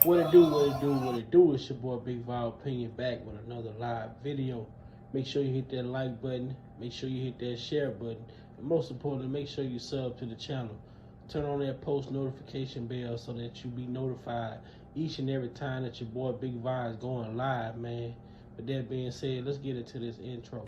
What it do, what it do, what it do. It's your boy Big Val Opinion back with another live video. Make sure you hit that like button. Make sure you hit that share button. And most importantly, make sure you sub to the channel. Turn on that post notification bell so that you be notified each and every time that your boy Big Val is going live, man. With that being said, let's get into this intro.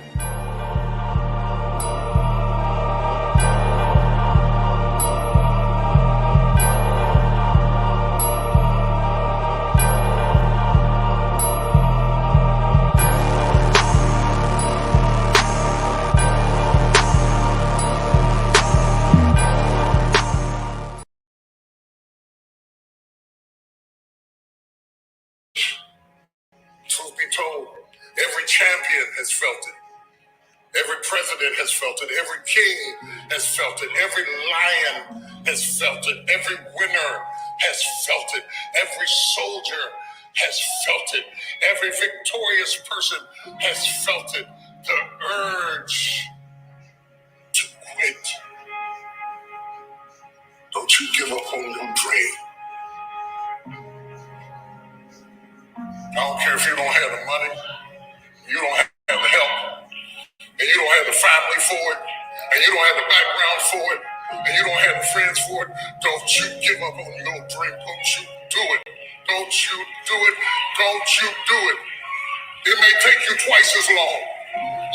Truth be told, every champion has felt it. Every president has felt it. Every king has felt it. Every lion has felt it. Every winner has felt it. Every soldier has felt it. Every victorious person has felt it. The urge to quit. Don't you give up on your dream. I don't care if you don't have the money, you don't have the help, and you don't have the family for it, and you don't have the background for it, and you don't have the friends for it. Don't you give up on your dream. Don't you do it. Don't you do it. Don't you do it. It may take you twice as long.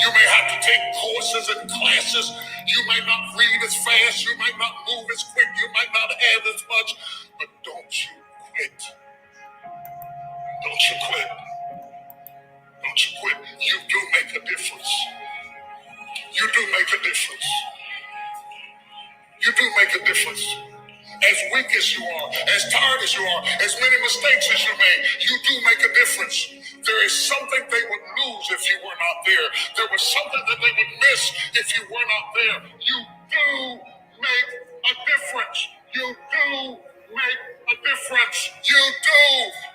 You may have to take courses and classes. You may not read as fast. You might not move as quick. You might not have as much. But don't you quit. Don't you quit. Don't you quit. You do make a difference. You do make a difference. You do make a difference. As weak as you are, as tired as you are, as many mistakes as you made, you do make a difference. There is something they would lose if you were not there. There was something that they would miss if you were not there. You do make a difference. You do make a difference. You do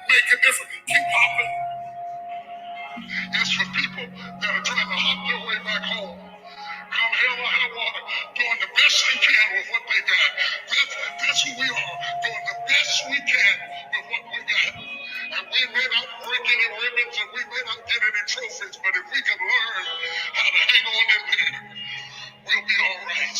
make a difference. Keep popping. It's for people that are trying to hunt their way back home. Come hell or high water, doing the best they can with what they got. That's who we are, doing the best we can with what we got. And we may not break any ribbons and we may not get any trophies, but if we can learn how to hang on in there, we'll be all right.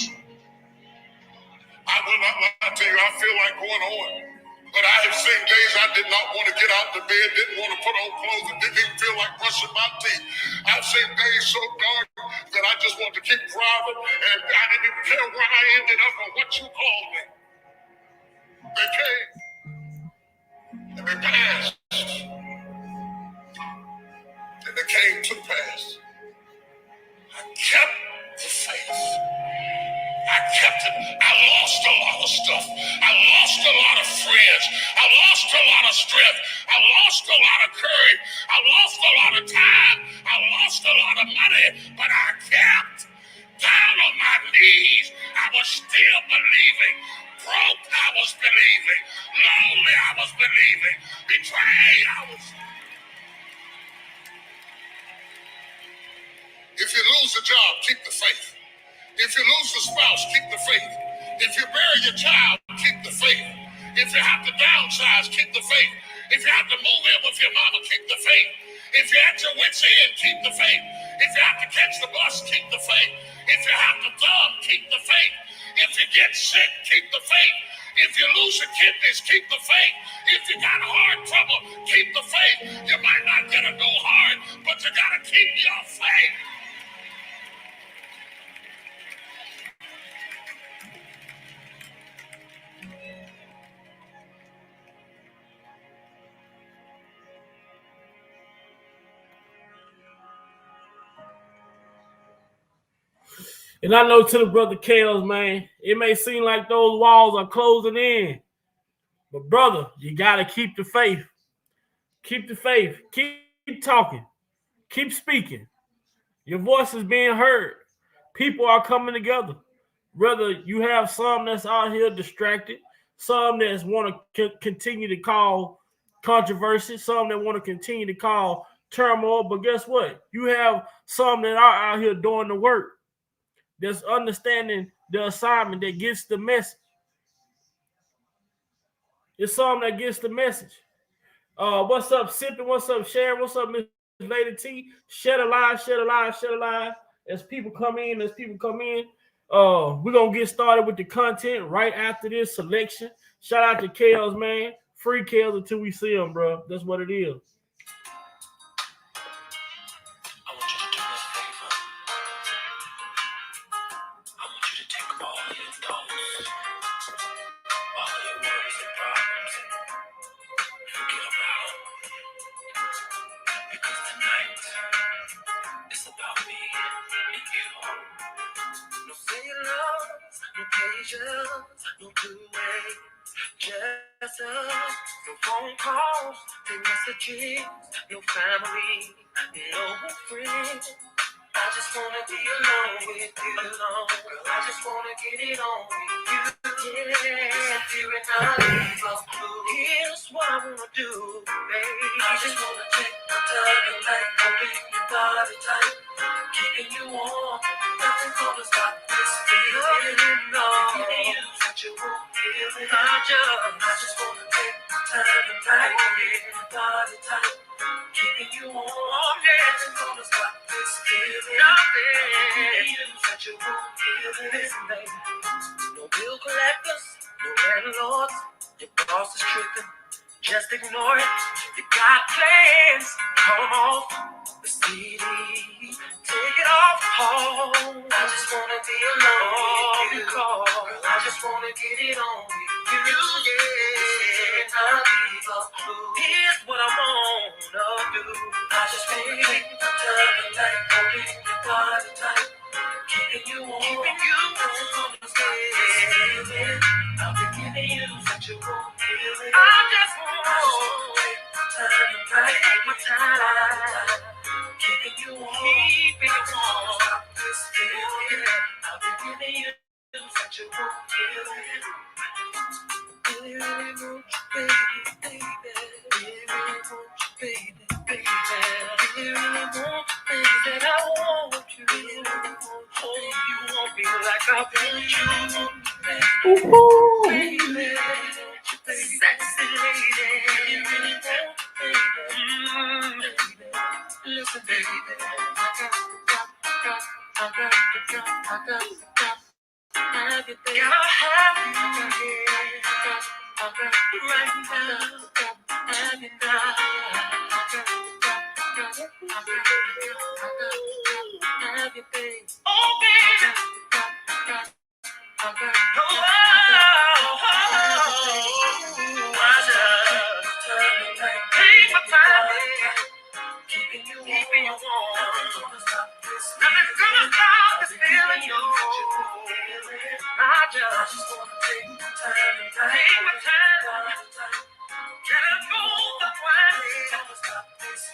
I will not lie to you, I feel like going on. But I have seen days I did not want to get out of bed, didn't want to put on clothes, and didn't even feel like brushing my teeth. I've seen days so dark that I just wanted to keep driving, and I didn't even care where I ended up or what you called me. They came, and they passed, and they came to pass. I kept the faith. I kept it. I lost a lot of stuff. I lost a lot of friends. I lost a lot of strength. I lost a lot of courage. I lost a lot of time. I lost a lot of money. But I kept down on my knees. I was still believing. Broke, I was believing. Lonely, I was believing. Betrayed, I was. If you lose a job, keep the faith. If you lose a spouse, keep the faith. If you bury your child, keep the faith. If you have to downsize, keep the faith. If you have to move in with your mama, keep the faith. If you're at your wit's end, keep the faith. If you have to catch the bus, keep the faith. If you have to thumb, keep the faith. If you get sick, keep the faith. If you lose your kidneys, keep the faith. If you got heart trouble, keep the faith. You might not get a go hard, but you got to keep your faith. And I know to the brother Kales, man, it may seem like those walls are closing in. But brother, you got to keep the faith. Keep the faith. Keep talking. Keep speaking. Your voice is being heard. People are coming together. Whether you have some that's out here distracted, some that want to continue to call controversy, some that want to continue to call turmoil. But guess what? You have some that are out here doing the work. That's understanding the assignment, that gets the message. It's some that gets the message. What's up, Sipping? What's up, Sharon? What's up, Miss Lady T? Share the live, share the live, share the live. As people come in, we're gonna get started with the content right after this selection. Shout out to Kels, man. Free Kels until we see them, bro. That's what it is. I want you to do me a favor. I want you to take all your thoughts, all your worries and problems, and forget about them. Because tonight, it's about me and you. No saying love, no patience, no two-way. Just no phone calls, no messages, no family, no friends. I just wanna be alone with you, alone. Girl, I just wanna get it on with you. Yeah, fearing I leave us blue. Here's what I wanna do, baby. I just wanna take my time and like holding your body tight, keeping you warm. Nothing's gonna stop this feeling, no. Giving you such a warm feeling. I just wanna take my time and like holding your body tight, keeping you warm. Nothing's gonna stop this feeling. Nothing. You such a warm feeling. Listen, baby. No bill collectors, no landlords. Your boss is tripping. Just ignore it. You got plans. Call them off. The CD. Take it off home. I just wanna be alone with you. Girl, I just wanna get it on with you. Yeah. I'll leave a clue. Here's what I wanna do. I just wanna take my time and like holding your body tight, keeping you warm. Keeping you warm. I'll be giving you such a warm feeling. I just wanna take my time and like take my time, keeping you warm. Keeping you warm. Stop this feeling. I'll be giving you such a warm feeling. Really, really want you, baby, baby. Really, really want you, baby, baby. Really, really want you, baby. That I want you. Really, really want you. Oh, you want me like I want you, baby. Baby, sexy lady. Really, really want you, baby. Listen, baby. I got you, baby. Gotta have you, yeah. Right now, have you now. Have you, baby. Oh, baby. Take my time, keeping you warm. Nothing's gonna stop this feeling, yo. I just wanna take my time, let it go the way.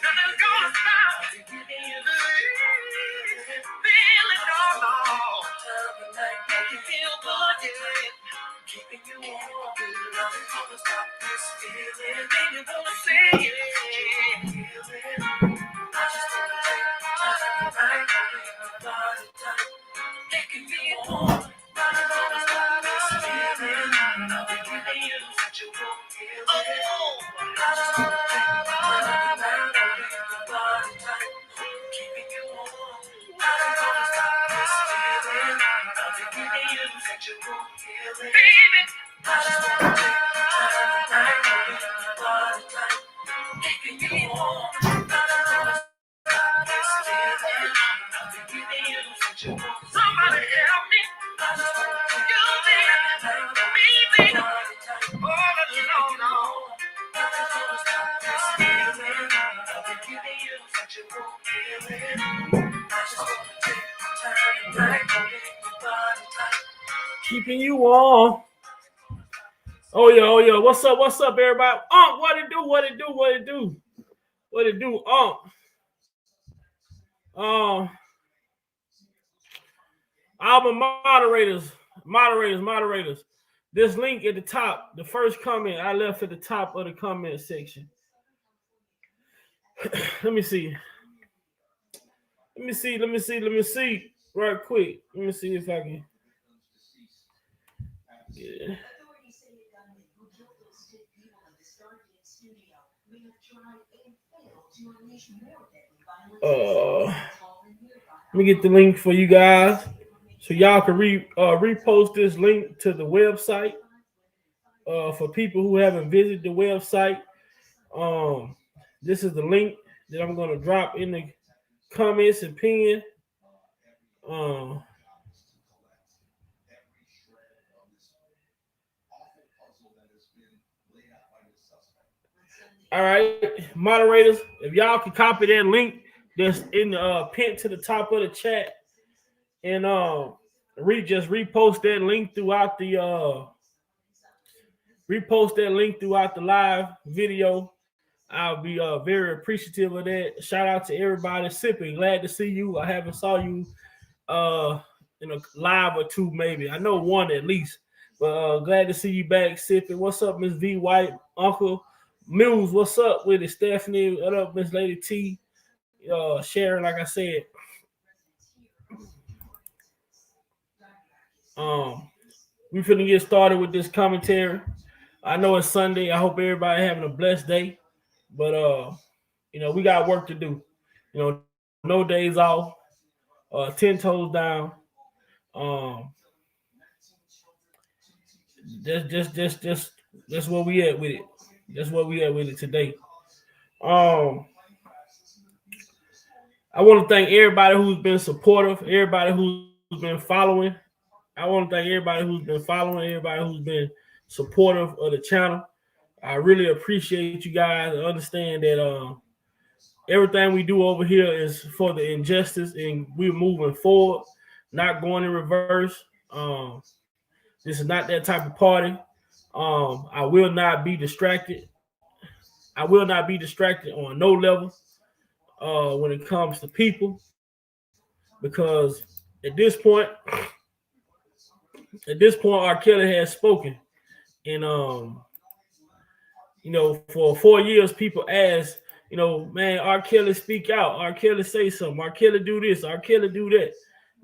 Nothing's gonna stop feeling, no. Make you feel good, yeah. Keeping you warm, nothing's gonna stop this feeling. Baby, wanna say it. I just wanna take my time, right? Your body tight, making me warm. Nothing's gonna stop this feeling. I'll be giving you such a warm feeling. I just wanna take my time, right? Your body tight, keeping you warm. Nothing's gonna stop this feeling. I'll be giving you such a warm feeling. Baby, I just wanna take my time, right? Your body tight, keeping you warm. Nothing's gonna stop this feeling. I'll be giving you such a warm feeling. Somebody help me. I just wanna take you, baby, all alone, no. Nothing's gonna stop this feeling. I'll be giving you such a warm feeling. I just wanna take my time and like holding your body tight, Keeping you warm. Oh yeah. What's up, everybody? What it do? Album moderators. This link at the top, the first comment I left at the top of the comment section. Let me see. Right quick. Let me see if I can. Yeah. Let me get the link for you guys so y'all can repost this link to the website for people who haven't visited the website. Um, this is the link that I'm going to drop in the comments and pin. Um, all right, moderators, if y'all can copy that link that's in the pin to the top of the chat and just repost that link throughout the live video. I'll be very appreciative of that. Shout out to everybody. Sipping, glad to see you. I haven't saw you uh in a live or two, maybe. I know one at least. But glad to see you back, Sipping. What's up, Miss V White? Uncle Muse, what's up with it? Stephanie, what up, Miss Lady T? Sharon, like I said. We finna get started with this commentary. I know it's Sunday. I hope everybody having a blessed day. But we got work to do. No days off. 10 toes down. Um, that's where we at with it. That's where we at with it today. Um, I want to thank everybody who's been supportive, everybody who's been following. I want to thank everybody who's been following, everybody who's been supportive of the channel. I really appreciate you guys. I understand that everything we do over here is for the injustice, and we're moving forward, not going in reverse. This is not that type of party. I will not be distracted. I will not be distracted on no level when it comes to people, because at this point, R. Kelly has spoken, and for 4 years, people ask, man, R. Kelly speak out, R. Kelly say something, R. Kelly do this, R. Kelly do that,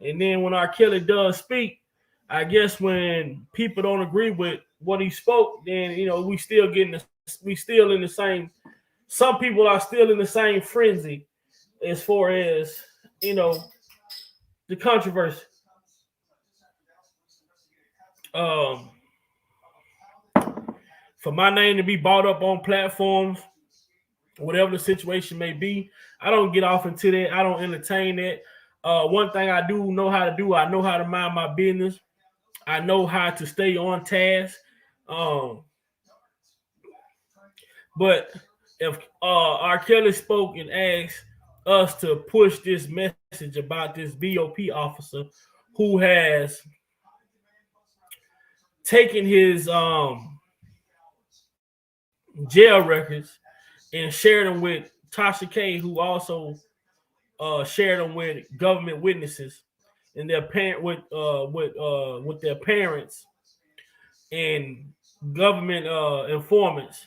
and then when R. Kelly does speak, I guess when people don't agree with what he spoke, then we still in the same. Some people are still in the same frenzy as far as you know the controversy. Um, for my name to be brought up on platforms, whatever the situation may be, I don't get off into that. I don't entertain that. One thing I do know how to do, I know how to mind my business. I know how to stay on task. Um, but if R. Kelly spoke and asked us to push this message about this BOP officer who has taken his jail records and shared them with Tasha K, who also shared them with government witnesses and their parent with their parents and government informants.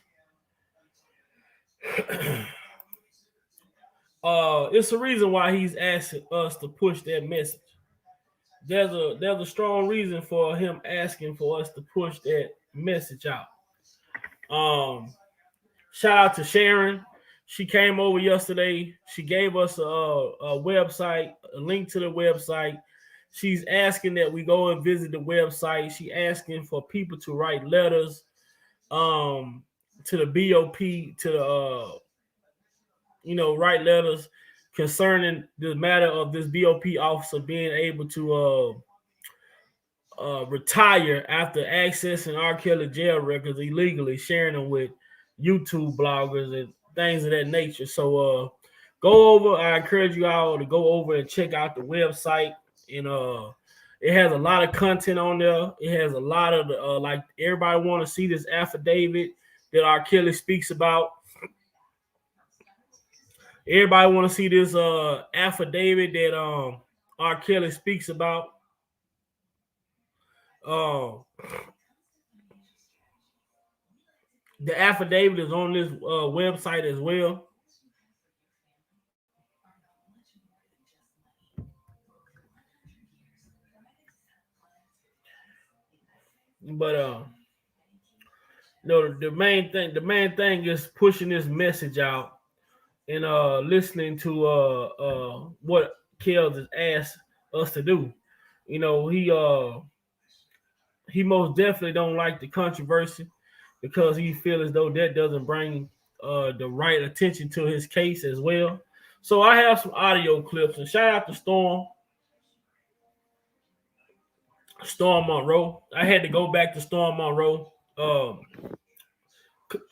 It's a reason why he's asking us to push that message. There's a strong reason for him asking for us to push that message out. Shout out to Sharon. She came over yesterday. She gave us a website, a link to the website. She's asking that we go and visit the website. She asking for people to write letters to the BOP, to the write letters concerning the matter of this BOP officer being able to retire after accessing R. Kelly jail records illegally, sharing them with YouTube bloggers and things of that nature. So go over. I encourage you all to go over and check out the website. And it has a lot of content on there. It has a lot of like everybody want to see this affidavit that R. Kelly speaks about. Everybody want to see this affidavit that R. Kelly speaks about. The affidavit is on this website as well. But No, the main thing is pushing this message out and listening to what Kels has asked us to do. You know, he most definitely don't like the controversy because he feels as though that doesn't bring the right attention to his case as well. So I have some audio clips, and shout out to Storm Monroe. I had to go back to Storm Monroe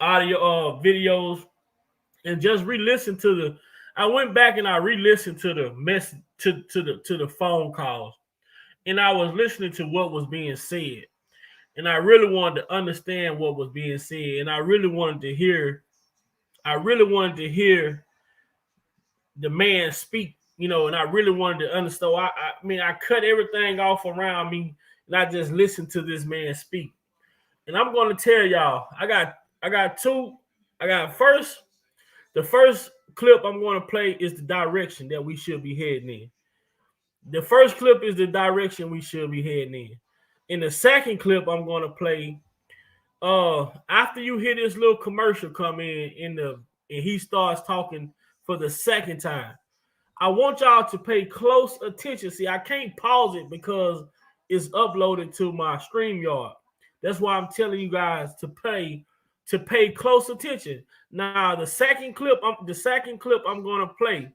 audio videos and just re-listen to the. I went back and I re-listened to the mess to the phone calls, and I was listening to what was being said, and I really wanted to understand what was being said, and I really wanted to hear. I really wanted to hear the man speak, you know, and I really wanted to understand. So I mean, I cut everything off around me, and I just listened to this man speak. And I'm going to tell y'all, I got two. I got the first clip I'm going to play is the direction that we should be heading in. The first clip is the direction we should be heading in. In the second clip I'm going to play, after you hear this little commercial come and he starts talking for the second time. I want y'all to pay close attention. See, I can't pause it because it's uploaded to my StreamYard. That's why I'm telling you guys to pay close attention. Now, the second clip I'm gonna play,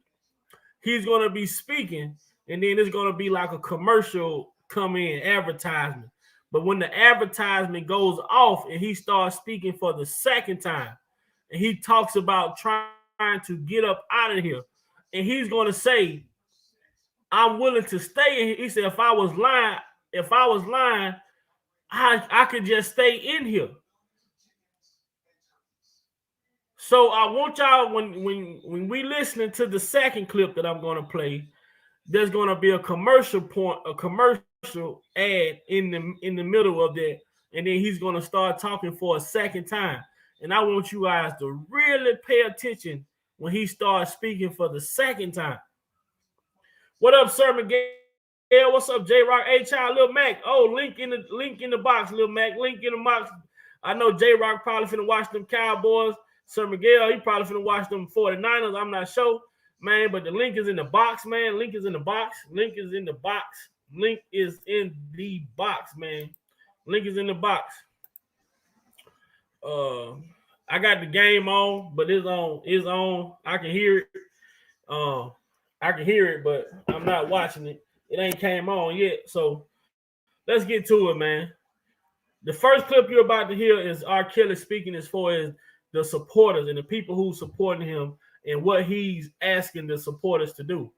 he's gonna be speaking, and then it's gonna be like a commercial come in advertisement. But when the advertisement goes off and he starts speaking for the second time, and he talks about trying to get up out of here, and he's gonna say, I'm willing to stay in. He said, if I was lying, I could just stay in here. So I want y'all when we listening to the second clip that I'm gonna play, there's gonna be a commercial ad in the middle of that, and then he's gonna start talking for a second time. And I want you guys to really pay attention when he starts speaking for the second time. What up, Sir Miguel? What's up, J Rock? Hey, child, Lil Mac. Oh, link in the box, Lil Mac. Link in the box. I know J Rock probably finna watch them Cowboys. Sir Miguel, he probably finna watch them 49ers. I'm not sure, man. But the link is in the box, man. Link is in the box. Link is in the box. Link is in the box, man. Link is in the box. I got the game on, but it's on. It's on. I can hear it. I can hear it, but I'm not watching it. It ain't came on yet. So let's get to it, man. The first clip you're about to hear is R.Kelly speaking as far as the supporters and the people who supporting him and what he's asking the supporters to do.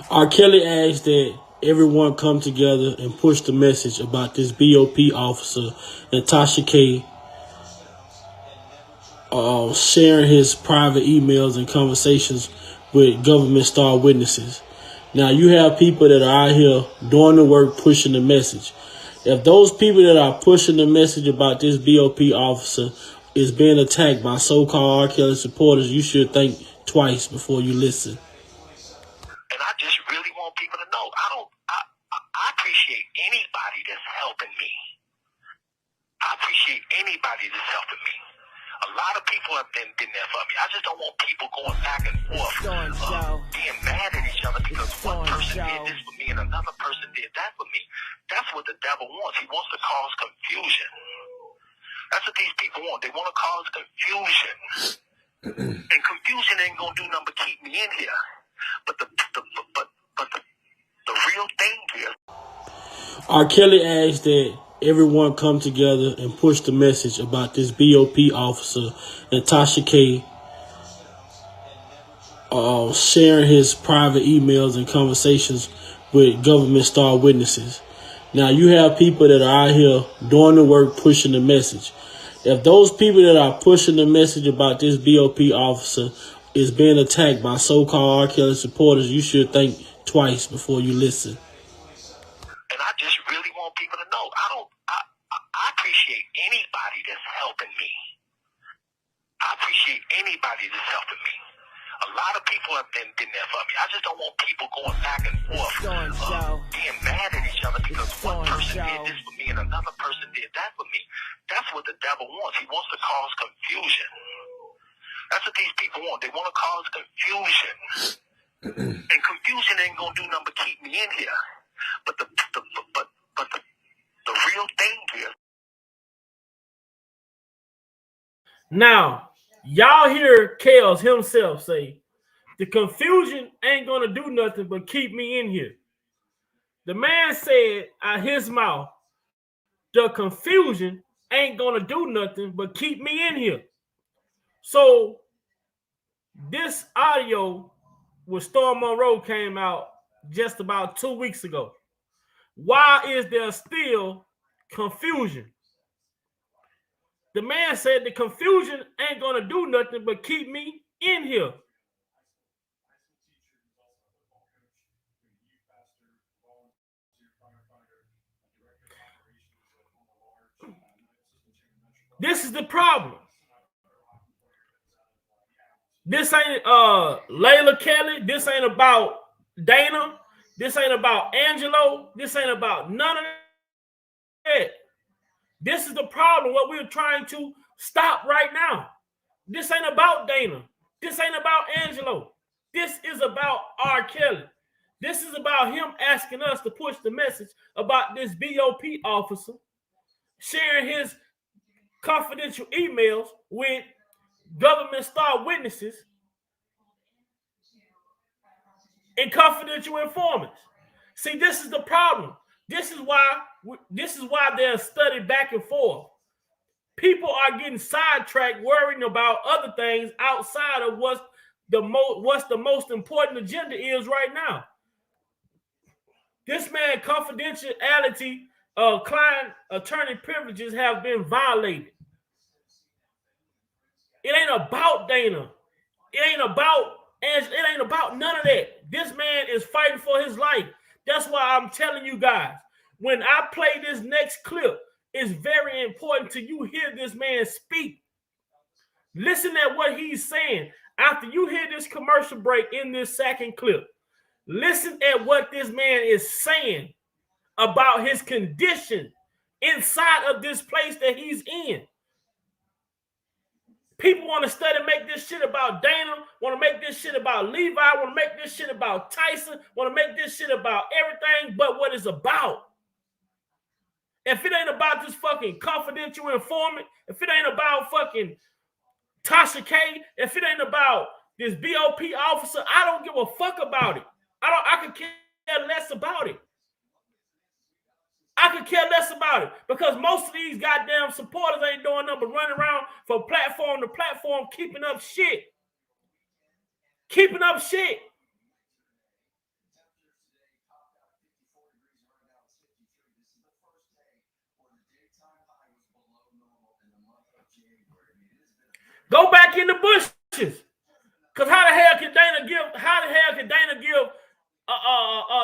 R.Kelly asked that everyone come together and push the message about this BOP officer, Natasha K, sharing his private emails and conversations with government star witnesses. Now, you have people that are out here doing the work, pushing the message. If those people that are pushing the message about this BOP officer is being attacked by so-called R.Kelly supporters, you should think twice before you listen. And I just really want people to know, I appreciate anybody that's helping me. I appreciate anybody that's helping me. A lot of people have been there for me. I just don't want people going back and forth, being mad at each other because one person did this for me and another person did that for me. That's what the devil wants. He wants to cause confusion. That's what these people want. They want to cause confusion. And confusion ain't gonna do nothing but keep me in here. But the real thing here. R.Kelly asked that everyone come together and push the message about this BOP officer, Natasha K, sharing his private emails and conversations with government star witnesses. Now, you have people that are out here doing the work, pushing the message. If those people that are pushing the message about this BOP officer is being attacked by so-called R.Kelly supporters, you should think twice before you listen. And I just really want people to know, I appreciate anybody that's helping me. I appreciate anybody that's helping me. A lot of of people have been there for me. I just don't want people going back and forth, being mad at each other because one person did this for me and another person did that for me. That's what the devil wants. He wants to cause confusion. That's what these people want. They want to cause confusion. And confusion ain't gonna do nothing but keep me in here. But the real thing here. Now, y'all hear Chaos himself say, the confusion ain't gonna do nothing but keep me in here. The man said out his mouth, the confusion ain't gonna do nothing but keep me in here. So this audio with Storm Monroe came out just about 2 weeks ago. Why is there still confusion? The man said the confusion ain't gonna do nothing but keep me in here. This is the problem. This ain't Layla Kelly. This ain't about Dana. This ain't about Angelo. This ain't about none of that. This is the problem, what we're trying to stop right now. This ain't about Dana. This ain't about Angelo. This is about R.Kelly. This is about him asking us to push the message about this BOP officer sharing his confidential emails with government star witnesses and confidential informants. See, this is the problem. This is why there's study back and forth. People are getting sidetracked worrying about other things outside of what's the most important agenda is right now. This man confidentiality client attorney privileges have been violated. It ain't about Dana. It ain't about none of that. This man is fighting for his life. That's why I'm telling you guys, when I play this next clip, it's very important to you hear this man speak. Listen at what he's saying. After you hear this commercial break in this second clip, listen at what this man is saying about his condition inside of this place that he's in. People want to study, make this shit about Dana, want to make this shit about Levi, want to make this shit about Tyson, want to make this shit about everything but what it's about. If it ain't about this fucking confidential informant, if it ain't about fucking Tasha K, if it ain't about this BOP officer, I don't give a fuck about it. I could care less about it. I could care less about it because most of these goddamn supporters ain't doing nothing but running around from platform to platform, keeping up shit. Keeping up shit. Go back in the bushes. Cause how the hell can Dana give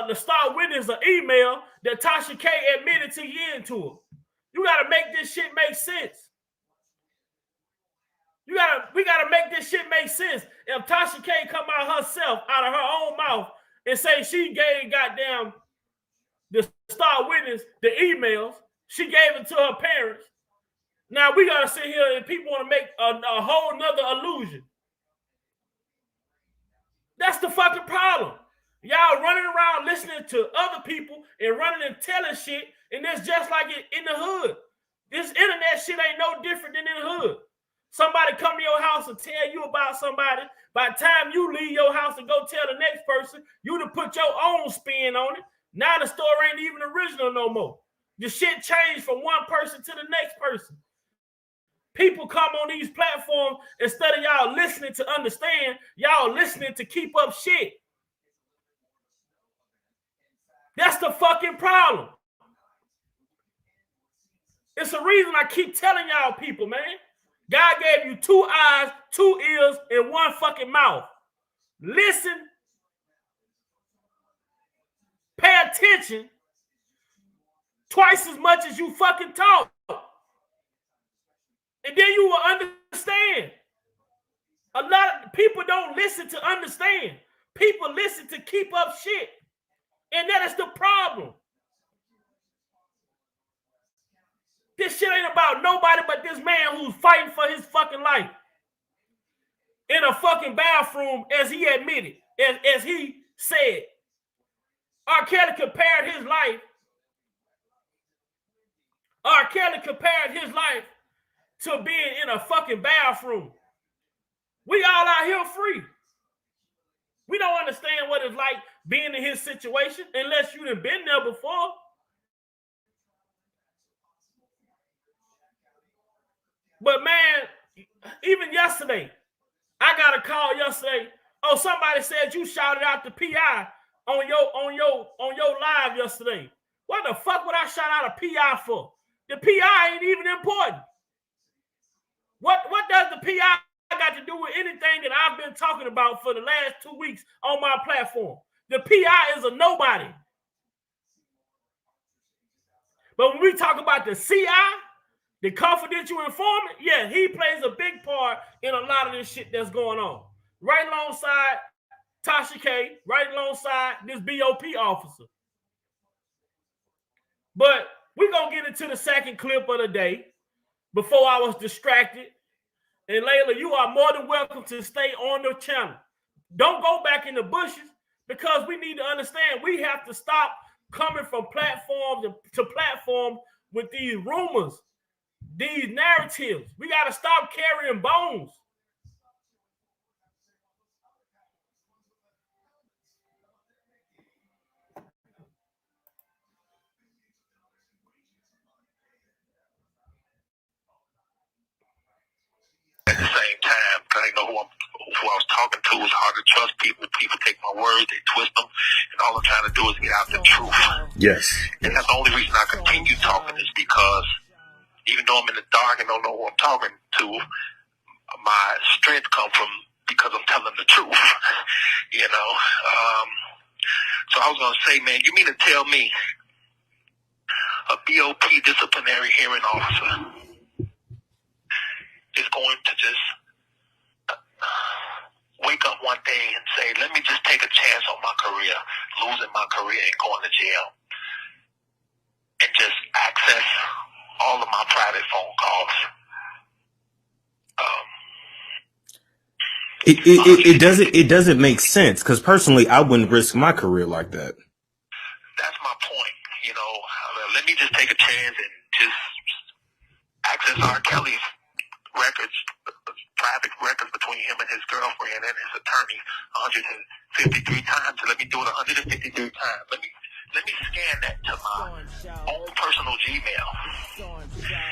the star witness an email that Tasha K admitted to you into her? You gotta make this shit make sense. We gotta make this shit make sense. If Tasha K come out herself, out of her own mouth, and say she gave goddamn the star witness the emails, she gave it to her parents. Now we gotta sit here and people want to make a whole nother illusion. That's the fucking problem. Y'all running around listening to other people and running and telling shit, and it's just like it in the hood. This internet shit ain't no different than in the hood. Somebody come to your house and tell you about somebody. By the time you leave your house and go tell the next person, you to put your own spin on it. Now the story ain't even original no more. The shit changed from one person to the next person. People come on these platforms instead of y'all listening to understand, y'all listening to keep up shit. That's the fucking problem. It's the reason I keep telling y'all people, man. God gave you 2 eyes, 2 ears, and 1 fucking mouth. Listen, pay attention twice as much as you fucking talk. And then you will understand. A lot of people don't listen to understand. People listen to keep up shit. And that is the problem. This shit ain't about nobody but this man who's fighting for his fucking life. In a fucking bathroom, as he admitted, as he said. R.Kelly compared his life. R.Kelly compared his life to being in a fucking bathroom. We all out here free. We don't understand what it's like being in his situation unless you done been there before. But man, even yesterday, I got a call yesterday. Oh, somebody said you shouted out the PI on your live yesterday. What the fuck would I shout out a PI for? The PI ain't even important. What does the PI got to do with anything that I've been talking about for the last 2 weeks on my platform? The PI is a nobody. But when we talk about the CI, the confidential informant, yeah, he plays a big part in a lot of this shit that's going on. Right alongside Tasha K, right alongside this BOP officer. But we're going to get into the second clip of the day before I was distracted. And Layla, you are more than welcome to stay on the channel. Don't go back in the bushes because we need to understand we have to stop coming from platform to platform with these rumors, these narratives. We got to stop carrying bones. At the same time, because I know who I was talking to. It's hard to trust people. People take my words, they twist them, and all I'm trying to do is get out the truth. Yes. And that's the only reason I continue talking is because even though I'm in the dark and don't know who I'm talking to, my strength comes from because I'm telling the truth. You know? So I was going to say, man, you mean to tell me a BOP disciplinary hearing officer is going to just wake up one day and say, let me just take a chance on my career, losing my career and going to jail, and just access all of my private phone calls? It doesn't make sense because personally I wouldn't risk my career like that. That's my point. You know, let me just take a chance and just access R.Kelly's records, private records between him and his girlfriend and his attorney 153 times. So let me do it 153 times. Let me scan that to my own personal Gmail,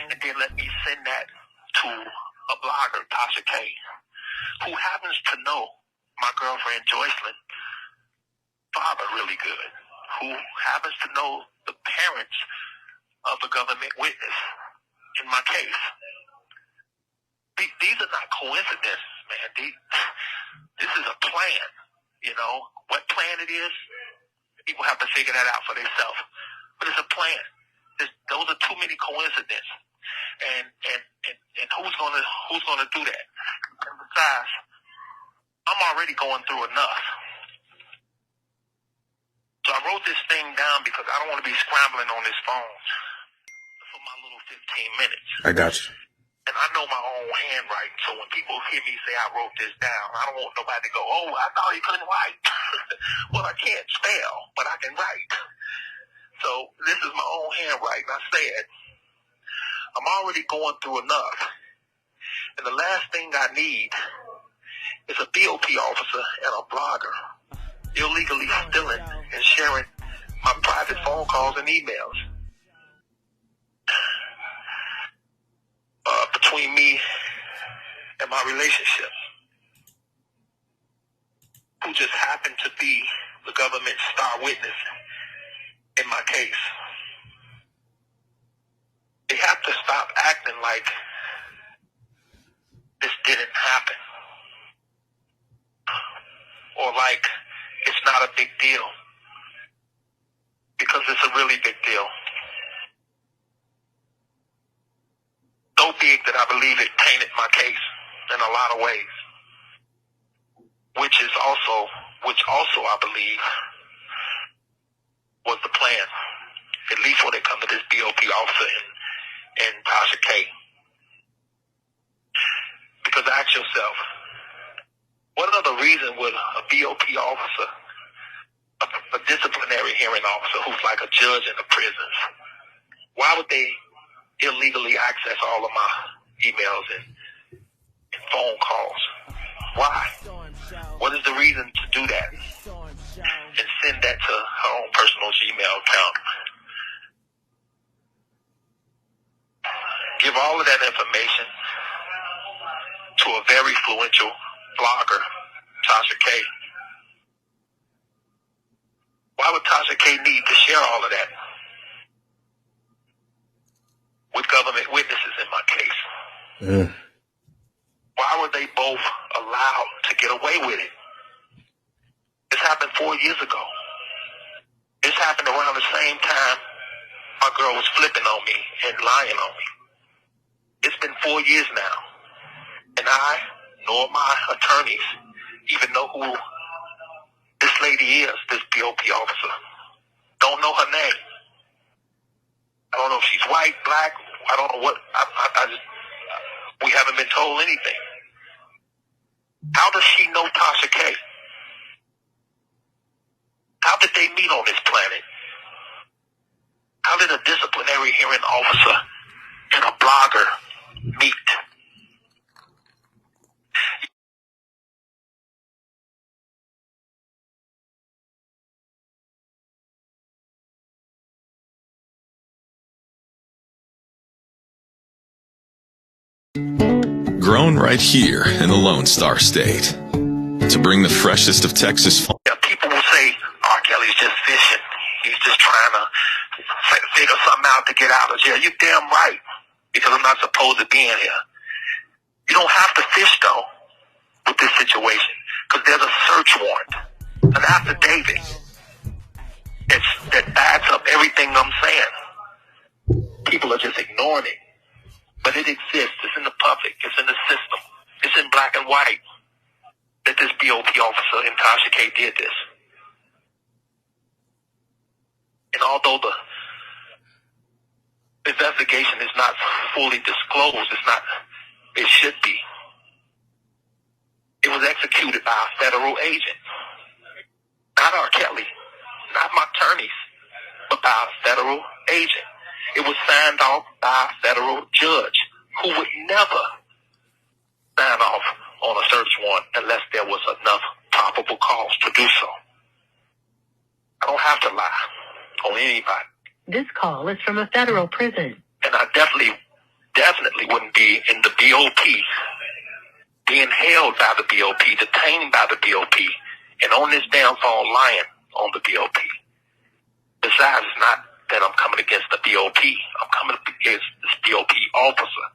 and then let me send that to a blogger, Tasha K, who happens to know my girlfriend Joycelyn father really good, who happens to know the parents of the government witness in my case. These are not coincidences, man. This is a plan. You know what plan it is? People have to figure that out for themselves. But it's a plan. Those are too many coincidences. And who's gonna do that? And besides, I'm already going through enough. So I wrote this thing down because I don't want to be scrambling on this phone for my little 15 minutes. I got you. And I know my own handwriting, so when people hear me say I wrote this down, I don't want nobody to go, oh, I thought he couldn't write. Well, I can't spell, but I can write. So this is my own handwriting. I said, I'm already going through enough. And the last thing I need is a BOP officer and a blogger illegally stealing and sharing my private phone calls and emails. Between me and my relationship, who just happened to be the government's star witness in my case. They have to stop acting like this didn't happen, or like it's not a big deal, because it's a really big deal. So big that I believe it tainted my case in a lot of ways. which also I believe was the plan, at least when it comes to this BOP officer and Tasha K. Because ask yourself, what other reason would a BOP officer, a disciplinary hearing officer who's like a judge in the prisons, why would they illegally access all of my emails and phone calls? Why? What is the reason to do that? And send that to her own personal Gmail account. Give all of that information to a very influential blogger, Tasha K. Why would Tasha K need to share all of that with government witnesses in my case? Mm. Why were they both allowed to get away with it? This happened 4 years ago. This happened around the same time my girl was flipping on me and lying on me. It's been 4 years now, and I, nor my attorneys, even know who this lady is, this BOP officer. Don't know her name. I don't know if she's white, black, I don't know what. We haven't been told anything. How does she know Tasha K? How did they meet on this planet? How did a disciplinary hearing officer and a blogger meet? Grown right here in the Lone Star State. To bring the freshest of Texas. Yeah, people will say, R.Kelly's just fishing. He's just trying to figure something out to get out of jail. You're damn right, because I'm not supposed to be in here. You don't have to fish, though, with this situation, because there's a search warrant, an affidavit that backs up everything I'm saying. People are just ignoring it. But it exists. It's in the public. It's in the system. It's in black and white that this BOP officer in Tasha K did this. And although the investigation is not fully disclosed, it should be. It was executed by a federal agent. Not R.Kelly, not my attorneys, but by a federal agent. It was signed off by a federal judge who would never sign off on a search warrant unless there was enough probable cause to do so. I don't have to lie on anybody. This call is from a federal prison. And I definitely wouldn't be in the BOP, being held by the BOP, detained by the BOP, and on this damn phone lying on the BOP. Besides, it's not that I'm coming against the BOP. I'm coming against this BOP officer.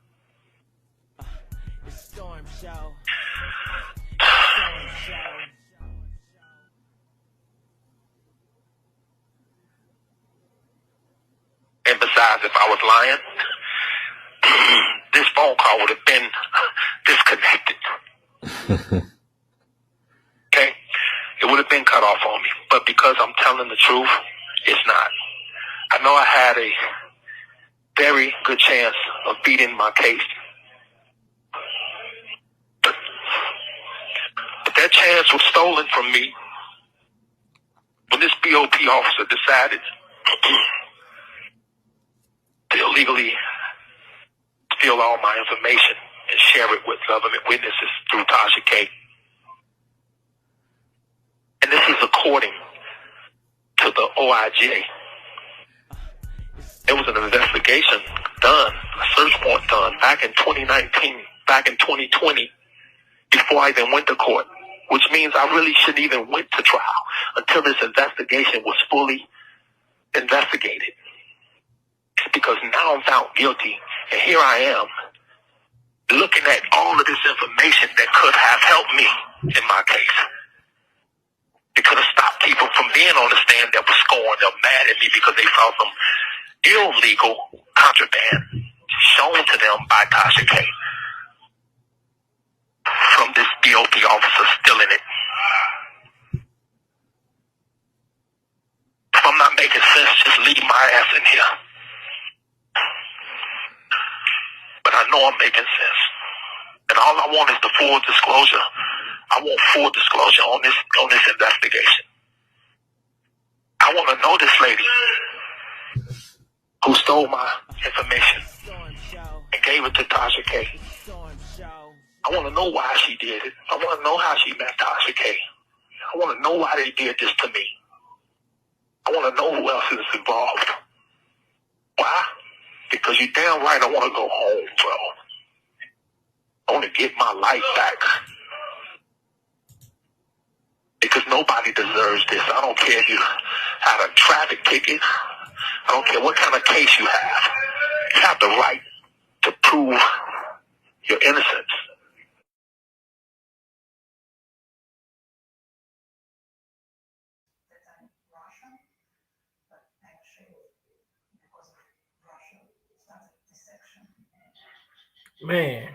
And besides, if I was lying, this phone call would have been disconnected. Okay? It would have been cut off on me. But because I'm telling the truth, it's not. I know I had a very good chance of beating my case. But that chance was stolen from me when this BOP officer decided to illegally steal all my information and share it with government witnesses through Tasha K. And this is according to the OIJ. There was an investigation done, a search warrant done back in 2019, back in 2020, before I even went to court, which means I really shouldn't even went to trial until this investigation was fully investigated. Because now I'm found guilty, and here I am, looking at all of this information that could have helped me in my case. It could have stopped people from being on the stand that was scoring. They're mad at me because they saw some illegal contraband shown to them by Tasha K. from this BOP officer stealing it making sense, just leave my ass in here. But I know I'm making sense. And all I want is the full disclosure. I want full disclosure on this investigation. I want to know this lady who stole my information and gave it to Tasha K. I want to know why she did it. I want to know how she met Tasha K. I want to know why they did this to me. I want to know who else is involved. Why? Because you damn right I want to go home, bro. I want to get my life back. Because nobody deserves this. I don't care if you had a traffic ticket. I don't care what kind of case you have. You have the right to prove your innocence. Man,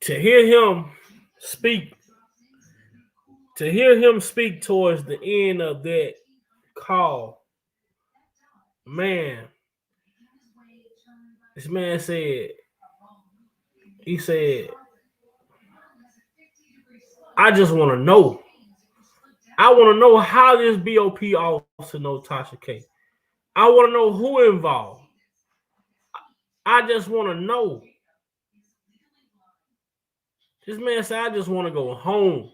to hear him speak towards the end of that call, man, this man said, he said, I just want to know. I want to know how this BOP officer knows Tasha K. I want to know who involved. I just want to know. This man said, I just want to go home.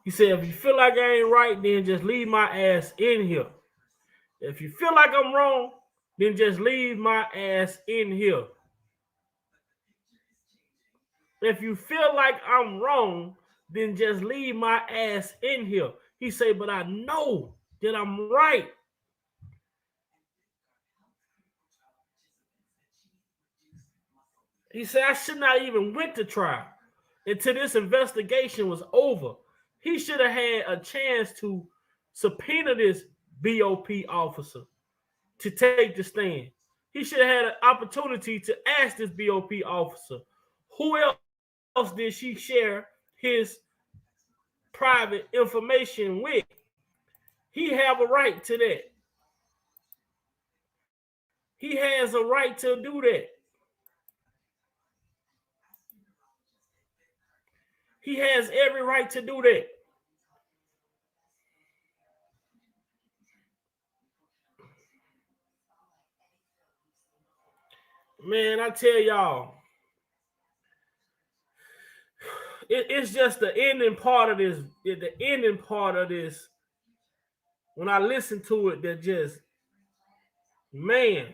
He said, if you feel like I ain't right, then just leave my ass in here. If you feel like I'm wrong, then just leave my ass in here. If you feel like I'm wrong, then just leave my ass in here. He said, but I know that I'm right. He said, I should not even went to trial until this investigation was over. He should have had a chance to subpoena this BOP officer to take the stand. He should have had an opportunity to ask this BOP officer, who else did she share his private information with? He have a right to that. He has a right to do that. He has every right to do that. Man, I tell y'all, it's just the ending part of this. The ending part of this, when I listen to it, that just, man.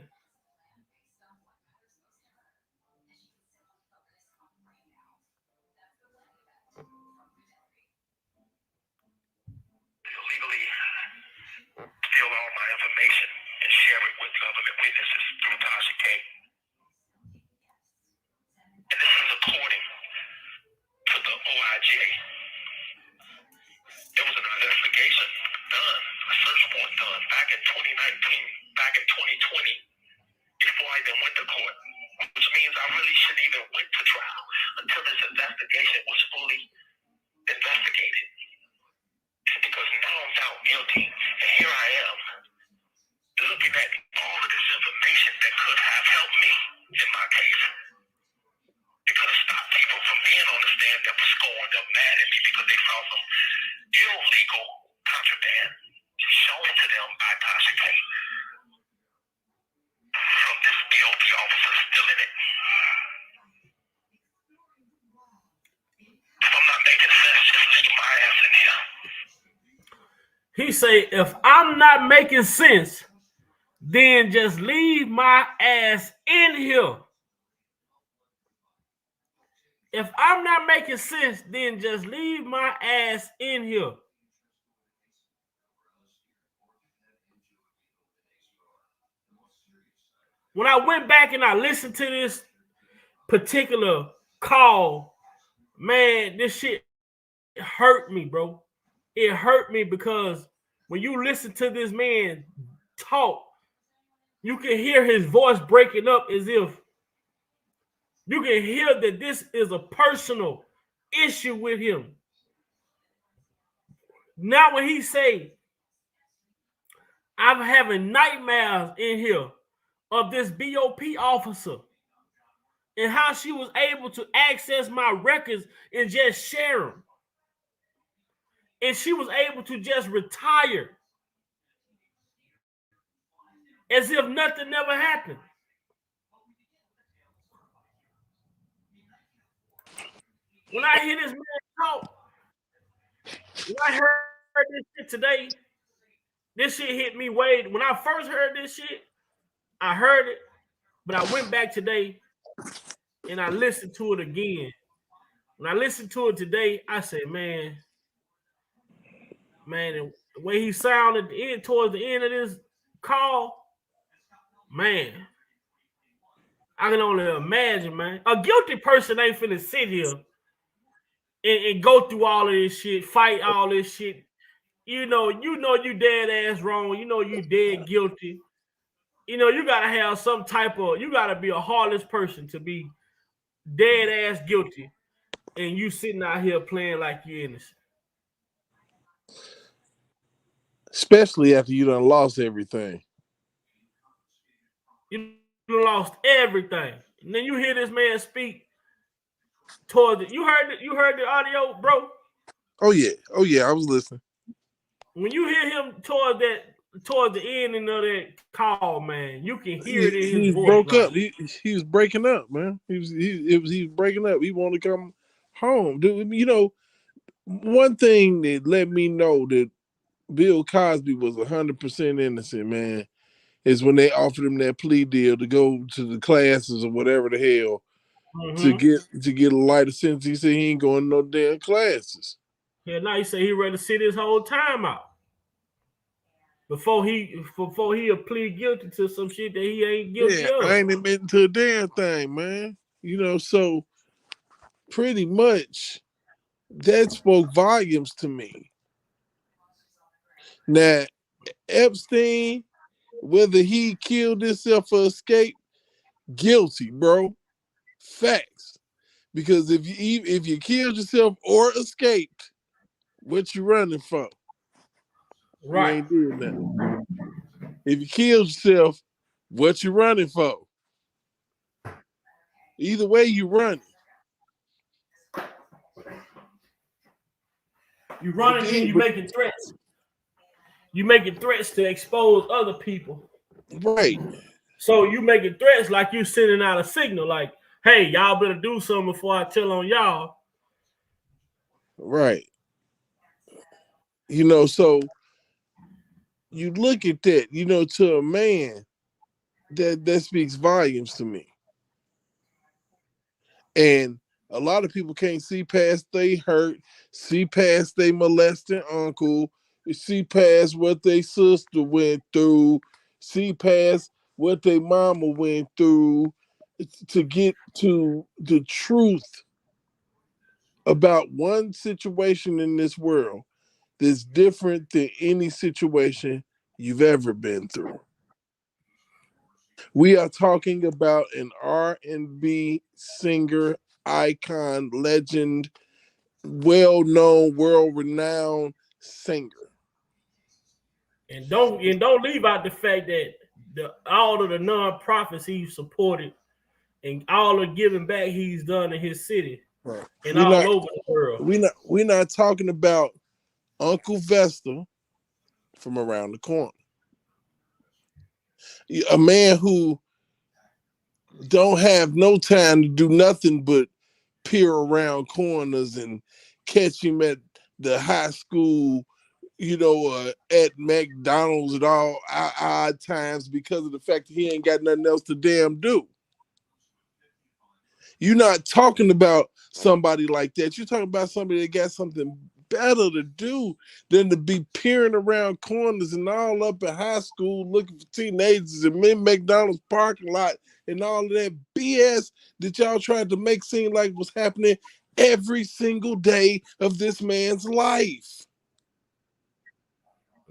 Illegally steal all my information and share it with government witnesses through Tasha K. And this is according to the OIJ. There was an investigation done, a search warrant done back in 2019, back in 2020, before I even went to court, which means I really shouldn't even went to trial until this investigation was fully investigated. Because now I'm found guilty, and here I am, looking at all of this information that could have helped me in my case. It could have stopped people from being on the stand that was scoring them mad at me because they found some illegal contraband shown to them by Tasha K. From this BOP officer still in it. If I'm not making sense, just leave my ass in here. He say, if I'm not making sense, then just leave my ass in here. If I'm not making sense, then just leave my ass in here. When I went back and I listened to this particular call, man, this shit hurt me, bro. It hurt me because when you listen to this man talk, you can hear his voice breaking up as if you can hear that this is a personal issue with him. Now when he say, I'm having nightmares in here of this BOP officer and how she was able to access my records and just share them. And she was able to just retire as if nothing never happened. When I hear this man talk, when I heard this shit today, this shit hit me way. When I first heard this shit, I heard it, but I went back today and I listened to it again. When I listened to it today, I said, man, the way he sounded towards the end of this call, man, I can only imagine, man. A guilty person ain't finna sit here and go through all of this shit, fight all this shit. You know you dead ass wrong. You know you dead guilty. You know you gotta have some type of. You gotta be a heartless person to be dead ass guilty, and you sitting out here playing like you're innocent. Especially after you done lost everything. You lost everything, and then you hear this man speak towards it. You heard the audio, bro. Oh yeah, I was listening. When you hear him towards the ending of that call, man, you can hear it in his voice. Broke up. He was breaking up, man. He was breaking up. He wanted to come home. Dude, you know, one thing that let me know that Bill Cosby was 100% innocent, man, is when they offered him that plea deal to go to the classes or whatever the hell to get a lighter sentence. He said he ain't going to no damn classes. Yeah, now he said he ready to sit his whole time out before he plead guilty to some shit that he ain't guilty of. I ain't admitting to a damn thing, man. You know, so pretty much that spoke volumes to me. Now, Epstein, whether he killed himself or escaped, guilty, bro. Facts. Because if you killed yourself or escaped, what you running from? Right. You ain't doing that. If you killed yourself, what you running for? Either way, you running. You running in, you making threats. You making threats to expose other people. Right. So you making threats like you sending out a signal like, hey, y'all better do something before I tell on y'all. Right. You know, so you look at that, you know, to a man, that speaks volumes to me. And a lot of people can't see past they hurt, see past they molesting uncle, see past what they sister went through, see past what they mama went through to get to the truth about one situation in this world that's different than any situation you've ever been through. We are talking about an R&B singer, icon, legend, well-known, world-renowned singer. And don't leave out the fact that all of the non-profits he's supported and all the giving back he's done in his city and all over the world. We're not talking about Uncle Vesta from around the corner. A man who don't have no time to do nothing but peer around corners and catch him at the high school, you know, at McDonald's at all odd times because of the fact that he ain't got nothing else to damn do. You're not talking about somebody like that. You're talking about somebody that got something better to do than to be peering around corners and all up in high school looking for teenagers and in McDonald's parking lot and all of that BS that y'all tried to make seem like was happening every single day of this man's life.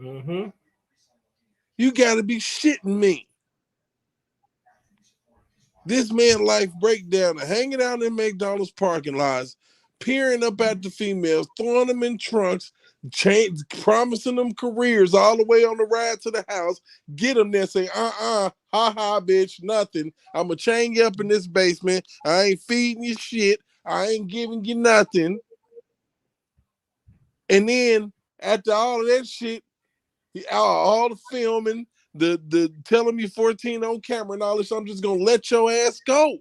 Mm-hmm. You got to be shitting me. This man life breakdown, hanging out in McDonald's parking lots, peering up at the females, throwing them in trunks, promising them careers all the way on the ride to the house. Get them there, say, ha ha, bitch, nothing. I'm gonna chain you up in this basement. I ain't feeding you shit. I ain't giving you nothing. And then after all of that shit, all the filming, the telling me 14 on camera and all this, I'm just gonna let your ass go.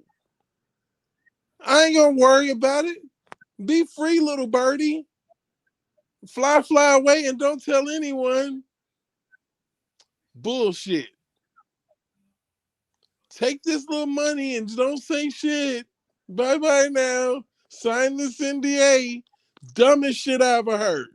I ain't gonna worry about it. Be free, little birdie. Fly away and don't tell anyone. Bullshit. Take this little money and don't say shit. Bye now. Sign this NDA. Dumbest shit I ever heard.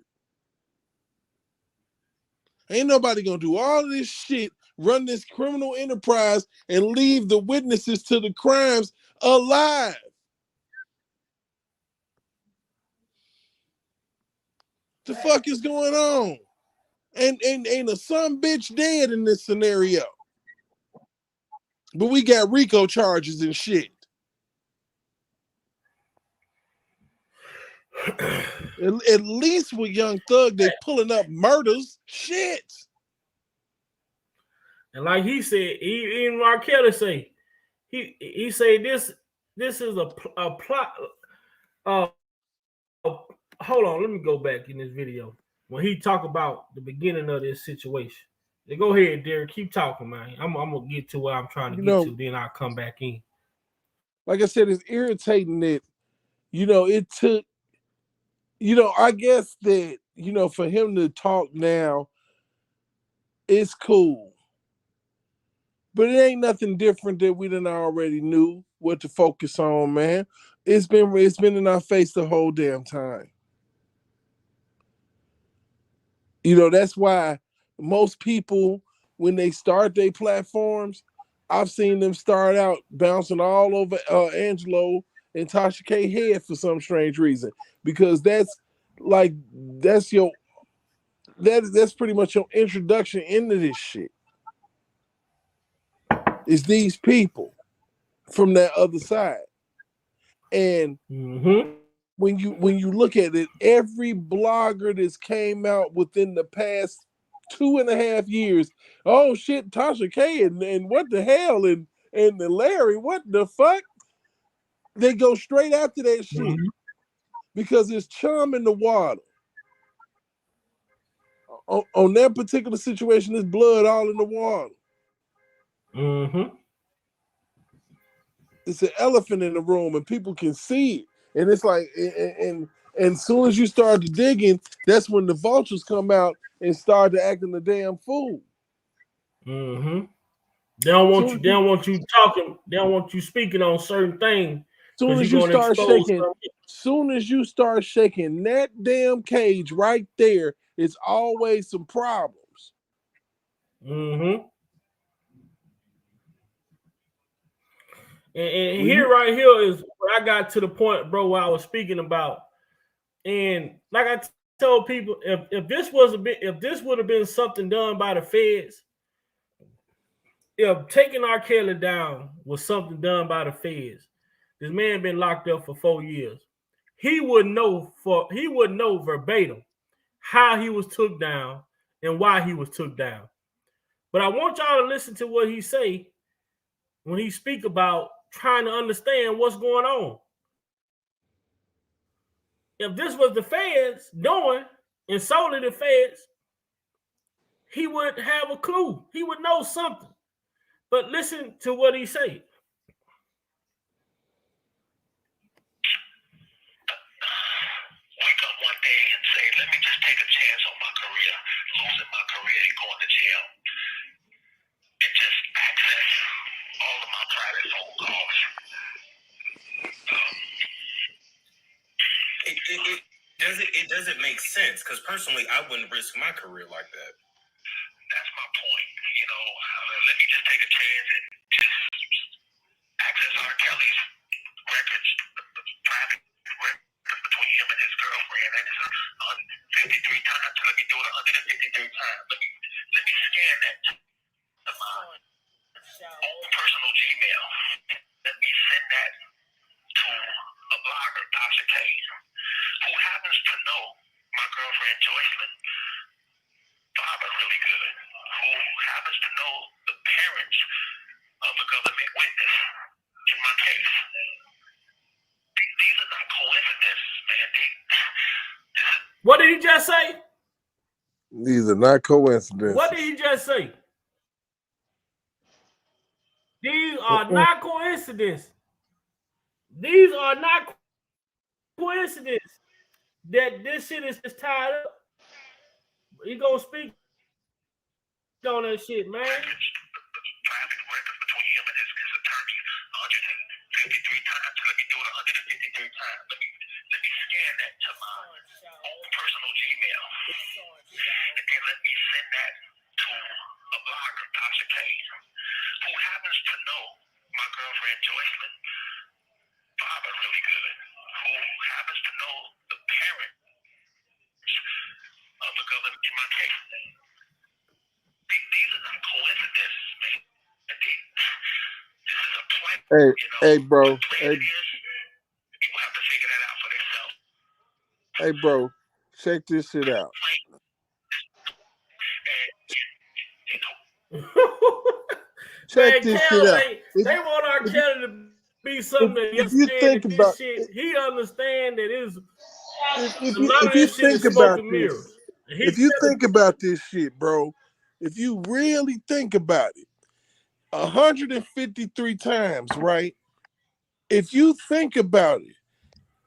Ain't nobody gonna do all of this shit, run this criminal enterprise, and leave the witnesses to the crimes alive. The fuck is going on? And ain't a some bitch dead in this scenario. But we got RICO charges and shit. At least with Young Thug, they pulling up murders. Shit. And like he said, even R.Kelly say, he say this is a plot. Hold on, let me go back in this video when he talk about the beginning of this situation. Go ahead, Derek. Keep talking, man. I'm gonna get to what I'm trying to get to. Then I'll come back in. Like I said, it's irritating that, it took, I guess that, for him to talk now, it's cool. But it ain't nothing different that we done already knew what to focus on, man. It's been in our face the whole damn time. That's why most people, when they start their platforms, I've seen them start out bouncing all over Angelo and Tasha K head for some strange reason, because that's pretty much your introduction into this shit. It's these people from that other side. And when you look at it, every blogger that's came out within the past 2.5 years, oh shit, Tasha K and what the hell and Larry, what the fuck? They go straight after that shit because it's chum in the water. On that particular situation, there's blood all in the water. It's an elephant in the room and people can see it. And it's like, and as soon as you start digging, that's when the vultures come out and start to acting the damn fool. They don't want you. They don't want you talking. They don't want you speaking on certain things. Soon as you start shaking that damn cage right there, it's always some problems. And here, right here, is where I got to the point, bro, where I was speaking about. And like I told people, if this would have been something done by the feds, if taking R.Kelly down was something done by the feds, this man been locked up for 4 years. He would know verbatim how he was took down and why he was took down. But I want y'all to listen to what he say when he speak about trying to understand what's going on. If this was the feds doing, and solely the feds, he would have a clue. He would know something. But listen to what he say. Wake up one day and say, let me just take a chance on my career, losing my career and going to jail, and just access all of my private phone calls. It doesn't make sense, because personally, I wouldn't risk my career like that. That's my point. Let me just take a chance and just access R.Kelly's records, the private records between him and his girlfriend. And it's 153 times. So let me do it 153 times. Let me scan that to my own personal Gmail. Let me send that to a blogger, Tasha K, who happens to know my girlfriend Joycelyn father really good, who happens to know the parents of a government witness in my case. These are not coincidences, man. What did he just say? These are not coincidences. What did he just say? These are not coincidences. These are not coincidences that this shit is tied up. He gonna speak on that shit, man. Traffic records between him and his attorney 153 times. Let me do it 153 times. Let me scan that to my own personal Gmail. And then let me send that to a blogger, Tasha K, who happens to know my girlfriend Joycelyn father really good, who happens to know the parents of the government in my case. These are not coincidences, man. This is a plan. Hey, you know, hey, bro. What plan it is, people have to figure that out for themselves. Hey, bro. Check this shit out. Check this shit out. They want R.Kelly to be something that if you think that about this shit, he understand that it's if you think about this, if you think about this shit, bro, if you really think about it, 153 times, right? If you think about it,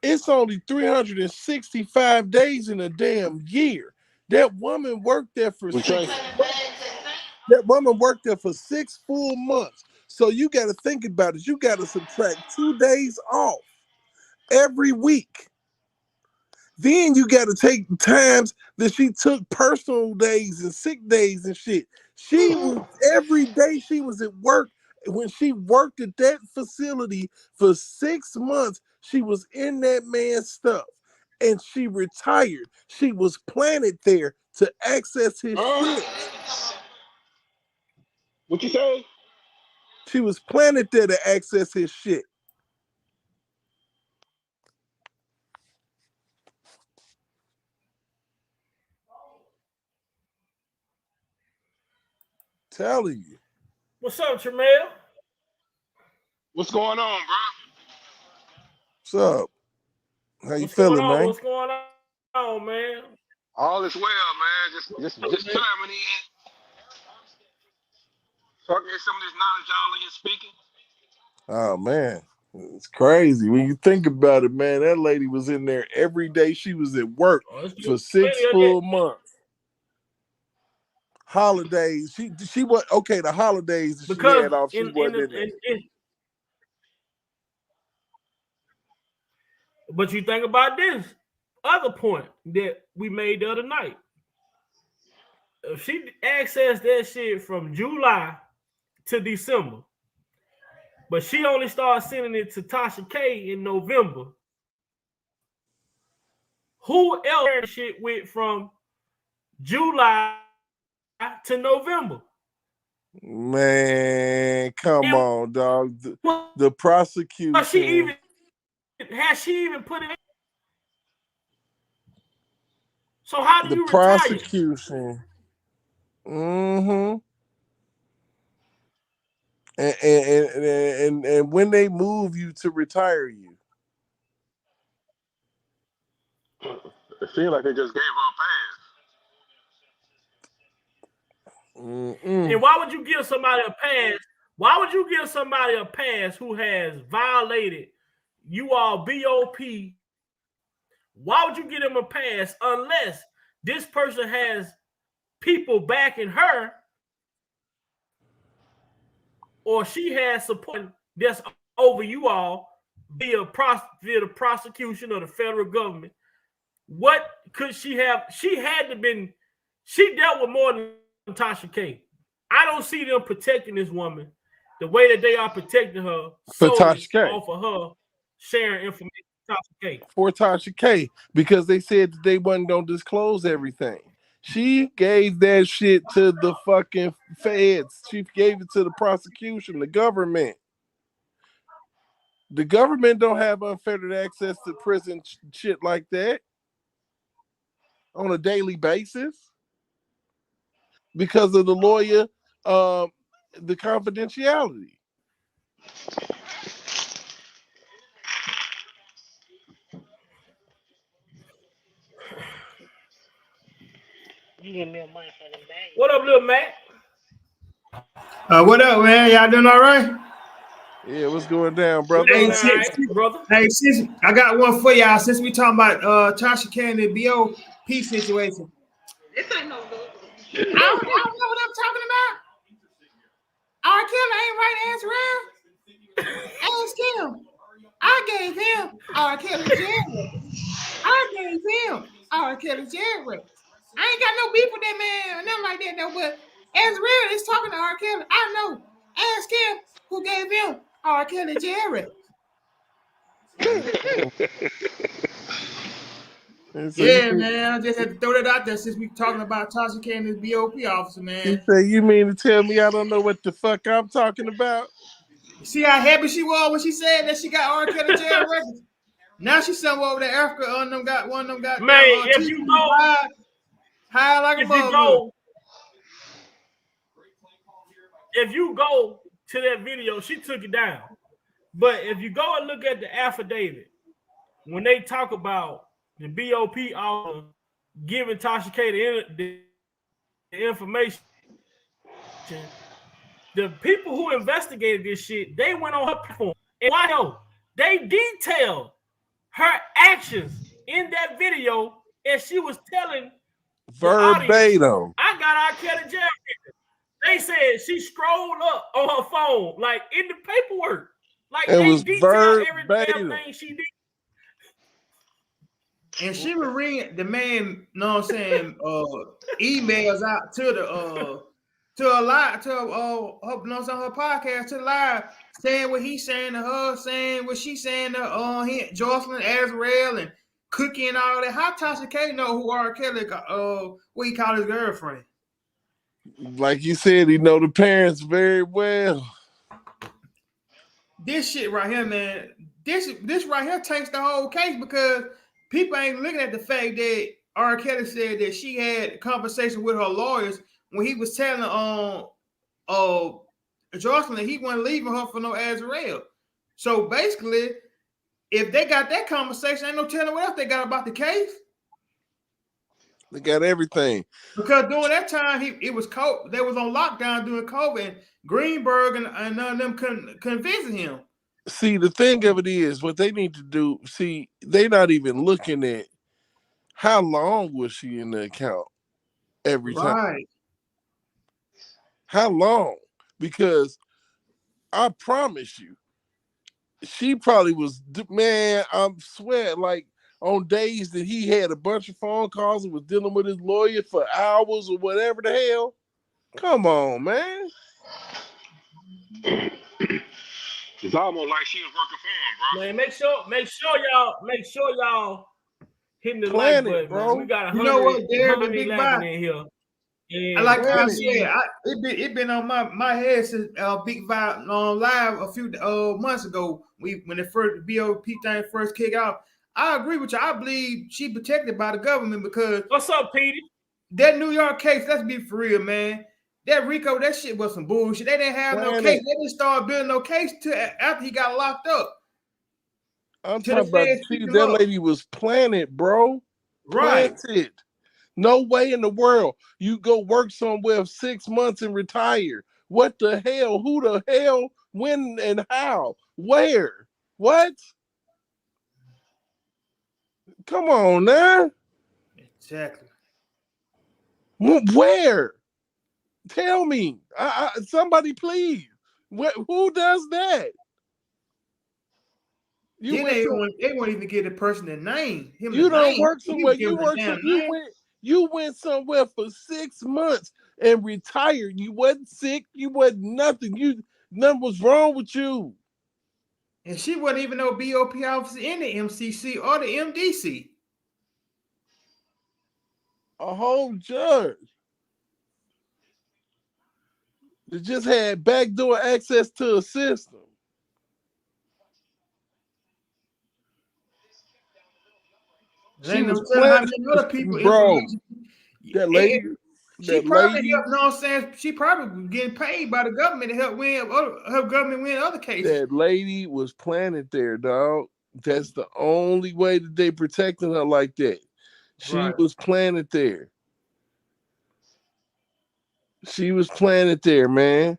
it's only 365 days in a damn year. That woman worked there for 6 full months. So you got to think about it. You got to subtract 2 days off every week. Then you got to take times that she took personal days and sick days and shit. She was every day she was at work. When she worked at that facility for 6 months, she was in that man's stuff. And she retired. She was planted there to access his shit. What you say? She was planted there to access his shit. Telling you. What's up, Tremel? What's going on, bro? What's up? How you feeling, man? What's going on, man? All is well, man. Just chiming in. So I get some of this knowledge y'all in here speaking. Oh man, it's crazy when you think about it, man. That lady was in there every day. She was at work for 6 full months. Holidays, she was okay. The holidays she had off, she wasn't in there. But you think about this other point that we made the other night. If she accessed that shit from July to December, but she only started sending it to Tasha K in November, who else shit went from July to November? Man, come on, dog. The prosecution. Has she even put it in? So how do you retire? The prosecution. Mm-hmm. And when they move you to retire you. It seems like they just gave her a pass. And why would you give somebody a pass? Why would you give somebody a pass who has violated you all BOP? Why would you give them a pass unless this person has people backing her or she has support that's over you all via the prosecution or the federal government? What could she have? She dealt with more than Tasha K. I don't see them protecting this woman the way that they are protecting her solely off of her sharing information with Tasha K. For Tasha K, because they said that they wasn't gonna disclose everything. She gave that shit to the fucking feds. She gave it to the prosecution, the government. The government don't have unfettered access to prison shit like that. on a daily basis because of the lawyer, the confidentiality. You give me a money for them bags. What up, little Matt? What up, man? Y'all doing all right? Yeah, what's going down, We brother? doing Hey, all right, brother. since I got one for y'all. Since we talking about Tasha K and the BOP situation, This ain't no good. I don't know what I'm talking about. R.Kelly ain't right answer around. Ask him. I gave him R.Kelly Jared. I gave him R.Kelly Jared. I ain't got no beef with that man or nothing like that though. But Azrael is talking to R.Kelly. I know. Ask him who gave him R.Kelly Jared. So Yeah, man. I just had to throw that out there since we talking about Tasha K and this BOP officer, you man. say you mean to tell me I don't know what the fuck I'm talking about? See how happy she was when she said that she got R. Kelly Jared records. Now she's somewhere over there Africa on them got one of them got Man, TV high like a motherfucker. If you go to that video, she took it down. But if you go and look at the affidavit, when they talk about the BOP officer giving Tasha K the information, the people who investigated this shit, they went on her platform. And why no? They detailed her actions in that video, and she was telling the audience, verbatim. I got R. Kelly Jared. They said she scrolled up on her phone, like in the paperwork. Like It they was detailed every verbatim. damn thing she did. And she was reading the man, know what I'm saying, emails out to the to a live to her, her podcast to live, saying what he's saying to her, saying what she's saying to Jocelyn, Azrael, and Cookie and all that. How Tasha K know who R. Kelly what he called his girlfriend? Like you said, he know the parents very well. This shit right here, man. This right here takes the whole case because people ain't looking at the fact that R. Kelly said that she had a conversation with her lawyers when he was telling Jocelyn that he wasn't leaving her for no Azrael. So basically, if they got that conversation, ain't no telling what else they got about the case. They got everything. Because during that time, it was COVID. They was on lockdown during COVID. And Greenberg and none of them couldn't visit him. See, the thing of it is, what they need to do, see, they're not even looking at how long was she in the account every time. Right. How long? Because I promise you, she probably was, man, I'm sweating, like on days that he had a bunch of phone calls and was dealing with his lawyer for hours or whatever the hell. Come on, man. It's almost like she was working for him, bro. Man, make sure y'all hitting the Plan like it, button, bro. man. We got You know what, Derek, the 111 big in here. I like Plan I it. said, it been on my head since Big Vibe on live a few months ago. When the first BOP thing first kicked off. I agree with you. I believe she protected by the government because What's up, Petey? that New York case, let's be for real, man. That Rico, that shit was some bullshit. They didn't have no Plan case. it. They didn't start building no case till after he got locked up. I'm Till the talking about feds see, picked him that up. lady was planted, bro. Right. Planted. No way in the world you go work somewhere 6 months and retire. What the hell? Who the hell? When and how? Where? What? Come on now. Exactly. Where? Tell me. Somebody please. Who does that? Then they won't even get the person the name. You don't work somewhere. You went somewhere for 6 months and retired. You wasn't sick. You wasn't nothing. Nothing was wrong with you. And she wasn't even no BOP officer in the MCC or the MDC. A whole judge that just had backdoor access to a system. She was telling how planning, many other people bro. information. That lady, She probably helped, you know what I'm saying? She probably getting paid by the government to help government win other cases. That lady was planted there, dog. That's the only way that they protecting her like that. She was planted there. She was planted there, man.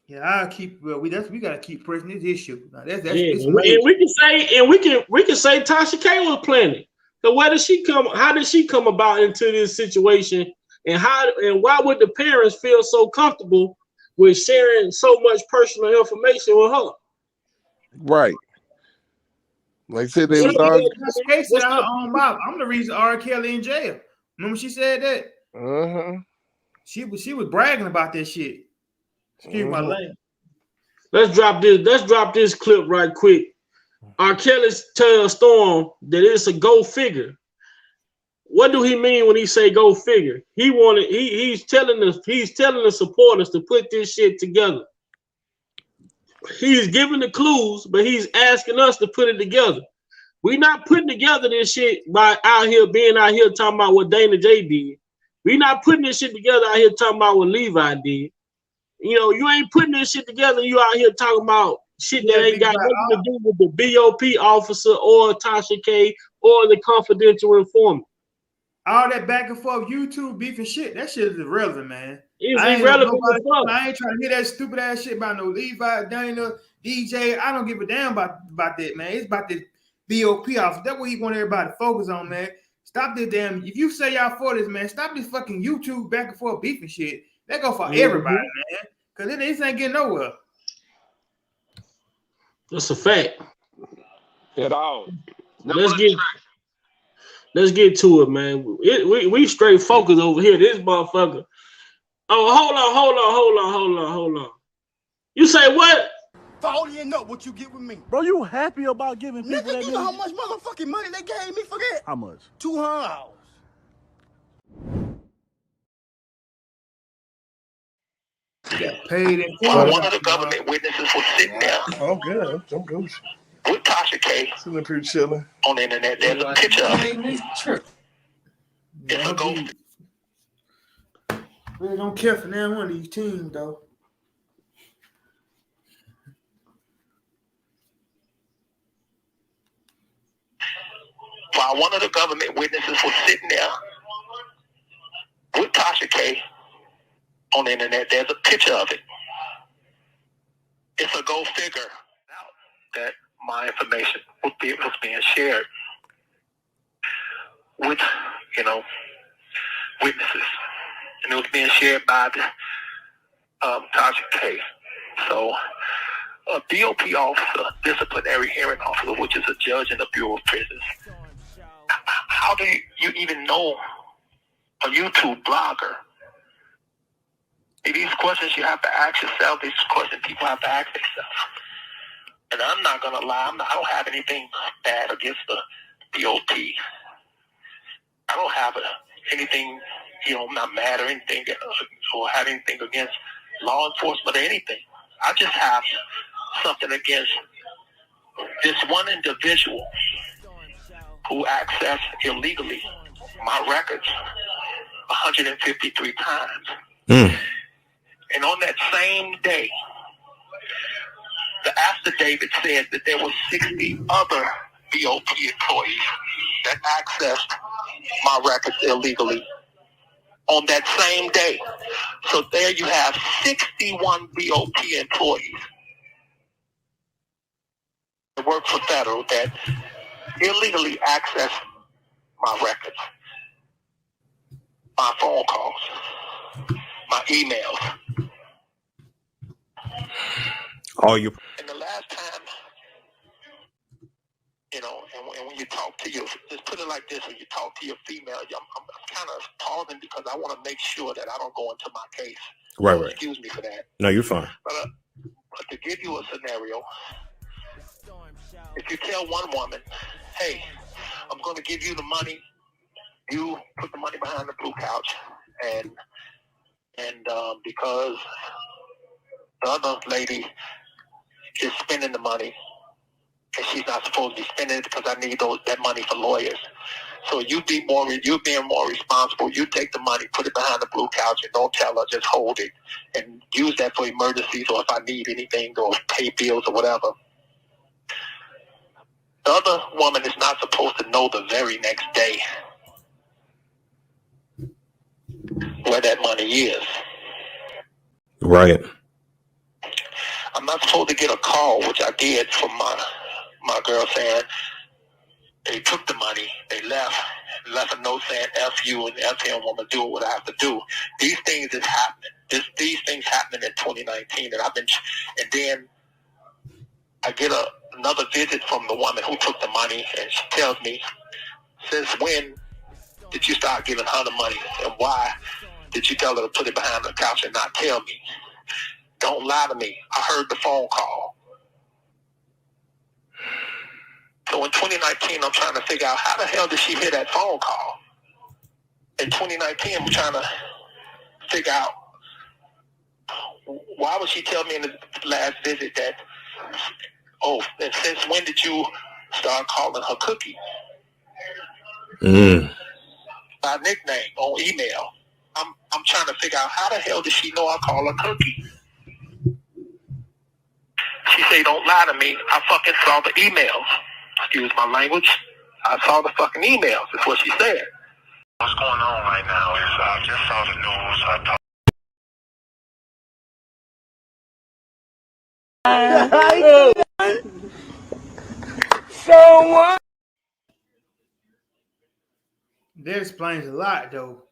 Yeah, I'll keep. Well, we gotta keep pressing this issue. Now, that's and we can say Tasha K was planning. So where did she come? How did she come about into this situation? And why would the parents feel so comfortable with sharing so much personal information with her? Right. Like I said, they was all. I'm the reason R.Kelly in jail. Remember she said that? She was bragging about that shit. Excuse my language. Let's drop this clip right quick. R.Kelly tells Storm that it's a go figure. What do he mean when he say go figure? He's telling the supporters to put this shit together. He's giving the clues, but he's asking us to put it together. We're not putting together this shit by being out here talking about what Dana J did. We're not putting this shit together out here talking about what Levi did. You know, you ain't putting this shit together. You out here talking about shit that ain't got nothing to do with the BOP officer or Tasha K or the confidential informant. All that back and forth YouTube beef and shit, that shit is irrelevant, man. It's irrelevant. I ain't trying to hear that stupid ass shit about no Levi, Dana, DJ. I don't give a damn about that, man. It's about the BOP officer. That's what he want everybody to focus on, man. Stop this damn. If you say y'all for this, man, stop this fucking YouTube back and forth beef and shit. That go for everybody, man. Because this ain't getting nowhere. That's a fact. At all. Let's get to it, man. We straight focused over here. This motherfucker. Oh, hold on. You say what? For all you know what you get with me. Bro, you happy about giving people Nigga, that you know how much motherfucking money they gave me for that? How much? $200. Paid in one of the government witnesses was sitting there. Oh, good. I'm good. With Tasha K. Sitting up here chilling. On the internet, there's a picture of it. It's a ghost. Really don't care for now one of these teams, though. While one of the government witnesses was sitting there with Tasha K. on the internet, there's a picture of it. It's a go figure that my information was being shared with, witnesses. And it was being shared by the Tasha K. So a BOP officer, disciplinary hearing officer, which is a judge in the Bureau of Prisons, how do you even know a YouTube blogger? These questions you have to ask yourself. These questions people have to ask themselves. And I'm not going to lie. I don't have anything bad against the BOP. I don't have anything, I'm not mad or anything or have anything against law enforcement or anything. I just have something against this one individual who accessed illegally my records 153 times. And on that same day, the affidavit said that there were 60 other BOP employees that accessed my records illegally on that same day. So there you have 61 BOP employees that work for federal that illegally accessed my records, my phone calls, my emails. And the last time, and when you talk to your, just put it like this, when you talk to your female, I'm kind of pausing because I want to make sure that I don't go into my case. Right. Excuse me for that. No, you're fine. But to give you a scenario, if you tell one woman, hey, I'm going to give you the money, you put the money behind the blue couch, and because the other lady is spending the money, and she's not supposed to be spending it because I need that money for lawyers. So you being more responsible. You take the money, put it behind the blue couch, and don't tell her. Just hold it and use that for emergencies or if I need anything or pay bills or whatever. The other woman is not supposed to know the very next day where that money is. Right. I'm not supposed to get a call, which I did from my girl saying they took the money, they left a note saying F you and F him, I'm going to do what I have to do. These things is happening. These things happening in 2019, and then I get another visit from the woman who took the money, and she tells me, since when did you start giving her the money, and why did you tell her to put it behind the couch and not tell me? Don't lie to me. I heard the phone call. So in 2019, I'm trying to figure out how the hell did she hear that phone call? In 2019, I'm trying to figure out why would she tell me in the last visit that, and since when did you start calling her Cookie? By nickname on email. I'm trying to figure out how the hell did she know I call her Cookie? She say, don't lie to me. I fucking saw the emails. Excuse my language. I saw the fucking emails. That's what she said. What's going on right now is I just saw the news. Someone. That explains a lot, though.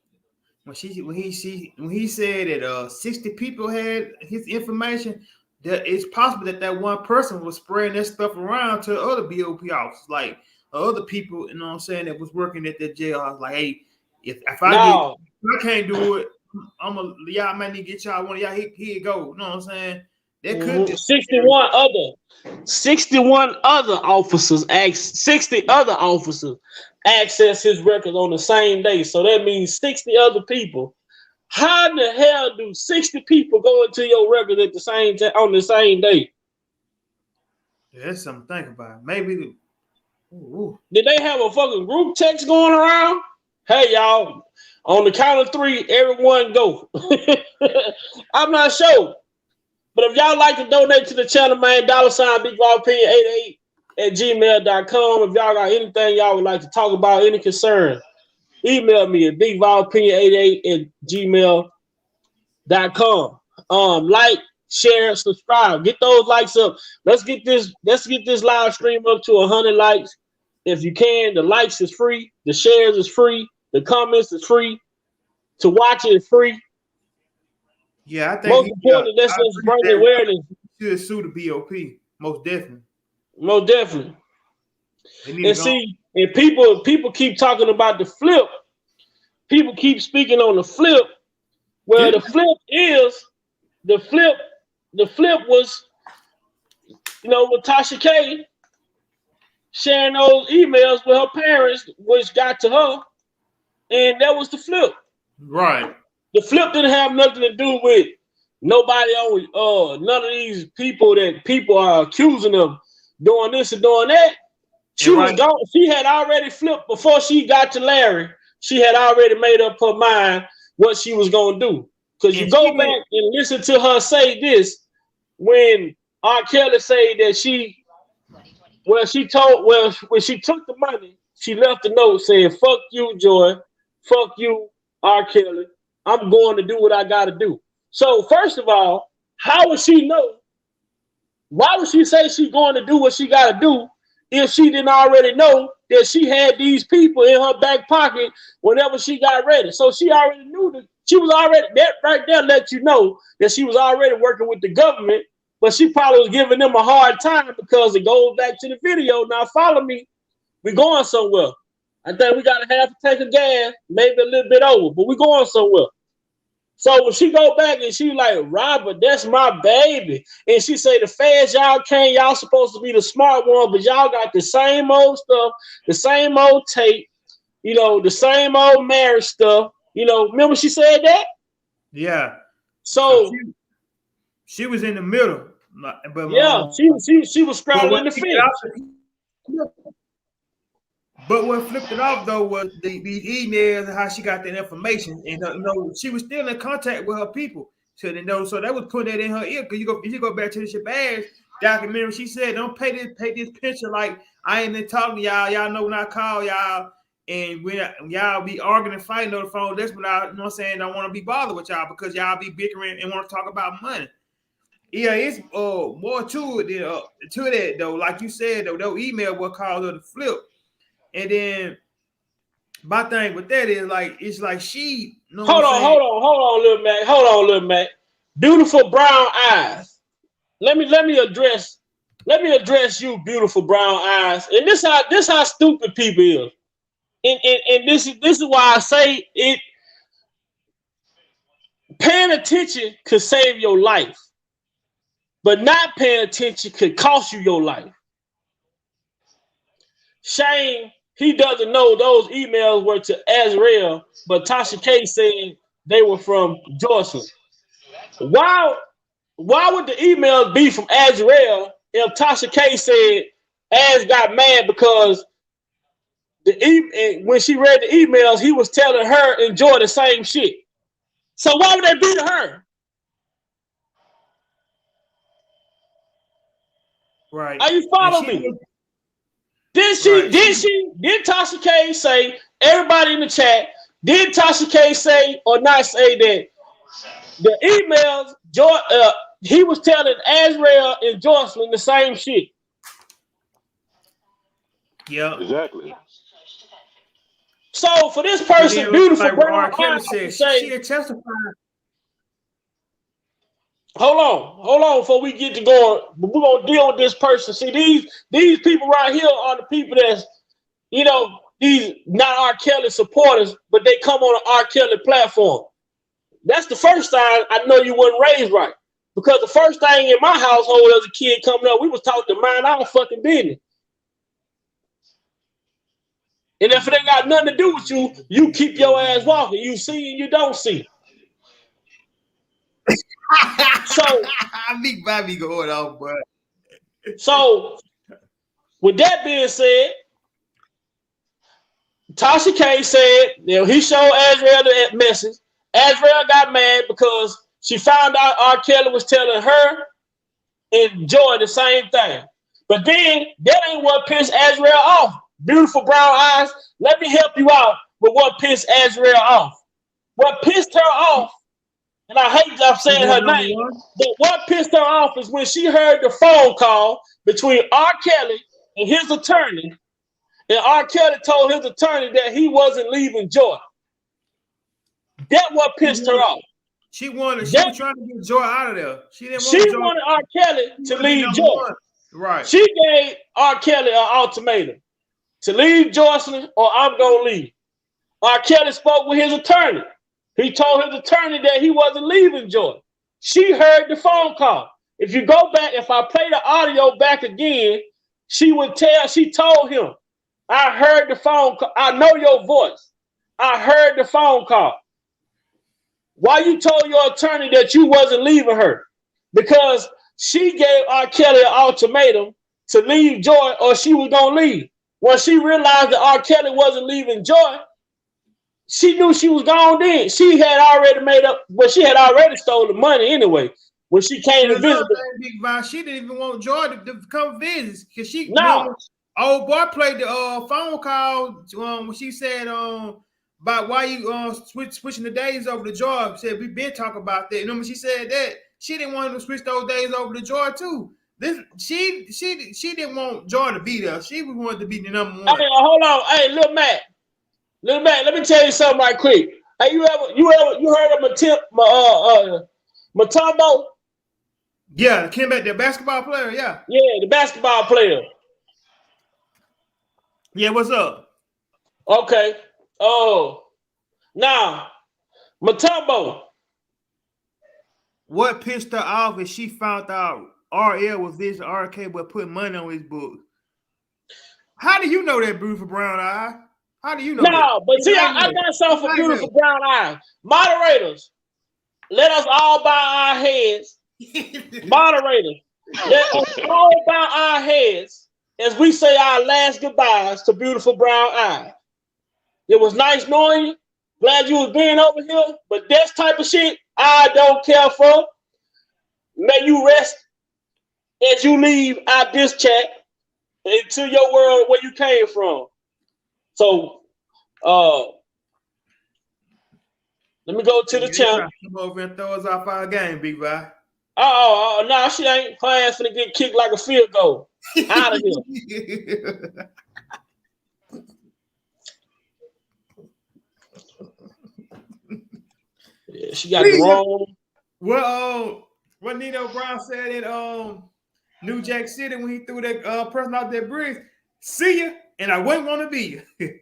When he said that 60 people had his information, that it's possible that one person was spreading that stuff around to other BOP officers, like other people, you know what I'm saying, that was working at that jailhouse. Like, hey, if I can't do it, y'all might need to get y'all one of y'all. Here you go. You know what I'm saying? That could be 61 other officers asked 60 other officers access his records on the same day. So that means 60 other people. How in the hell do 60 people go into your records at the same time on the same day? Yeah, that's something to think about. Maybe did they have a fucking group text going around? Hey y'all, on the count of 3, everyone go. I'm not sure. But if y'all like to donate to the channel, man, $BigVolPinion88@gmail.com. If y'all got anything y'all would like to talk about, any concern, email me at BigVolPinion88@gmail.com. Like, share, subscribe. Get those likes up. Let's get this live stream up to 100 likes. If you can, the likes is free, the shares is free, the comments is free, to watch it is free. Yeah, I think most important, let's just bring awareness. Should sue the BOP, most definitely. Most definitely. And see, and people keep talking about the flip. People keep speaking on the flip. Well, the flip was, with Tasha K sharing those emails with her parents, which got to her, and that was the flip. Right. The flip didn't have nothing to do with nobody on none of these people that people are accusing of doing this and doing that. She was gone. She had already flipped before she got to Larry. She had already made up her mind what she was gonna do. Because you go back and listen to her say this when R.Kelly said that when she took the money, she left a note saying, "Fuck you, Joy. Fuck you, R.Kelly. I'm going to do what I got to do." So first of all, how would she know? Why would she say she's going to do what she got to do if she didn't already know that she had these people in her back pocket whenever she got ready? So she already knew that she was already, that right there let you know that she was already working with the government, but she probably was giving them a hard time because it goes back to the video. Now follow me. We're going somewhere. I think we got to have to take a gas, maybe a little bit over, but we're going somewhere. So when she go back and she like, "Robert, that's my baby," and she say, "The feds, y'all supposed to be the smart one, but y'all got the same old stuff, the same old tape, the same old marriage stuff." Remember she said that? Yeah. So she was in the middle. But yeah, she was straddling the fence. But what flipped it off though was these emails and how she got that information, and she was still in contact with her people. So so that was putting that in her ear. Because you go back to the Shabazz documentary, she said, "Don't pay this pension like I ain't been talking to y'all. Y'all know when I call y'all, and when y'all be arguing and fighting on the phone, that's when I, don't want to be bothered with y'all because y'all be bickering and want to talk about money." Yeah, it's more to it than to that though. Like you said though, that email will cause her to flip. And then my thing with that is like it's like she. Hold on, little Mac. Beautiful brown eyes. Let me address you, beautiful brown eyes. And this how stupid people is. And this is why I say it. Paying attention could save your life, but not paying attention could cost you your life. Shane, he doesn't know those emails were to Azrael, but Tasha K said they were from Jocelyn. Why would the emails be from Azrael if Tasha K said Az got mad because when she read the emails, he was telling her enjoy the same shit. So why would they be to her? Right. Are you following me? Did Tasha K say, everybody in the chat, did Tasha K say or not say that the emails, he was telling Azrael and Jocelyn the same shit? Yeah. Exactly. So for this person, beautiful like brown R.Kelly eyes, said, say, she had testified. Hold on, before we get to going, we're gonna deal with this person. See, these people right here are the people that's, these not R. Kelly supporters, but they come on an R. Kelly platform. That's the first time I know you wasn't raised right. Because the first thing in my household as a kid coming up, we was taught to mind our fucking business. And if it ain't got nothing to do with you, you keep your ass walking. You see and you don't see. So Big Bobby going off, bro. So with that being said, Tasha K said he showed Azrael the message. Azrael got mad because she found out R. Kelly was telling her and Joy the same thing. But then that ain't what pissed Azrael off. Beautiful brown eyes, let me help you out with what pissed Azrael off. What pissed her off, and I hate I'm saying her name, but what pissed her off is when she heard the phone call between R. Kelly and his attorney, and R. Kelly told his attorney that he wasn't leaving Joy. That what pissed her off. She was trying to get Joy out of there. She wanted R. Kelly to leave Joy. Right. She gave R. Kelly an ultimatum to leave Jocelyn or I'm gonna leave. R. Kelly spoke with his attorney. He told his attorney that he wasn't leaving Joy. She heard the phone call. If you go back, if I play the audio back again, she told him, I heard the phone call. I know your voice. I heard the phone call. Why you told your attorney that you wasn't leaving her? Because she gave R. Kelly an ultimatum to leave Joy or she was going to leave. When she realized that R. Kelly wasn't leaving Joy, she knew she was gone then. She had already made up, but she had already stole the money anyway. When she came to visit, she didn't even want Joy to come visit because she old boy played the phone call when she said about why you switching the days over to Joy. Said we've been talking about that. You know when she said that she didn't want to switch those days over to Joy too. She didn't want Joy to be there. She wanted to be the number one. Hey, hold on, hey, Lil Mac, let me tell you something right quick. Hey, you heard of Matumbo? Yeah, came back, the basketball player. Yeah, the basketball player. Yeah, what's up? Okay. Now, Matumbo. What pissed her off is she found out RL was this R.K. but put money on his book. How do you know that, beautiful brown eye? How do you know that? No, but see, I got something for beautiful brown eyes. Moderators, let us all bow our heads. Moderators, let us all bow our heads as we say our last goodbyes to beautiful brown eyes. It was nice knowing you. Glad you was being over here. But this type of shit, I don't care for. May you rest as you leave out this chat into your world where you came from. So, let me go to the chat. Come over and throw us off our game, big boy. Oh, no, she ain't. Her ass finna get kicked like a field goal. Out of here. Yeah, she got the wrong. Well, what Nino Brown said in New Jack City when he threw that person out that bridge. See ya, and I wouldn't want to be you.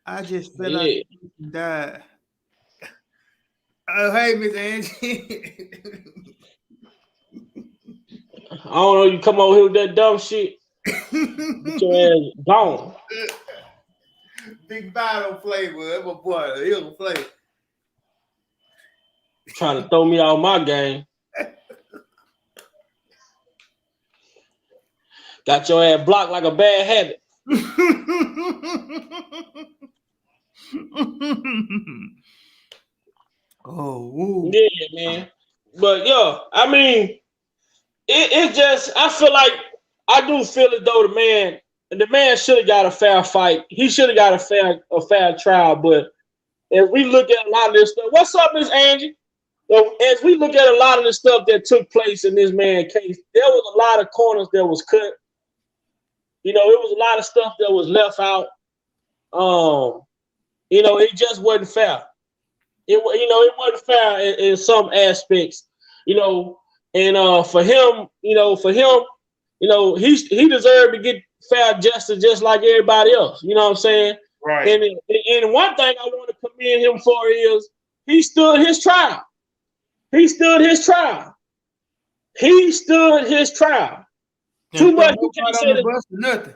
I just feel like he died. Oh, hey, Miss Angie. I don't know. You come over here with that dumb shit. Get your ass gone. Big Bottle flavor. My boy. He'll play. Trying to throw me out my game. Got your ass blocked like a bad habit. Oh, yeah, man. But yeah, I mean, it just, I feel like, I do feel as though the man should have got a fair fight. He should have got a fair trial. But if we look at a lot of this stuff, what's up, Miss Angie? As we look at a lot of the stuff that took place in this man's case, there was a lot of corners that was cut. You know, it was a lot of stuff that was left out. You know, it just wasn't fair. It wasn't fair in some aspects. You know, and for him, he deserved to get fair justice just like everybody else. You know what I'm saying? Right. And one thing I want to commend him for is he stood his trial. He stood his trial. Too much we can't say nothing.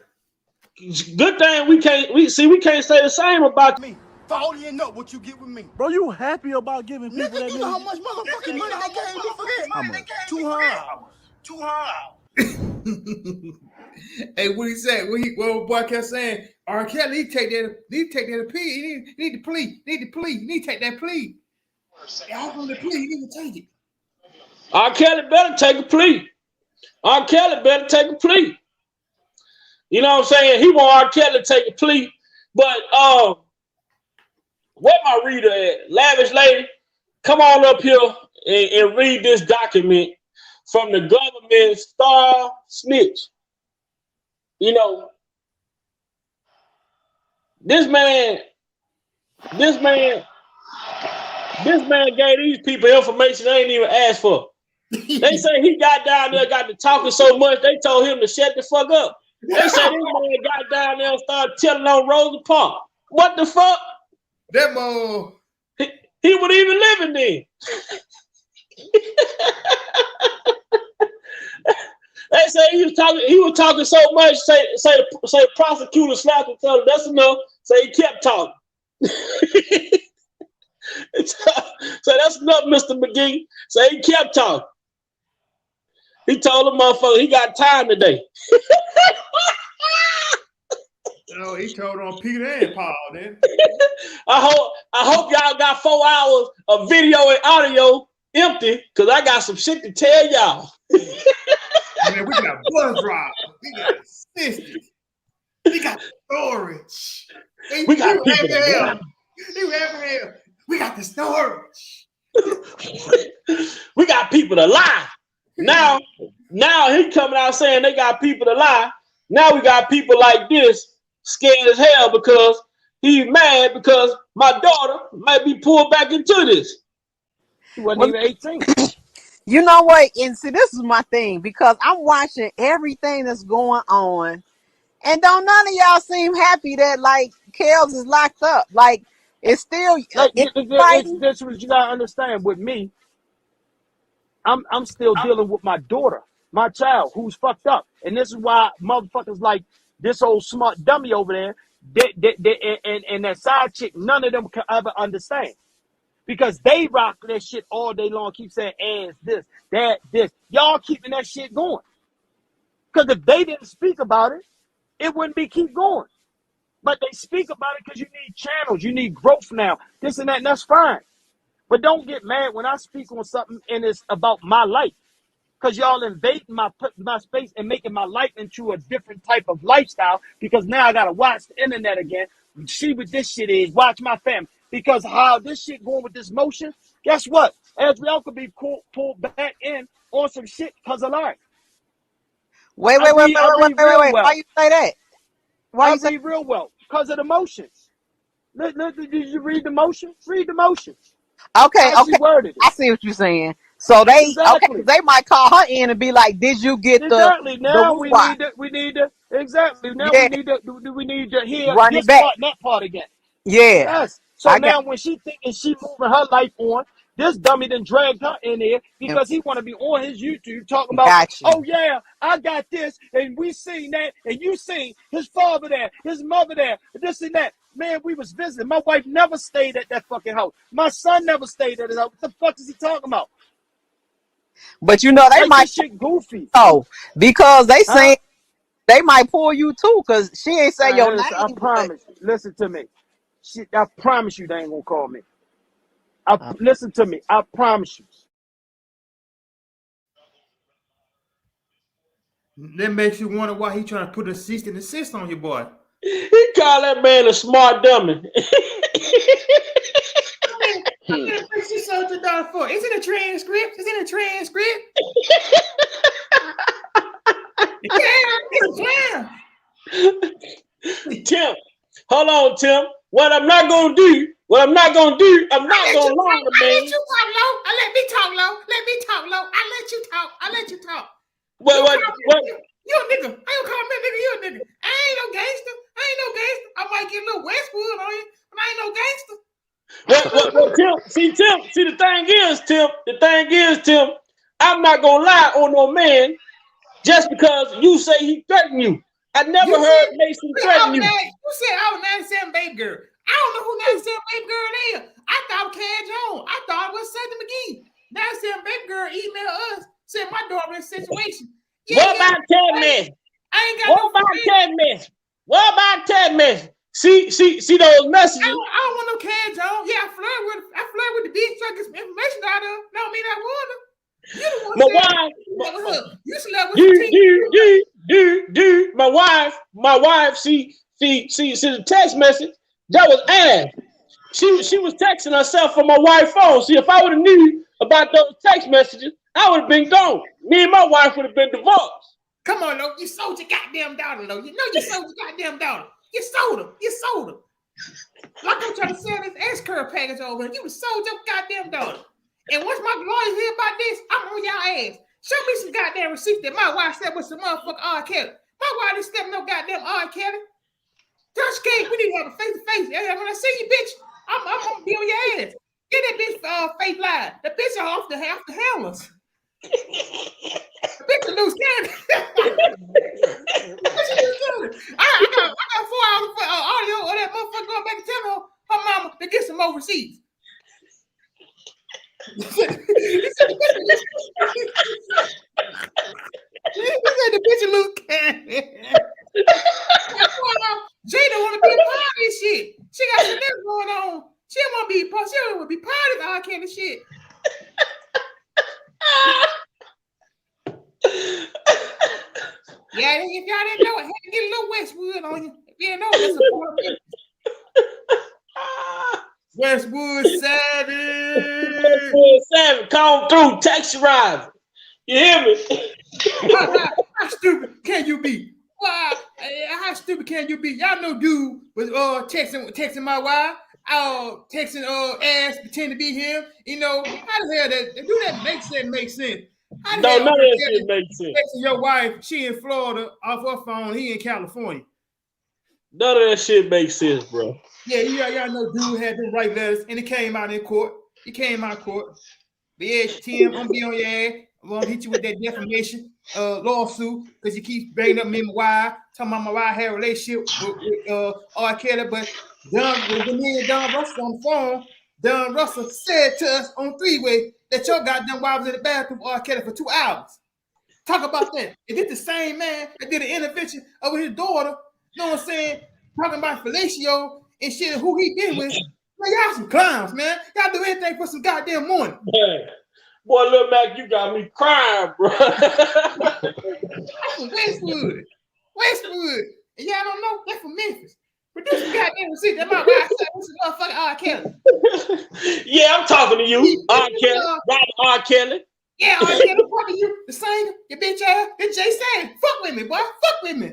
Good thing we can't say the same about me. Following up what you get with me. Bro, you happy about giving people Nigga, that you know how much motherfucking money I gave me for that? $200. Hey, what he said? What boy kept saying? R.Kelly, he take that plea. He need to plea. You need to take that plea. Y'all from the plea, you need to take it. R.Kelly better take a plea. You know what I'm saying? He want R.Kelly to take a plea. But where my reader at? Lavish lady, come on up here and read this document from the government star snitch. You know, this man gave these people information they ain't even asked for. They say he got down there, got to talking so much, they told him to shut the fuck up. They say this man got down there and started telling on Rosa Parks. What the fuck? That man. He wasn't even living then. They say he was talking so much, say the prosecutor slapped and told him that's enough. So he kept talking. So that's enough, Mr. McGee. So he kept talking. He told the motherfucker he got time today. No, he told on Peter and Paul then. I hope y'all got 4 hours of video and audio empty, because I got some shit to tell y'all. Man, we got bus drive. We got assistance. We got storage. We got people We got the storage. We got people to lie. Now he coming out saying they got people to lie. Now we got people like this scared as hell because he's mad because my daughter might be pulled back into this. He wasn't even 18. You know what? And see, this is my thing, because I'm watching everything that's going on, and don't none of y'all seem happy that like Kels is locked up. Like it's still that's what you gotta understand. With me, I'm still dealing with my daughter, my child, who's fucked up, and this is why motherfuckers like this old smart dummy over there, and that side chick, none of them can ever understand. because they rock that shit all day long. Keep saying ass this, that, this. Y'all keeping that shit going. Because if they didn't speak about it, it wouldn't be keep going. But they speak about it because you need channels, you need growth now, this and that, and that's fine. But don't get mad when I speak on something and it's about my life. Because y'all invading my space and making my life into a different type of lifestyle. Because now I gotta watch the internet again, see what this shit is, watch my family. Because how this shit going with this motion, guess what? Azrael could be pulled back in on some shit because of life. Wait. Why you say that? Why you say real well? Because of the motions. Did you read the motion? Read the motion. Okay, How she worded it. I see what you're saying. So they Exactly. they might call her in and be like, "Did you get Exactly. Now the we woo-wah?" need to exactly. Now Yeah, we need to hear run it this back. part and that part again. Yeah, Yes. So I got. now when she thinking she moving her life on, this dummy done dragged her in there because he want to be on his YouTube talking about, Got you. oh yeah, I got this, and we seen that, and you seen his father there, his mother there, this and that. Man, we was visiting. My wife never stayed at that fucking house. My son never stayed at his house. What the fuck is he talking about? But you know they Like, might this shit goofy. because they Huh? saying they might pull you too because she ain't say your name. I promise. Listen to me. I promise you they ain't gonna call me. Listen to me. I promise you. That makes you wonder why he trying to put a cease and desist on your boy. He called that man a smart dummy. What's she sold your daughter for? Is it a transcript? Is it a transcript? Tim, hold on, Tim. What I'm not gonna do, I'm not gonna lie to man. I let you talk low. Let me talk low. I let you talk. What? You a nigga. I ain't call me a nigga. You a nigga. I ain't no gangster. I might get a little Westwood on you, but I ain't no gangster. Well, Tim. See, the thing is, Tim. I'm not gonna lie on no man just because you say he threatened you. I never heard Mason threaten you. You said I was 97 baby girl. I don't know who 97 baby girl is. I thought it was Cad Jones. I thought it was Sunday McGee. 97 baby girl emailed us, said my daughter in a situation. What about Ted Mess? What about Ted Mess? See those messages. I don't want no Cad Jones. Yeah, I flirt with the bitch trying to get some information out of her. Don't mean I want her. You the one my wife, see the text message, that was ass. She was texting herself from my wife's phone. See, if I would have knew about those text messages, I would have been gone. Me and my wife would have been divorced. Come on, Lo. You sold your goddamn daughter, Lo. You know you sold your goddamn daughter. You sold her. Like I'm trying to sell this S-curve package over, and you sold your goddamn daughter. And once my lawyers hear about this, I'm on y'all ass. Show me some goddamn receipts that my wife said was some motherfucker R.Kelly. My wife didn't step no goddamn R.Kelly. Josh K, we need to have a face-to-face. When I see you, bitch, I'm gonna be on your ass. Get that bitch fake live. The bitch are off the handlers. The bitch a loose cannon. I got 4 hours for audio of that motherfucker going back and telling her mama to get some more receipts. He said the bitch a loose cannon. Jada want to be a part of this shit. She got some things going on. She don't want to be part. She don't want to be part of all kind of shit. Yeah, if y'all didn't know it, had to get a little Westwood on you. If you didn't know it, that's a Westwood Savage. Westwood Savage, come through, texturize. You hear me? How stupid can you be? Why? How stupid can you be? Y'all know dude was texting my wife. Texting ass pretend to be him. You know, how the hell that do that make sense? How the hell none of that shit makes sense. Texting your wife, she in Florida off her phone, he in California. None of that shit makes sense, bro. Yeah, y'all know dude had them right letters and it came out in court. He came out of court. But yeah, Tim, I'm gonna be on your ass. I'm gonna hit you with that defamation lawsuit because you keep bringing up me and my wife, talking about my wife had a relationship with R.Kelly, but me and Don Russell on the phone, Don Russell said to us on three-way that your goddamn wife was in the bathroom with R. Kelly for 2 hours. Talk about that. Is this the same man that did an intervention over his daughter? You know what I'm saying? Talking about fellatio and shit and who he been with. Man, y'all some clowns, man. Y'all do anything for some goddamn money. Man. Boy, Lil Mac, you got me crying, bro. That's from Westwood. Westwood. And y'all don't know, that's from Memphis. Produce some goddamn receipt. That my wife said, this is motherfucking R. Kelly. Yeah, I'm talking to you, R. Kelly. R. Kelly. Yeah, R. Kelly, I'm talking to you, the singer, your bitch ass. Then Jay said, fuck with me, boy. Fuck with me.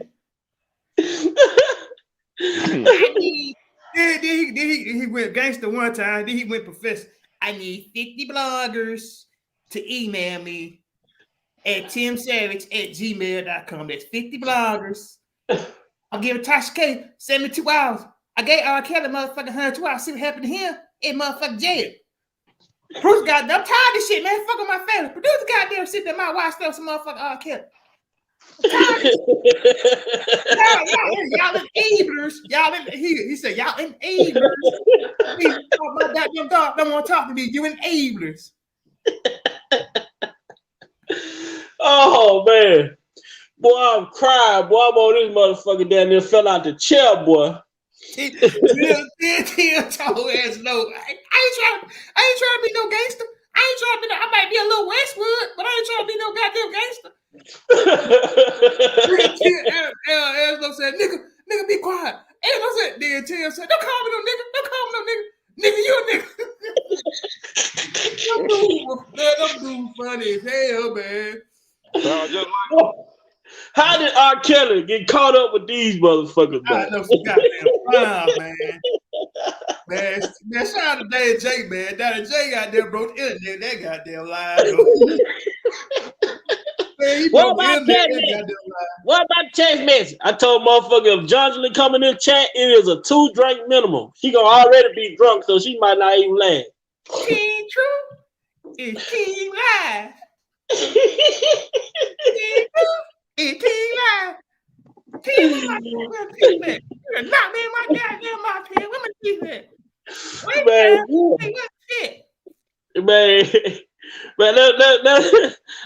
Then he went gangster one time. Then he went professor. I need 50 bloggers to email me at timsavage@gmail.com. That's 50 bloggers. I'll give Tasha K 72 hours. I gave R. Kelly motherfucking 102 hours. See what happened to him in motherfucking jail. Bruce got, I'm tired of this shit, man. Fuck with my family. Produce the goddamn shit that my wife stole some motherfucking R. Kelly. I'm tired of this shit. Y'all enablers. He said, y'all enablers. My goddamn dog don't want to talk to me. You enablers. Oh, man. Boy, I'm crying. Boy, I'm on this motherfucker down there fell out the chair, boy. Tell ass no. I ain't trying to be no gangster. I might be a little Westwood, but I ain't trying to be no goddamn gangster. Aslo said, nigga, be quiet. Aslo said, then Tim said, don't call me no nigga. Don't call me no nigga. Nigga, you a nigga. Them dudes funny as hell, man. How did R. Kelly get caught up with these motherfuckers, man? I know some goddamn clown, man. Man, shout out to Daddy J, man. Daddy J goddamn broke the internet. That goddamn lie, man, what about text message? I told motherfucker if Johnson come in this chat, it is a 2-drink minimum. She gonna already be drunk, so she might not even laugh. King True is King Live. King Live. King Live. Knock me in my goddamn mouth here. Where my teeth at? Man,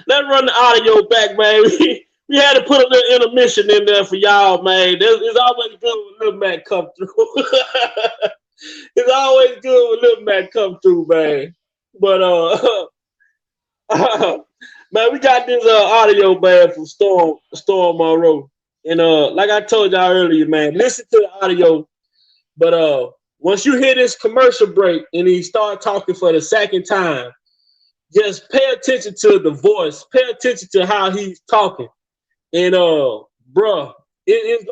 let's run the audio back, man. We had to put a little intermission in there for y'all, man. It's always good when Lil Mac come through. It's always good when Lil Mac come through, man. But man, we got this audio, man, from Storm Monroe. And like I told y'all earlier, man, listen to the audio. But once you hear this commercial break and he start talking for the second time, just pay attention to the voice. Pay attention to how he's talking. And bruh, it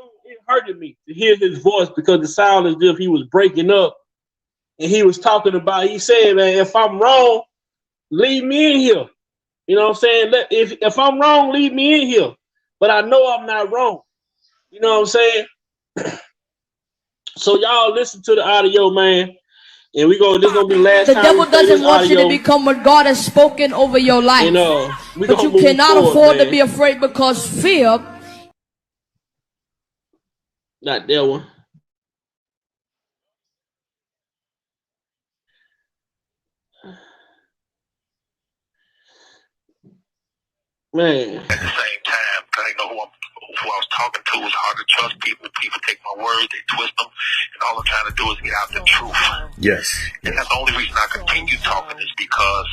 hurted me to hear his voice because it sounded as if he was breaking up. And he was talking about, he said, man, if I'm wrong, leave me in here. You know what I'm saying? If I'm wrong, leave me in here. But I know I'm not wrong. You know what I'm saying? So y'all listen to the audio, man. And this is gonna be the last time. The devil doesn't want you to become what God has spoken over your life. But you cannot afford to be afraid because fear. Not that one. Man. At the same time, because I know who I was talking to, it's hard to trust people. People take my words, they twist them, and all I'm trying to do is get out the truth. Yes. And that's the only reason I continue talking is because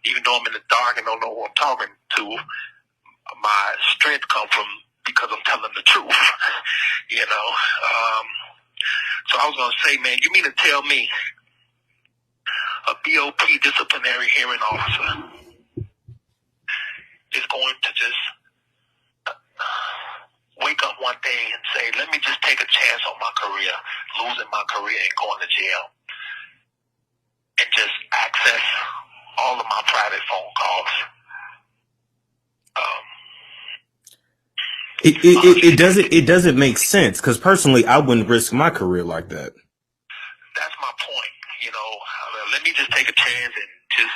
even though I'm in the dark and don't know who I'm talking to, my strength comes from because I'm telling the truth. You know? So I was going to say, man, you mean to tell me a BOP disciplinary hearing officer is going to just wake up one day and say, let me just take a chance on my career, losing my career and going to jail, and just access all of my private phone calls. It doesn't make sense because personally I wouldn't risk my career like that. That's my point. You know, let me just take a chance and just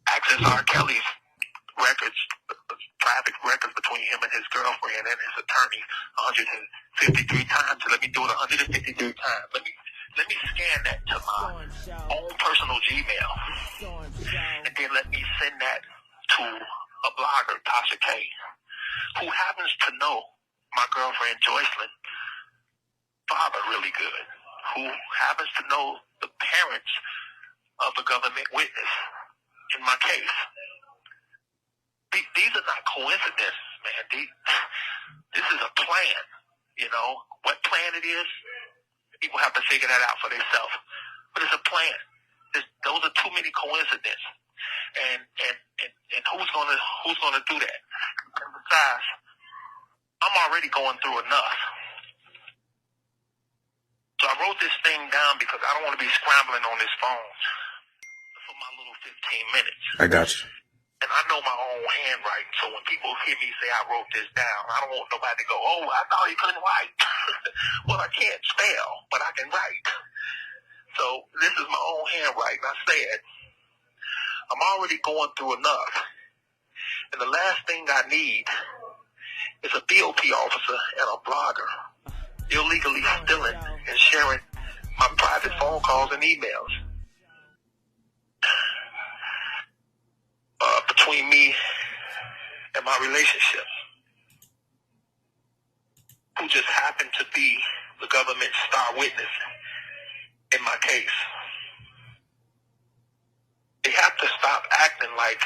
access R. Kelly's records, private records between him and his girlfriend and his attorney 153 times. So let me do it 153 times. Let me let me scan that to my own personal Gmail, and then let me send that to a blogger, Tasha K, who happens to know my girlfriend Joycelyn father really good, who happens to know the parents of the government witness in my case. These are not coincidences, man. This is a plan. You know what plan it is? People have to figure that out for themselves. But it's a plan. Those are too many coincidences. And who's gonna do that? And besides, I'm already going through enough. So I wrote this thing down because I don't want to be scrambling on this phone for my little 15 minutes. I got you. And I know my own handwriting, so when people hear me say I wrote this down, I don't want nobody to go, oh, I thought you couldn't write. Well, I can't spell, but I can write. So this is my own handwriting. I said, I'm already going through enough. And the last thing I need is a BOP officer and a blogger illegally stealing and sharing my private phone calls and emails. Between me and my relationship, who just happened to be the government's star witness in my case. They have to stop acting like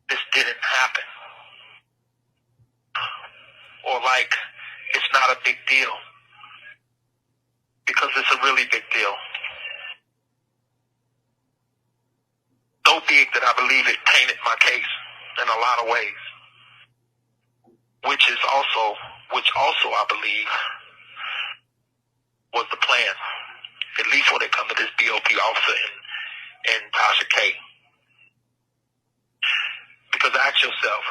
this didn't happen, or like it's not a big deal, because it's a really big deal. So big that I believe it tainted my case in a lot of ways, which also I believe was the plan, at least when it comes to this BOP officer and Tasha K. Because ask yourself,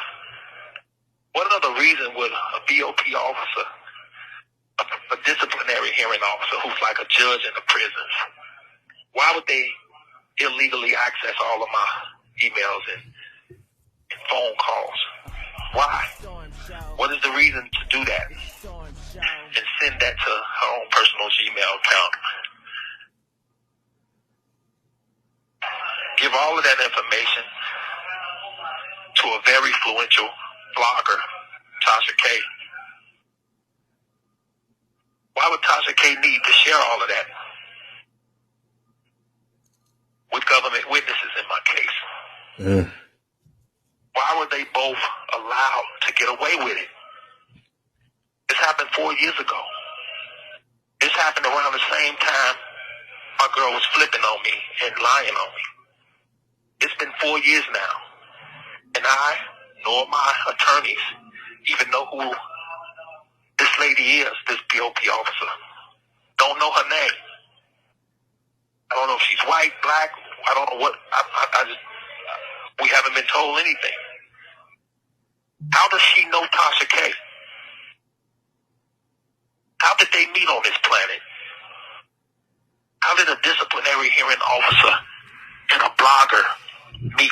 what other reason would a BOP officer, a disciplinary hearing officer who's like a judge in the prisons, why would they illegally access all of my emails and phone calls? Why? What is the reason to do that? And send that to her own personal Gmail account. Give all of that information to a very influential blogger, Tasha K. Why would Tasha K need to share all of that with government witnesses in my case? Why were they both allowed to get away with it? This happened 4 years ago. This happened around the same time my girl was flipping on me and lying on me. It's been 4 years now, and I, nor my attorneys, even know who this lady is, this BOP officer. Don't know her name. I don't know if she's white, black, I don't know what, we haven't been told anything. How does she know Tasha K? How did they meet on this planet? How did a disciplinary hearing officer and a blogger meet?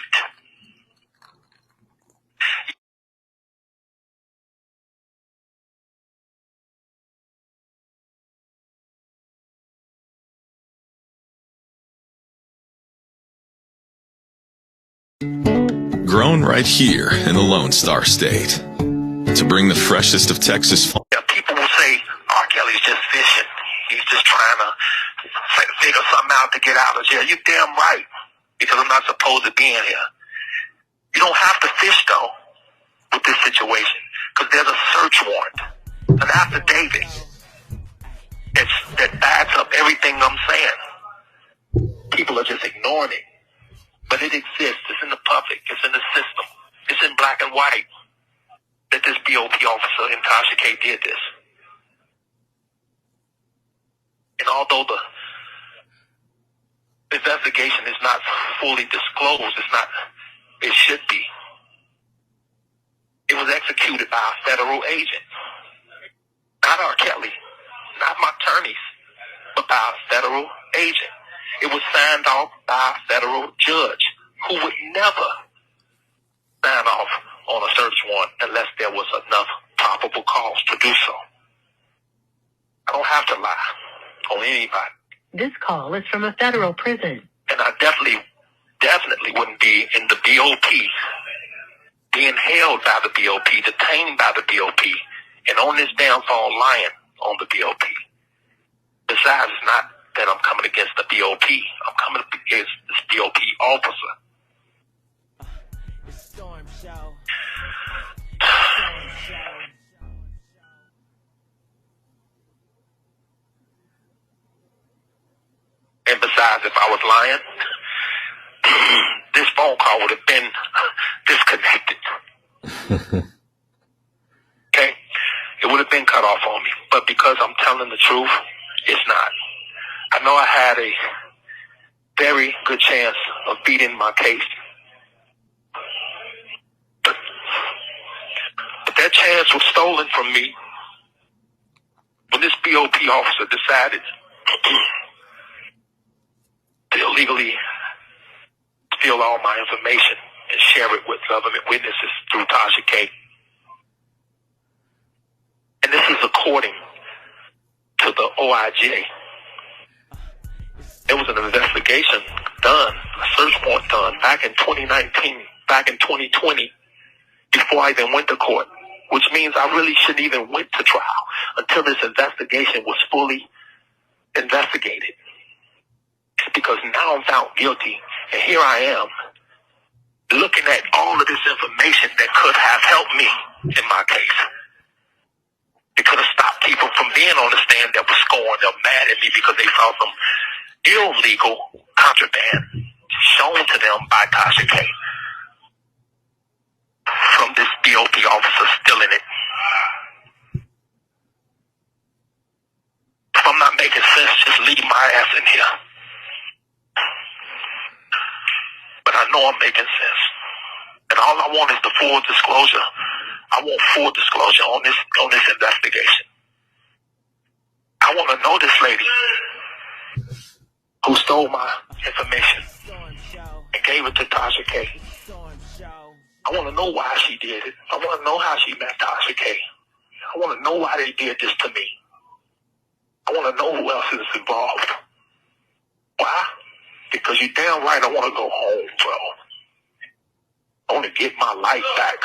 Grown right here in the Lone Star State to bring the freshest of Texas. Yeah, people will say R.Kelly's just fishing. He's just trying to figure something out to get out of jail. You're damn right, because I'm not supposed to be in here. You don't have to fish, though, with this situation, because there's a search warrant, an affidavit that backs up everything I'm saying. People are just ignoring it. But it exists. It's in the public. It's in the system. It's in black and white that this BOP officer in Tasha K did this. And although the investigation is not fully disclosed, it should be. It was executed by a federal agent. Not R.Kelly, not my attorneys, but by a federal agent. It was signed off by a federal judge who would never sign off on a search warrant unless there was enough probable cause to do so. I don't have to lie. on anybody. This call is from a federal prison. And I definitely wouldn't be in the BOP, being held by the BOP, detained by the BOP, and on this damn phone lying on the BOP. Besides, it's not that I'm coming against the BOP. I'm coming against this BOP officer. And besides, if I was lying, this phone call would have been disconnected. Okay? It would have been cut off on me. But because I'm telling the truth, it's not. I know I had a very good chance of beating my case. But that chance was stolen from me when this BOP officer decided to illegally steal all my information and share it with government witnesses through Tasha K. And this is according to the OIJ. There was an investigation done, a search warrant done back in 2019, back in 2020, before I even went to court, which means I really shouldn't even went to trial until this investigation was fully investigated. It's because now I'm found guilty, and here I am looking at all of this information that could have helped me in my case. It could have stopped people from being on the stand that was scorned. They're mad at me because they saw some illegal contraband shown to them by Tasha K. From this BOP officer stealing it. If I'm not making sense, just leave my ass in here. But I know I'm making sense. And all I want is the full disclosure. I want full disclosure on this investigation. I want to know this lady who stole my information and gave it to Tasha K. I want to know why she did it. I want to know how she met Tasha K. I want to know why they did this to me. I want to know who else is involved. Why? Because you damn right I want to go home, bro. I want to get my life back.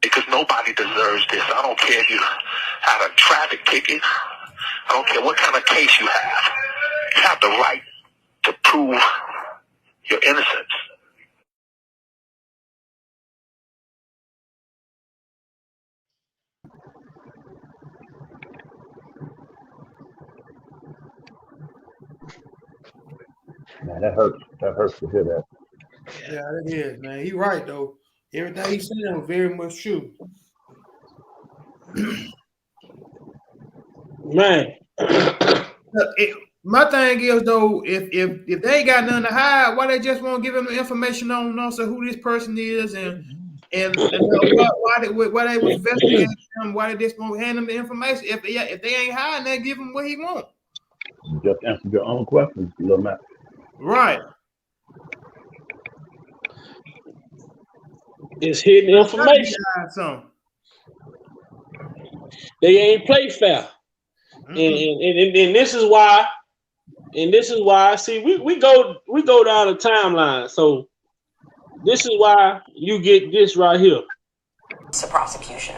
Because nobody deserves this. I don't care if you had a traffic ticket. I don't care what kind of case you have. You have the right to prove your innocence. Man, that hurts. That hurts to hear that. Yeah, it is, man. He's right, though. Everything he's saying was very much true. Man. My thing is, though, if they ain't got nothing to hide, why they just won't give him the information on also who this person is and why they was investigating him, why they just won't hand him the information? If they ain't hiding, they give him what he wants. You just answer your own questions, little Matt. Right. It's hidden information. They ain't play fair. And this is why. And this is why. See, we go down the timeline. So this is why you get this right here. It's a prosecution.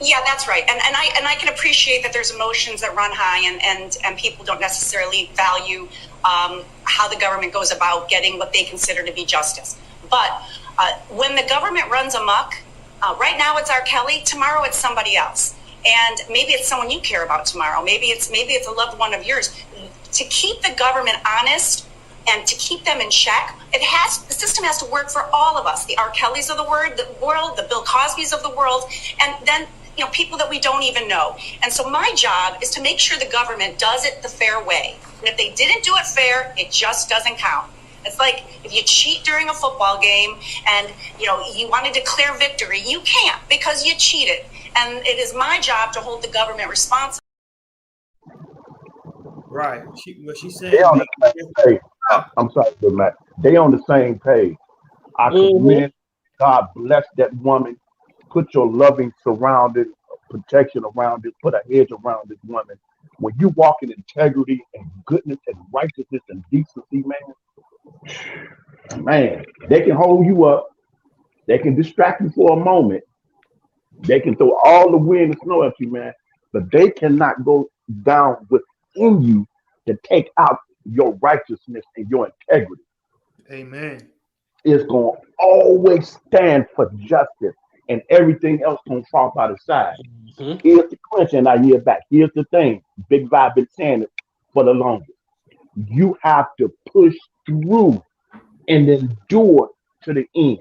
Yeah, that's right. And I can appreciate that there's emotions that run high and people don't necessarily value how the government goes about getting what they consider to be justice. But when the government runs amok, right now it's R.Kelly, tomorrow it's somebody else. And maybe it's someone you care about tomorrow. Maybe it's a loved one of yours. To keep the government honest and to keep them in check, the system has to work for all of us. The R.Kellys of the world, the Bill Cosbys of the world, and then people that we don't even know. And so my job is to make sure the government does it the fair way. And if they didn't do it fair, it just doesn't count. It's like if you cheat during a football game and you want to declare victory, you can't because you cheated. And it is my job to hold the government responsible. Right. She said. They on the same page. I'm sorry, Matt. They on the same page. I commend. God bless that woman. Put your loving, surrounded protection around this, put a hedge around this woman. When you walk in integrity and goodness and righteousness and decency, man, they can hold you up. They can distract you for a moment. They can throw all the wind and snow at you, man. But they cannot go down within you to take out your righteousness and your integrity. Amen. It's going to always stand for justice, and everything else going to fall by the side. Here's the question I hear back. Here's the thing. Big Vibe been saying it for the longest. You have to push through and endure to the end.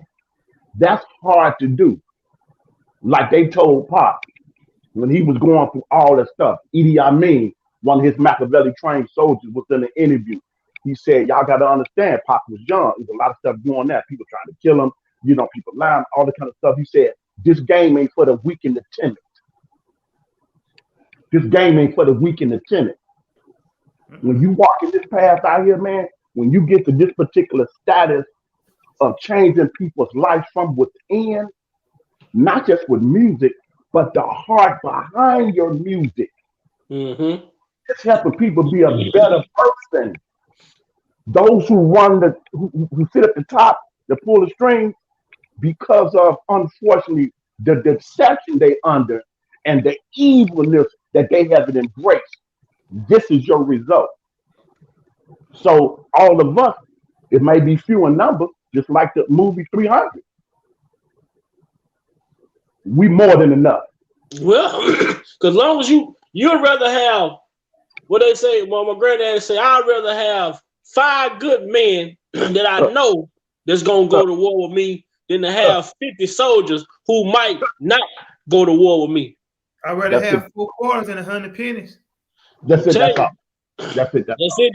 That's hard to do. Like they told Pop when he was going through all that stuff. Idi Amin, one of his Machiavelli trained soldiers, was in an interview. He said, y'all got to understand, Pop was young. There's a lot of stuff going on. People trying to kill him, people lying, all that kind of stuff. He said, this game ain't for the weak and the timid. This game ain't for the weak and the timid. When you walk in this path out here, man, when you get to this particular status of changing people's lives from within, not just with music, but the heart behind your music. It's helping people be a better person. Those who run who sit at the top, that pull the strings, because of, unfortunately, the deception they under and the evilness that they haven't embraced. This is your result. So all of us, it may be few in number, just like the movie 300. We more than enough. Well, because long as you'd rather have what they say, well, my granddaddy say, I'd rather have 5 good men that I know that's gonna go to war with me than to have 50 soldiers who might not go to war with me. I'd rather have 4 quarters than 100 pennies. That's it. That's all. That's it.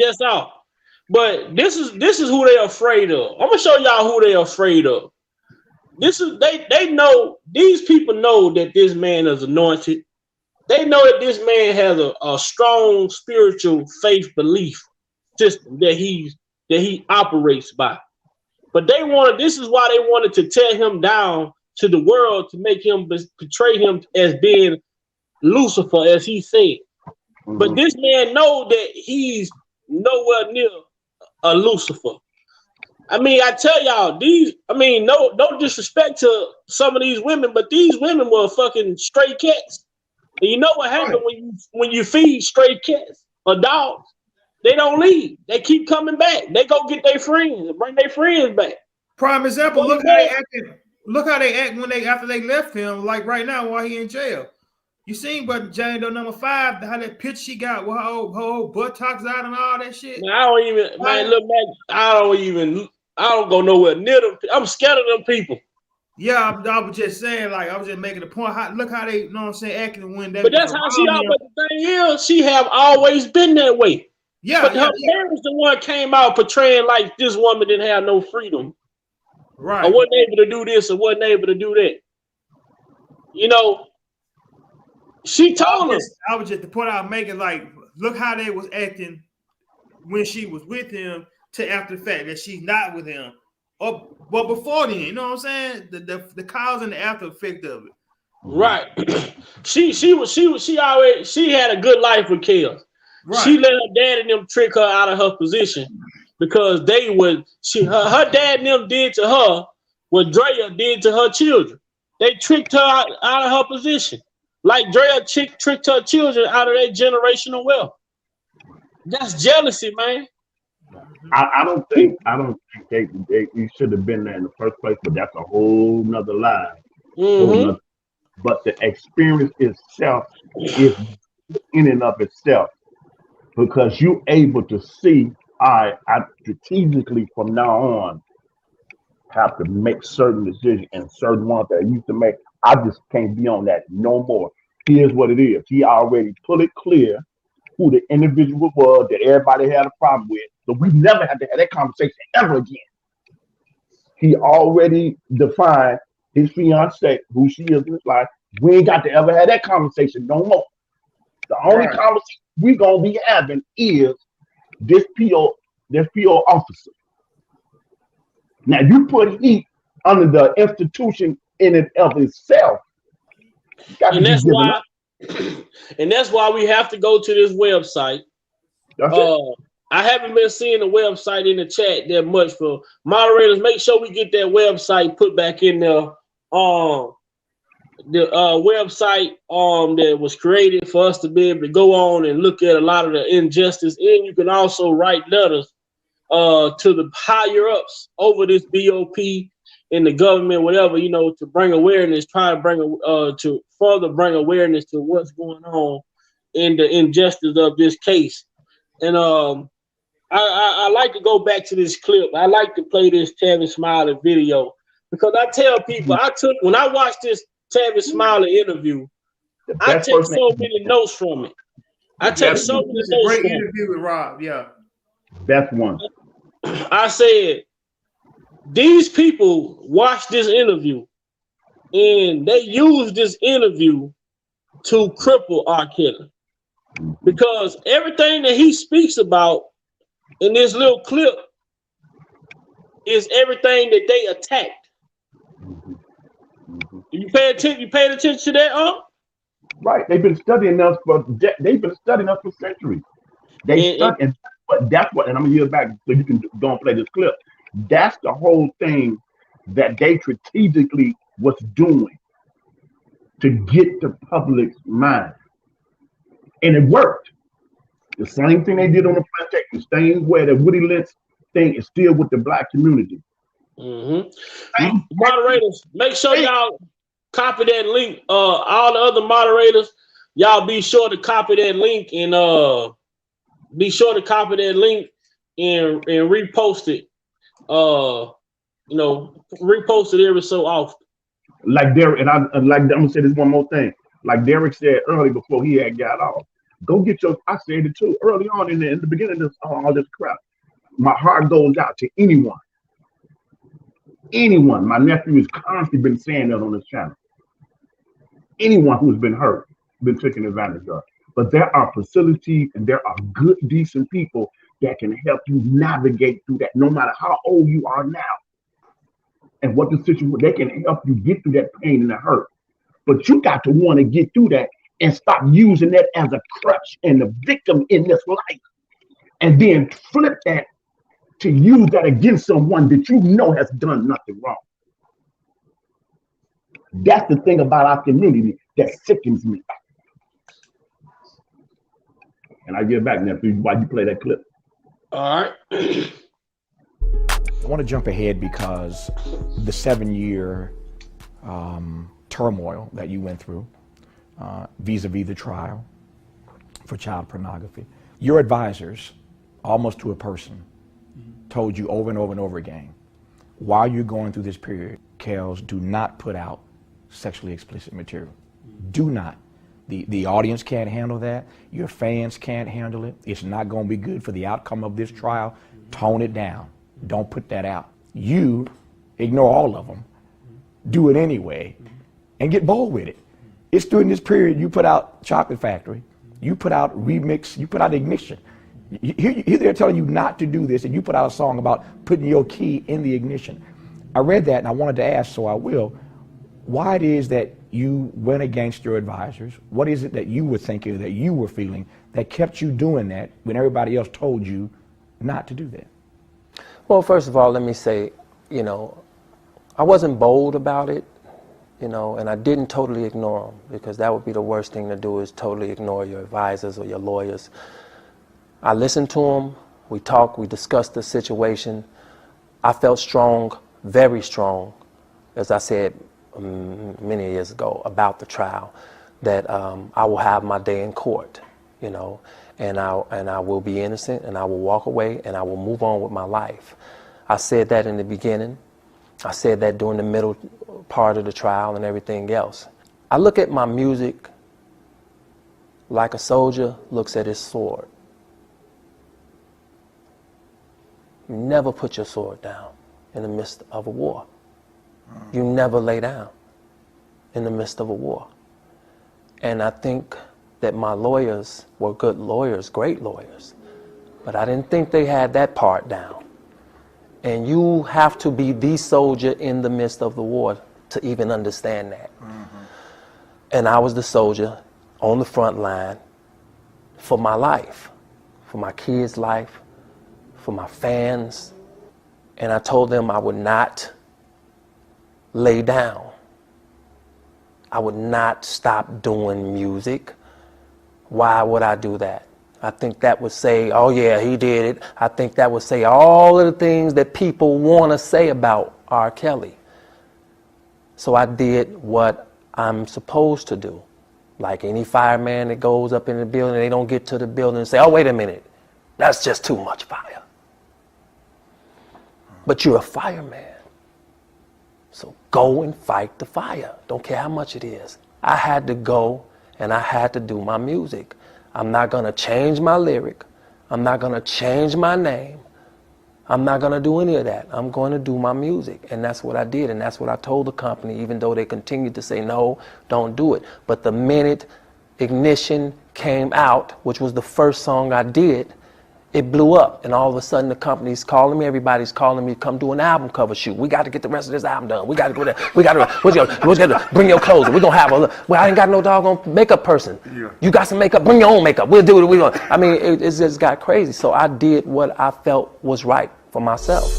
That's all. But this is who they're afraid of. I'm gonna show y'all who they're afraid of. This is they know, these people know that this man is anointed. They know that this man has a strong spiritual faith belief system that he operates by. But this is why they wanted to tear him down to the world, to make him portray him as being Lucifer, as he said. But this man know that he's nowhere near a Lucifer. I mean, I tell y'all, no disrespect to some of these women, but these women were fucking stray cats. And you know what happened when you feed stray cats or dogs? They don't leave. They keep coming back. They go get their friends and bring their friends back. Prime example, look how they act after they left him, like right now while he in jail. You seen but Jane Doe number 5, how that pitch she got with her whole buttocks out and all that shit. Man, I don't go nowhere near them. I'm scared of them people. Yeah, I was just saying, like, I was just making a point. Look how they, you know what I'm saying, acting when they. But that's how she are. But the thing is, she have always been that way. Yeah, but her parents, the one came out portraying like this woman didn't have no freedom, right? Or wasn't able to do this, or wasn't able to do that. You know, she told us. I was just the point I was making, like, look how they was acting when she was with him, to after the fact that she's not with him. But before then, you know what I'm saying? The cause and the after effect of it. Right. she had a good life with Kels. Right. She let her dad and them trick her out of her position because her dad and them did to her what Drea did to her children. They tricked her out of her position. Like Drea tricked her children out of their generational wealth. That's jealousy, man. I don't think you should have been there in the first place, but that's a whole nother lie. But the experience itself is in and of itself, because you're able to see, I strategically from now on have to make certain decisions, and certain ones that I used to make, I just can't be on that no more. Here's what it is. He already put it clear who the individual was that everybody had a problem with. So we never had to have that conversation ever again. He already defined his fiance, who she is in his life. We ain't got to ever have that conversation no more. The only conversation we gonna be having is this PO officer. Now you put heat under the institution in and of itself. And that's why And that's why we have to go to this website. I haven't been seeing the website in the chat that much. For moderators, make sure we get that website put back in there. The website that was created for us to be able to go on and look at a lot of the injustice, and you can also write letters to the higher ups over this BOP in the government, whatever, to bring awareness, try to bring to further bring awareness to what's going on in the injustice of this case. And I like to go back to this clip. I like to play this Tavis Smiley video because I tell people when I watch this Tavis Smiley interview, I take so many notes from it. It's a great interview with Rob. Yeah, best one. I said these people watch this interview and they use this interview to cripple R.Kelly because everything that he speaks about in this little clip is everything that they attacked. You pay attention? You paid attention to that, huh? Right. They've been studying us for centuries. But that's what, and I'm gonna yield back so you can go and play this clip. That's the whole thing that they strategically was doing to get the public's mind, and it worked. The same thing they did on the plantation, the same way that Woody Lynch thing is still with the black community. Moderators, make sure y'all copy that link. All the other moderators, y'all be sure to copy that link and repost it. Repost it every so often. Like Derek, and I'm gonna say this one more thing. Like Derek said early before he had got off. Go get your. I said it too early on in the beginning of all this crap. My heart goes out to anyone. My nephew has constantly been saying that on this channel. Anyone who's been hurt, been taken advantage of. But there are facilities and there are good, decent people that can help you navigate through that, no matter how old you are now. And what the situation, they can help you get through that pain and the hurt. But you got to want to get through that and stop using that as a crutch and the victim in this life. And then flip that to use that against someone that you know has done nothing wrong. That's the thing about our community that sickens me. And I get back now while you play that clip. All right. I want to jump ahead because the 7-year turmoil that you went through vis-a-vis the trial for child pornography. Your advisors, almost to a person, told you over and over and over again, while you're going through this period, Kels, do not put out sexually explicit material. Do not. The audience can't handle that. Your fans can't handle it. It's not going to be good for the outcome of this trial. Tone it down. Don't put that out. You ignore all of them. Do it anyway and get bold with it. It's during this period you put out Chocolate Factory, you put out Remix, you put out Ignition. Here they're telling you not to do this, and you put out a song about putting your key in the ignition. I read that and I wanted to ask, so I will, why it is that you went against your advisors? What is it that you were thinking, that you were feeling, that kept you doing that when everybody else told you not to do that? Well, first of all, let me say, I wasn't bold about it, and I didn't totally ignore them, because that would be the worst thing to do, is totally ignore your advisors or your lawyers. I listened to them, we talked, we discussed the situation. I felt strong, very strong, as I said many years ago about the trial, that I will have my day in court, and I will be innocent, and I will walk away, and I will move on with my life. I said that in the beginning. I said that during the middle part of the trial and everything else. I look at my music like a soldier looks at his sword. You never put your sword down in the midst of a war. You never lay down in the midst of a war. And I think that my lawyers were good lawyers, great lawyers, but I didn't think they had that part down. And you have to be the soldier in the midst of the war to even understand that. And I was the soldier on the front line for my life, for my kids' life, for my fans. And I told them I would not lay down. I would not stop doing music. Why would I do that? I think that would say, oh yeah, he did it. I think that would say all of the things that people want to say about R. Kelly. So I did what I'm supposed to do. Like any fireman that goes up in the building, they don't get to the building and say, oh, wait a minute, that's just too much fire. But you're a fireman. So go and fight the fire. Don't care how much it is. I had to go and I had to do my music. I'm not going to change my lyric. I'm not going to change my name. I'm not going to do any of that. I'm going to do my music. And that's what I did. And that's what I told the company, even though they continued to say, no, don't do it. But the minute Ignition came out, which was the first song I did, it blew up. And all of a sudden the company's calling me, everybody's calling me, come do an album cover shoot. We got to get the rest of this album done. We got to go there. We got to bring your clothes. We're going to have well, I ain't got no doggone makeup person. Yeah. You got some makeup, bring your own makeup. We'll do it. I mean, it just got crazy. So I did what I felt was right for myself.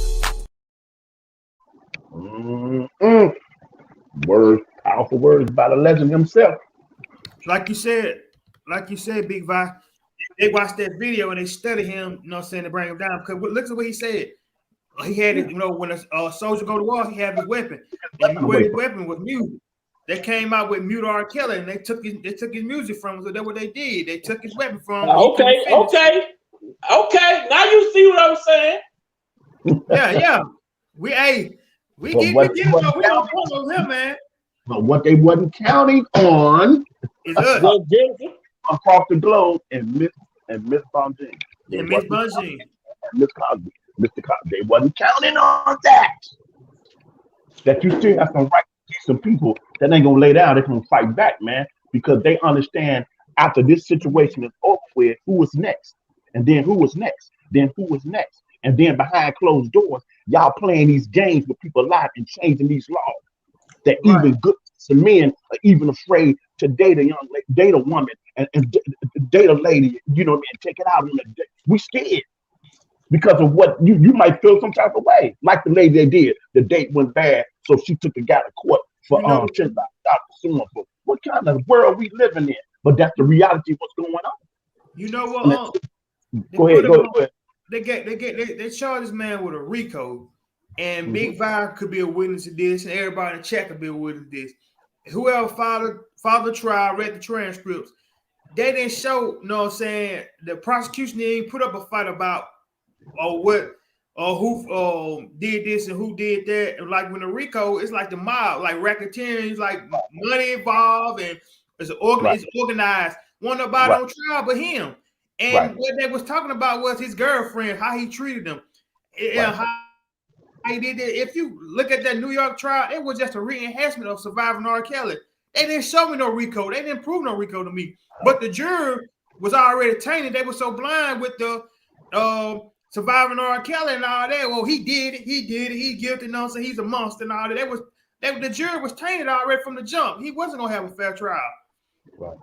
Words, powerful words by the legend himself. Like you said, Big Vi, they watched that video and they studied him, you know what I'm saying, to bring him down. Because look at what he said. He had it, you know, when a soldier go to war, he had his weapon. And where his weapon was music. They came out with Mute R. Kelly and they took his music from him. So that's what they did. They took his weapon from him. Okay. Now you see what I'm saying. Yeah. We don't follow him, man. But what they wasn't counting on is us. Across the globe and Miss Bongine. And Miss Bongine. Miss Cosby. Mr. Cosby. They wasn't counting on that. That you still have some people that ain't gonna lay down, they're gonna fight back, man. Because they understand after this situation is over with, who was next? And then who was next? Then who was next? And then behind closed doors, y'all playing these games with people's lives and changing these laws. That even good men are even afraid to date a woman and date a lady, you know what I mean, take it out on a date. We scared because of what you might feel some type of way. Like the lady they did, the date went bad, so she took the guy to court for $10,000 suing for. What kind of world we living in? But that's the reality of what's going on. You know what? Go ahead. They charged this man with a RICO, and Big Vi could be a witness to this, and everybody in the chat could be a witness to this. Whoever followed the trial, read the transcripts, they didn't show, you know what I'm saying, the prosecution didn't put up a fight about who did this and who did that. And like when the RICO, it's like the mob, like racketeering, like money involved, and it's organized. Wasn't nobody on trial but him. And what they was talking about was his girlfriend, how he treated them, and how he did it. If you look at that New York trial, it was just a re-enhancement of surviving R. Kelly. They didn't show me no RICO. They didn't prove no RICO to me. But the jury was already tainted. They were so blind with the surviving R. Kelly and all that. Well, he did it. He's guilty. No, so he's a monster and all that. The jury was tainted already from the jump. He wasn't gonna have a fair trial. Right.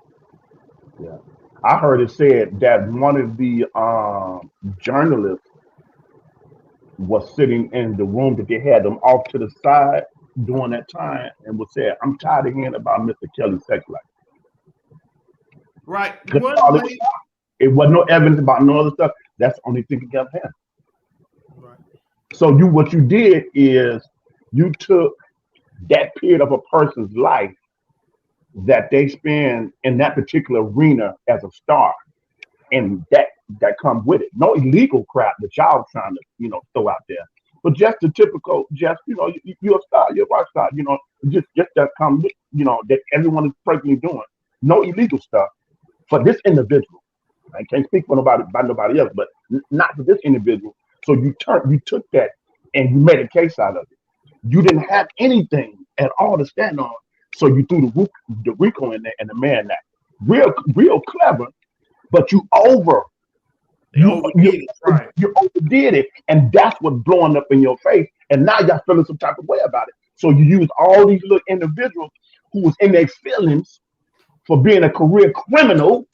Yeah. I heard it said that one of the journalists was sitting in the room that they had them off to the side during that time and was saying, I'm tired of hearing about Mr. Kelly's sex life. Right. It wasn't no evidence about no other stuff. That's the only thing against him. Right. So what you did is you took that period of a person's life that they spend in that particular arena as a star, and that comes with it. No illegal crap that y'all trying to throw out there, but just the typical, you're a star, you're a rock star, just that comes with, that everyone is presently doing. No illegal stuff for this individual. I can't speak for nobody else, but not for this individual. So you took that and you made a case out of it. You didn't have anything at all to stand on. So you threw the RICO in there and the man that real clever, but you overdid it, and that's what's blowing up in your face. And now y'all feeling some type of way about it. So you use all these little individuals who was in their feelings for being a career criminal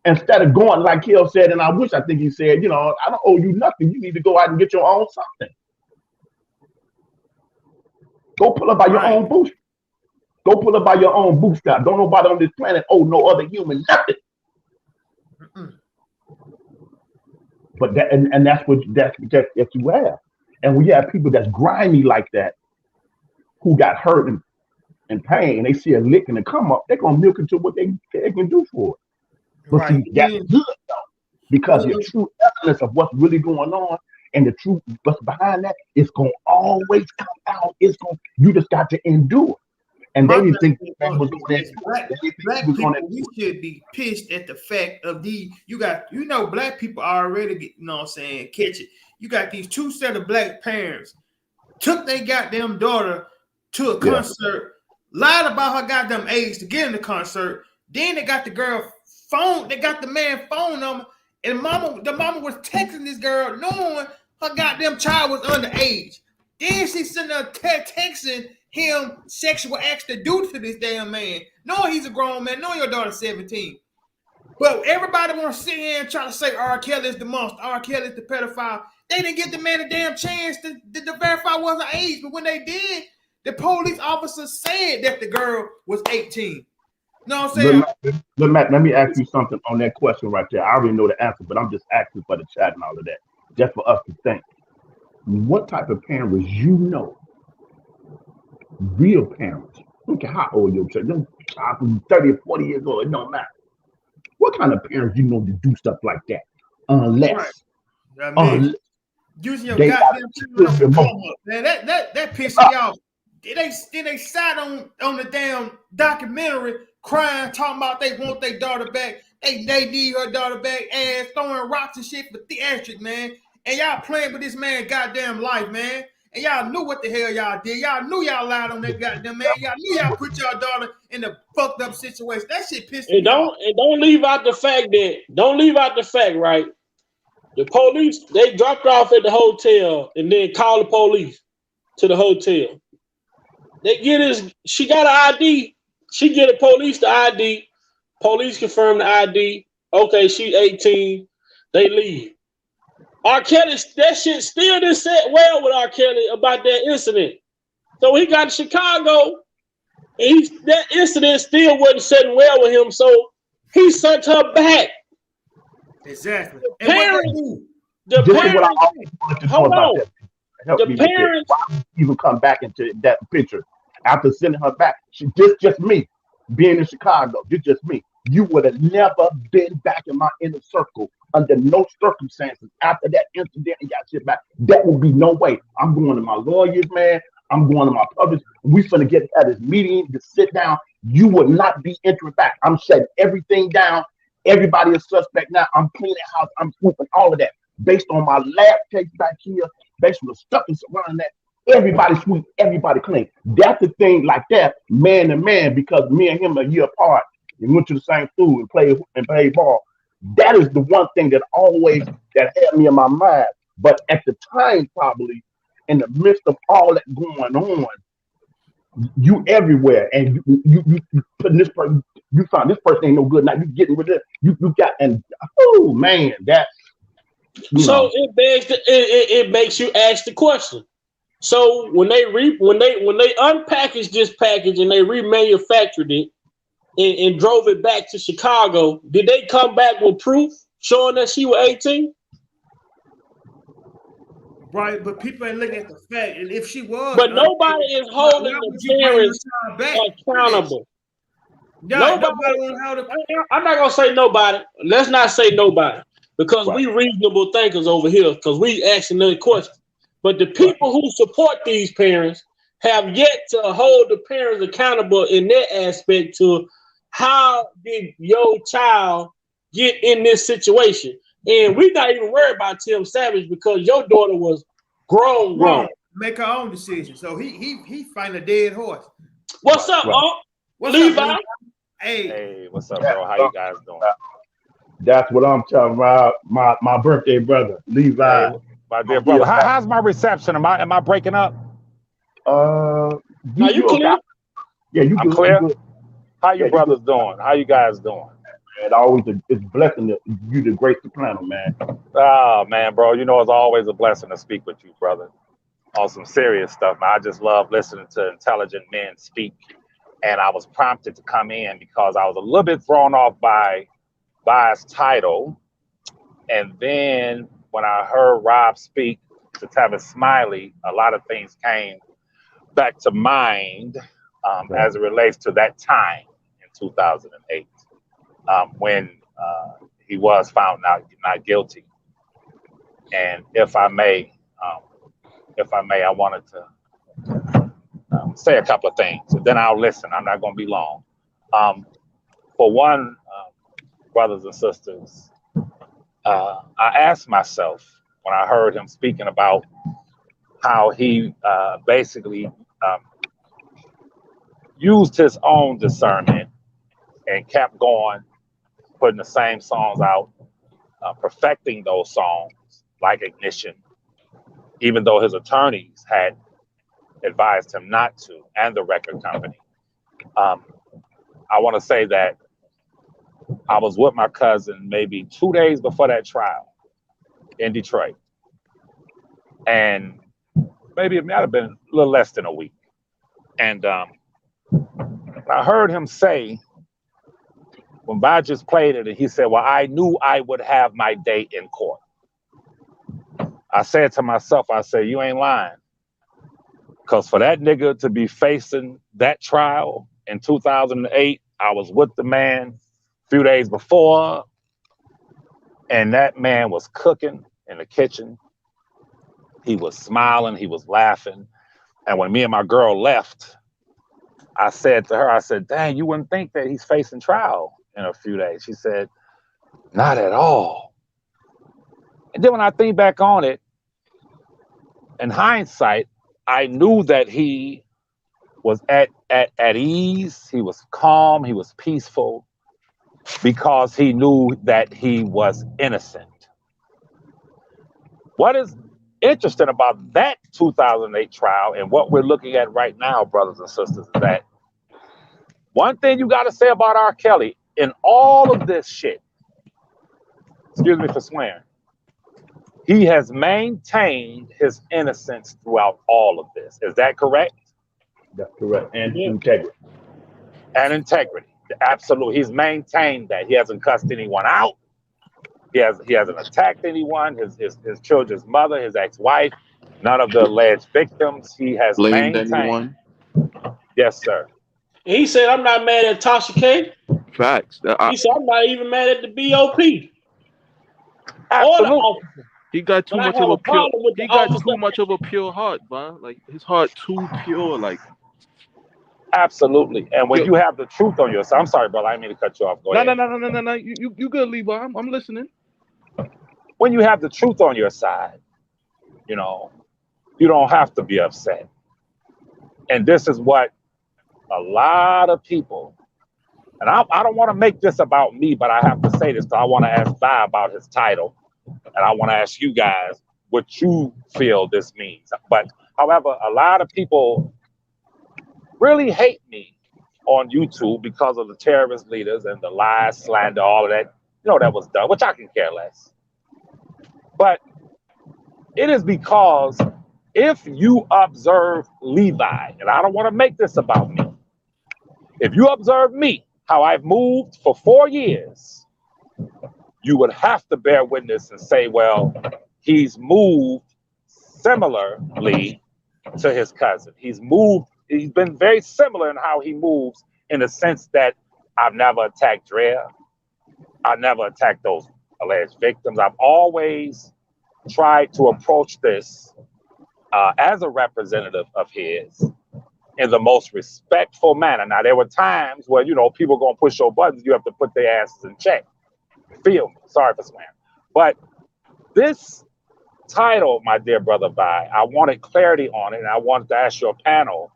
instead of going like Kel said, and I think he said, you know, I don't owe you nothing. You need to go out and get your own something. Go pull up by your own bootstrap. Go pull up by your own bootstrap. Don't nobody on this planet owe no other human nothing. But that and that's what you have. And we have people that's grimy like that who got hurt and pain, and they see a lick and a come up, they're gonna milk it to what they can do for it. But see, that's good though, because the true evidence of what's really going on and the truth what's behind that is gonna always come out. You just got to endure. And they didn't think that was going to black people, we should be pissed at the fact of black people already, you know what I'm saying, catch it. You got these two set of black parents, took their goddamn daughter to a concert, lied about her goddamn age to get in the concert. Then they got the girl phone, they got the man phone number, and the mama was texting this girl knowing her goddamn child was underage. Then she's sitting there texting him sexual acts to do to this damn man, knowing he's a grown man, knowing your daughter's 17. But everybody want to sit here and try to say R.Kelly is the monster, R.Kelly is the pedophile. They didn't get the man a damn chance to verify was her age, but when they did, the police officer said that the girl was 18. Know what I'm saying? Matt, let me ask you something on that question right there. I already know the answer, but I'm just asking for the chat and all of that, just for us to think. What type of parents you know? Real parents. Look at how old your children, 30 or 40 years old, it don't matter. What kind of parents you know to do stuff like that? Unless using your goddamn children, man, that pisses me off. They sat on the damn documentary crying, talking about they want their daughter back. They need her daughter back, and throwing rocks and shit for theatrics, man. And y'all playing with this man's goddamn life, man. And y'all knew what the hell y'all did. Y'all knew y'all lied on that goddamn man. Y'all knew y'all put y'all daughter in a fucked up situation. That shit pissed me off. And don't leave out the fact, right? The police, they dropped her off at the hotel and then called the police to the hotel. She got an ID. She get the police the ID. Police confirm the ID. Okay, she's 18. They leave. R.Kelly, that shit still didn't sit well with R.Kelly about that incident. So he got to Chicago, and that incident still wasn't sitting well with him, so he sent her back. Exactly. This is what I always wanted to know about that. Help me with this. Why would you even come back into that picture after sending her back? Just me being in Chicago, just me. You would have never been back in my inner circle under no circumstances after that incident and got shit back. That would be no way. I'm going to my lawyers, man. I'm going to my public. We finna get at this meeting to sit down. You would not be entering back. I'm shutting everything down. Everybody is suspect now. I'm cleaning house. I'm swooping all of that. Based on my lab takes back here, based on the stuff that's surrounding that, everybody sweep, everybody clean. That's the thing like that, man to man, because me and him are a year apart. We went to the same school and played ball. That is the one thing that had me in my mind. But at the time, probably in the midst of all that going on, you everywhere, and you putting this person. You found this person ain't no good. Now you getting rid of it. You got, and oh man, that's so it makes you ask the question. So when they unpackaged this package and they remanufactured it and drove it back to Chicago, did they come back with proof showing that she was 18? Right, but people ain't looking at the fact, and if she was, but nobody is holding the parents accountable. I'm not gonna say nobody. Let's not say nobody, because we reasonable thinkers over here, because we asking the question. But the people who support these parents have yet to hold the parents accountable in their aspect to how did your child get in this situation. And we're not even worried about Tim Savage because your daughter was grown. Make her own decision. So he fighting a dead horse. What's up, Unc? Levi? Hey, what's up, bro? How you guys doing? That's what I'm talking about. My birthday brother, Levi. Hey, my dear brother. How's my reception? Am I breaking up? Are you clear? Yeah, you I'm clear. Good. How you brothers doing? How you guys doing? And always it's a blessing that you the grace to plan them, man. Oh man, bro, you know it's always a blessing to speak with you, brother. On some serious stuff, man. I just love listening to intelligent men speak. And I was prompted to come in because I was a little bit thrown off by his title. And then when I heard Rob speak to Tavis Smiley, a lot of things came back to mind as it relates to that time in 2008 when he was found not guilty. And if I may, I wanted to say a couple of things, and then I'll listen. I'm not going to be long. For one, brothers and sisters, I asked myself when I heard him speaking about how he basically used his own discernment and kept going, putting the same songs out, perfecting those songs like Ignition, even though his attorneys had advised him not to, and the record company. I want to say that I was with my cousin maybe 2 days before that trial in Detroit. And maybe it might have been a little less than a week. And I heard him say, when Bob just played it, and he said, well, I knew I would have my day in court. I said to myself, I said, you ain't lying. Because for that nigga to be facing that trial in 2008, I was with the man a few days before, and that man was cooking in the kitchen. He was smiling, he was laughing. And when me and my girl left, I said to her, I said, dang, you wouldn't think that he's facing trial in a few days. She said, not at all. And then when I think back on it, in hindsight, I knew that he was at ease, he was calm, he was peaceful, because he knew that he was innocent. What is interesting about that 2008 trial and what we're looking at right now, brothers and sisters, is that one thing you got to say about R. Kelly in all of this shit, excuse me for swearing, he has maintained his innocence throughout all of this. Is that correct? That's correct. And integrity. And integrity. Absolutely. He's maintained that. He hasn't cussed anyone out. He hasn't attacked anyone, his children's mother, his ex-wife, none of the alleged victims. He has Blamed maintained. anyone? Yes, sir. He said, I'm not mad at Tasha K. Facts. He said, I'm not even mad at the BOP. Absolutely. Or the officer. He got too But I much have of a pure. problem with He the got officer. too much of a pure heart, man. Like his heart too pure. Like absolutely. And when you have the truth on your side, I'm sorry, brother. I didn't mean to cut you off. Go ahead. No. You good, Levi? I'm listening. When you have the truth on your side, you know, you don't have to be upset. And this is what a lot of people. And I don't want to make this about me, but I have to say this. So I want to ask Vi about his title. And I want to ask you guys what you feel this means. But however, a lot of people really hate me on YouTube because of the terrorist leaders and the lies, slander, all of that, you know, that was done, which I can care less. But it is because if you observe Levi, and I don't want to make this about me, if you observe me, how I've moved for 4 years, you would have to bear witness and say, well, he's moved similarly to his cousin. He's been very similar in how he moves, in the sense that I've never attacked Drea. I never attacked those alleged victims. I've always tried to approach this as a representative of his in the most respectful manner. Now, there were times where, you know, people going to push your buttons. You have to put their asses in check. Feel me. Sorry for swearing. But this title, my dear brother Vi, I wanted clarity on it, and I wanted to ask your panel,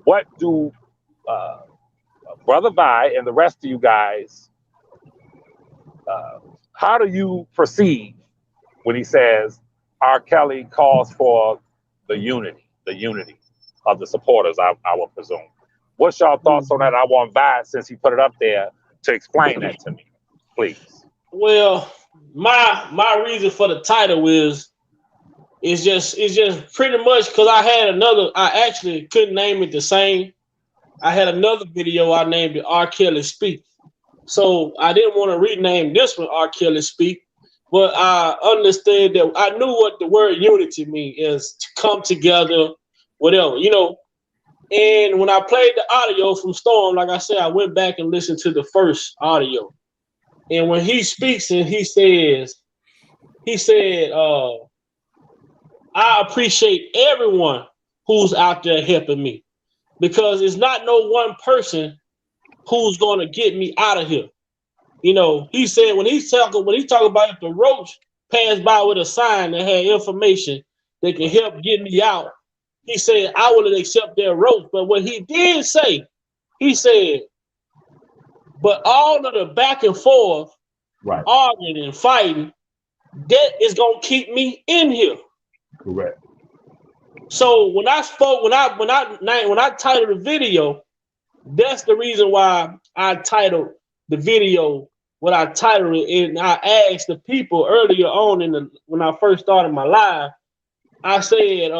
what do Brother Vi and the rest of you guys, how do you perceive when he says R. Kelly calls for the unity of the supporters, I will presume. What's y'all thoughts on that? I want Vi, since he put it up there, to explain that to me, please. Well, my reason for the title is just pretty much because I actually couldn't name it the same. I had another video I named it R.Kelly Speak. So I didn't want to rename this one R.Kelly Speak, but I understood that I knew what the word unity means is to come together, whatever, you know. And when I played the audio from Storm, like I said, I went back and listened to the first audio. And when he speaks and he said, I appreciate everyone who's out there helping me, because it's not no one person who's going to get me out of here. You know, he said when he talk about if the roach passed by with a sign that had information that can help get me out, he said I would accept their roach. But what he did say, he said, but all of the back and forth, right, arguing and fighting, that is gonna keep me in here. Correct. So when I titled the video, that's the reason why I titled the video what I titled it. And I asked the people earlier on when I first started my live, I said,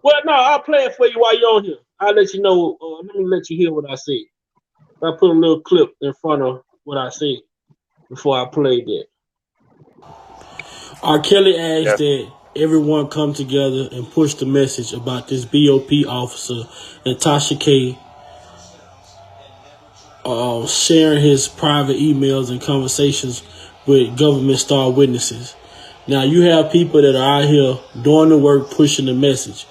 well, no, I'll play it for you while you're on here. I'll let you know. Let me let you hear what I said. I put a little clip in front of what I said before I played that. R.Kelly asked that everyone come together and push the message about this BOP officer, Natasha K, sharing his private emails and conversations with government star witnesses. Now, you have people that are out here doing the work, pushing the message.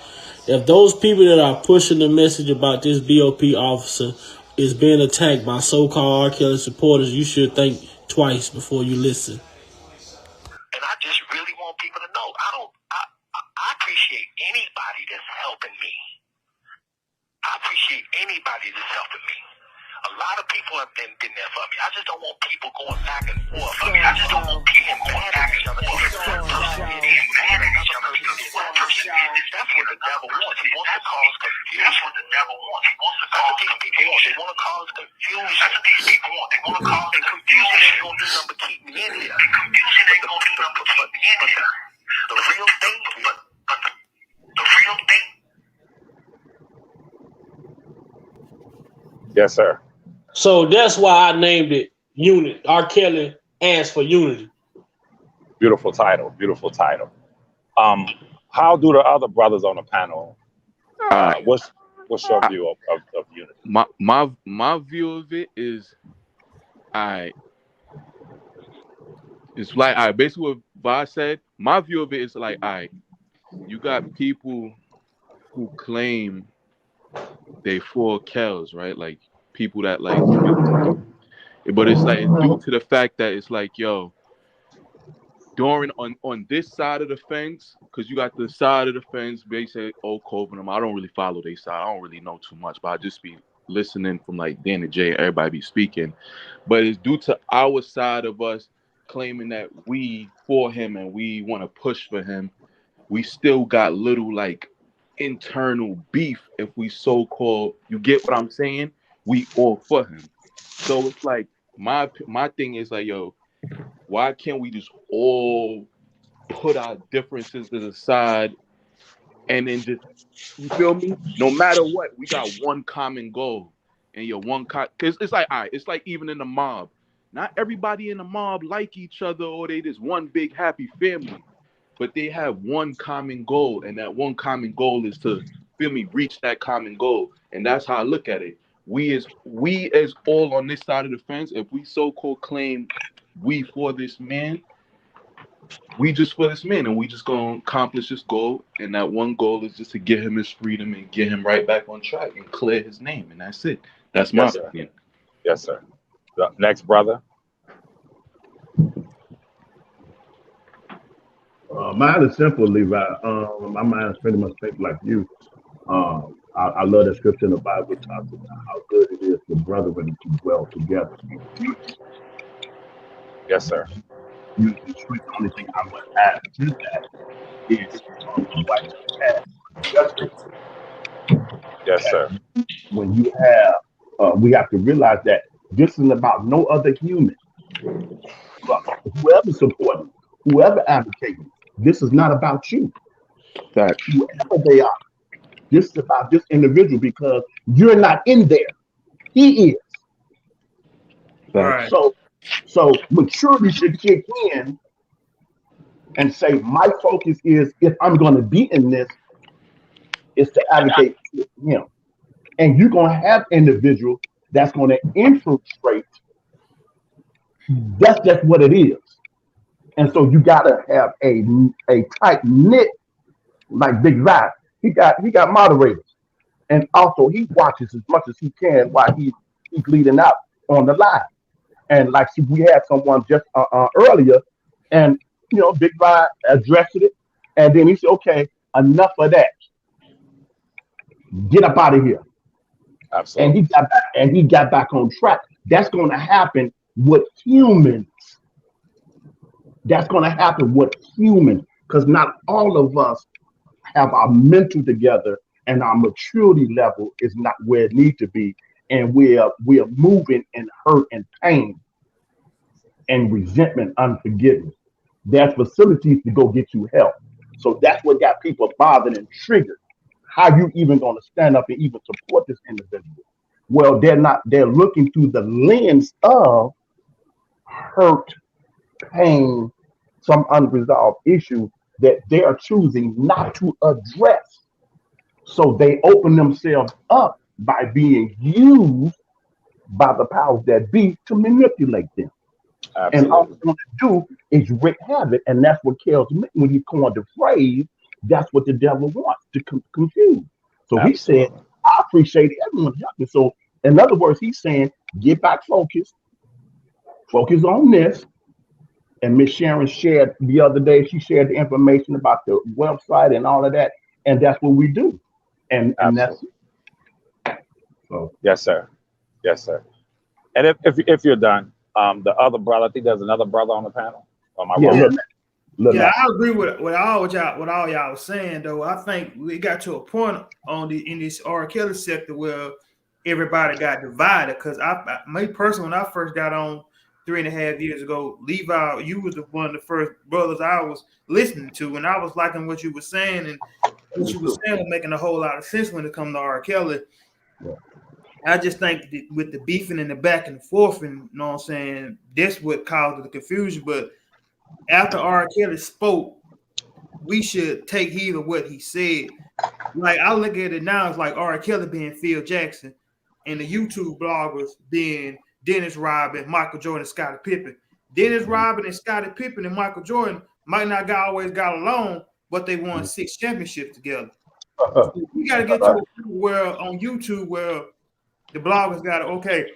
If those people that are pushing the message about this BOP officer is being attacked by so-called R. Kelly supporters, you should think twice before you listen. And I just really want people to know, I appreciate anybody that's helping me. I appreciate anybody that's helping me. A lot of people have been there for me. I just don't want people going back and forth. I just don't want people going back at each other. That's what the devil wants. He wants to cause confusion. That's what the devil wants. He wants to cause confusion. They want to cause confusion. That's what these people want. They want to cause confusion. Ain't going to do nothing but keep me in here. Confusion ain't going to do nothing but keep me in here. The real thing, the real thing. Yes, sir. So that's why I named it Unity. R.Kelly Ask For Unity. Beautiful title. Beautiful title. How do the other brothers on the panel? What's your view of Unity? My view of it is, it's like, basically what Boz said. My view of it is like, you got people who claim they for Kells, right? Like people that like, but it's like due to the fact that it's like, yo, during on this side of the fence, because you got the side of the fence, they say, oh, Cove and them. I don't really follow their side. I don't really know too much, but I just be listening from like Dan and Jay, everybody be speaking. But it's due to our side of us claiming that we for him and we want to push for him. We still got little like internal beef if we so-called, you get what I'm saying? We all for him. So it's like my thing is like, yo, why can't we just all put our differences to the side and then just, you feel me? No matter what, we got one common goal. And your because it's like, all right, it's like even in the mob. Not everybody in the mob like each other or they just one big happy family. But they have one common goal, and that one common goal is to, feel me, reach that common goal. And that's how I look at it. We as all on this side of the fence, if we so-called claim we for this man, we just for this man, and we just gonna accomplish this goal. And that one goal is just to get him his freedom and get him right back on track and clear his name. And that's it. That's my opinion. Yes, sir. The next brother. Mine is simple, Levi. My mind is pretty much shaped like you. I love that scripture in the Bible talks about how good it is for brethren to dwell together. Yes, sir. The only thing I would add to that is white hat justice. Yes, sir. When you have, we have to realize that this is about no other human. Whoever's supporting, whoever advocating, this is not about you. Facts. Whoever they are, this is about this individual because you're not in there. He is. Facts. Right. So maturity should kick in and say, my focus is if I'm going to be in this, is to advocate for him. And you're going to have individuals that's going to infiltrate. That's just what it is. And so you got to have a tight knit like Big Zai. He got moderators, and also he watches as much as he can while he's leading out on the live. And like we had someone just earlier, and Big Zai addressed it, and then he said, "Okay, enough of that. Get up out of here." Absolutely. And he got back on track. That's going to happen with humans. That's going to happen with humans because not all of us have our mental together and our maturity level is not where it needs to be. And we are moving in hurt and pain and resentment, unforgiveness. There's facilities to go get you help. So that's what got people bothered and triggered. How you even going to stand up and even support this individual? Well, they're looking through the lens of hurt, pain, some unresolved issue that they are choosing not to address. So they open themselves up by being used by the powers that be to manipulate them. Absolutely. And all they want to do is wreak havoc. And that's what kills me. When he coined the phrase, that's what the devil wants, to confuse. So he said, I appreciate everyone helping. So in other words, he's saying, get back focused. Focus on this. And Miss Sharon shared the other day, she shared the information about the website and all of that. And that's what we do. And that's so. Yes, sir. Yes, sir. And if you're done, the other brother, I think there's another brother on the panel. Yeah, I agree with all y'all was saying though. I think we got to a point in this R.Kelly sector where everybody got divided. Because me personally, when I first got on 3.5 years ago, Levi, you was one of the first brothers I was listening to, and I was liking what you were saying, and what you were saying was making a whole lot of sense when it comes to R. Kelly. Yeah. I just think that with the beefing and the back and forth, and you know what I'm saying, that's what caused the confusion. But after R. Kelly spoke, we should take heed of what he said. Like I look at it now, it's like R. Kelly being Phil Jackson, and the YouTube bloggers being Dennis Rodman, Michael Jordan, Scottie Pippen. Dennis Rodman and Scottie Pippen and Michael Jordan might not always got along, but they won 6 championships together. So we got to get to a point where on YouTube where the bloggers got to, okay,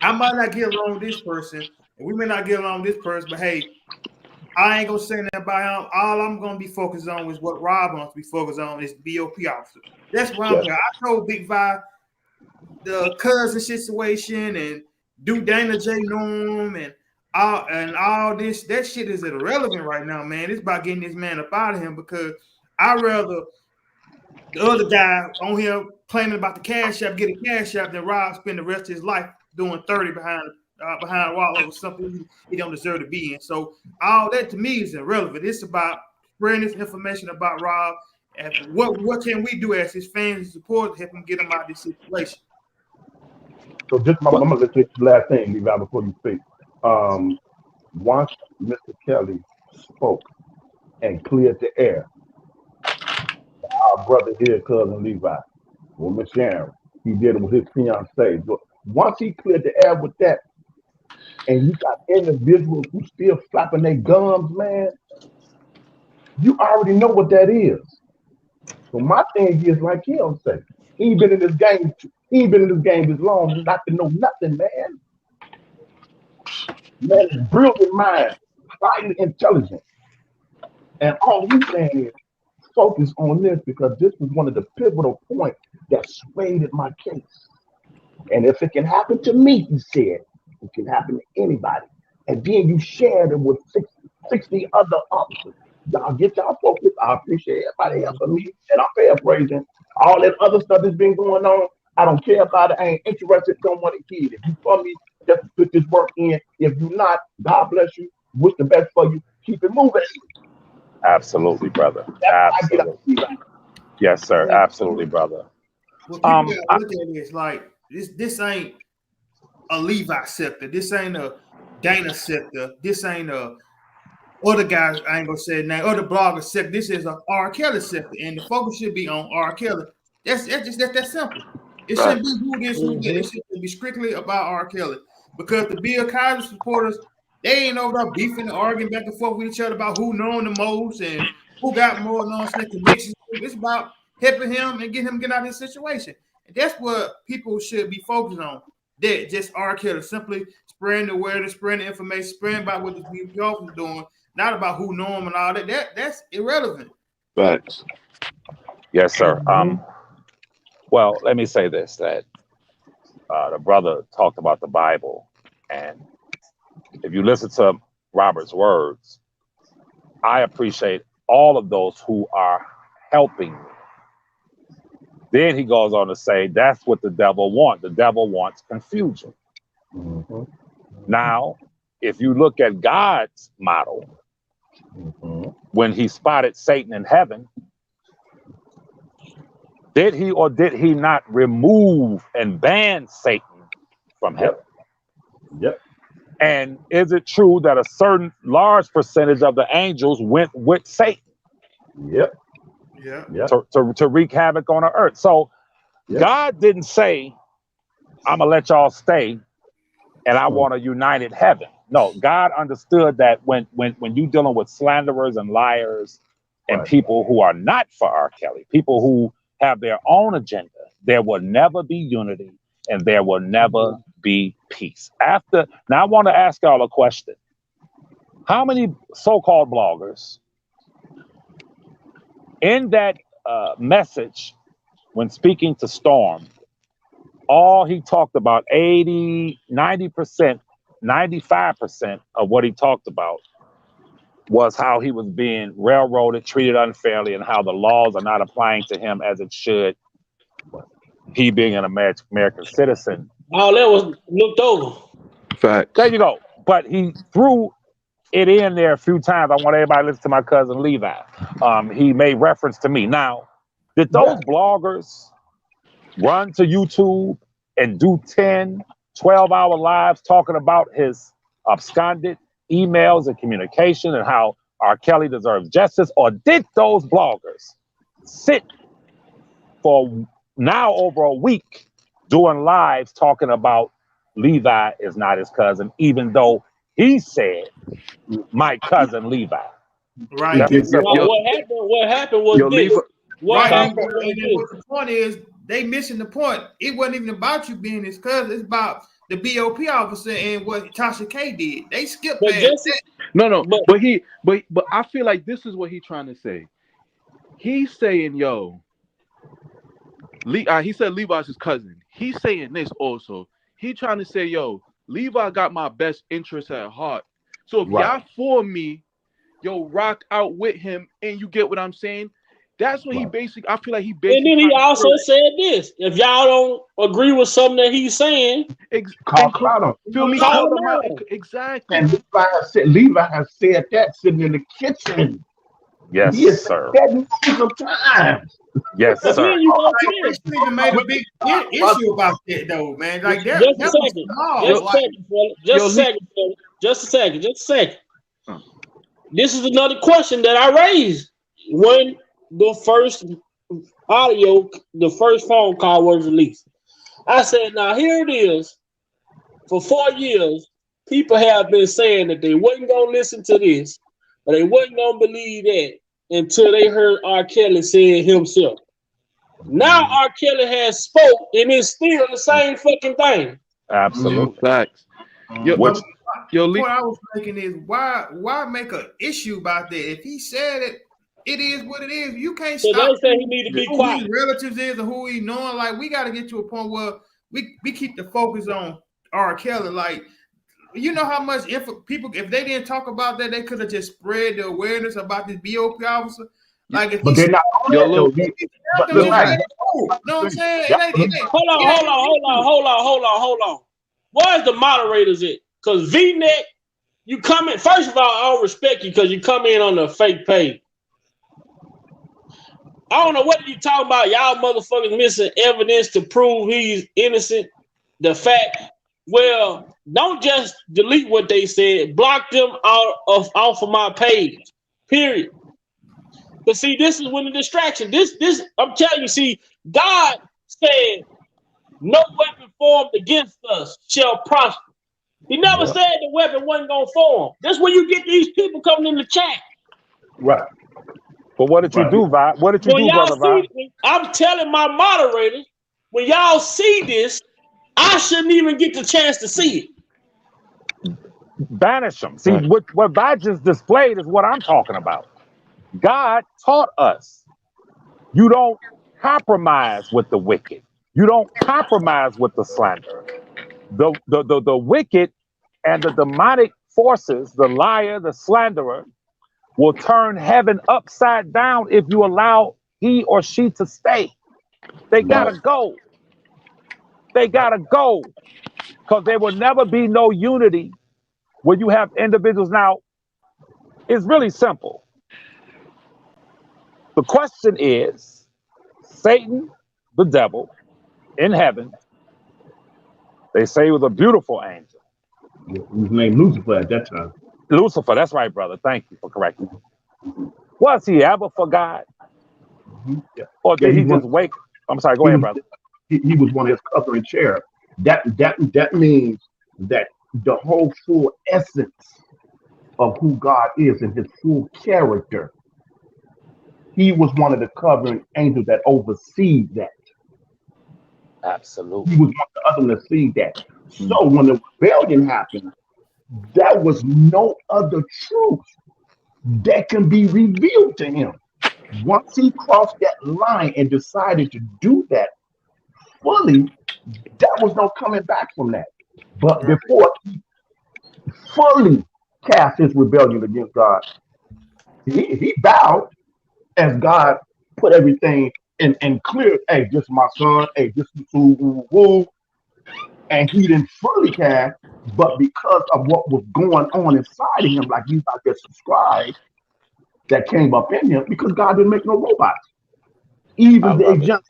I might not get along with this person, and we may not get along with this person, but hey, I ain't gonna say that about him. All I'm gonna be focused on is what Rob wants to be focused on is BOP officer. That's what I'm here. I told Big Vi the cousin situation and do Dana J. Norm and all this. That shit is irrelevant right now, man. It's about getting this man up out of him because I'd rather the other guy on here claiming about the cash app, get a cash app, than Rob spend the rest of his life doing 30 behind a wall over something he don't deserve to be in. So all that to me is irrelevant. It's about spreading this information about Rob and what can we do as his fans and supporters to help him get him out of this situation. So just I'm gonna let you the last thing, Levi, before you speak. Once Mr. Kelly spoke and cleared the air, our brother here, cousin Levi, well, Miss Sharon, he did it with his fiancee. But once he cleared the air with that, and you got individuals who still flapping their gums, man, you already know what that is. So my thing is, like he'll say, he ain't been in this game. He ain't been in this game as long not to know nothing, man. Man, is brilliant mind, highly intelligent, and all he's saying is focus on this because this was one of the pivotal points that swayed my case. And if it can happen to me, he said, it can happen to anybody. And then you shared it with 60 other officers. Y'all get y'all focus. I appreciate everybody else for me, and I'm paraphrasing. All that other stuff that's been going on, I don't care about it. I ain't interested. Don't want to hear it. If you for me, just put this work in. If you not, God bless you. Wish the best for you. Keep it moving. Absolutely, brother. Absolutely. Yes, sir. Absolutely, brother. Well, people gotta look at this like this ain't a Levi sector. This ain't a Dana sector. This ain't a other guys, I ain't gonna say his name, other blogger sector. This is a R. Kelly sector, and the focus should be on R. Kelly. That's that simple. It shouldn't be who this, who that. It should be strictly about R. Kelly. Because the Bill Cosby supporters, they ain't over there beefing and arguing back and forth with each other about who knowing the most and who got more nonsense connections. It's about helping him and getting him get out of his situation. And that's what people should be focused on. That just R. Kelly simply spreading the awareness, spreading the information, spreading about what the BPO is doing, not about who know him and all that. That's irrelevant. Facts. Yes, sir. Well, let me say this: that the brother talked about the Bible, and if you listen to Robert's words, I appreciate all of those who are helping me. Then he goes on to say, that's what the devil wants. The devil wants confusion. Now, if you look at God's model, when he spotted Satan in heaven, did he or did he not remove and ban Satan from heaven? Yep. And is it true that a certain large percentage of the angels went with Satan? Yep. Yeah. To wreak havoc on the earth. So God didn't say, I'm gonna let y'all stay and I want a united heaven. No, God understood that when you're dealing with slanderers and liars and people who are not for R. Kelly, people who have their own agenda, there will never be unity and there will never be peace. Now I want to ask y'all a question. How many so-called bloggers in that message when speaking to Storm, all he talked about, 80, 90%, 95% of what he talked about was how he was being railroaded, treated unfairly, and how the laws are not applying to him as it should. He being an American citizen. All that was looked over. Fact. There you go. But he threw it in there a few times. I want everybody to listen to my cousin Levi. He made reference to me. Now, did those bloggers run to YouTube and do 10, 12-hour lives talking about his absconded emails and communication and how R. Kelly deserves justice? Or did those bloggers sit for now over a week doing lives talking about Levi is not his cousin, even though he said my cousin Levi? Right. What happened was this. And what the point is, they missing the point. It wasn't even about you being his cousin. It's about the BOP officer and what Tasha K did. They skipped past that. No, but I feel like this is what he's trying to say. He's saying, yo, he said Levi's his cousin. He's saying this also. He trying to say, yo, Levi got my best interest at heart. So if y'all for me, yo, rock out with him, and you get what I'm saying. That's what he basically. I feel like he basically. And then he also said this: if y'all don't agree with something that he's saying, call him. Feel me? Call him out. Exactly. And Levi has said that sitting in the kitchen. Yes, he has sir. said that millions of times. Yes, But sir. then you go to this. They even made a big issue about that, though, man. Like that. Just a second. This is another question that I raised when the first phone call was released. I said, now here it is. For 4 years, people have been saying that they wasn't going to listen to this, or they wasn't going to believe that until they heard R. Kelly say it himself. Now R. Kelly has spoke, and it's still the same fucking thing. Absolutely. Facts. The point I was making is why make an issue about that? If he said it, it is what it is. You can't stop. They say he need to be quiet. Who his relatives is and who he knowing. Like we got to get to a point where we keep the focus on R. Kelly. Like You know how much people, if they didn't talk about that, they could have just spread the awareness about this BOP officer. Like if but they're not on that though. But you know right. what I'm saying? Hold on. Where's the moderators at? Because V-Neck, you come in. First of all, I don't respect you because you come in on the fake page. I don't know what you talking about. Y'all motherfuckers missing evidence to prove he's innocent. The fact, well, don't just delete what they said. Block them off of my page. Period. But see, this is when the distraction. This I'm telling you. See, God said, "No weapon formed against us shall prosper." He never said the weapon wasn't gonna form. That's when you get these people coming in the chat. Right. But what did you do, Vi? What did you do, brother Vi? I'm telling my moderators, when y'all see this, I shouldn't even get the chance to see it. Banish them. See, what Vi just displayed is what I'm talking about. God taught us you don't compromise with the wicked. You don't compromise with the slanderer. The wicked and the demonic forces, the liar, the slanderer, will turn heaven upside down if you allow he or she to stay. They gotta go. They gotta go. Because there will never be no unity when you have individuals. Now, it's really simple. The question is, Satan, the devil, in heaven, they say he was a beautiful angel. He was named Lucifer at that time. Lucifer, that's right, brother. Thank you for correcting me. Was he ever for God? Or did he just wake? I'm sorry, go ahead, brother. He was one of his covering cherub. That means that the whole full essence of who God is and his full character, he was one of the covering angels that oversees that. Absolutely. He was one of the others to see that. So when the rebellion happened, there was no other truth that can be revealed to him. Once he crossed that line and decided to do that fully, there was no coming back from that. But before he fully cast his rebellion against God, he bowed as God put everything in clear. Hey, this is my son. Hey, this is woo. And he didn't fully cast, but because of what was going on inside of him, like you about to subscribe, that came up in him, because God didn't make no robots. Even the agent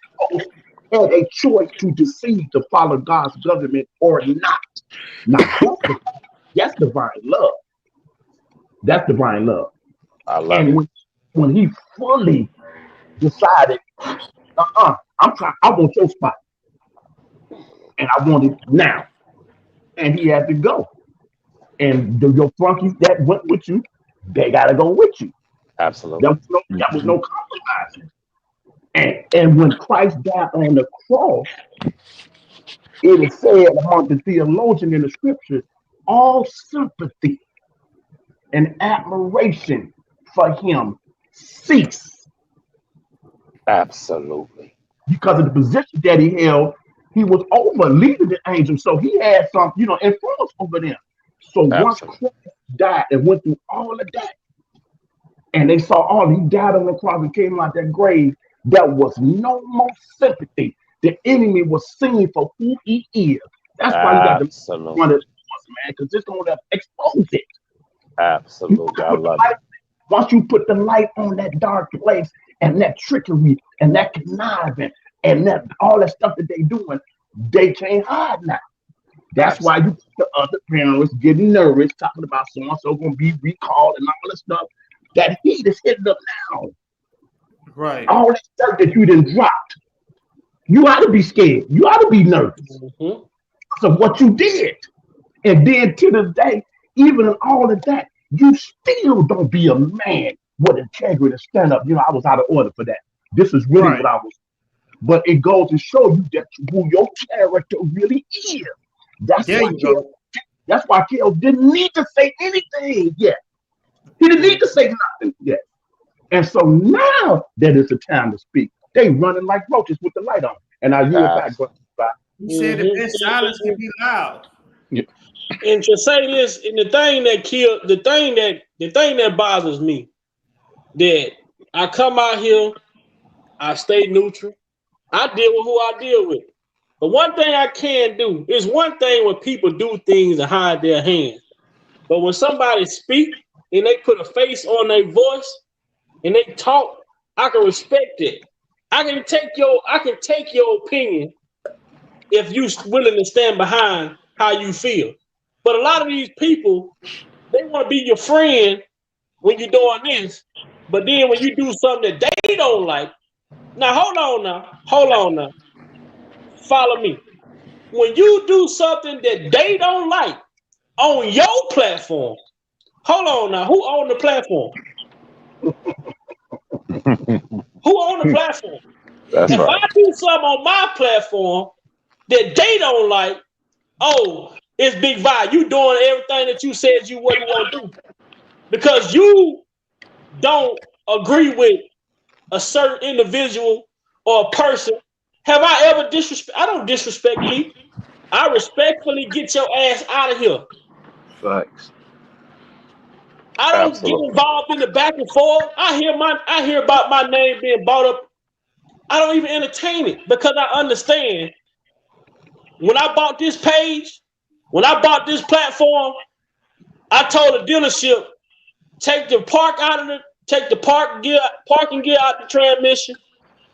had a choice to deceive, to follow God's government or not. Now that's divine love. That's divine love. I love and when he fully decided, I want your spot. And I want it now. And he had to go. And your flunkies that went with you, they gotta go with you. Absolutely. There was no compromising. And when Christ died on the cross, it is said among the theologians in the scripture, all sympathy and admiration for him cease. Absolutely. Because of the position that he held, he was over leading the angels. So he had some, influence over them. So once Christ died and went through all of that, and they saw he died on the cross and came out that grave, there was no more sympathy. The enemy was seen for who he is. That's why you got to run it, man, because it's going to expose it. Absolutely. I love it. Once you put the light on that dark place and that trickery and that conniving and that all that stuff that they doing, they can't hide now. That's why you the other parents getting nervous, talking about so-and-so going to be recalled and all that stuff. That heat is hitting them now. Right. All that stuff that you done dropped. You ought to be scared. You ought to be nervous because of what you did. And then to this day, even in all of that, you still don't be a man with integrity to stand up. I was out of order for that. This is really what I was. But it goes to show you that who your character really is. That's why Kel didn't need to say anything yet. He didn't need to say nothing yet. And so now that is the time to speak. They running like roaches with the light on. And I yield back. He said the best silence can be loud. And to say this, and the thing that bothers me, that I come out here, I stay neutral, I deal with who I deal with. But one thing I can do is one thing when people do things and hide their hands. But when somebody speak and they put a face on their voice and they talk, I can respect it. I can take your opinion if you're willing to stand behind how you feel. But a lot of these people, they want to be your friend when you're doing this, but then when you do something that they don't like, hold on now. Follow me. When you do something that they don't like on your platform, hold on now, who own the platform? Who own the platform? That's if right. I do something on my platform that they don't like, oh, it's Big Vi. You doing everything that you said you wasn't going to do because you don't agree with a certain individual or a person. Have I ever disrespect? I don't disrespect people. I respectfully get your ass out of here. Facts. I don't get involved in the back and forth. I hear about my name being brought up. I don't even entertain it because I understand when I bought this page, when I bought this platform, I told the dealership, take the parking gear out the transmission,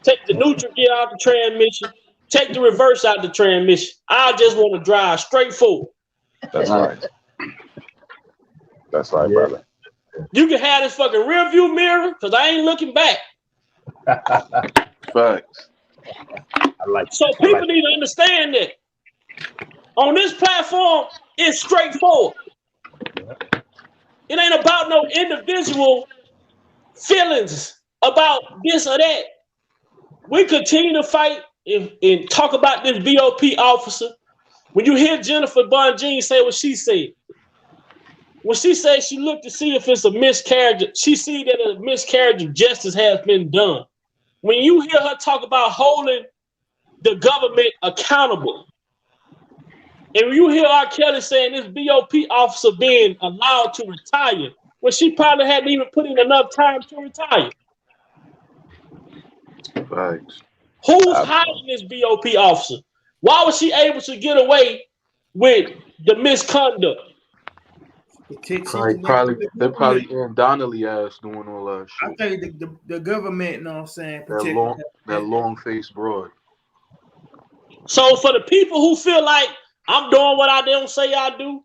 take the neutral gear out the transmission, take the reverse out the transmission. I just want to drive straight forward. That's right. That's right, brother. You can have this fucking rear view mirror because I ain't looking back. Facts. So people need to understand that on this platform, it's straightforward. It ain't about no individual feelings about this or that. We continue to fight and talk about this BOP officer. When you hear Jennifer Bonjean say what she said, when she said she looked to see if it's a miscarriage, she see that a miscarriage of justice has been done. When you hear her talk about holding the government accountable, and when you hear R.Kelly saying this BOP officer being allowed to retire, well, she probably hadn't even put in enough time to retire. Facts. Who's hiding this BOP officer? Why was she able to get away with the misconduct? They're probably in Donnelly ass doing all that shit. I think the government, you know what I'm saying, that long faced broad. So for the people who feel like I'm doing what I don't say I do,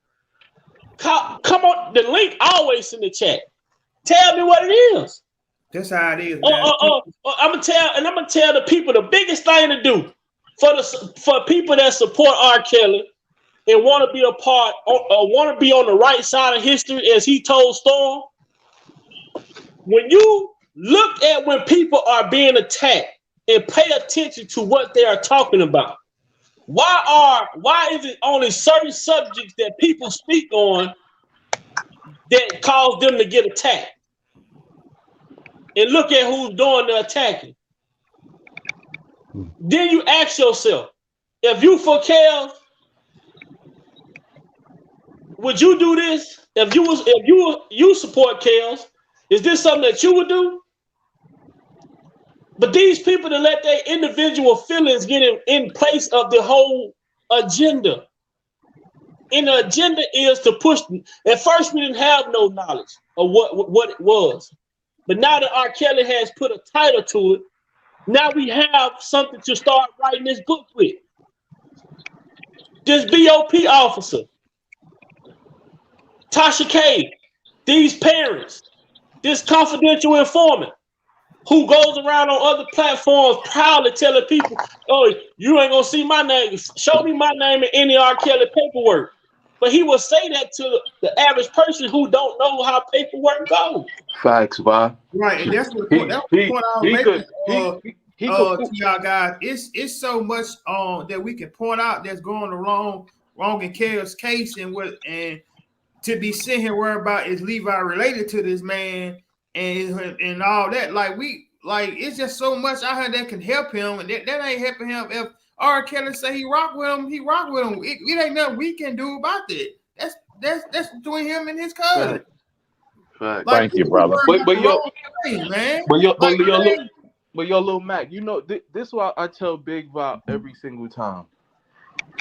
come on, the link always in the chat. Tell me what it is. That's how it is, man. I'm gonna tell the people the biggest thing to do for people that support R. Kelly and want to be a part or want to be on the right side of history, as he told Storm. When you look at when people are being attacked and pay attention to what they are talking about, why is it only certain subjects that people speak on that cause them to get attacked? And look at who's doing the attacking. Then you ask yourself, if you for Kel, would you do this? If you support Kels, is this something that you would do? But these people that let their individual feelings get in place of the whole agenda. And the agenda is to push. At first, we didn't have no knowledge of what it was. But now that R. Kelly has put a title to it, now we have something to start writing this book with. This BOP officer, Tasha K, these parents, this confidential informant who goes around on other platforms proudly telling people, oh, you ain't gonna see my name. Show me my name in any R. Kelly paperwork. But he will say that to the average person who don't know how paperwork goes. Facts, Vi. Right, and that's the point I was making to y'all guys. It's so much that we can point out that's going wrong in Kel's case, and to be sitting here worrying about is Levi related to this man and all that. Like it's just so much out here that can help him, and that ain't helping him. If R. Kelly say he rock with him, he rock with him. It ain't nothing we can do about that. That's between him and his cousin. Fact. Like, Thank you, brother. But yo, man. But yo, Lil Mac, you know this is why I tell Big Bob every single time.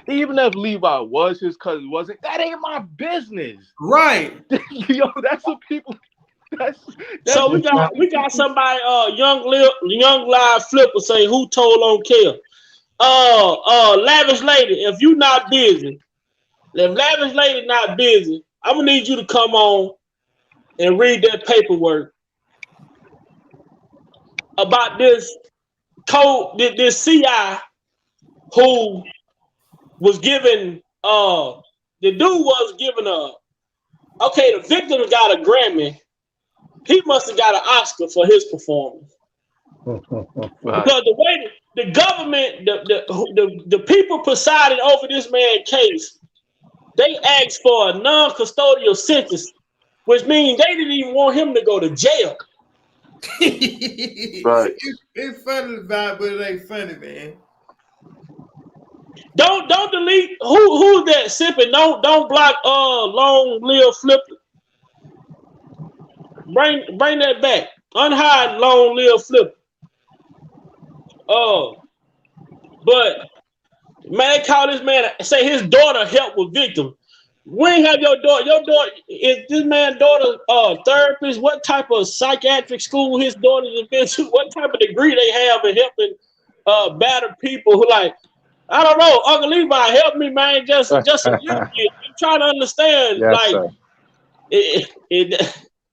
Even if Levi was his cousin, wasn't, that ain't my business. Right. Yo, that's what people. That's so we got somebody young live flipper say who told on Kel. Lavish Lady, if you not busy, if Lavish Lady not busy, I'm gonna need you to come on and read that paperwork about this this CI who was given the dude was given the victim got a Grammy. He must have got an Oscar for his performance. Because the way the government, the people presiding over this man's case, they asked for a non-custodial sentence, which means they didn't even want him to go to jail. Right. It's funny about, but it ain't funny, man. Don't delete who's that sipping. Don't block long live flipper. Bring that back. Unhide long live flipper. But man, they call this man say his daughter helped with victim. When have your daughter? Your daughter is this man's daughter therapist? What type of psychiatric school his daughter's been to? What type of degree they have in helping battered people who like? I don't know. Uncle Levi, help me, man. Just a little bit. I'm trying to understand. Yes, like, sir.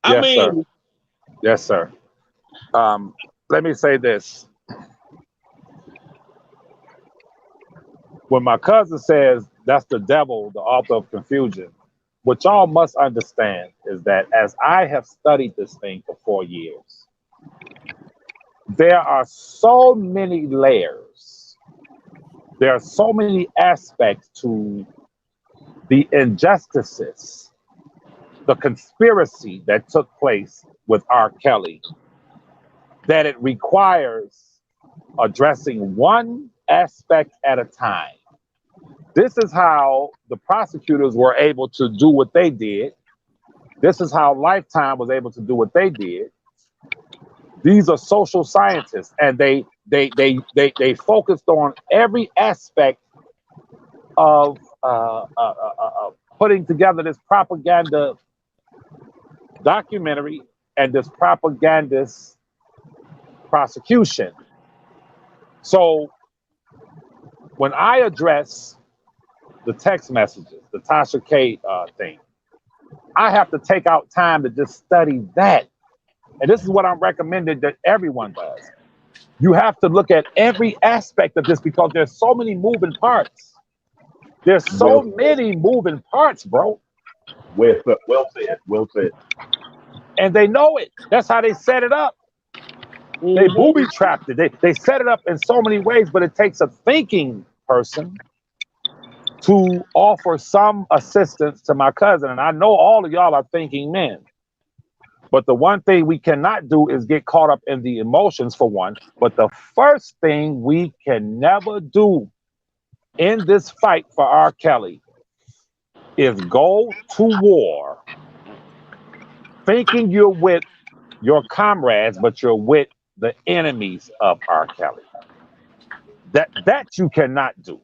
I mean, yes, sir. Let me say this. When my cousin says that's the devil, the author of confusion, what y'all must understand is that as I have studied this thing for 4 years, there are so many layers. There are so many aspects to the injustices, the conspiracy that took place with R.Kelly, that it requires addressing one aspect at a time. This is how the prosecutors were able to do what they did. This is how Lifetime was able to do what they did. These are social scientists, and they focused on every aspect of putting together this propaganda documentary and this propagandist prosecution. So when I address the text messages, the Tasha K thing, I have to take out time to just study that. And this is what I'm recommending that everyone does. You have to look at every aspect of this because there's so many moving parts. There's so many moving parts, bro. Well said. Well said. And they know it. That's how they set it up. They booby trapped it. They set it up in so many ways, but it takes a thinking person to offer some assistance to my cousin. And I know all of y'all are thinking men. But the one thing we cannot do is get caught up in the emotions, for one. But the first thing we can never do in this fight for R. Kelly is go to war thinking you're with your comrades, but you're with the enemies of R. Kelly. That you cannot do.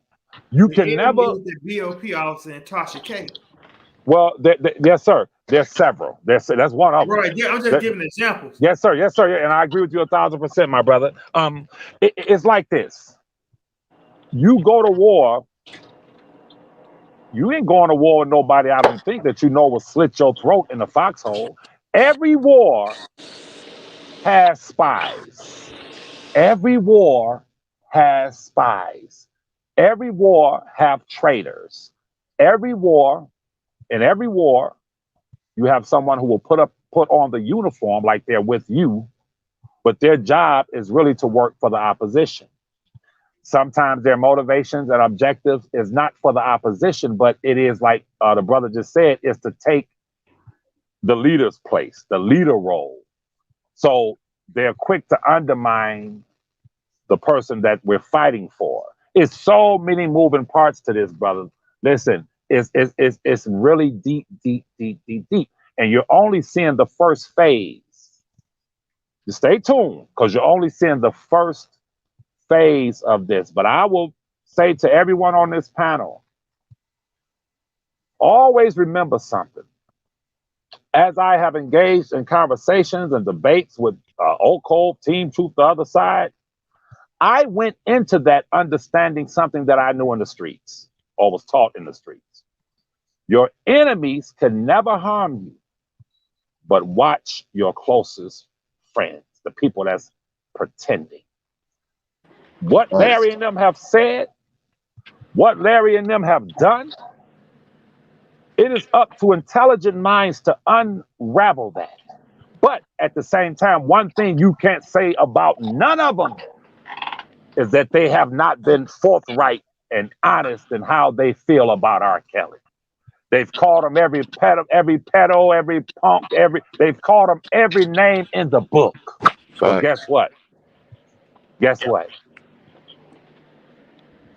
You can never. The BOP officer and Tasha K. Well, yes, sir. There's several. That's one of them. Right. Yeah, I'm just giving examples. Yes, sir. Yes, sir. And I agree with you 1,000%, my brother. It's like this. You go to war. You ain't going to war with nobody I don't think that you know will slit your throat in the foxhole. Every war has spies. Every war has spies. Every war have traitors. Every war, you have someone who will put on the uniform like they're with you, but their job is really to work for the opposition. Sometimes their motivations and objectives is not for the opposition, but it is like the brother just said, is to take the leader's place, the leader role. So they're quick to undermine the person that we're fighting for. It's so many moving parts to this, brother. Listen, it's really deep, deep, deep, deep, deep. And you're only seeing the first phase. You stay tuned, because you're only seeing the first phase of this. But I will say to everyone on this panel, always remember something. As I have engaged in conversations and debates with Oak Cove, Team Truth, the other side, I went into that understanding something that I knew in the streets, or was taught in the streets. Your enemies can never harm you, but watch your closest friends, the people that's pretending. What Larry and them have said, what Larry and them have done, it is up to intelligent minds to unravel that. But at the same time, one thing you can't say about none of them is that they have not been forthright and honest in how they feel about R. Kelly. They've called him every pedo, every punk, they've called him every name in the book. But guess what? Guess what?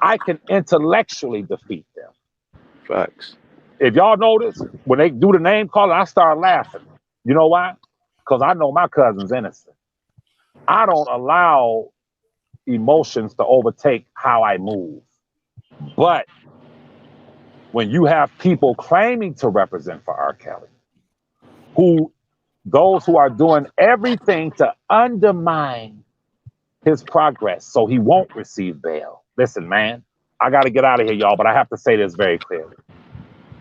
I can intellectually defeat them. Facts. If y'all notice, when they do the name calling, I start laughing. You know why? Because I know my cousin's innocent. I don't allow emotions to overtake how I move. But when you have people claiming to represent for R. Kelly, those who are doing everything to undermine his progress so he won't receive bail. Listen, man, I got to get out of here, y'all, but I have to say this very clearly.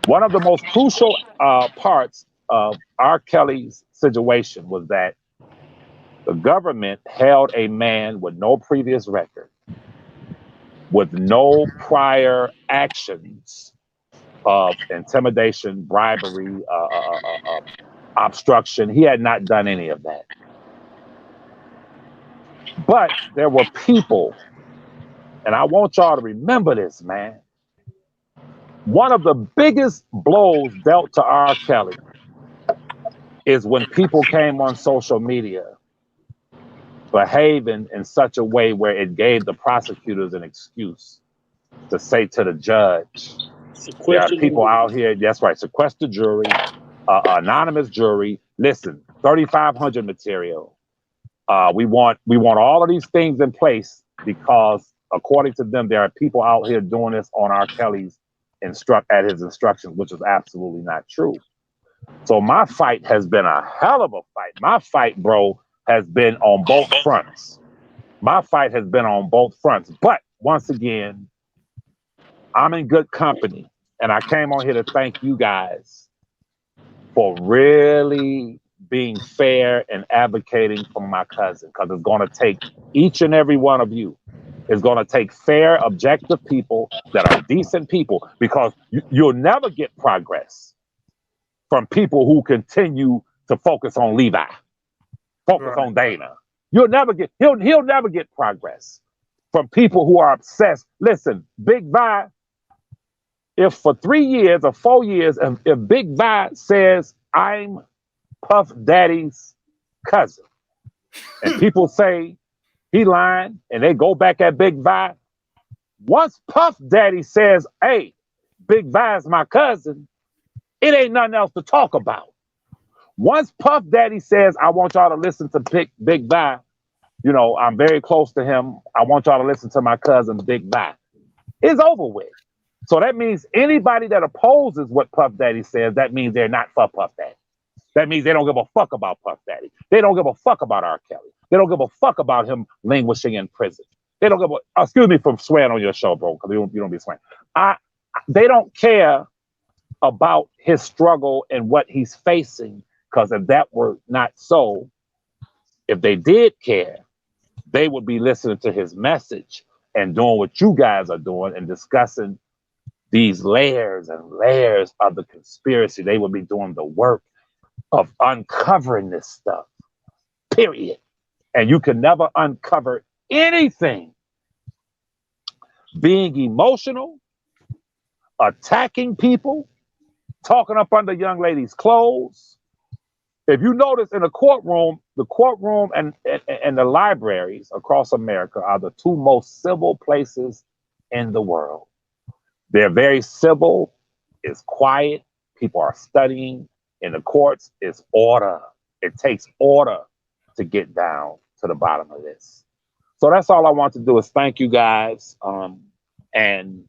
One of the most crucial parts of R. Kelly's situation was that the government held a man with no previous record, with no prior actions of intimidation, bribery, obstruction. He had not done any of that. But there were people, and I want y'all to remember this, man. One of the biggest blows dealt to R. Kelly is when people came on social media behaving in such a way where it gave the prosecutors an excuse to say to the judge, there are people out here, that's right, sequester jury, anonymous jury, listen, 3,500 material. We want all of these things in place because according to them, there are people out here doing this on R. Kelly's at his instructions, which is absolutely not true. So my fight has been a hell of a fight. My fight, bro, has been on both fronts. My fight has been on both fronts. But once again, I'm in good company. And I came on here to thank you guys for really being fair and advocating for my cousin, because it's going to take each and every one of you. It's going to take fair, objective people that are decent people, because you'll never get progress from people who continue to focus on Levi, focus on Dana. He'll never get progress from people who are obsessed. Listen, Big Vi, if for 3 years or 4 years, if Big Vi says, I'm Puff Daddy's cousin, and people say he lying, and they go back at Big Vi, once Puff Daddy says, hey, Big Vi's my cousin, it ain't nothing else to talk about. Once Puff Daddy says, I want y'all to listen to Big Vi, you know, I'm very close to him, I want y'all to listen to my cousin Big Vi, it's over with. So that means anybody that opposes what Puff Daddy says, that means they're not for Puff Daddy. That means they don't give a fuck about Puff Daddy. They don't give a fuck about R. Kelly. They don't give a fuck about him languishing in prison. They don't give a, excuse me for swearing on your show, bro, because you don't be swearing. They don't care about his struggle and what he's facing, because if that were not so, if they did care, they would be listening to his message and doing what you guys are doing and discussing these layers and layers of the conspiracy. They would be doing the work of uncovering this stuff, period. And you can never uncover anything being emotional, attacking people, talking up under young ladies' clothes. If you notice in the courtroom and the libraries across America are the two most civil places in the world. They're very civil. is quiet. People are studying. In the courts, it's order. It takes order to get down to the bottom of this. So that's all I want to do is thank you guys. And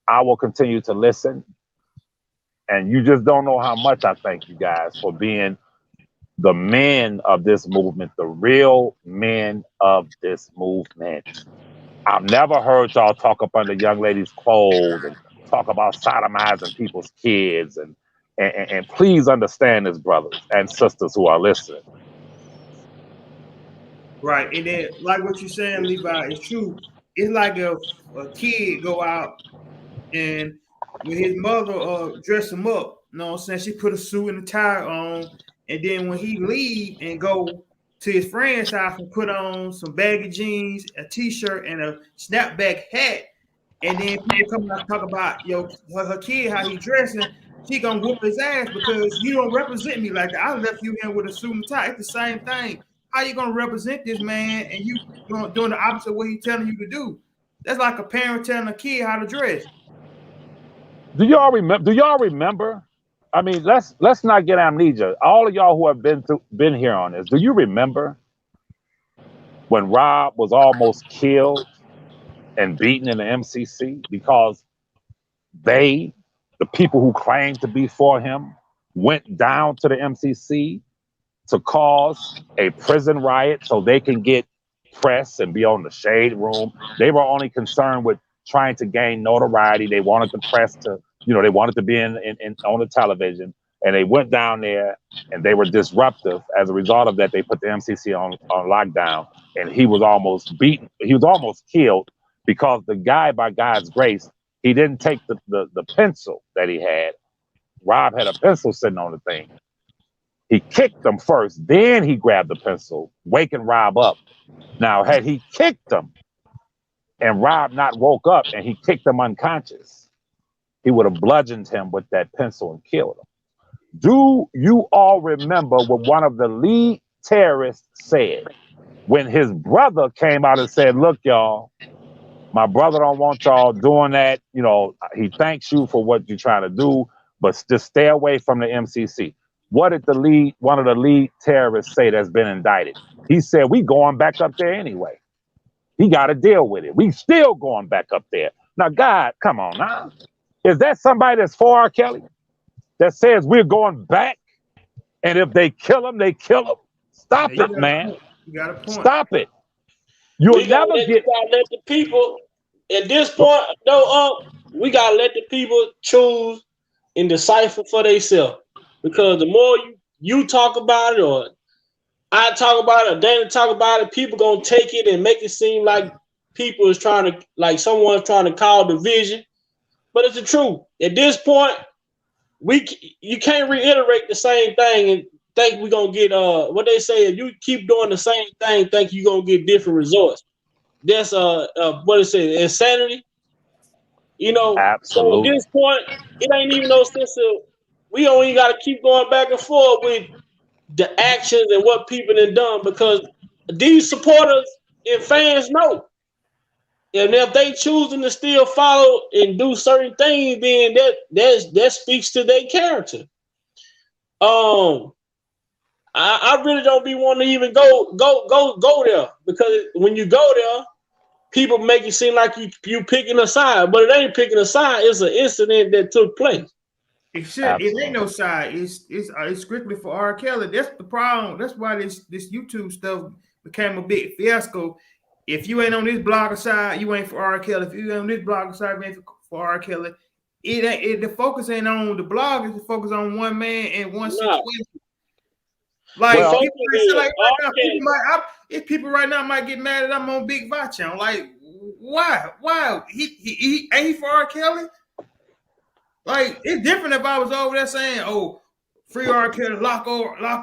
I will continue to listen. And you just don't know how much I thank you guys for being the men of this movement, the real men of this movement. I've never heard y'all talk up under young ladies' clothes and talk about sodomizing people's kids. And please understand this, brothers and sisters who are listening. Right. And then, like what you're saying, Levi, is true. It's like a kid go out and when his mother dress him up, you know what I'm saying? She put a suit and a tie on, and then when he leave and go to his friend's house and put on some baggy jeans, a t-shirt, and a snapback hat, and then people come out and talk about her kid, how he dressing, she gonna whoop his ass because you don't represent me like that. I left you here with a suit and tie. It's the same thing. How you gonna represent this man and you doing the opposite of what he's telling you to do? That's like a parent telling a kid how to dress. Do y'all remember? I mean, let's not get amnesia. All of y'all who have been here on this, do you remember when Rob was almost killed and beaten in the MCC because the people who claimed to be for him, went down to the MCC to cause a prison riot so they can get press and be on the shade room? They were only concerned with trying to gain notoriety. They wanted the press to, they wanted to be in on the television, and they went down there and they were disruptive. As a result of that, they put the MCC on lockdown, and he was almost beaten. He was almost killed because the guy, by God's grace, he didn't take the pencil that he had. Rob had a pencil sitting on the thing. He kicked him first, then he grabbed the pencil, waking Rob up. Now, had he kicked him and Rob not woke up and he kicked him unconscious, he would have bludgeoned him with that pencil and killed him. Do you all remember what one of the lead terrorists said when his brother came out and said, look, y'all, my brother don't want y'all doing that. He thanks you for what you're trying to do, but just stay away from the MCC. What did one of the lead terrorists say that's been indicted? He said, we going back up there anyway. He got to deal with it. We still going back up there. Now, God, come on now. Is that somebody that's for R.Kelly that says we're going back? And if they kill him, they kill him. Stop it, man. You got a point. Stop it. You'll never get. We gotta let the people at this point, we gotta let the people choose and decipher for themselves. Because the more you talk about it, or I talk about it, or Dana talk about it, people gonna take it and make it seem like people is trying to, like someone's trying to call division. But it's the truth. At this point, you can't reiterate the same thing and think we're gonna get what they say. If you keep doing the same thing, think you're gonna get different results. That's what it says, insanity. Absolutely. So at this point, it ain't even no sense of we only got to keep going back and forth with the actions and what people have done, because these supporters and fans know. And if they choosing to still follow and do certain things, then that speaks to their character. I really don't be wanting to even go there, because when you go there, people make it seem like you picking a side, but it ain't picking a side. It's an incident that took place. It ain't no side. It's strictly for R. Kelly. That's the problem. That's why this YouTube stuff became a big fiasco. If you ain't on this blogger side, you ain't for R. Kelly. If you ain't on this blogger side, you ain't for R. Kelly. The focus ain't on the blog. It's the focus on one man and one situation. Like, people right now might get mad that I'm on Big Vacha. Like, why? He ain't for R. Kelly. Like, it's different if I was over there saying, "Oh, free R. Kelly, lock."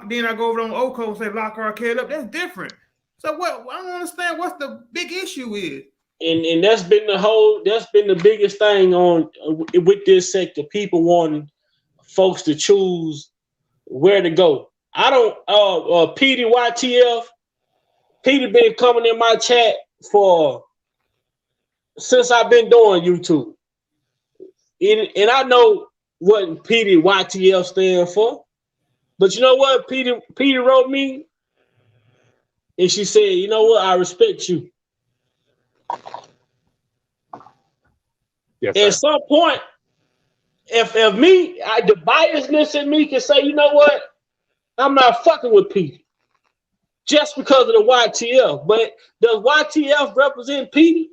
Then I go over on Oco and say, "Lock R. Kelly up." That's different. So what? I don't understand what the big issue is. And that's been the biggest thing on with this sector. People wanting folks to choose where to go. I don't. PDYTF. Peter been coming in my chat since I've been doing YouTube. And I know what Petey YTL stand for. But you know what Petey wrote me? And she said, you know what? I respect you. Yes, At some point, if me, the biasness in me can say, you know what? I'm not fucking with Petey. Just because of the YTF. But does YTF represent Petey?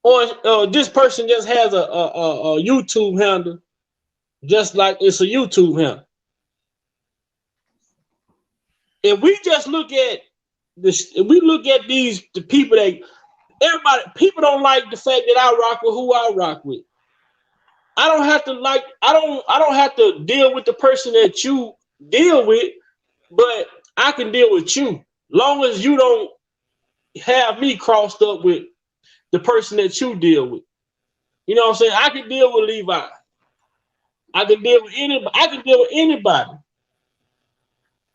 Or this person just has a YouTube handle, just like it's a YouTube handle. If we just look at this, if we look at the people that people don't like the fact that I rock with who I rock with. I don't have to deal with the person that you deal with, but I can deal with you. Long as you don't have me crossed up with the person that you deal with. You know what I'm saying? I can deal with Levi. I can deal with anybody.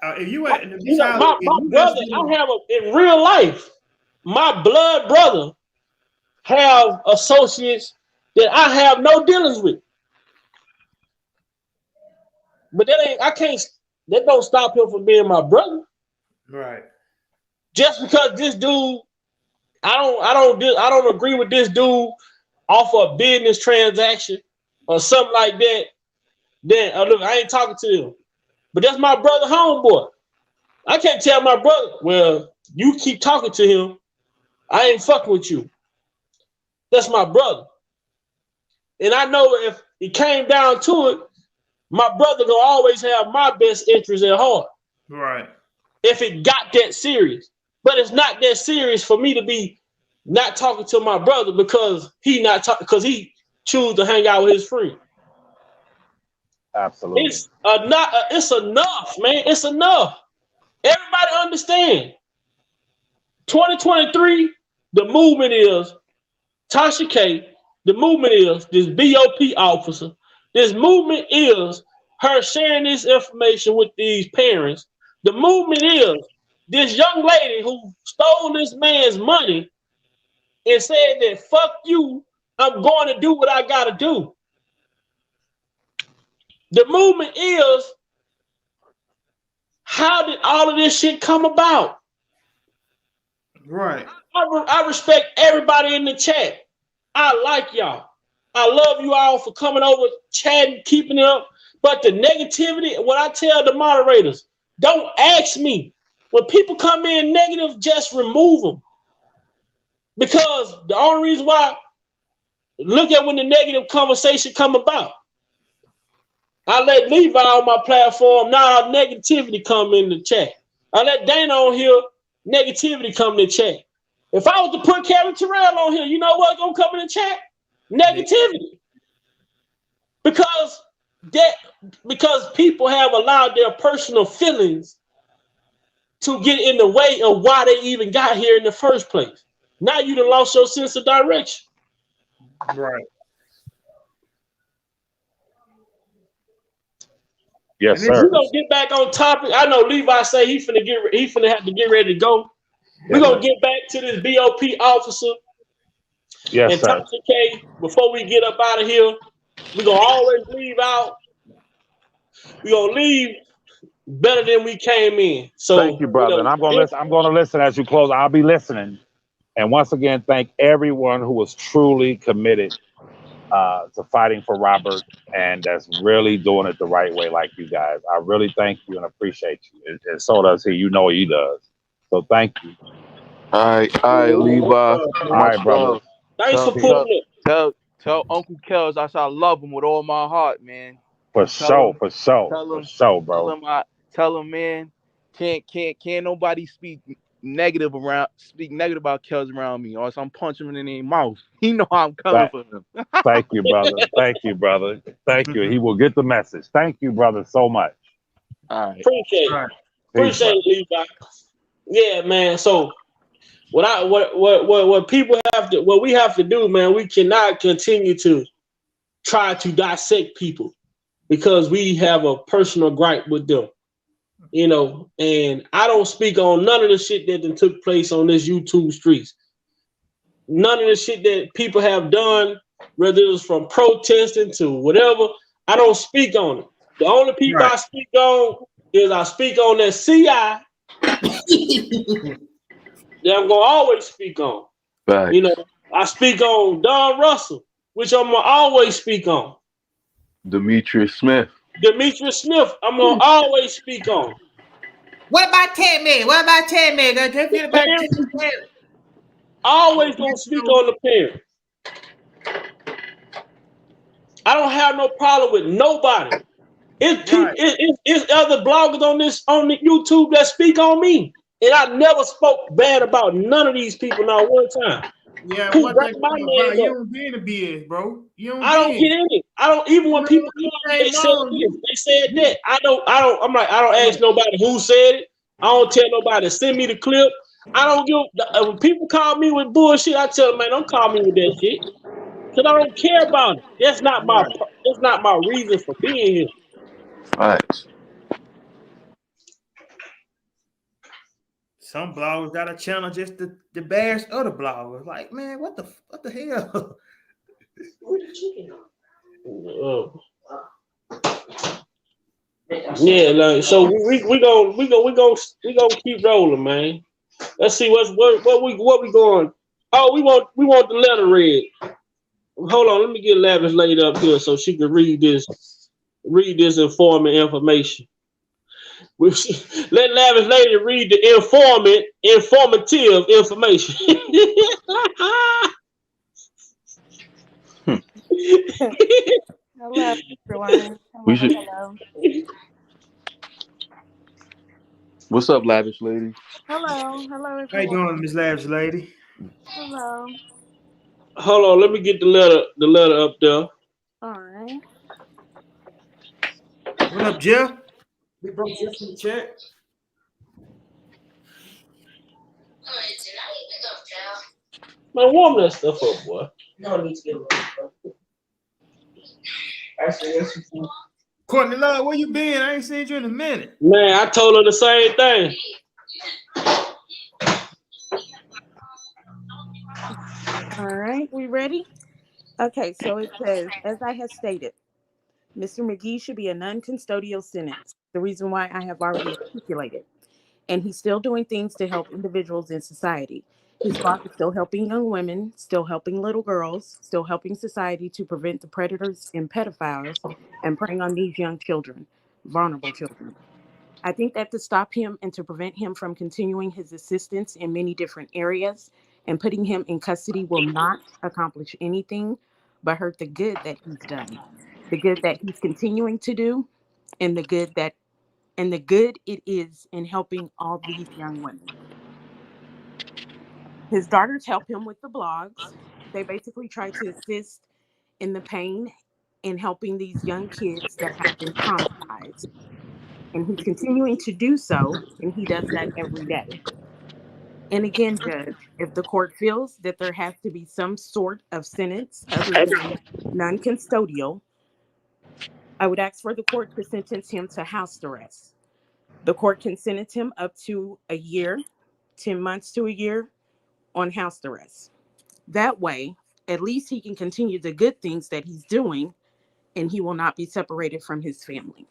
If you my brother, in real life, my blood brother have associates that I have no dealings with. But that don't stop him from being my brother. Right. Just because this dude, I don't agree with this dude off a business transaction or something like that. Then look, I ain't talking to him. But that's my brother homeboy. I can't tell my brother, well, you keep talking to him, I ain't fucking with you. That's my brother. And I know if it came down to it, my brother gonna always have my best interest at heart. Right. If it got that serious. But it's not that serious for me to be not talking to my brother because he choose to hang out with his friend. Absolutely. It's enough, man. It's enough. Everybody understand. 2023, the movement is Tasha K. The movement is this BOP officer. This movement is her sharing this information with these parents. The movement is this young lady who stole this man's money and said that fuck you, I'm going to do what I got to do. The movement is, how did all of this shit come about? Right. I respect everybody in the chat. I like y'all. I love you all for coming over, chatting, keeping it up. But the negativity, what I tell the moderators, don't ask me. When people come in negative, just remove them. Because the only reason why, look at when the negative conversation come about. I let Levi on my platform, now negativity come in the chat. I let Dana on here, negativity come in the chat. If I was to put Kevin Terrell on here, you know what's gonna come in the chat? Negativity. Because people have allowed their personal feelings to get in the way of why they even got here in the first place. Now you done lost your sense of direction. Right. Yes, sir. We're gonna get back on topic. I know Levi say he finna have to get ready to go. We're gonna get back to this BOP officer. Yes, and sir. Tasha K, before we get up out of here, we're gonna always leave out. We're gonna leave better than we came in. So thank you, brother. And I'm gonna listen. I'm gonna listen as you close. I'll be listening. And once again, thank everyone who was truly committed to fighting for Robert and that's really doing it the right way, like you guys. I really thank you and appreciate you. And so does he. You know he does. So thank you. All right, Levi. All right, brother. Thanks for putting it. Tell Uncle Kels I love him with all my heart, man. For sure, bro. Tell him, man. Can't nobody speak negative about Kels around me, or else I'm punching him in the mouth. He know how I'm coming for him. Thank you, brother. Thank you, brother. Thank you. He will get the message. Thank you, brother, so much. All right. Appreciate it. Appreciate it, Levi. Yeah, man. So what people have to, what we have to do, man, we cannot continue to try to dissect people because we have a personal gripe with them, you know. And I don't speak on none of the shit that took place on this YouTube streets. None of the shit that people have done whether it was from protesting to whatever, I don't speak on it. The only people I speak on is I speak on that CI that I'm gonna always speak on. Facts. You know, I speak on Don Russell, which I'm gonna always speak on. Demetrius Smith. Demetrius Smith, I'm gonna always speak on. What about Ted Man? What about Ted Man? They feel about Ted. Always gonna speak on the parents. I don't have no problem with nobody. It's people, it's other bloggers on the YouTube that speak on me, and I never spoke bad about none of these people not one time. Yeah, Who one brought thing my about name you up? don't be in the biz, bro. You don't I don't get in it. I don't even when people call me, they said this, they said that. I don't. I'm like, I don't ask nobody who said it. I don't tell nobody to send me the clip. I don't give. When people call me with bullshit, I tell them, man, don't call me with that shit, because I don't care about it. That's not my. That's not my reason for being here. Facts. Some bloggers got a channel just to bash other bloggers. Like, man, what the hell? Where the chicken go? Yeah, like, so we gonna keep rolling, man. Let's see what we going. Oh, we want the letter read. Hold on, let me get Lavish laid up here so she can read this informant information. Let Lavish lady read the informative information. Hello, everyone. We should. Hello. What's up, lavish lady? Hello, everyone. How you doing, Miss Lavish lady? Hello. Hold on, let me get the letter up there. All right. What up, Jeff? We broke Jeff in the chat. Man, warm that stuff up, boy. No need to get it. Actually, Courtney Love, where you been? I ain't seen you in a minute. Man, I told her the same thing. All right, we ready? Okay, so it says, as I have stated, Mr. McGee should be a non-custodial sentence. The reason why I have already articulated. And he's still doing things to help individuals in society. His blog is still helping young women, still helping little girls, still helping society to prevent the predators and pedophiles and preying on these young children, vulnerable children. I think that to stop him and to prevent him from continuing his assistance in many different areas and putting him in custody will not accomplish anything but hurt the good that he's done, the good that he's continuing to do, and the good it is in helping all these young women. His daughters help him with the blogs. They basically try to assist in the pain in helping these young kids that have been traumatized. And he's continuing to do so, and he does that every day. And again, Judge, if the court feels that there has to be some sort of sentence other than non-custodial, I would ask for the court to sentence him to house arrest. The court can sentence him up to a year, 10 months to a year on house arrest. That way, at least he can continue the good things that he's doing and he will not be separated from his family.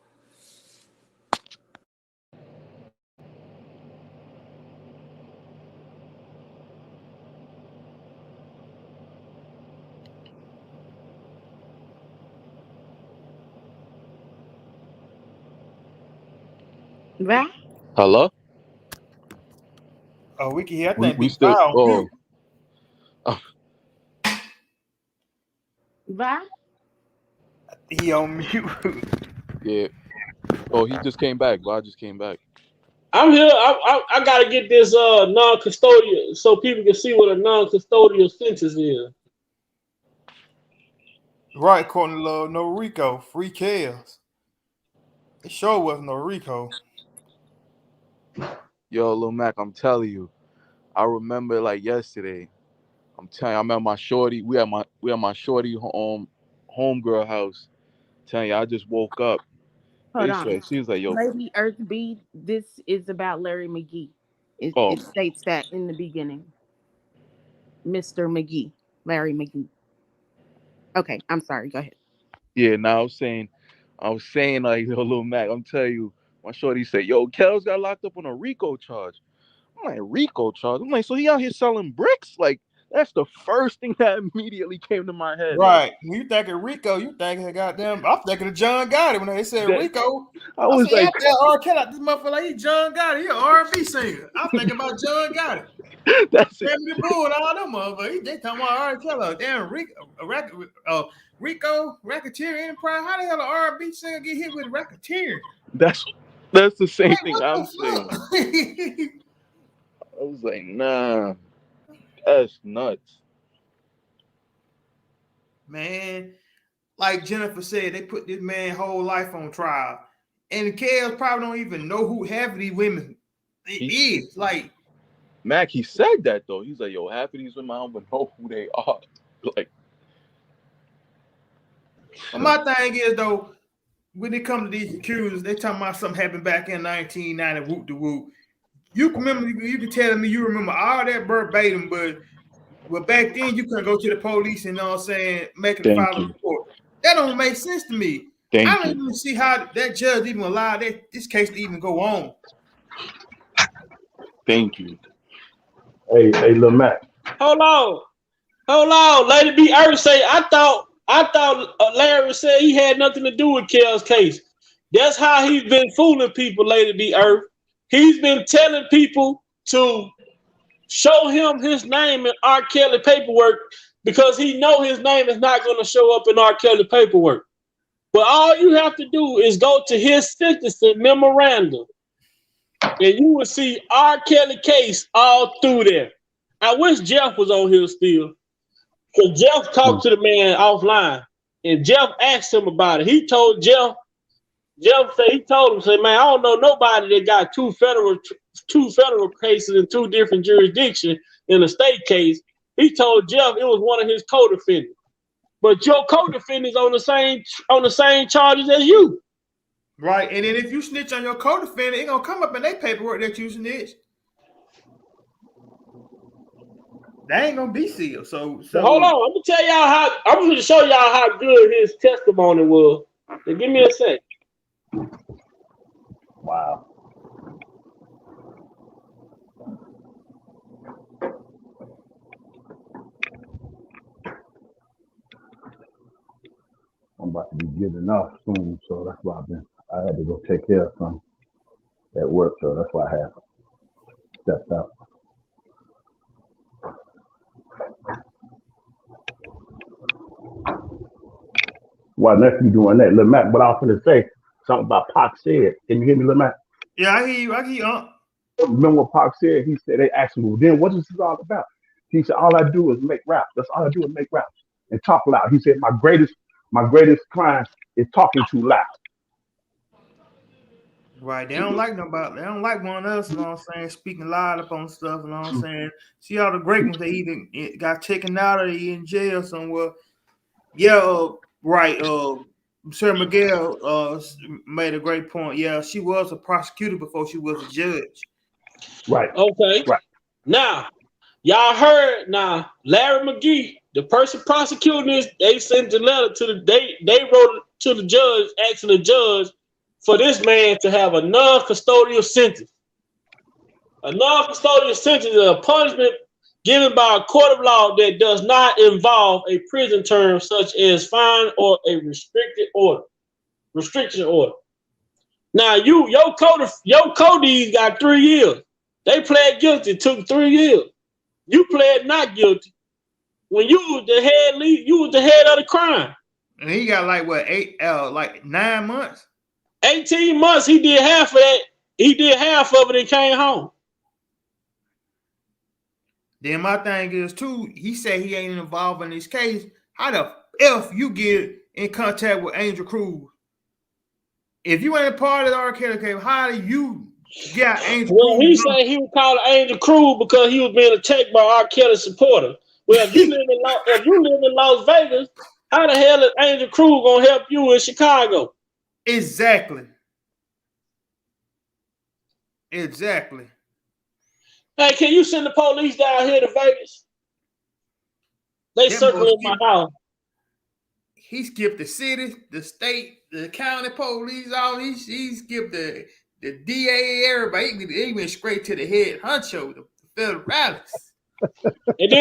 Val? Hello? Oh, we can hear. I We, think we Big still. Val on Oh, Val? mute. He on mute. yeah. Oh, he just came back. I just came back. I'm here. I gotta get this non-custodial so people can see what a non-custodial sentence is. Right, Courtney Love, no Rico, free chaos. It sure wasn't no Rico. Yo, Lil Mac, I'm telling you, I remember like yesterday. I'm telling you, I'm at my shorty. We at my shorty homegirl house. Telling you, I just woke up. Hold on. She was like, "Yo, Lady Earth B, this is about Larry McGee. oh, It states that in the beginning. Mr. McGee, Larry McGee. Okay, I'm sorry. Go ahead. Yeah, now I was saying like yo, Lil Mac, I'm telling you, my shorty said, yo, Kels got locked up on a RICO charge. I'm like, RICO charge? I'm like, so he out here selling bricks? Like, that's the first thing that immediately came to my head. Right. When you think of Rico, you thinking goddamn. I'm thinking of John Gotti when they said Like, Rico. I I was said, yeah, like, R.Kelly, this motherfucker like he John Gotti, he an R&B singer. I'm thinking about John Gotti. that's it. Family Bull and all them motherfuckers. They talking about R.Kelly. Damn, Rico, Racketeer Enterprise. How the hell an R&B singer get hit with racketeer? That's the same Like, thing what I'm saying. the fuck? I was like, nah, that's nuts. Man, like Jennifer said, they put this man's whole life on trial. And the Kels probably don't even know who half of these women is. Like, Mac, he said that though. He's like, yo, half of these women I don't even know who they are. Like, but my thing is though, when it comes to these accusers, they talking about something happened back in 1990, whoop de whoop. You can remember, you can tell me you remember all that verbatim, but back then you couldn't go to the police and, you know what I'm saying, make a thank file a you. report. That don't make sense to me. I Thank don't you. even see how that judge even allowed this case to even go on. Thank you. Hey, Lil Mac. Hold on. Lady B. Earth say, I thought Larry said he had nothing to do with Kel's case. That's how he's been fooling people, Lady B. Earth. He's been telling people to show him his name in R. Kelly paperwork because he know his name is not going to show up in R. Kelly paperwork. But all you have to do is go to his sentencing memorandum, and you will see R. Kelly case all through there. I wish Jeff was on here still, because Jeff talked to the man offline, and Jeff asked him about it. He told Jeff said, man, I don't know nobody that got two federal cases in two different jurisdictions in a state case. He told Jeff it was one of his co-defendants. But your co-defendants on the same charges as you. Right. And then if you snitch on your co-defendant, it's gonna come up in their paperwork that you snitched. That ain't gonna be sealed. So hold on. I'm gonna show y'all how good his testimony was. So give me a sec. Wow. I'm about to be getting off soon, so that's why I had to go take care of something at work, so that's why I have stepped out. While nephew doing that, Lil Mac, but I was going to say something about Pac said. Can you hear me, Lil Mac? Yeah, I hear you. I hear you. Remember what Pac said? He said, they asked him, well, then what is this all about? He said, all I do is make rap. That's all I do is make rap and talk loud. He said, my greatest crime is talking too loud. Right. They don't like nobody. They don't like one of us, you know what I'm saying, speaking loud up on stuff, you know what I'm saying? See all the great ones, they even got taken out or they in jail somewhere. Yeah, right. Sir Miguel made a great point. Yeah, she was a prosecutor before she was a judge. Right. Okay. Right. Now, y'all heard Larry McGee, the person prosecuting this, they sent the letter to they wrote to the judge asking the judge for this man to have a non-custodial sentence. A non-custodial sentence is a punishment given by a court of law that does not involve a prison term such as fine or a restriction order. Now your codees got 3 years. They pled guilty, took 3 years. You pled not guilty. When you was the head lead, you was the head of the crime. And he got like 9 months. 18 months, he did half of that. He did half of it and came home. Then my thing is too, he said he ain't involved in this case. How the F you get in contact with Angel Cruz? If you ain't a part of the R.Kelly case, how do you get Angel Cruz? Well, he said he was calling Angel Cruz because he was being attacked by R. Kelly supporter. Well, if you live in Las Vegas, how the hell is Angel Cruz gonna help you in Chicago? Exactly. Hey, can you send the police down here to Vegas? They circling my house. he skipped the city, the state, the county police, all he skipped the DA, everybody. He went straight to the head honcho, the federalists. And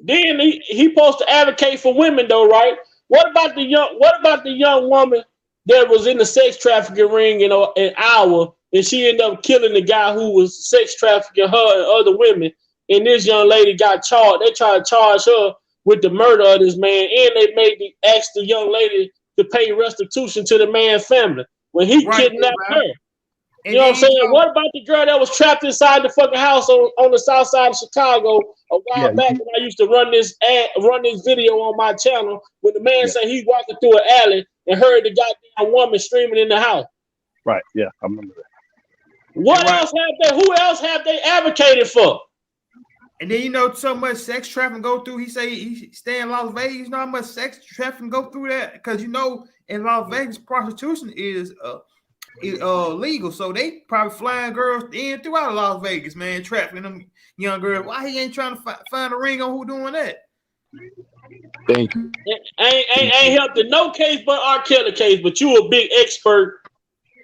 then he supposed to advocate for women though, right? What about the young woman that was in the sex trafficking ring in Iowa, and she ended up killing the guy who was sex trafficking her and other women, and this young lady got charged. They tried to charge her with the murder of this man, and they asked the young lady to pay restitution to the man's family when he kidnapped her. You know what I'm saying? What about the girl that was trapped inside the fucking house on the south side of Chicago a while back when I used to run this video on my channel when the man said he walking through an alley and heard the goddamn woman screaming in the house. Right, yeah, I remember that. Who else have they advocated for? And then so much sex trafficking go through. He say he stay in Las Vegas. You know how much sex trafficking go through that? Because in Las Vegas prostitution is legal, so they probably flying girls in throughout Las Vegas, man, trafficking them young girls. Why he ain't trying to find a ring on who doing that? Thank you. Ain't helped in no case but R.Kelly case, but you a big expert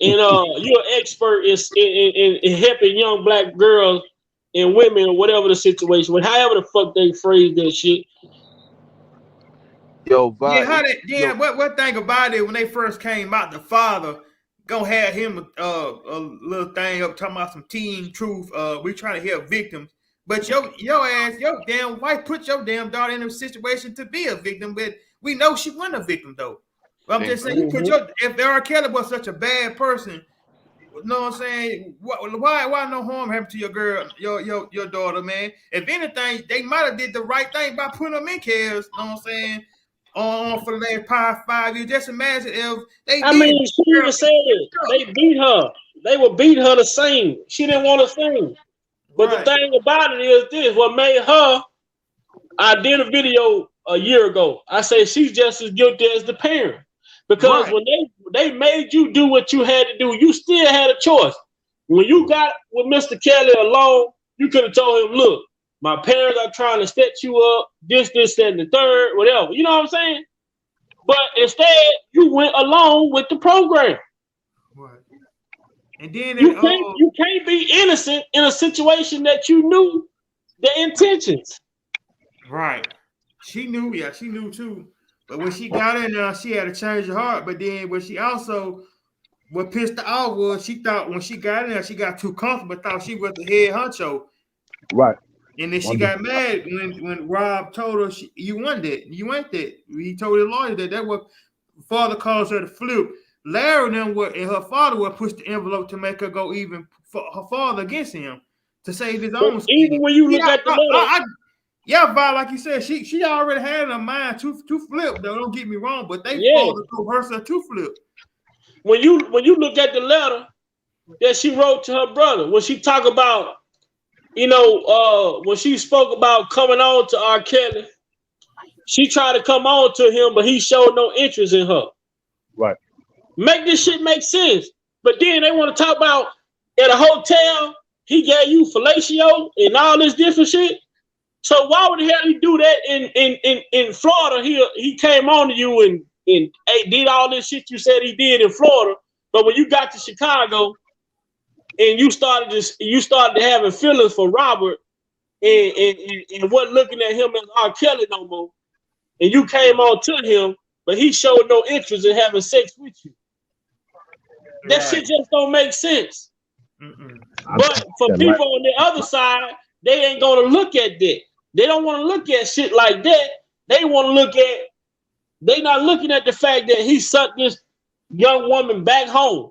in you're an expert in helping young black girls and women or whatever the situation, but however the fuck they phrase that shit. Yo, what thing about it when they first came out, the father gonna have him a little thing up talking about some teen truth. We trying to help victims, but your damn wife put your damn daughter in a situation to be a victim, but we know she wasn't a victim though. But I'm just saying, if R. Kelly was such a bad person, you know what I'm saying? Why no harm happened to your girl, your daughter, man? If anything, they might have did the right thing by putting them in cares. You know what I'm saying? For the last 5 years. Just imagine if they. She even said it. They beat her. They would beat her to sing. She didn't want to sing. But the thing about it is this: what made her? I did a video a year ago. I said she's just as guilty as the parent. Because when they made you do what you had to do, you still had a choice. When you got with Mr. Kelly alone, you could have told him, look, my parents are trying to set you up, this, and the third, whatever. You know what I'm saying? But instead, you went along with the program. Right. And then you can't be innocent in a situation that you knew the intentions. Right. She knew too. But when she got in there, she had to change her heart. But then what pissed her off was she thought when she got in there, she got too comfortable, thought she was the head honcho. Right. And then she got mad when Rob told her you weren't that. You ain't that. He told the lawyer that what father calls her to flip. Larry and her father would push the envelope to make her go even for her father against him to save his own skin. Even when you look at the letter. Val, like you said, she already had in her mind to flip. Though, don't get me wrong, but they told her to flip. When you look at the letter that she wrote to her brother, when she talk about, when she spoke about coming on to R. Kelly, she tried to come on to him, but he showed no interest in her. Right. Make this shit make sense. But then they want to talk about at a hotel, he gave you fellatio and all this different shit. So why would the hell he do that in Florida? He came on to you and did all this shit you said he did in Florida. But when you got to Chicago and you started having feelings for Robert and wasn't looking at him as R. Kelly no more, and you came on to him, but he showed no interest in having sex with you. That shit just don't make sense. But for people on the other side, they ain't gonna look at that. They don't want to look at shit like that. They want to look at. They not looking at the fact that he sucked this young woman back home,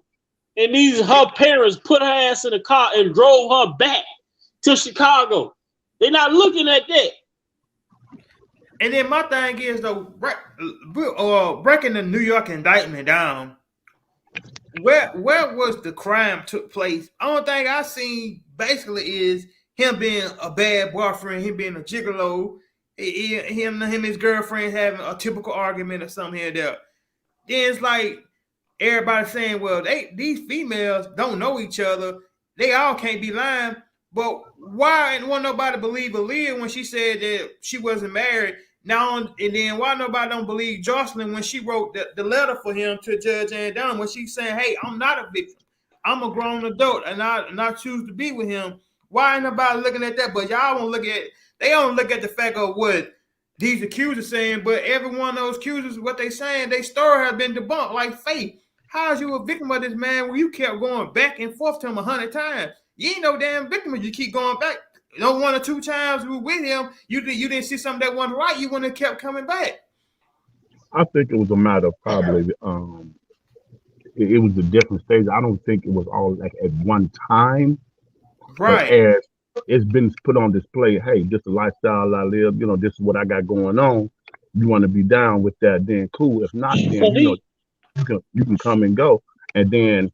and her parents put her ass in a car and drove her back to Chicago. They're not looking at that. And then my thing is though, breaking the New York indictment down. Where was the crime took place? Only thing I seen basically is him being a bad boyfriend, him being a gigolo, him and his girlfriend having a typical argument or something here and there. Then it's like everybody saying, well, these females don't know each other. They all can't be lying. But why won't nobody believe Aaliyah when she said that she wasn't married Now, and then why nobody don't believe Jocelyn when she wrote the letter for him to Judge Ann Dunham when she's saying, "Hey, I'm not a victim. I'm a grown adult, and I choose to be with him." Why ain't nobody looking at that? But y'all won't look at. They don't look at the fact of what these accusers saying. But every one of those accusers, what they saying, their story has been debunked. Like Faith, how is you a victim of this man when you kept going back and forth to him 100 times? You ain't no damn victim if you keep going back. No, 1 or 2 times we were with him, you didn't see something that wasn't right. You wouldn't have kept coming back. I think it was a matter of probably it was a different stage. I don't think it was all like at one time. Right. But as it's been put on display, hey, this is the lifestyle I live. You know, this is what I got going on. You want to be down with that? Then cool. If not, then you know you can come and go. And then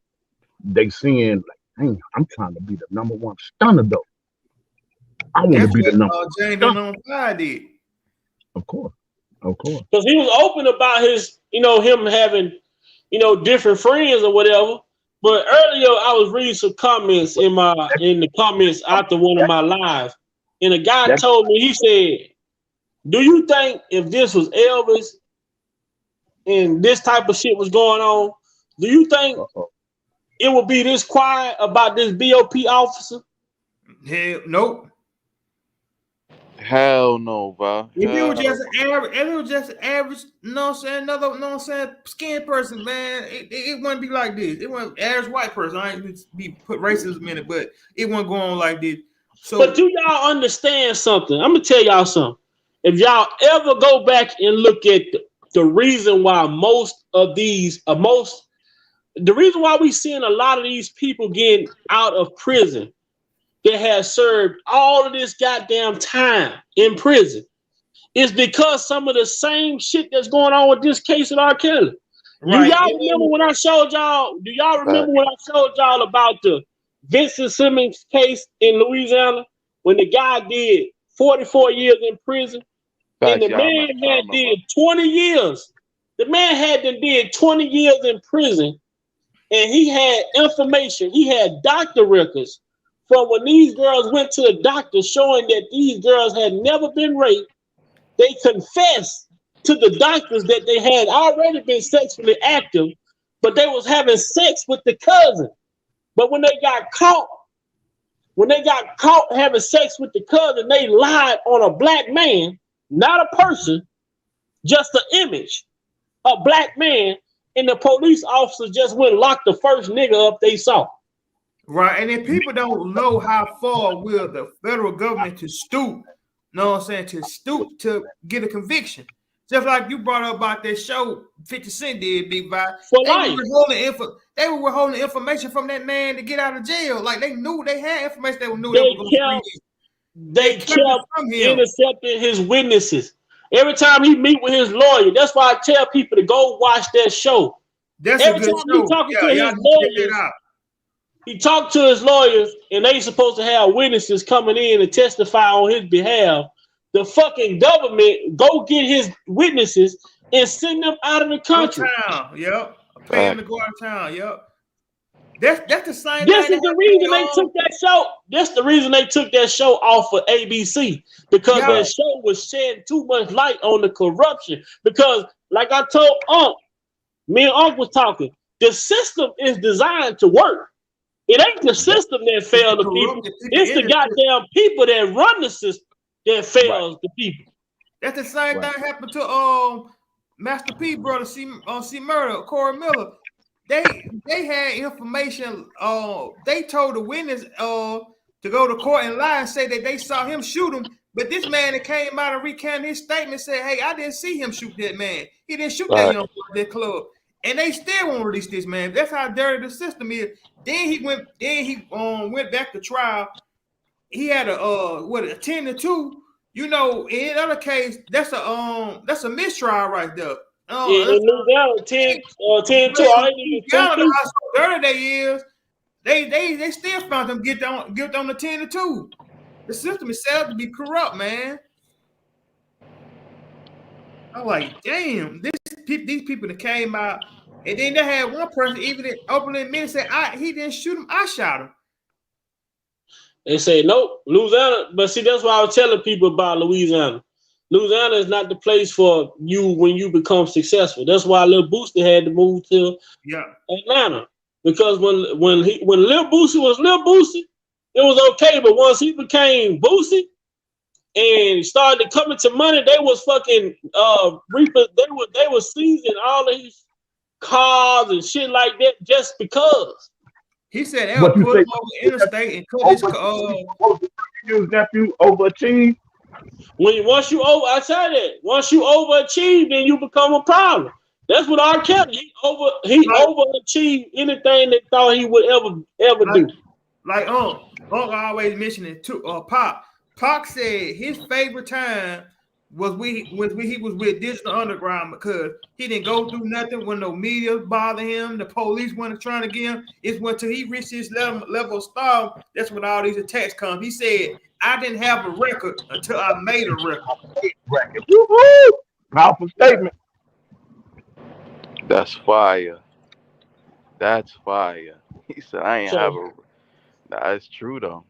they seeing like, dang, I'm trying to be the number 1 stunner though. I want to be the number. Jane don't did. Of course. Because he was open about his, him having, different friends or whatever. But earlier I was reading some comments in the comments after one of my lives, and a guy told me, he said, "Do you think if this was Elvis and this type of shit was going on, do you think it would be this quiet about this BOP officer?" Hell, nope. Hell no, bro. If it was just average, you know what I'm saying, another, you know what I'm saying, skin person, man, it wouldn't be like this. It wasn't average white person. I ain't be put racism in it, but it wouldn't go on like this. So, but do y'all understand something? I'm gonna tell y'all something. If y'all ever go back and look at the reason why the reason why we seeing a lot of these people getting out of prison that has served all of this goddamn time in prison is because some of the same shit that's going on with this case at R.Kelly. Right. Do y'all remember when I showed y'all? Do y'all remember when I showed y'all about the Vincent Simmons case in Louisiana when the guy did 44 years in prison and the man had did 20 years? The man had did 20 years in prison, and he had information. He had doctor records from when these girls went to the doctor showing that these girls had never been raped. They confessed to the doctors that they had already been sexually active, but they was having sex with the cousin. But when they got caught having sex with the cousin, they lied on a black man, not a person, just an image, a black man, and the police officers just went and locked the first nigga up they saw. Right, and then people don't know how far will the federal government to stoop, know what I'm saying, to stoop to get a conviction. Just like you brought up about that show 50 Cent did, Big Vi. They were withholding information from that man to get out of jail. Like they knew they had information they knew they were going to They kept intercepting his witnesses. Every time he meet with his lawyer, that's why I tell people to go watch that show. Every time he talking to his lawyers, he talked to his lawyers, and they supposed to have witnesses coming in and testify on his behalf. The fucking government go get his witnesses and send them out of the country. Yep. Pay him to go out of town. Yep. That's the same. This is the reason they took that show. That's the reason they took that show off of ABC, because that show was shedding too much light on the corruption. Because, like I told Unc, me and Unc was talking, the system is designed to work. It ain't the system that failed the people. It's the goddamn people that run the system that fails the people. That's the same thing happened to Master P brother C Murder, Corey Miller. They had information. They told the witness to go to court and lie and say that they saw him shoot him. But this man that came out and recanted his statement said, "Hey, I didn't see him shoot that man. He didn't shoot that young boy at that club." And they still won't release this man. That's how dirty the system is. Then he went back to trial. He had a 10-2. You know, in other case, that's a mistrial right there. In Louisiana, 10-2. All they need is 10-2. How dirty they is. They still found them guilty on the 10-2. The system is set up to be corrupt, man. I'm like, damn, these people that came out, and then they had one person even openly admitted, said, he didn't shoot him, I shot him. They say, nope, Louisiana. But see, that's why I was telling people about Louisiana. Louisiana is not the place for you when you become successful. That's why Lil Boosie had to move to Atlanta. Because when Lil Boosie was Lil Boosie, it was okay. But once he became Boosie and started to come into money, they was fucking they was seizing all of his cars and shit like that just because. He said they'll put him over the interstate and cut his car. Your nephew overachieved. Once you overachieve, then you become a problem. That's what R.Kelly overachieved anything they thought he would ever do. Like Unc always mentioning too. Pac said his favorite time was when he was with Digital Underground because he didn't go through nothing when no media bothered him. The police weren't trying to get him. It's when till he reached his level of star. That's when all these attacks come. He said, "I didn't have a record until I made a record." Woo-hoo! Powerful statement. That's fire. That's fire. He said, "I ain't have a." That's true though.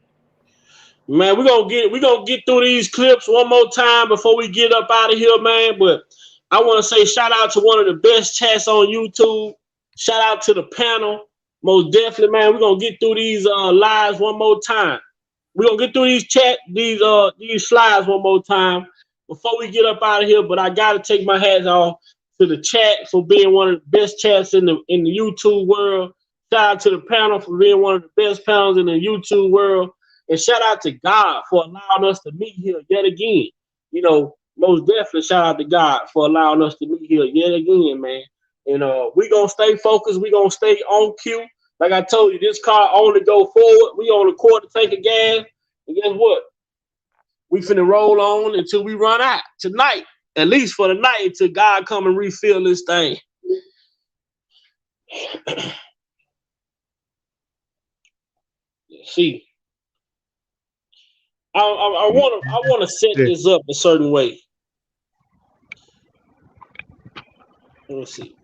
Man, we're gonna get through these clips one more time before we get up out of here, man. But I want to say shout out to one of the best chats on YouTube. Shout out to the panel. Most definitely, man. We're gonna get through these lives one more time. We're gonna get through these slides one more time before we get up out of here. But I gotta take my hats off to the chat for being one of the best chats in the YouTube world. Shout out to the panel for being one of the best panels in the YouTube world. And shout out to God for allowing us to meet here yet again. You know, most definitely shout out to God for allowing us to meet here yet again, man. And we're going to stay focused. We're going to stay on cue. Like I told you, this car only go forward. We on a quarter tank of gas. And guess what? We finna roll on until we run out tonight. At least for the night until God come and refill this thing. See. I want to set this up a certain way. Let's see.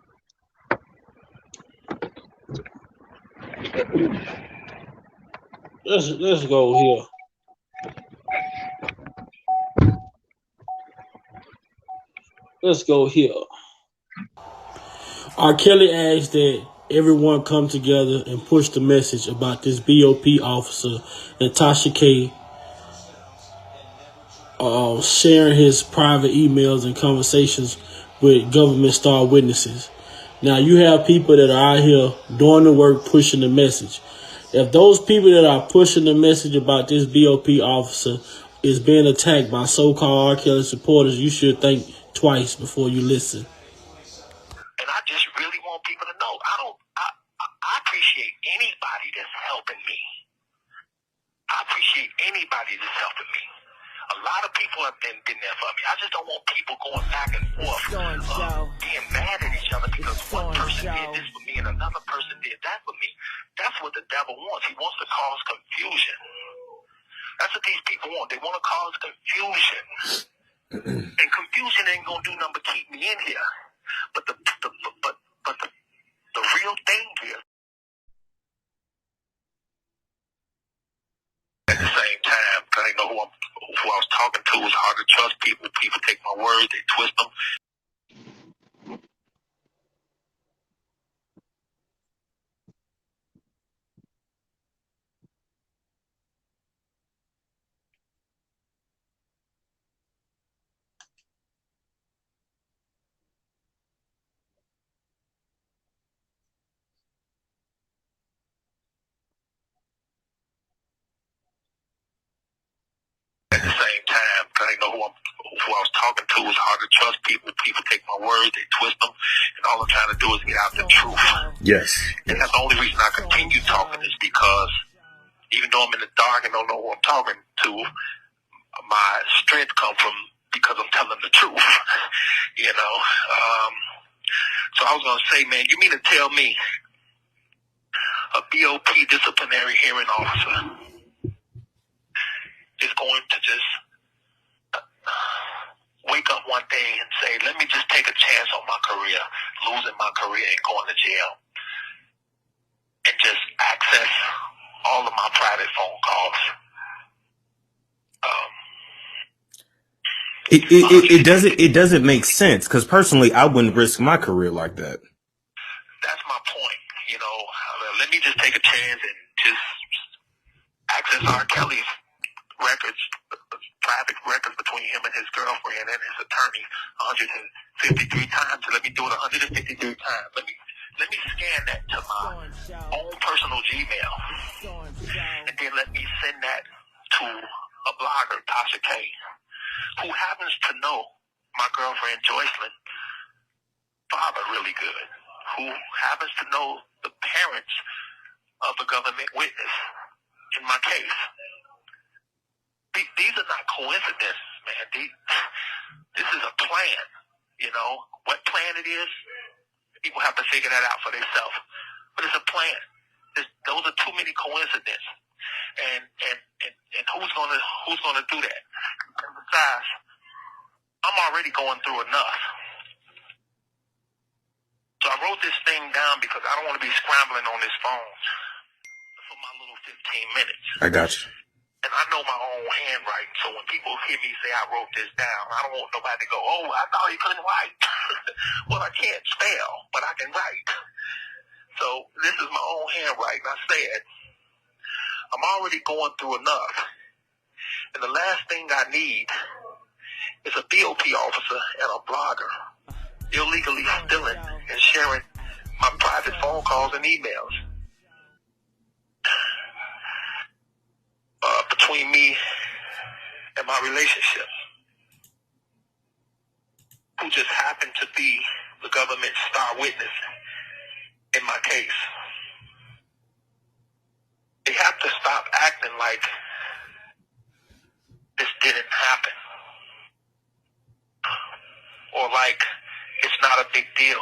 Let's go here. Let's go here. R.Kelly asked that everyone come together and push the message about this BOP officer, Natasha K. Sharing his private emails and conversations with government star witnesses. Now you have people that are out here doing the work, pushing the message. If those people that are pushing the message about this BOP officer is being attacked by so-called R.Kelly supporters, you should think twice before you listen. And I just really want people to know, I appreciate anybody that's helping me. I appreciate anybody that's helping me. A lot of people have been there for me. I just don't want people going back and forth, being mad at each other because one person did this for me and another person did that for me. That's what the devil wants. He wants to cause confusion. That's what these people want. They want to cause confusion. And confusion ain't gonna do nothing but keep me in here. But the real thing here. At the same time, because I know who I was talking to. It's hard to trust people. People take my words, they twist them. At the same time, because I know who I was talking to. It's hard to trust people. People take my words, they twist them, and all I'm trying to do is get out the truth. Yes. And that's the only reason I continue talking is because even though I'm in the dark and don't know who I'm talking to, my strength comes from because I'm telling the truth. You know. So I was gonna say, man, you mean to tell me a BOP disciplinary hearing officer is going to just wake up one day and say, let me just take a chance on my career, losing my career and going to jail, and just access all of my private phone calls. It doesn't make sense because personally, I wouldn't risk my career like that. That's my point. You know, let me just take a chance and just access R.Kelly's records, private records between him and his girlfriend and his attorney 153 times. So let me do it 153 times. Let me scan that to my own personal Gmail, and then let me send that to a blogger, Tasha K, who happens to know my girlfriend Joycelyn father really good, who happens to know the parents of the government witness in my case. These are not coincidences, man. This is a plan. You know what plan it is? People have to figure that out for themselves. But it's a plan. Those are too many coincidences. And who's gonna do that? And besides, I'm already going through enough. So I wrote this thing down because I don't want to be scrambling on this phone for my little 15 minutes. I got you. And I know my own handwriting, so when people hear me say I wrote this down, I don't want nobody to go, oh, I thought he couldn't write. Well, I can't spell, but I can write. So this is my own handwriting. I said, I'm already going through enough. And the last thing I need is a BOP officer and a blogger illegally stealing and sharing my private phone calls and emails. Between me and my relationship, who just happened to be the government's star witness in my case. They have to stop acting like this didn't happen, or like it's not a big deal,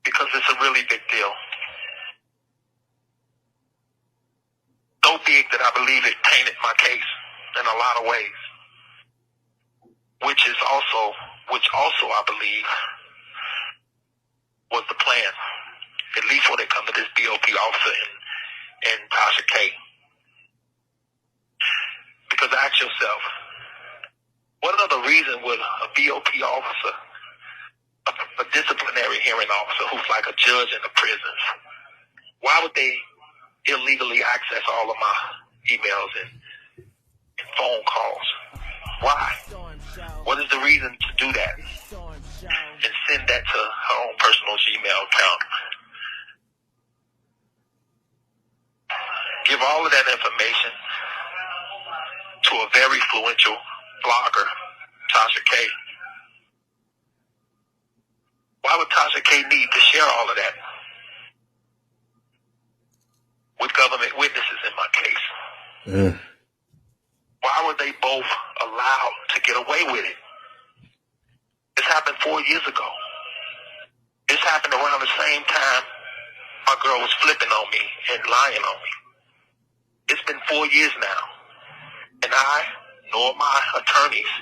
because it's a really big deal. So big that I believe it tainted my case in a lot of ways, which also I believe was the plan, at least when it comes to this BOP officer and Tasha K. Because ask yourself, what other reason would a BOP officer, a disciplinary hearing officer who's like a judge in the prisons, why would they illegally access all of my emails and phone calls? Why? What is the reason to do that? And send that to her own personal Gmail account. Give all of that information to a very influential blogger, Tasha K. Why would Tasha K need to share all of that with government witnesses in my case? Why were they both allowed to get away with it? This happened 4 years ago. This happened around the same time my girl was flipping on me and lying on me. It's been 4 years now, and I, nor my attorneys,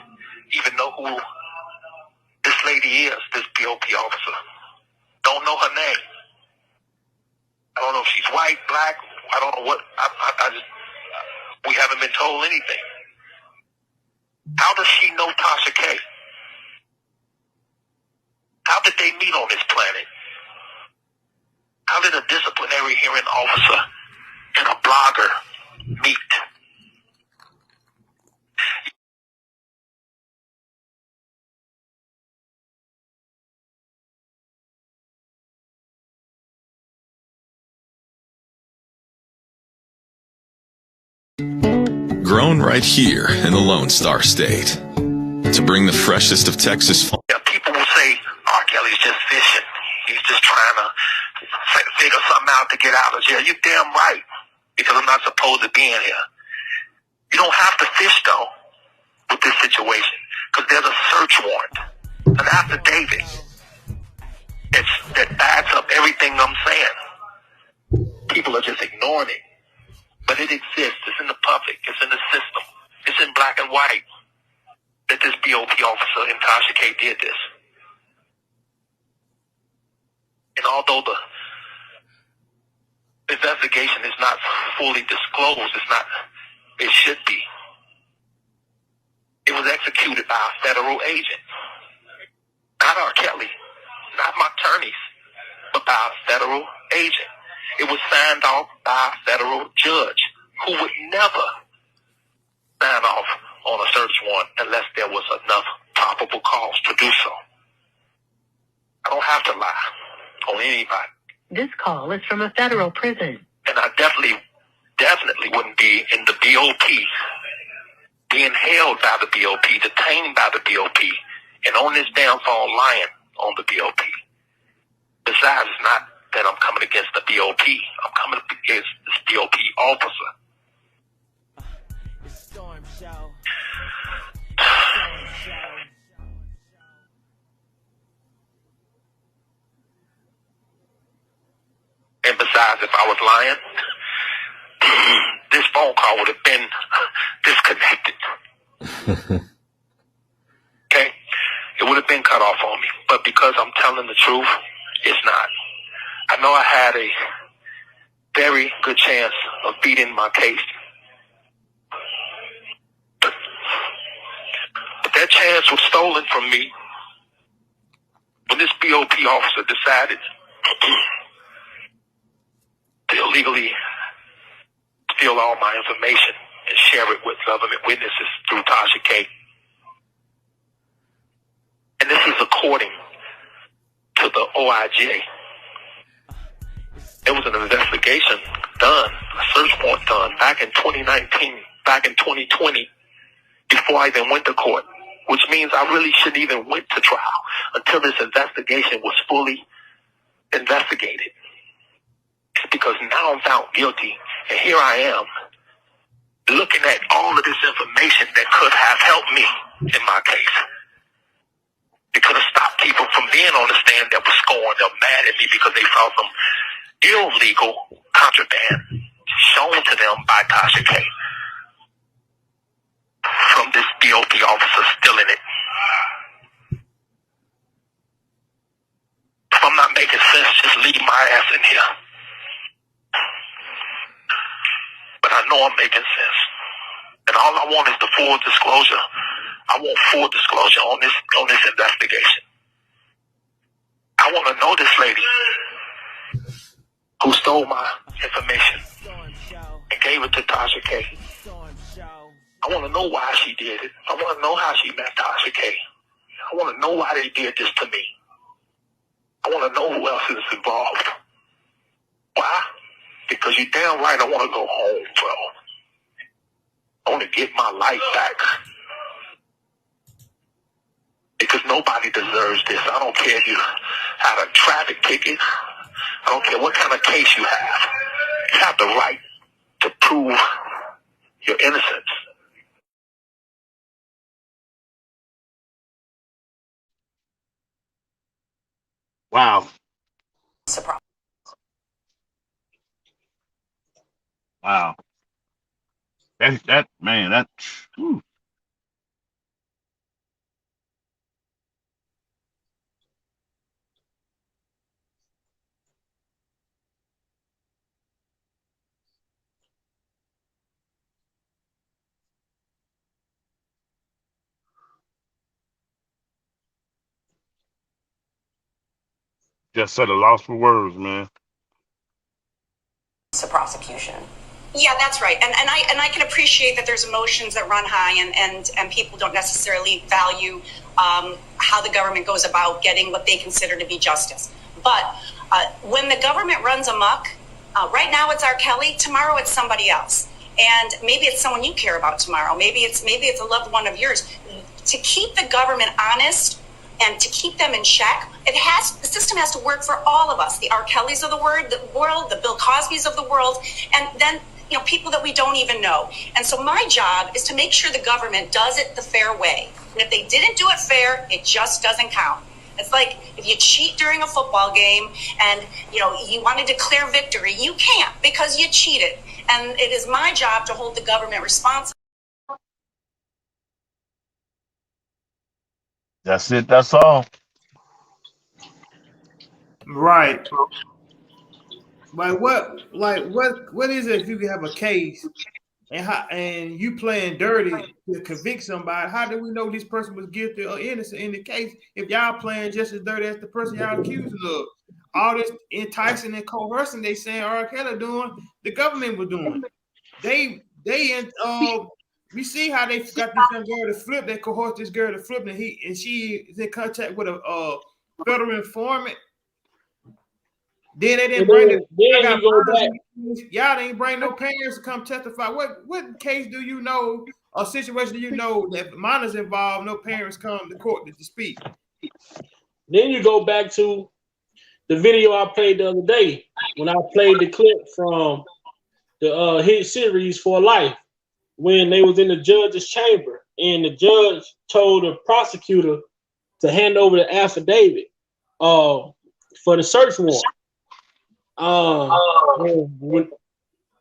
even know who this lady is, this BOP officer. Don't know her name. I don't know if she's white, black, I don't know what, we haven't been told anything. How does she know Tasha K? How did they meet on this planet? How did a disciplinary hearing officer and a blogger meet? Grown right here in the Lone Star State. To bring the freshest of Texas. Yeah, people will say, R.Kelly's just fishing. He's just trying to figure something out to get out of jail. You're damn right, because I'm not supposed to be in here. You don't have to fish, though, with this situation, because there's a search warrant, an affidavit that backs up everything I'm saying. People are just ignoring it. But it exists. It's in the public. It's in the system. It's in black and white that this BOP officer in Tasha K did this. And although the investigation is not fully disclosed, it should be. It was executed by a federal agent. Not R.Kelly, not my attorneys, but by a federal agent. It was signed off by a federal judge who would never sign off on a search warrant unless there was enough probable cause to do so. I don't have to lie on anybody. This call is from a federal prison. And I definitely wouldn't be in the BOP, being held by the BOP, detained by the BOP, and on this damn phone lying on the BOP. Besides, it's not that I'm coming against the BOP. I'm coming against this BOP officer. And besides, if I was lying, this phone call would have been disconnected. Okay? It would have been cut off on me. But because I'm telling the truth, it's not. I know I had a very good chance of beating my case. But that chance was stolen from me when this BOP officer decided to illegally steal all my information and share it with government witnesses through Tasha K. And this is according to the OIJ. There was an investigation done, a search warrant done back in 2019, back in 2020, before I even went to court, which means I really shouldn't even went to trial until this investigation was fully investigated. It's because now I'm found guilty, and here I am, looking at all of this information that could have helped me in my case. It could have stopped people from being on the stand that was scorned. They're mad at me because they saw some illegal contraband shown to them by Tasha K. From this BOP officer stealing it. If I'm not making sense, just leave my ass in here. But I know I'm making sense. And all I want is the full disclosure. I want full disclosure on this investigation. I want to know this lady who stole my information and gave it to Tasha K. I want to know why she did it. I want to know how she met Tasha K. I want to know why they did this to me. I want to know who else is involved. Why? Because you're damn right I want to go home, bro. I want to get my life back. Because nobody deserves this. I don't care if you had a traffic ticket. I don't care what kind of case you have. You have the right to prove your innocence. Wow. Wow. That man, that whew. Just at a loss for words, man. It's a prosecution. Yeah, that's right. And I can appreciate that there's emotions that run high and people don't necessarily value how the government goes about getting what they consider to be justice. But when the government runs amok, right now it's R.Kelly, tomorrow it's somebody else. And maybe it's someone you care about tomorrow. Maybe it's a loved one of yours. To keep the government honest and to keep them in check, the system has to work for all of us, the R.Kellys of the world, the Bill Cosbys of the world, and then people that we don't even know. And so my job is to make sure the government does it the fair way. And if they didn't do it fair, it just doesn't count. It's like if you cheat during a football game and you want to declare victory, you can't because you cheated. And it is my job to hold the government responsible. That's it. That's all. Right. What is it if you have a case and you playing dirty to convict somebody, how do we know this person was guilty or innocent in the case if y'all playing just as dirty as the person y'all accusing of? All this enticing and coercing they saying R.Kelly doing, the government was doing. We see how they got this young girl to flip, they coerced this girl to flip, and she is in contact with a federal informant. Then they didn't bring it. Y'all didn't bring no parents to come testify. What case do you know, or situation do you know that minors involved, no parents come to court to speak? Then you go back to the video I played the other day when I played the clip from the hit series For Life when they was in the judge's chamber and the judge told the prosecutor to hand over the affidavit for the search warrant.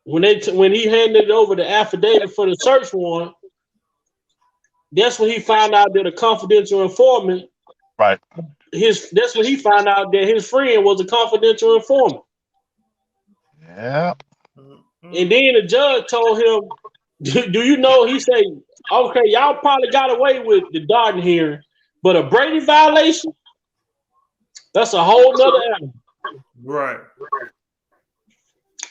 When he handed over the affidavit for the search warrant, that's when he found out that a confidential informant. Right. That's when he found out that his friend was a confidential informant. Yeah. And then the judge told him, "Do you know?" He said, "Okay, y'all probably got away with the Darden hearing, but a Brady violation, that's a whole nother animal." Right.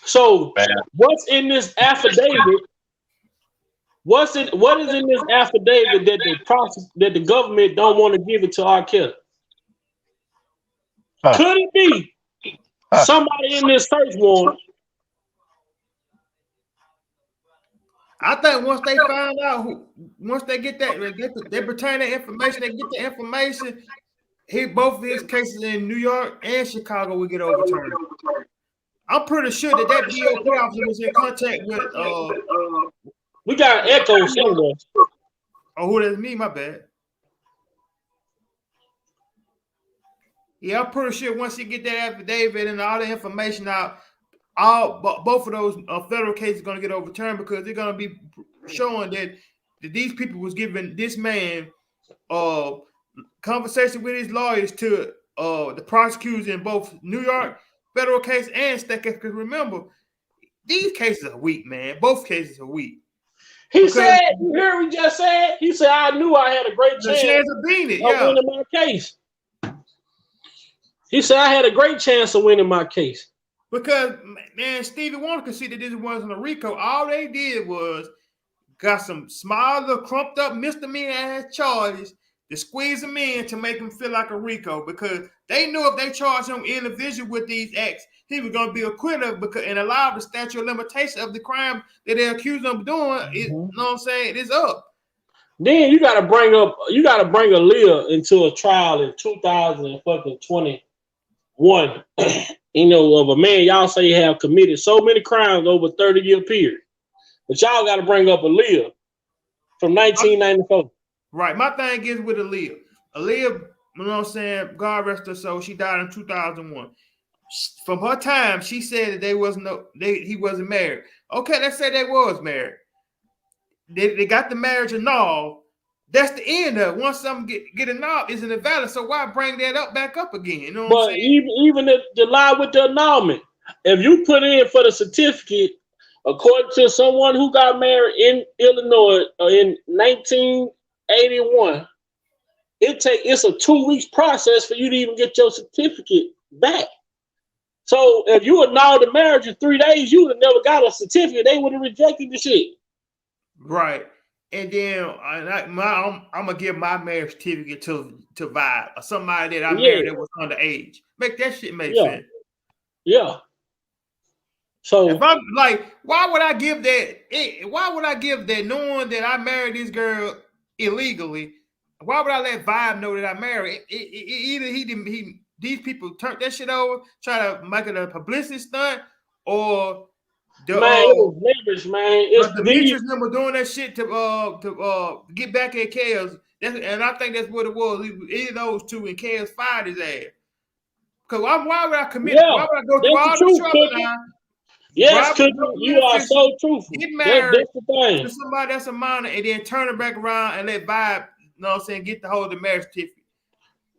So what's in this affidavit? What is in this affidavit that the government don't want to give it to R.Kelly? Could it be somebody in this search warrant? I think once they find out once they get that, they return that information, they get the information. Both of his cases in New York and Chicago will get overturned. I'm pretty sure that DOP officer was in contact with. We got an echo somewhere. Oh, who that's me? My bad. Yeah, I'm pretty sure once you get that affidavit and all the information out, both of those federal cases are going to get overturned because they're going to be showing that these people was giving this man conversation with his lawyers to the prosecutors in both New York federal case and state case. Because remember, these cases are weak, man. Both cases are weak. He said, "You hear what he just said?" He said, "I knew I had a great chance of winning my case." He said, "I had a great chance of winning my case." Because, man, Stevie Wonder could see that this wasn't a RICO. All they did was got some small, little crumped up misdemeanor ass charges to squeeze him in to make him feel like a RICO, because they knew if they charged him individually with these acts, he was going to be acquitted and allow the statute of limitation of the crime that they accused him of doing. You know what I'm saying? It's up. Then you got to bring Aaliyah into a trial in 2021. You know, of a man y'all say have committed so many crimes over a 30-year period, but y'all got to bring up Aaliyah from 1994. Right. My thing is with Aaliyah. Aaliyah, you know what I'm saying? God rest her soul. She died in 2001. From her time, she said that he wasn't married. Okay, let's say they was married. They got the marriage annulled. That's the end of it. Once something get annulled, isn't it valid? So why bring that back up again? You know what I'm saying? Even the lie with the annulment, if you put in for the certificate, according to someone who got married in Illinois in 1981, it's a 2 weeks process for you to even get your certificate back. So if you annul the marriage in 3 days, you would have never got a certificate. They would have rejected the shit. Right. And then I'm gonna give my marriage certificate to Vibe or somebody that I married that was underage. Make that shit make sense. Yeah. So if I'm like, why would I give that? Why would I give that knowing that I married this girl illegally? Why would I let Vibe know that I married? Either these people turned that shit over, try to make it a publicity stunt, or it was leverage, man. But Demetrius number doing that shit to get back at Chaos, and I think that's what it was. Either those two, and Chaos fired his ass. Because why would I commit? Why would I go through all the trouble now? Yes, because you are so truthful. Get married that's the thing. to somebody that's a minor, and then turn it back around and let Vibe, you know what I'm saying, get the hold of the marriage certificate.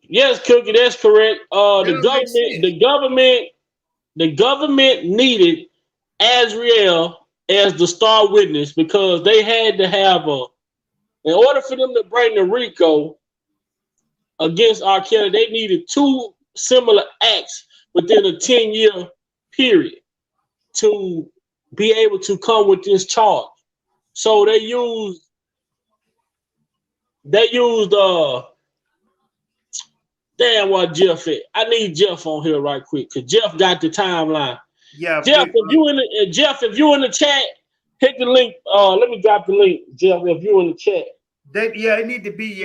Yes, Cookie, that's correct. The government needed Azriel as the star witness because they had to have in order for them to bring the RICO against R.Kelly, they needed 2 similar acts within a 10-year period to be able to come with this charge. So they used damn what Jeff at. I need Jeff on here right quick because Jeff got the timeline. Yeah, Jeff, if you in the chat, hit the link. Let me drop the link, Jeff. If you in the chat, they need to be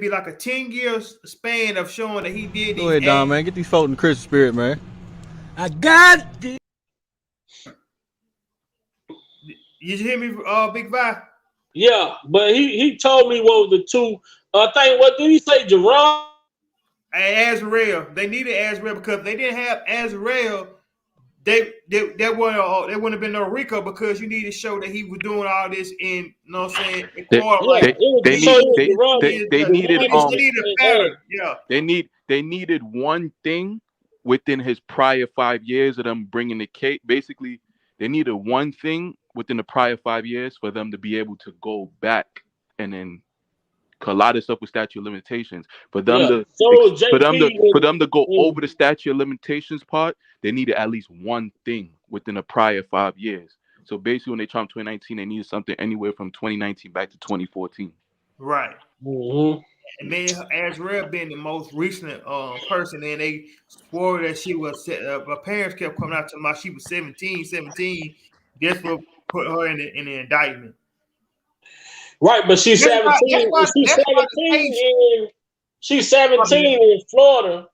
like a 10-year span of showing that he did. Go ahead, Don, man. Get these folk in the Christian spirit, man. I got this. You hear me, Big Vi? Yeah, but he told me what was the 2 thing. What did he say, Jerome? Azrael. They needed Azrael because if they didn't have Azrael, they wouldn't have been no RICO because you need to show that he was doing all this in, you know what I'm saying? They needed one thing within his prior 5 years of them bringing the case. Basically, they needed one thing within the prior 5 years for them to be able to go back and then a lot of stuff with statute of limitations. For them to go over the statute of limitations part, they needed at least one thing within the prior 5 years. So basically, when they tried 2019, they needed something anywhere from 2019 back to 2014. Right. Mm-hmm. And then Azrael being the most recent person, and they swore that she was. Her parents kept coming out to my she was 17. That's what put her in the indictment. Right, but she's 17. She's 17 in Florida.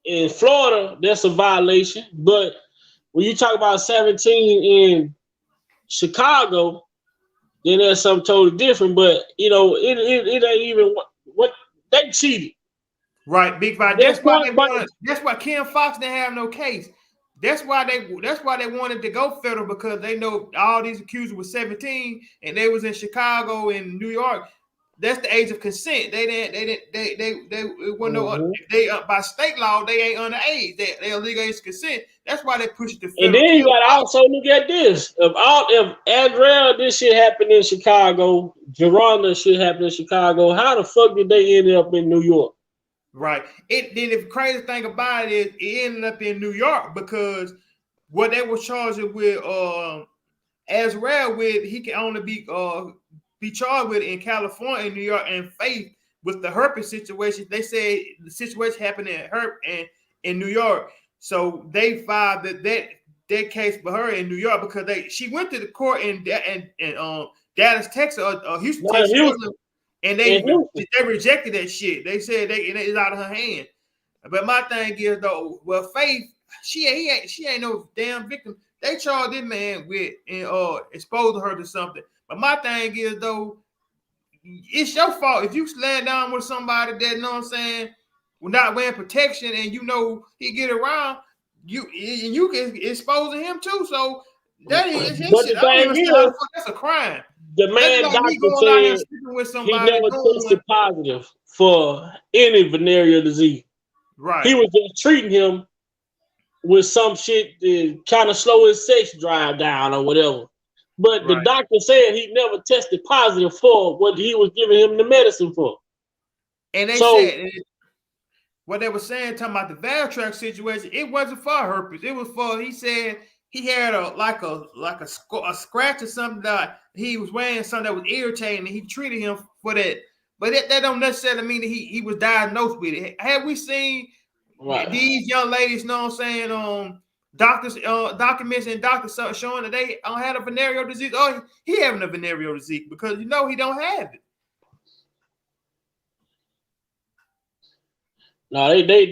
In Florida, that's a violation. But when you talk about 17 in Chicago, then that's something totally different. But it ain't even what they cheated. Right, Big Five. That's why Kim Fox didn't have no case. That's why they wanted to go federal because they know all these accusers were 17 and they was in Chicago and New York. That's the age of consent. They wouldn't know by state law they ain't underage. They are legal age of consent. That's why they pushed the federal. And then you got to also look at this. If Adriel, this shit happened in Chicago, Geronda shit happened in Chicago, how the fuck did they end up in New York? Right. Then the crazy thing about it is it ended up in New York because what they were charging with Azrael with, he can only be charged with in California and New York, and Faith with the herpes situation. They said the situation happened in New York. So they filed that case for her in New York because she went to the court in Dallas, Texas, or Houston, Texas. And they rejected that shit. They said it's out of her hand. But my thing is though, well, Faith, she ain't no damn victim. They charged this man with exposing her to something. But my thing is though, it's your fault if you slide down with somebody that, you know what I'm saying, will not wearing protection, and you know he get around you can expose him too. So that is his shit. I don't even see how the fuck that's a crime. The man doctor said he never tested positive for any venereal disease. Right. He was just treating him with some shit to kind of slow his sex drive down or whatever. But the doctor said he never tested positive for what he was giving him the medicine for. And they said what they were saying, talking about the Valtrex situation, it wasn't for herpes. It was for, he said, he had a scratch or something that he was wearing, something that was irritating, and he treated him for that. But that don't necessarily mean that he was diagnosed with it. Have we seen these young ladies, know what I'm saying, doctors documents and doctors showing that they don't have a venereal disease? Oh, he having a venereal disease because he don't have it. No, they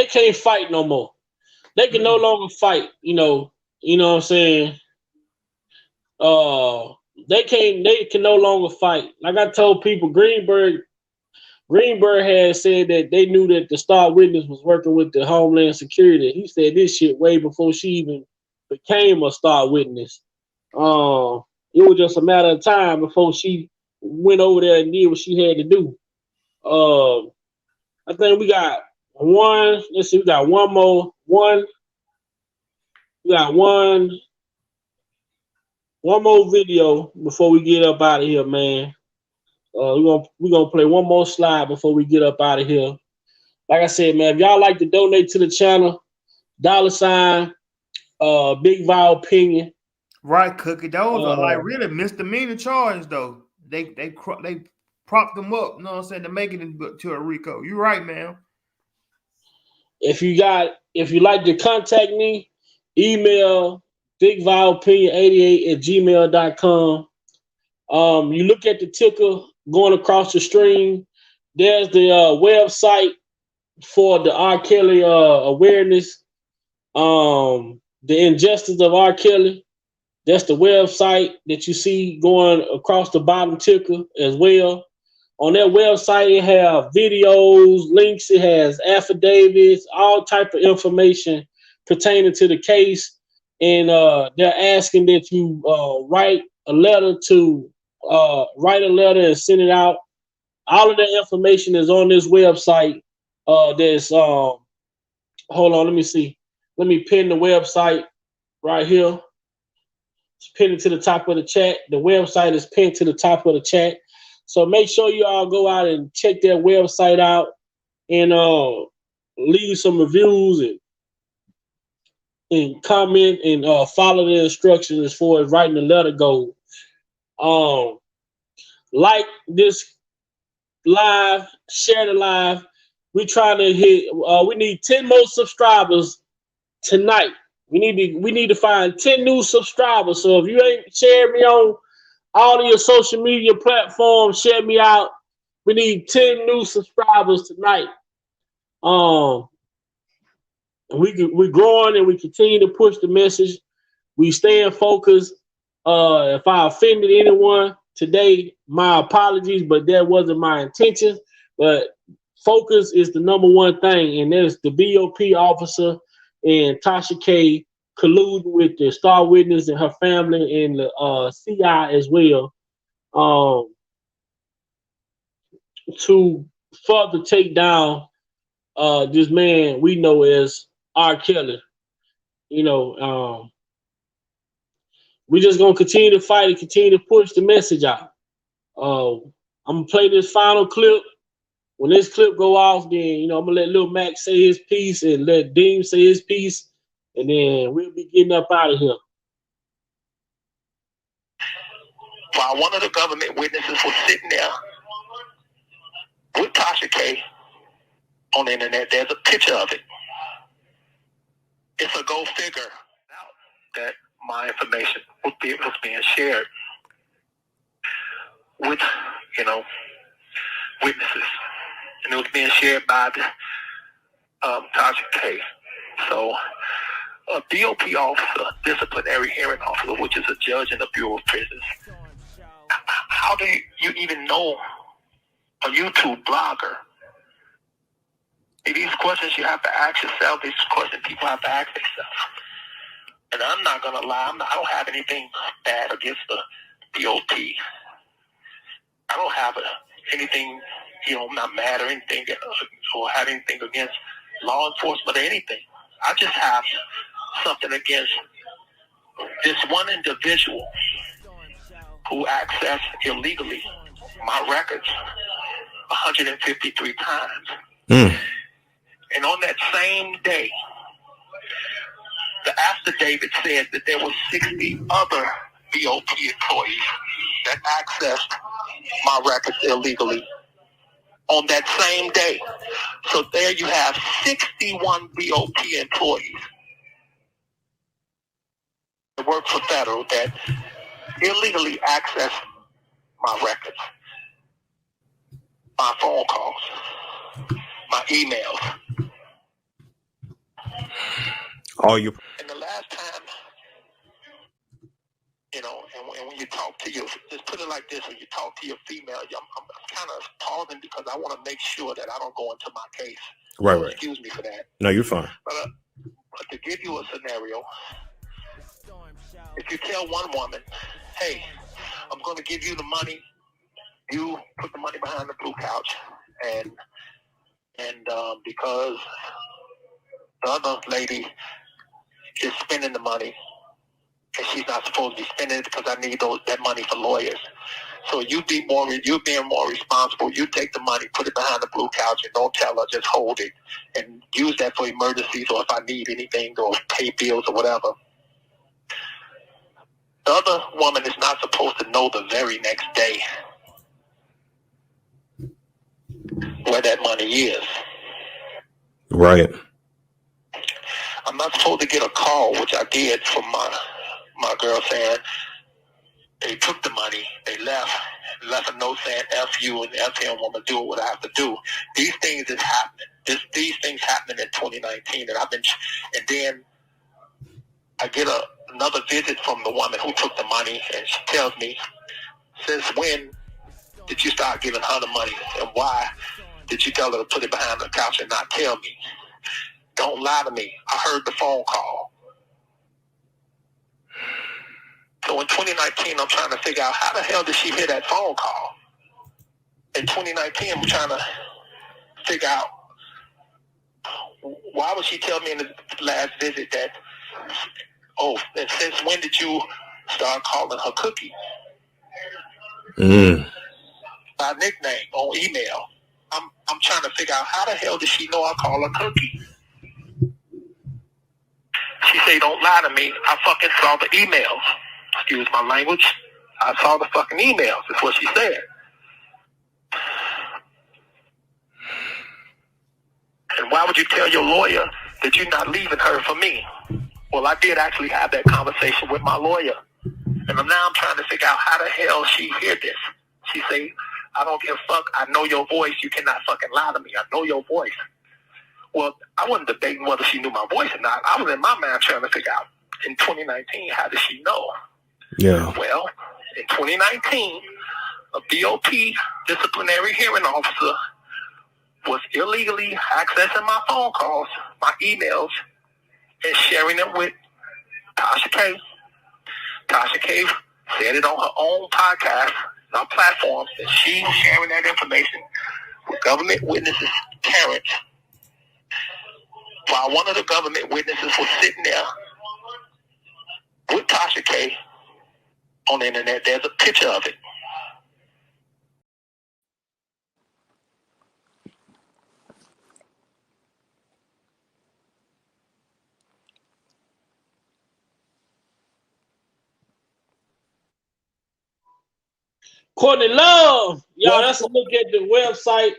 can't fight no more. They can no longer fight, you know what I'm saying? They can no longer fight. Like I told people, Greenberg had said that they knew that the star witness was working with the Homeland Security. He said this shit way before she even became a star witness. It was just a matter of time before she went over there and did what she had to do. I think we got one. Let's see, we got one more. We got one one more video before we get up out of here, man. We're gonna play one more slide before we get up out of here. Like I said, man, if y'all like to donate to the channel, $, Big Val Opinion. Right, Cookie. Those are like really misdemeanor charges, though. They prop them up, you know what I'm saying, to make it to a RICO. You're right, man. If you like to contact me, email bigvalopinion88@gmail.com. You look at the ticker going across the stream. There's the website for the R.Kelly awareness. The injustice of R.Kelly. That's the website that you see going across the bottom ticker as well. On that website, it has videos, links, it has affidavits, all type of information pertaining to the case. And they're asking that you write a letter and send it out. All of that information is on this website. Hold on, let me see. Let me pin the website right here. It's pinned to the top of the chat. The website is pinned to the top of the chat. So make sure you all go out and check that website out and leave some reviews and comment and follow the instructions as far as writing the letter goes. Like this live, share the live. We're trying to hit. We need 10 more subscribers tonight. We need to find 10 new subscribers. So if you ain't shared me on all of your social media platforms, share me out. We need 10 new subscribers tonight. We're growing and we continue to push the message. We staying focused. If I offended anyone today, my apologies, but that wasn't my intention. But focus is the number one thing, and there's the BOP officer and Tasha K colluding with the Star Witness and her family and the CI as well to further take down this man we know as R.Kelly. You know, we're just going to continue to fight and continue to push the message out. I'm going to play this final clip. When this clip go off, then, you know, I'm going to let Lil Mac say his piece and let Deem say his piece, and then we'll be getting up out of here. While one of the government witnesses was sitting there with Tasha K on the internet, there's a picture of it. It's a go figure that my information was being shared with, you know, witnesses. And it was being shared by the Tasha K. So a BOP officer, disciplinary hearing officer, which is a judge in the Bureau of Prisons, how do you even know a YouTube blogger? These questions you have to ask yourself. These questions people have to ask themselves. And I'm not going to lie. I don't have anything bad against the BOP. I don't have anything, you know, I'm not mad or anything or have anything against law enforcement or anything. I just have something against this one individual who accessed illegally my records 153 times. And on that same day, the affidavit said that there were 60 other BOP employees that accessed my records illegally on that same day. So there you have 61 BOP employees that work for federal that illegally access my records, my phone calls, my emails. And the last time, you know, and when you talk to your, just put it like this, when you talk to your female, I'm kind of pausing because I want to make sure that I don't go into my case. Right, So right. excuse me for that. No, you're fine. But to give you a scenario, if you tell one woman, hey, I'm going to give you the money, you put the money behind the blue couch, and because the other lady is spending the money, and she's not supposed to be spending it because I need that money for lawyers. So you being more responsible. You take the money, put it behind the blue couch, and don't tell her. Just hold it and use that for emergencies or if I need anything or pay bills or whatever. The other woman is not supposed to know the very next day where that money is. Right. I'm not supposed to get a call, which I did from my girl saying they took the money, they left a note saying F you and F him, I'm going to do what I have to do. These things is happening. These things happening in 2019, and then I get another visit from the woman who took the money, and she tells me, since when did you start giving her the money, and why did you tell her to put it behind the couch and not tell me? Don't lie to me. I heard the phone call. So in 2019, I'm trying to figure out how the hell did she hear that phone call? In 2019, I'm trying to figure out why would she tell me in the last visit that, and since when did you start calling her Cookie? By nickname on email. I'm trying to figure out how the hell did she know I call her Cookie? She say, don't lie to me. I fucking saw the emails. Excuse my language. I saw the fucking emails. That's what she said. And why would you tell your lawyer that you're not leaving her for me? Well, I did actually have that conversation with my lawyer. And now I'm trying to figure out how the hell she hear this. She say, I don't give a fuck. I know your voice. You cannot fucking lie to me. I know your voice. Well, I wasn't debating whether she knew my voice or not. I was in my mind trying to figure out, in 2019, how did she know? Yeah. Well, in 2019, a BOP disciplinary hearing officer was illegally accessing my phone calls, my emails, and sharing them with Tasha K. Tasha K said it on her own podcast, on platforms, that she was sharing that information with government witnesses' parents. While one of the government witnesses was sitting there with Tasha K on the internet, there's a picture of it. Courtney Love, y'all. That's a look at the website.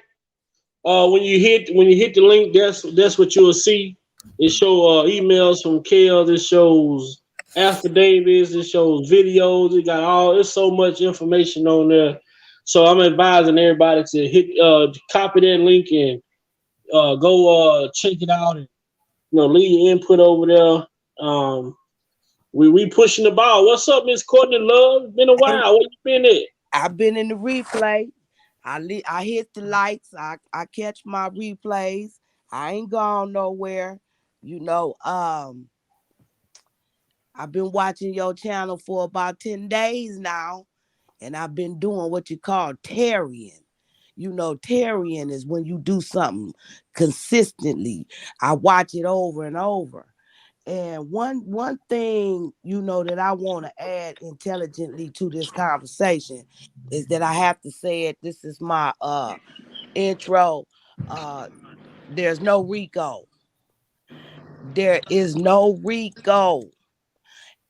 When you hit the link, that's what you'll see. It shows emails from Kel. It shows affidavits. It shows videos. It got it's so much information on there. So I'm advising everybody to hit copy that link and go check it out and leave your input over there. We pushing the ball. What's up, Miss Courtney Love? It's been a while. Where you been at? I've been in the replay. I hit the likes. I catch my replays. I ain't gone nowhere. I've been watching your channel for about 10 days now, and I've been doing what you call tarrying. Tarrying is when you do something consistently. I watch it over and over. And one thing, that I want to add intelligently to this conversation is that I have to say it. This is my intro. There's no RICO. There is no RICO.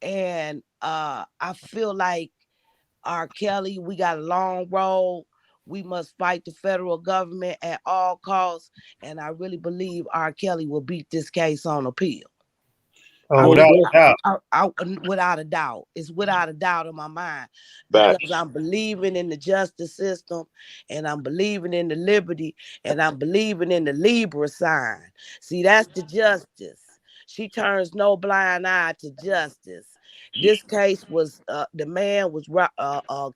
And I feel like R.Kelly, we got a long road. We must fight the federal government at all costs. And I really believe R.Kelly will beat this case on appeal. Without a doubt. It's without a doubt in my mind, because I'm believing in the justice system, and I'm believing in the liberty, and I'm believing in the Libra sign. See, that's the justice. She turns no blind eye to justice. This case was the man was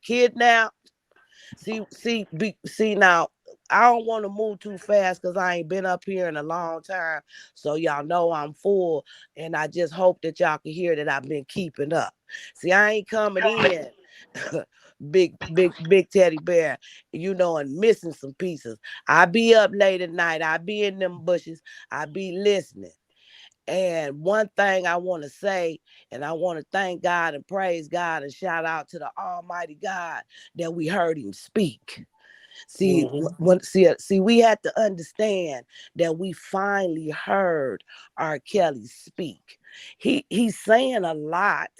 kidnapped. See now. I don't want to move too fast because I ain't been up here in a long time. So y'all know I'm full, and I just hope that y'all can hear that I've been keeping up. See, I ain't coming in big teddy bear, and missing some pieces. I be up late at night. I be in them bushes. I be listening. And one thing I want to say, and I want to thank God and praise God and shout out to the Almighty God that we heard him speak. See, we had to understand that we finally heard R. Kelly speak. He's saying a lot.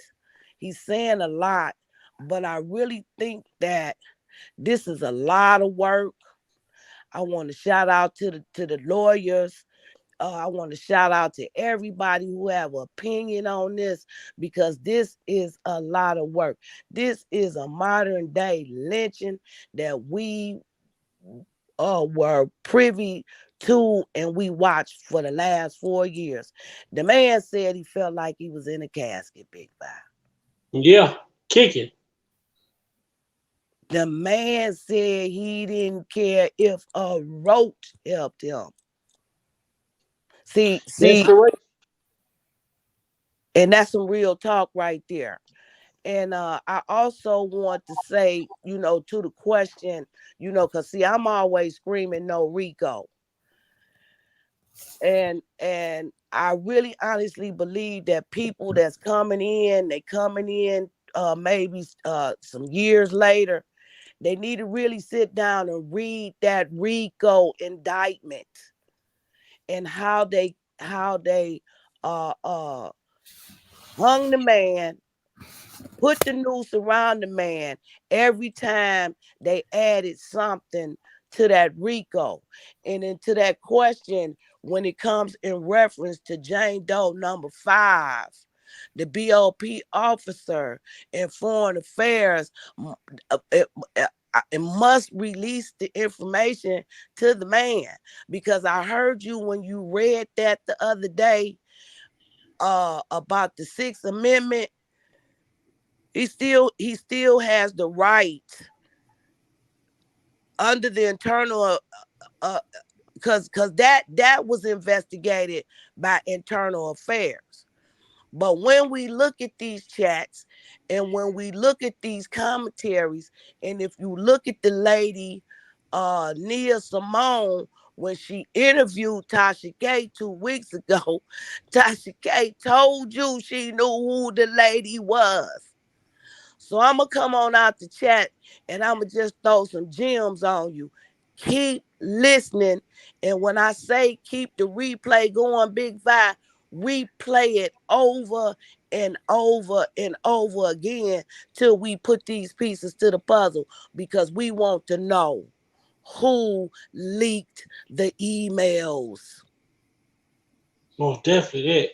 He's saying a lot, but I really think that this is a lot of work. I want to shout out to the lawyers. I want to shout out to everybody who have an opinion on this, because this is a lot of work. This is a modern day lynching that we were privy to and we watched for the last 4 years. The man said he felt like he was in a casket, Big Five. Yeah, kicking. The man said he didn't care if a roach helped him. See, and that's some real talk right there. And I also want to say, to the question, because see, I'm always screaming no RICO. And I really honestly believe that people that's coming in maybe some years later, they need to really sit down and read that RICO indictment and how they hung the man, put the noose around the man every time they added something to that RICO. And into that question, when it comes in reference to Jane Doe number 5, the BOP officer in foreign affairs, it must release the information to the man, because I heard you when you read that the other day about the 6th Amendment. He still has the right under the internal because that was investigated by Internal Affairs. But when we look at these chats and when we look at these commentaries, and if you look at the lady Nia Simone, when she interviewed Tasha K 2 weeks ago, Tasha K told you she knew who the lady was. So I'm going to come on out the chat and I'm going to just throw some gems on you. Keep listening. And when I say keep the replay going, Big Five, replay it over and over and over again till we put these pieces to the puzzle, because we want to know who leaked the emails. Oh, definitely that.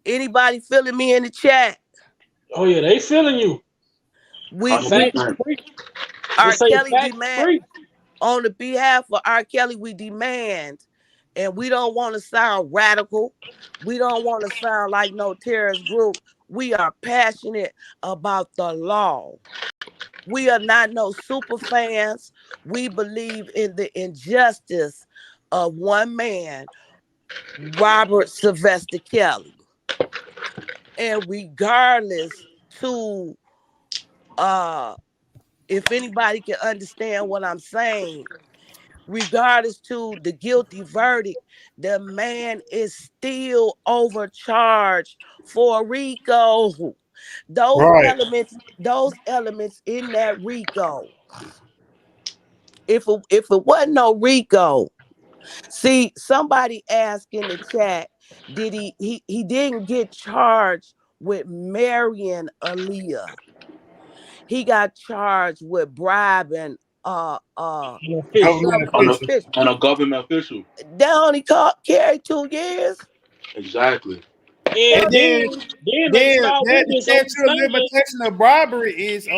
Anybody feeling me in the chat? Oh yeah, they feeling you. R. Kelly demand, on the behalf of R. Kelly, we demand, and we don't want to sound radical. We don't want to sound like no terrorist group. We are passionate about the law. We are not no super fans. We believe in the injustice of one man, Robert Sylvester Kelly. And regardless to if anybody can understand what I'm saying, regardless to the guilty verdict, the man is still overcharged for RICO. Those elements in that RICO. If it wasn't no RICO, see, somebody asked in the chat, did he didn't get charged with marrying Aaliyah. He got charged with bribing and a government official. They only carried 2 years. Exactly. And then they start that witness the on the statute of stand. limitation of bribery is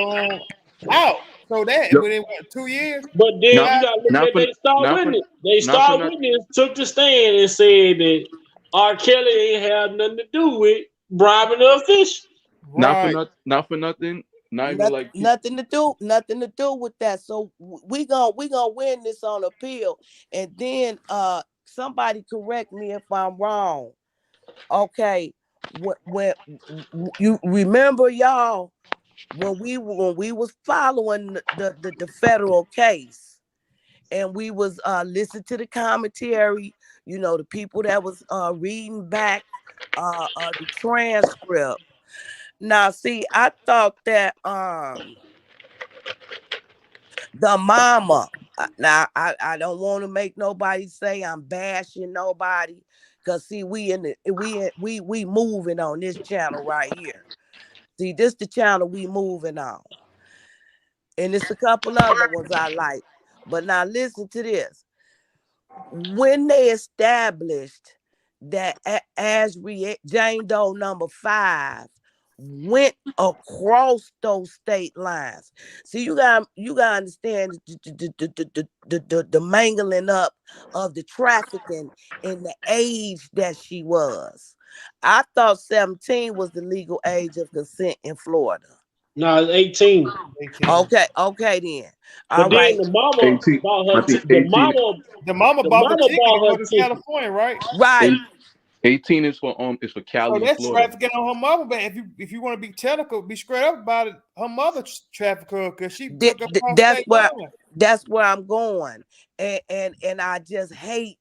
out. So that within 2 years. But then you got to look at they start witness. They start witness took the stand and said that R. Kelly ain't have nothing to do with bribing the official. Not for nothing. Not even like nothing to do with that. So we gonna win this on appeal, and then somebody correct me if I'm wrong. Okay, when you remember, y'all, when we was following the federal case, and we was listening to the commentary, you know, the people that was reading back the transcript. Now, see, I thought that the mama. Now, I don't want to make nobody say I'm bashing nobody, cause see, we moving on this channel right here. See, this the channel we moving on, and it's a couple other ones I like. But now listen to this. When they established that Jane Doe number 5 went across those state lines. See, you gotta understand the mangling up of the trafficking and the age that she was. I thought 17 was the legal age of consent in Florida. No, it's 18. 18. Okay then. All But right. then the mama 18. bought I her. think The 18. mama bought the ticket to bought go her to ticket. California, right? Right. 18 is for Cali So and that's Florida. trafficking on her mother. But if you want to be technical, be straight up about it, her mother trafficked her because she took her across state line. That's where I'm going, and I just hate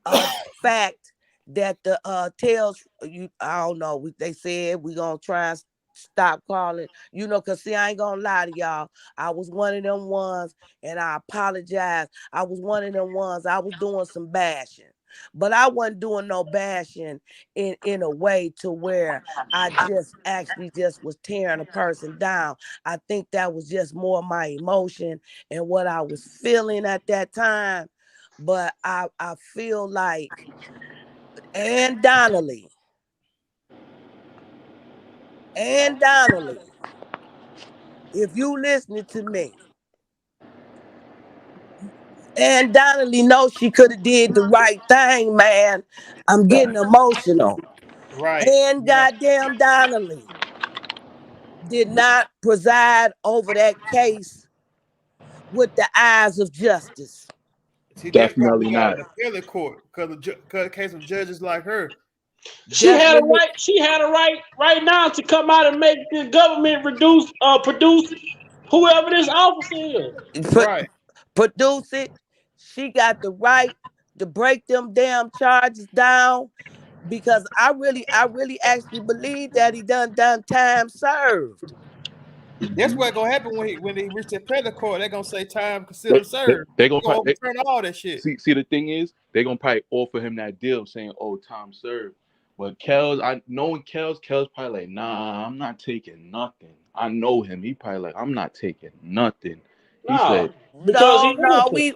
the fact that the tells you. I don't know. They said we gonna try and stop calling. You know, cause see, I ain't gonna lie to y'all. I was one of them ones, and I apologize. I was one of them ones. I was doing some bashing. But I wasn't doing no bashing in a way to where I just actually just was tearing a person down. I think that was just more my emotion and what I was feeling at that time. But I feel like Ann Donnelly, if you listening to me, Ann Donnelly knows she could have did the right thing, man. I'm getting emotional. Right. And goddamn Donnelly did not preside over that case with the eyes of justice. See, that's why we Definitely got not. an appellate court because of case of judges like her. She had a right. She had a right now to come out and make the government produce whoever this officer is. Right. Produce it. She got the right to break them damn charges down because I really actually believe that he done time served. That's what's gonna happen when they reach the appellate court. They're gonna say time considered served. They They're gonna gonna overturn all that shit. see the thing is they're gonna probably offer him that deal saying, "Oh, time served." But knowing Kel's probably like, "Nah, I'm not taking nothing." I know him. He probably like, "I'm not taking nothing." He said, because he no, we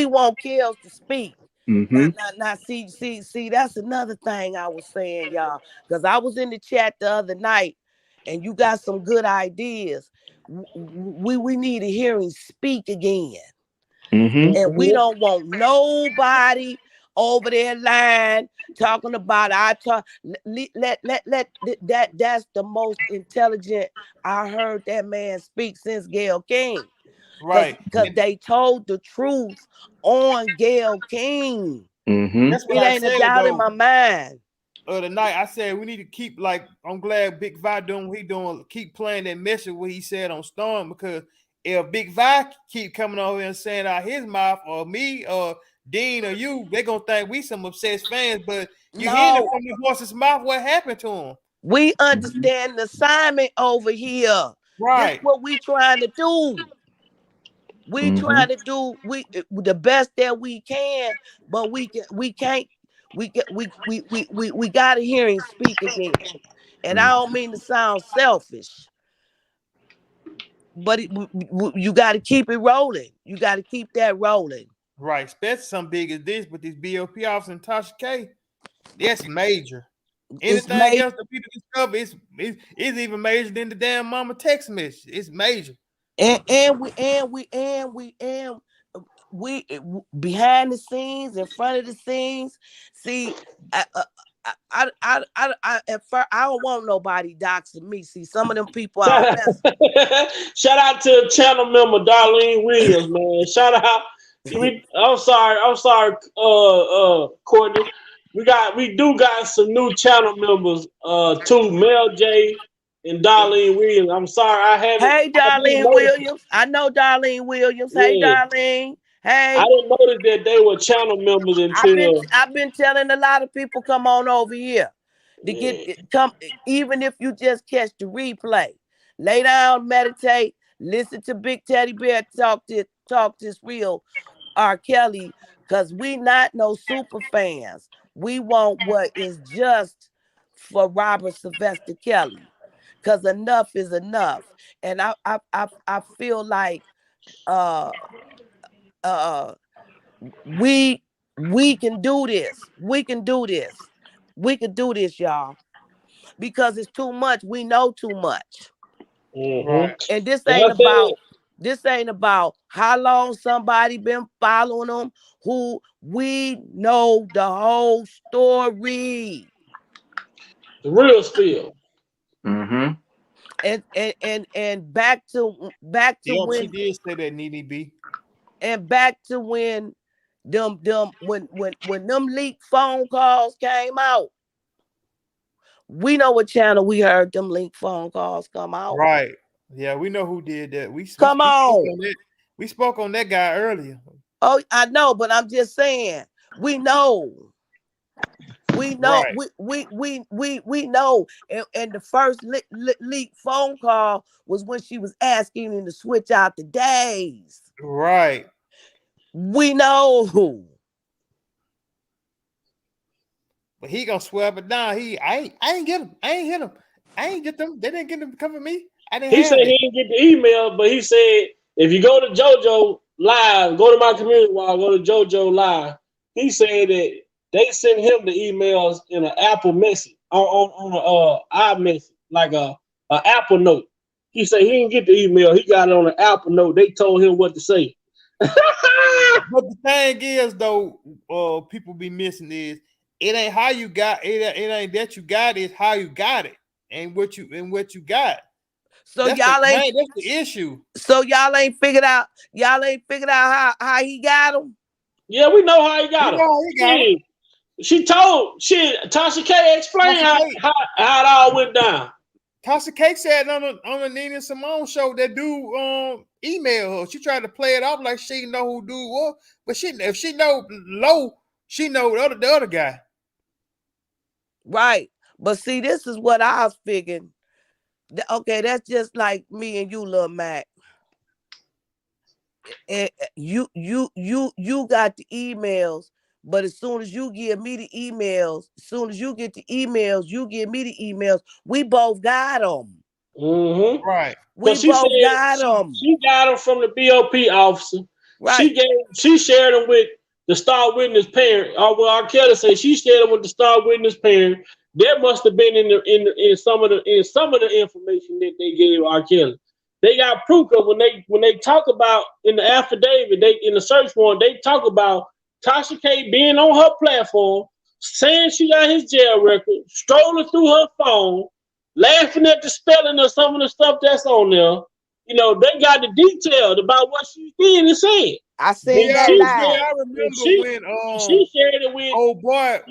want Kells to speak. Mm-hmm. Now, see, that's another thing I was saying, y'all, because I was in the chat the other night, and you got some good ideas. We need to hear him speak again, and we don't want nobody over there lying, talking about that's the most intelligent I heard that man speak since Gayle King. Right. Because they told the truth on Gayle King. Mm-hmm. That's what It I ain't a said doubt in though. my mind. The night I said we need to keep I'm glad Big Vi doing what he doing. Keep playing that message what he said on Storm, because if Big Vi keep coming over and saying out his mouth, or me or Dean or you, they're gonna think we some obsessed fans. But you hearing it from the horse's mouth what happened to him. We understand the assignment over here. This is Right. what we trying to do. We trying to do the best that we can, but we can't. We gotta hear him speak again. And I don't mean to sound selfish, but you got to keep it rolling. You got to keep that rolling. Right, especially something big as this, but this BOP officer and Tasha K, that's major. Anything else that people discover is even major than the damn mama text message. It's major. And we behind the scenes, in front of the scenes. See, at first I don't want nobody doxing me. See, some of them people are Shout out to channel member Darlene Williams, man. Shout out. I'm sorry, Courtney. We do got some new channel members, too. Mel J and Darlene Williams. I'm sorry, I haven't. Hey, Darlene Williams. I know Darlene Williams. Yeah. Hey, Darlene. Hey, I didn't notice that they were channel members until I've been telling a lot of people come on over here to come, even if you just catch the replay. Lay down, meditate, listen to Big Teddy Bear talk this real R. Kelly, because we not no super fans. We want what is just for Robert Sylvester Kelly. Because enough is enough. And I feel like we can do this. We can do this. We can do this, y'all. Because it's too much. We know too much. Right. And this ain't about how long somebody been following them. Who we know the whole story. The real spill. Mm-hmm. And back to when she did say that, Nene B. And back to when when them leaked phone calls came out. We know what channel we heard them leaked phone calls come out. Right. Yeah, we know who did that. We spoke on that guy earlier. Oh, I know, but I'm just saying, we know. We know, right. we know. And the first leak phone call was when she was asking him to switch out the days. Right. We know. But he gonna swear up and down. I ain't get him. I ain't hit him. I ain't get them. They didn't get them to cover me. I didn't. He said he didn't get the email, but he said if you go to JoJo Live, go to my community wall, go to JoJo Live. He said that they sent him the emails in an Apple message on iMessage, like a Apple note. He said he didn't get the email. He got it on an Apple note. They told him what to say. But the thing is, though, people be missing is it ain't how you got it. It ain't that you got it. It's how you got it and what you got. So that's that's the issue. So y'all ain't figured out how he got him. Yeah, we know how he got him. Tasha K explained how it all went down. Tasha K said on the Nina Simone show that dude emailed her. She tried to play it off like she know who dude was, but if she know Low, she know the other guy. Right. But see, this is what I was figuring. Okay, that's just like me and you, Lil Mac. And you got the emails, but as soon as you give me the emails, as soon as you get the emails, you give me the emails. We both got them. Mm-hmm. Right. We both got them. She got them from the BOP officer. Right. She shared them with the star witness parent. R. Kelly said she shared them with the star witness parent. That must have been in some of the information that they gave R. Kelly. They got proof of when they talk about in the affidavit, in the search warrant, they talk about Tasha K being on her platform, saying she got his jail record, strolling through her phone, laughing at the spelling of some of the stuff that's on there. You know, they got the details about what she did and said. I seen that live. I remember when she shared it with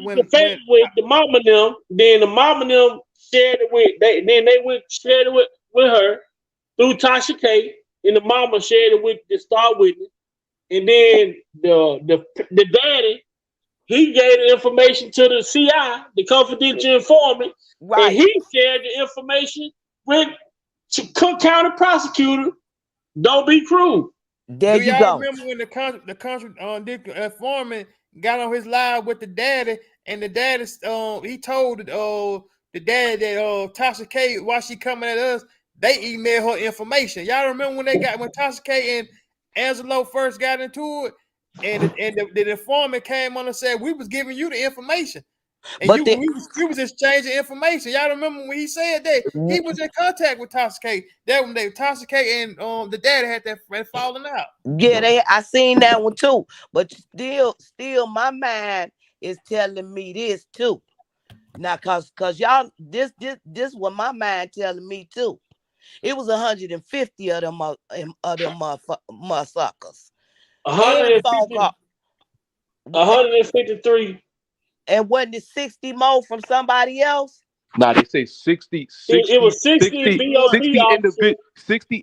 with the mama them. Then the mama them shared it with shared it with her through Tasha K. And the mama shared it with the star witness. And then the daddy, he gave the information to the CI, the confidential informant, right. And he shared the information with Cook County prosecutor. Don't be cruel. There you go. Remember when the country informant got on his live with the daddy, and the daddy he told the daddy that Tasha K, while she coming at us, they emailed her information. Y'all remember when Tasha K and Angelo first got into it, and the informant came on and said we was giving you the information. And we was exchanging information. Y'all remember when he said that he was in contact with Tasha K. That when Tasha K and the daddy had that falling out. Yeah, I seen that one too. But still, my mind is telling me this too. Now, cause y'all, this what my mind telling me too. It was 150 of them motherfuckers. 153. And wasn't it 60 more from somebody else? Nah, they say 60 it was 60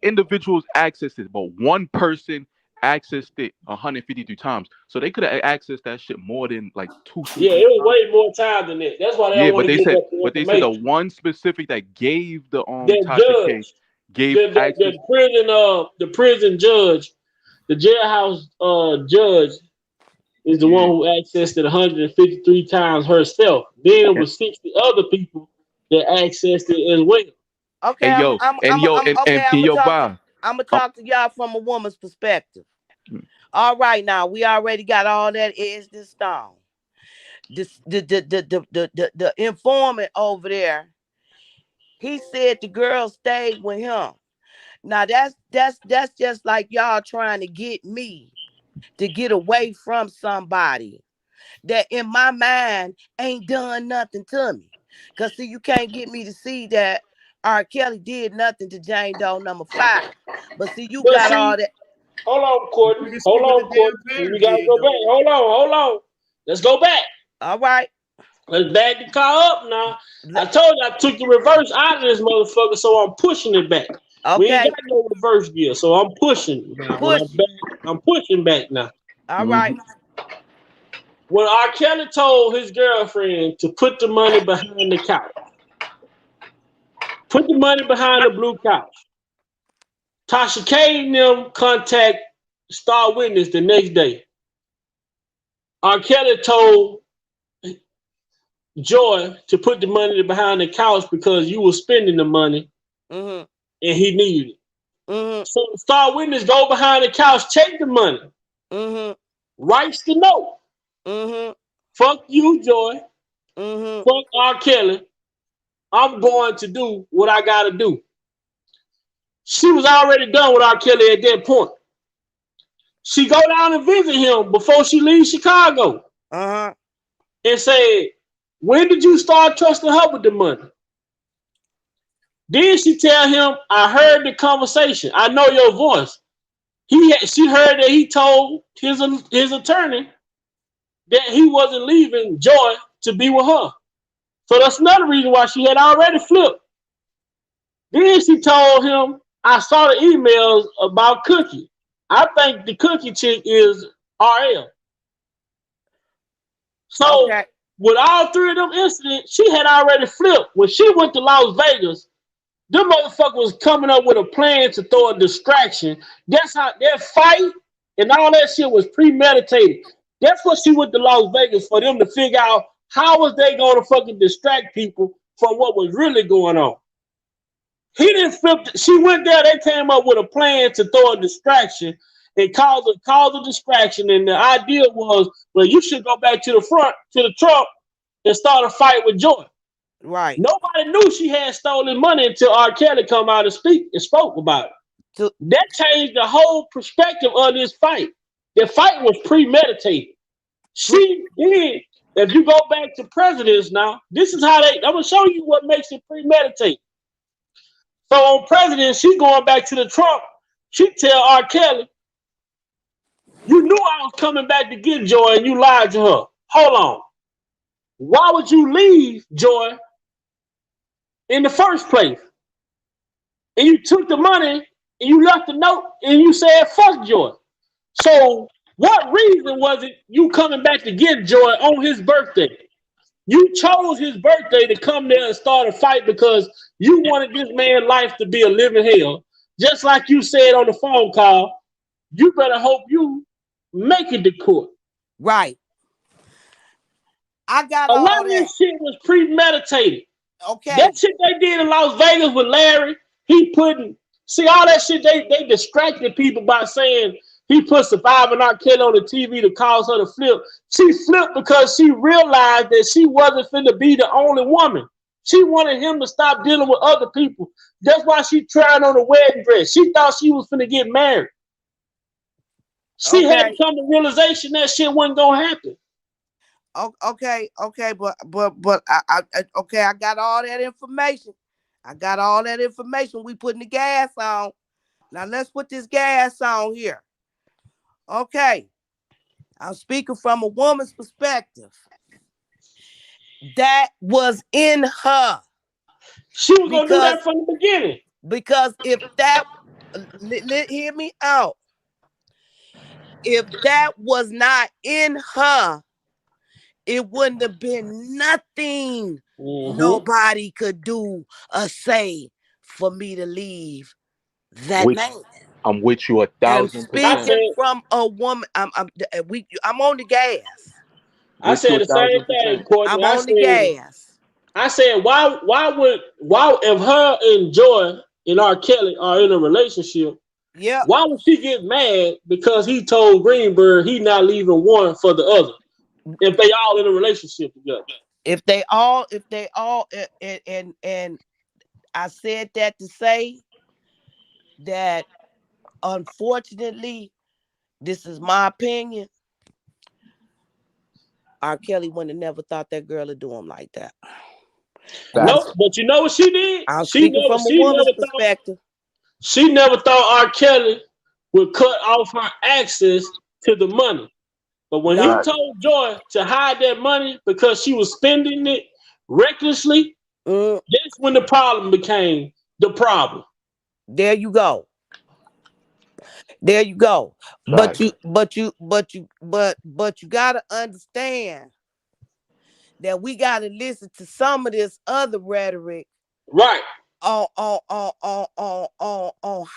individuals accesses, but one person accessed it 153 times. So they could have accessed that shit more than like 2-3 Yeah, it was way more time than that. That's why they don't want to give up the but they said the information. one specific that gave the That Tasha K judge, gave access. the prison judge, the jailhouse judge is the one who accessed it 153 times herself. Then it was 60 other people that accessed it as well. Okay, And I'm gonna talk to y'all from a woman's perspective. All right, now we already got all that edge this stone. The informant over there, he said the girl stayed with him. Now that's just like y'all trying to get me to get away from somebody that in my mind ain't done nothing to me. Cause see, you can't get me to see that R.Kelly did nothing to Jane Doe number 5. But see, you got all that. Hold on, Courtney. Hold on, Courtney. We gotta go back. Hold on. Let's go back. All right. Let's back the car up now. I told you I took the reverse out of this motherfucker, so I'm pushing it back. Okay. We ain't got no reverse gear, so I'm pushing. I'm pushing back now. All right. When R. Kelly told his girlfriend to put the money behind the couch, put the money behind the blue couch, Tasha K and them contact Star Witness the next day. R. Kelly told Joy to put the money behind the couch because you were spending the money and he needed it. So the Star Witness go behind the couch, take the money, writes the note. Fuck you, Joy. Fuck R. Kelly. I'm going to do what I got to do. She was already done with R. Kelly at that point. She go down and visit him before she leaves Chicago. And said, when did you start trusting her with the money? Then she tell him, I heard the conversation. I know your voice. She heard that he told his attorney that he wasn't leaving Joy to be with her. So that's another reason why she had already flipped. Then she told him, I saw the emails about Cookie. I think the Cookie chick is RL. So with all three of them incidents, she had already flipped. When she went to Las Vegas, them motherfuckers was coming up with a plan to throw a distraction. That's how their fight and all that shit was premeditated. That's what she went to Las Vegas for, them to figure out how was they going to fucking distract people from what was really going on. He didn't flip. She went there. They came up with a plan to throw a distraction and cause a distraction. And the idea was, well, you should go back to the front, to the trunk, and start a fight with Joy. Right. Nobody knew she had stolen money until R. Kelly come out and spoke about it. That changed the whole perspective of this fight. The fight was premeditated. She did. If you go back to Presidents now, this is how I'm going to show you what makes it premeditated. So on President, she going back to the trunk. She tell R. Kelly, you knew I was coming back to get Joy and you lied to her. Hold on. Why would you leave Joy in the first place? And you took the money and you left the note and you said, fuck Joy. So what reason was it you coming back to get Joy on his birthday? You chose his birthday to come there and start a fight because you wanted this man's life to be a living hell. Just like you said on the phone call, you better hope you make it to court. Right. I got a all lot of that. this shit was premeditated. Okay. That shit they did in Las Vegas with Larry, see all that shit, they distracted people by saying he put Surviving R. Kelly on the TV to cause her to flip. She flipped because she realized that she wasn't finna be the only woman. She wanted him to stop dealing with other people. That's why she tried on a wedding dress. She thought she was finna get married. She had to come to realization that shit wasn't gonna happen. Okay, but I got all that information. We putting the gas on. Now let's put this gas on here. Okay. I'm speaking from a woman's perspective. That was in her. She was going to do that from the beginning. Because if that, hear me out. If that was not in her, it wouldn't have been nothing nobody could do or say for me to leave that Which man. I'm with you And 1,000%. speaking from a woman, I'm on the gas. I said the same thing, Courtney. I'm on the gas. I said, why if her and Joy and R. Kelly are in a relationship, why would she get mad because he told Greenberg he not leaving one for the other if they all in a relationship together? If they all, and I said that to say that, unfortunately, this is my opinion. R. Kelly wouldn't have never thought that girl would do him like that. No, but you know what she did? I'm speaking from a woman's perspective. She never thought R. Kelly would cut off her access to the money. But when he told Joy to hide that money because she was spending it recklessly, that's when the problem became the problem. There you go. There you go. But you gotta understand that we gotta listen to some of this other rhetoric, right? On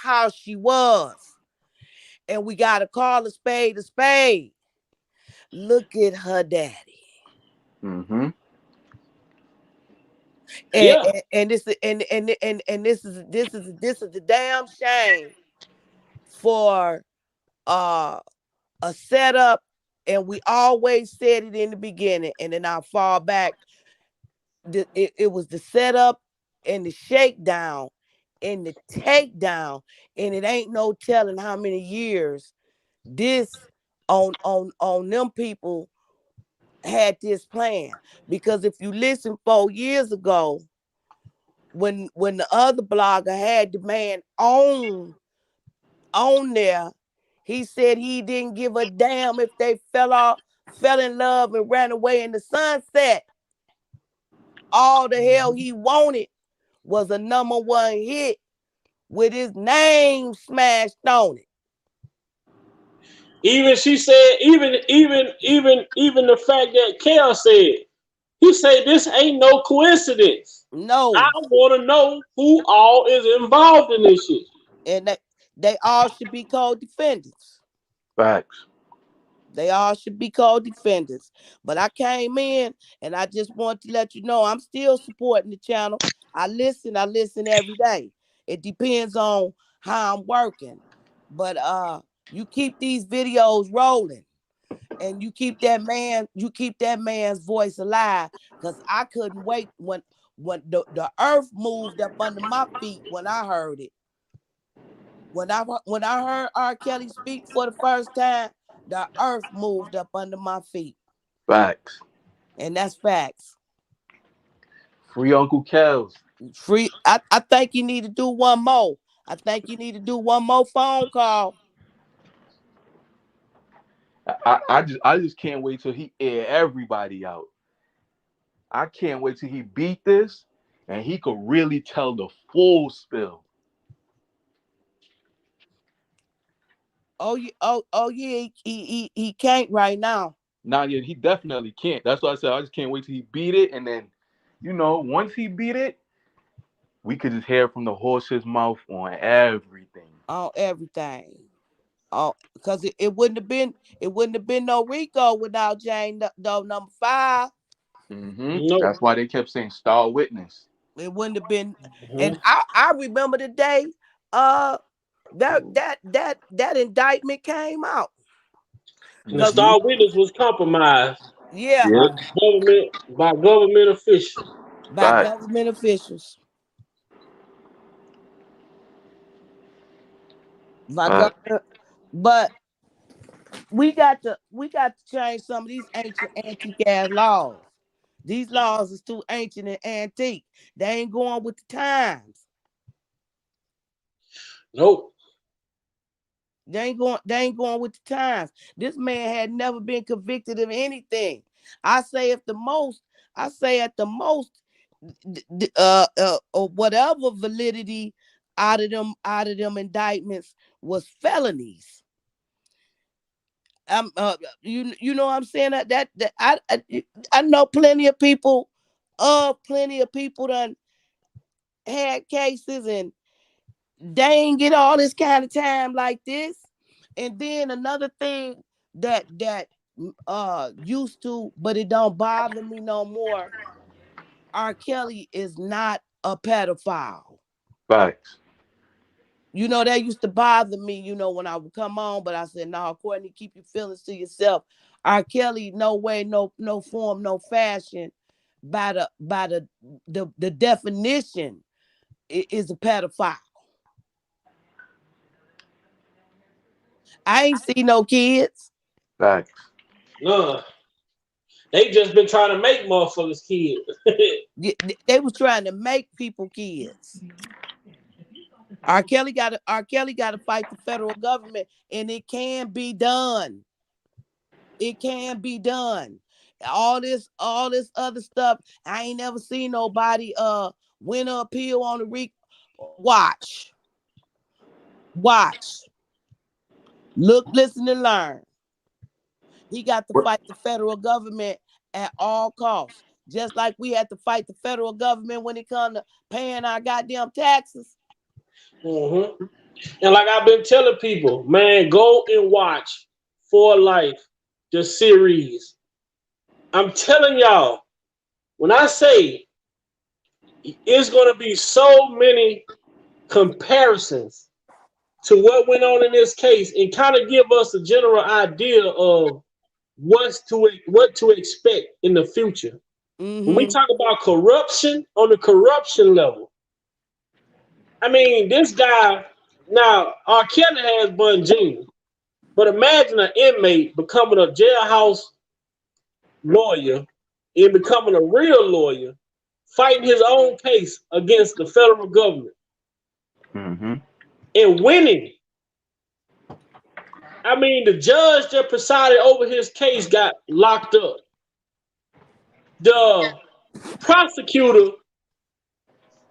how she was, and we gotta call a spade a spade. Look at her daddy. Mm-hmm. And this is a damn shame for a setup, and we always said it in the beginning, and then I'll fall back. It was the setup and the shakedown and the takedown, and it ain't no telling how many years this on them people had this plan. Because if you listen 4 years ago, when the other blogger had the man on there, he said he didn't give a damn if they fell in love and ran away in the sunset. All the hell he wanted was a #1 hit with his name smashed on it. Even she said, even the fact that Kel said, he said this ain't no coincidence. No. I want to know who all is involved in this shit. And they all should be co-defendants. Facts. They all should be co-defendants. But I came in and I just want to let you know I'm still supporting the channel. I listen every day. It depends on how I'm working. But you keep these videos rolling and you keep that man's voice alive, because I couldn't wait when the earth moved up under my feet when I heard it. When I heard R. Kelly speak for the first time, the earth moved up under my feet. Facts. And that's facts. Free Uncle Kels. Free. I think you need to do one more. I think you need to do one more phone call. I just can't wait till he air everybody out. I can't wait till he beat this and he could really tell the full spill. Oh yeah, he can't right now. Nah, yeah, he definitely can't. That's why I said I just can't wait till he beat it, and then, once he beat it, we could just hear from the horse's mouth on everything. On everything. Oh, because it wouldn't have been no Rico without Jane Doe #5. Mm-hmm. Nope. That's why they kept saying star witness. It wouldn't have been. Mm-hmm. And I remember the day that indictment came out. The star witness was compromised. Yeah. By government officials. By government officials. But we got to change some of these ancient antique ass laws. These laws is too ancient and antique. They ain't going with the times. Nope. They ain't going with the times. This man had never been convicted of anything. I say at the most, or whatever validity out of them indictments was felonies. You know what I'm saying? That I know plenty of people done had cases and they ain't get all this kind of time like this. And then another thing that used to, but it don't bother me no more. R. Kelly is not a pedophile. Facts. You know, that used to bother me, you know, when I would come on, but I said, no, Courtney, keep your feelings to yourself. R. Kelly, no way, no form, no fashion, by the definition, is a pedophile. I ain't see no kids. Facts. No. They just been trying to make motherfuckers kids. They was trying to make people kids. R. Kelly got to fight the federal government, and it can be done. It can be done. All this other stuff, I ain't never seen nobody win an appeal on the watch. Look, listen, and learn. He got to fight the federal government at all costs. Just like we had to fight the federal government when it comes to paying our goddamn taxes. Mm-hmm. And like I've been telling people, man, go and watch For Life, the series. I'm telling y'all, when I say it's going to be so many comparisons to what went on in this case and kind of give us a general idea of what to expect in the future. When we talk about corruption on the corruption level, I mean, this guy, now, R. Kelly has bungee, but imagine an inmate becoming a jailhouse lawyer and becoming a real lawyer, fighting his own case against the federal government and winning. I mean, the judge that presided over his case got locked up. The prosecutor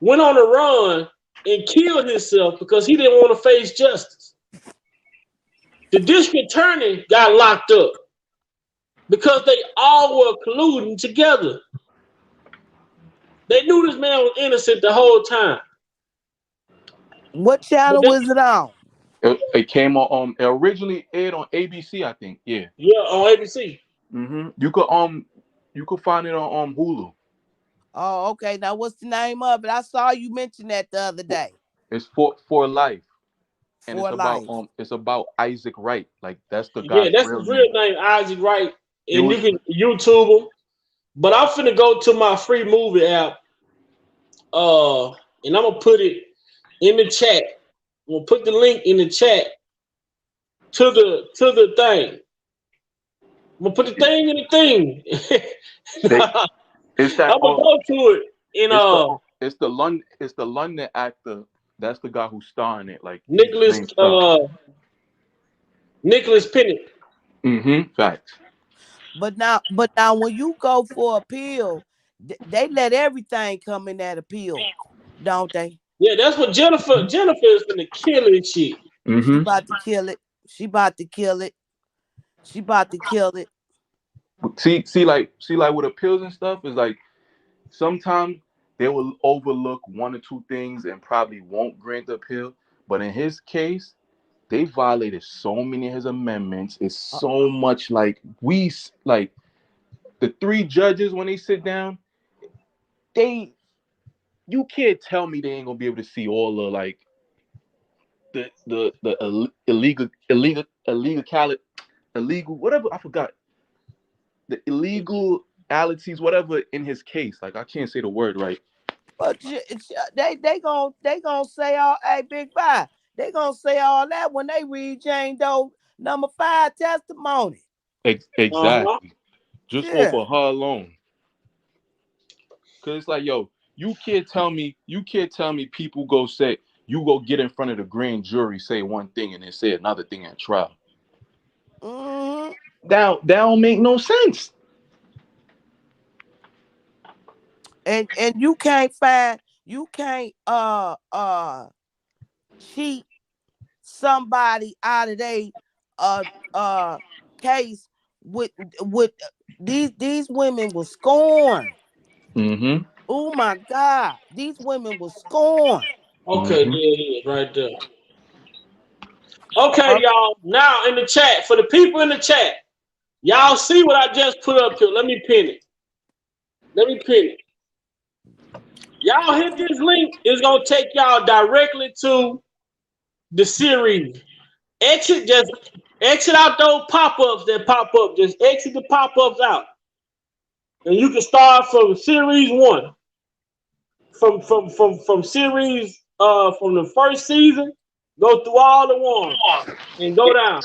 went on a run and killed himself because he didn't want to face justice. The district attorney got locked up because they all were colluding together. They knew this man was innocent the whole time. What channel was it on? It came on. It originally aired on ABC, I think. Yeah. Yeah, on ABC. You could find it on Hulu. Oh, okay. Now, what's the name of it? I saw you mention that the other day. It's For Life, and For Life. It's about Isaac Wright. Like that's the Yeah, guy's that's his real name, Isaac Wright, and you can YouTube him. But I'm finna go to my free movie app, and I'm gonna put it in the chat. I'm gonna put the link in the chat to the thing. I'm gonna put the thing in the thing. It's that. I'm gonna go to it. It's the London actor. That's the guy who's starring it. Like Nicholas Pennant. Facts. But now, when you go for appeal, they let everything come in that appeal, don't they? Yeah, that's what Jennifer is gonna kill this shit. She about to kill it. She about to kill it. See, like with appeals and stuff is like sometimes they will overlook one or two things and probably won't grant the appeal. But in his case, they violated so many of his amendments. It's so much like the three judges when they sit down, you can't tell me they ain't gonna be able to see all the like the illegal whatever, I forgot, the illegalities whatever in his case. Like I can't say the word right. But they gonna say all, hey, Big Five, they gonna say all that when they read Jane Doe number 5 testimony. Exactly. Just over her alone. Cause it's like, yo, you can't tell me people go get in front of the grand jury, say one thing and then say another thing at trial. That don't make no sense. And you can't cheat somebody out of they case with these women were scorned. Mm-hmm. Oh my God, these women were scorned. Okay, there it is, right there. Okay, y'all. Now in the chat, for the people in the chat, y'all see what I just put up here. Let me pin it. Y'all hit this link. It's gonna take y'all directly to the series. Exit out those pop-ups that pop up. Just exit the pop-ups out. And you can start from series 1. From series from the first season, go through all the ones and go down.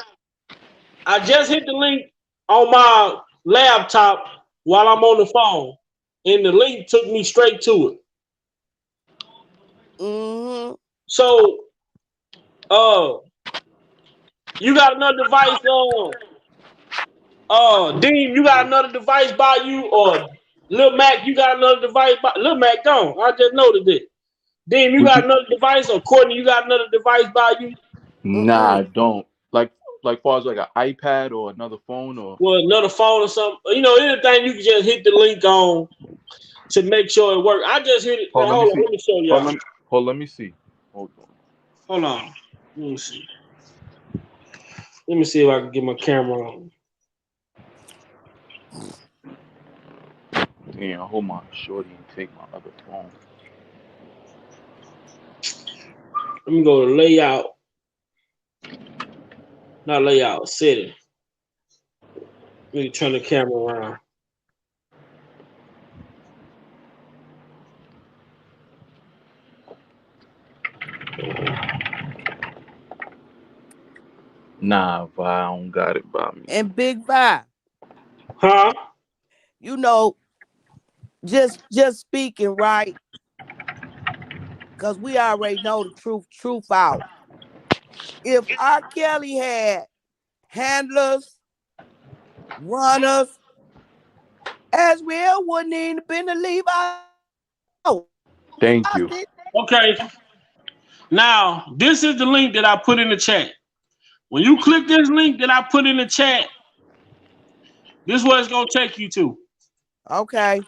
I just hit the link on my laptop while I'm on the phone, and the link took me straight to it. Mm-hmm. So, you got another device, Dean, you got another device by you, or Lil Mac, you got another device by Lil Mac gone. I just noticed it. Dean, you got another device, or Courtney, you got another device by you? Nah, I don't. Like far as like an iPad or another phone or another phone or something. You know, anything you can just hit the link on to make sure it works. I just hit it. Hold on, let me show y'all. Let me see. Hold on. Let me see. Let me see if I can get my camera on. Damn, hold my shorty and take my other phone. Let me go to layout. Not layout, setting. Let me turn the camera around. Nah, I don't got it by me. And Big Five. Huh? You know, just speaking, right? Because we already know the truth out. If R. Kelly had handlers, runners, Azriel wouldn't even been to leave out. Thank you. Okay. Now, this is the link that I put in the chat. When you click this link that I put in the chat, this is what it's going to take you to. Okay.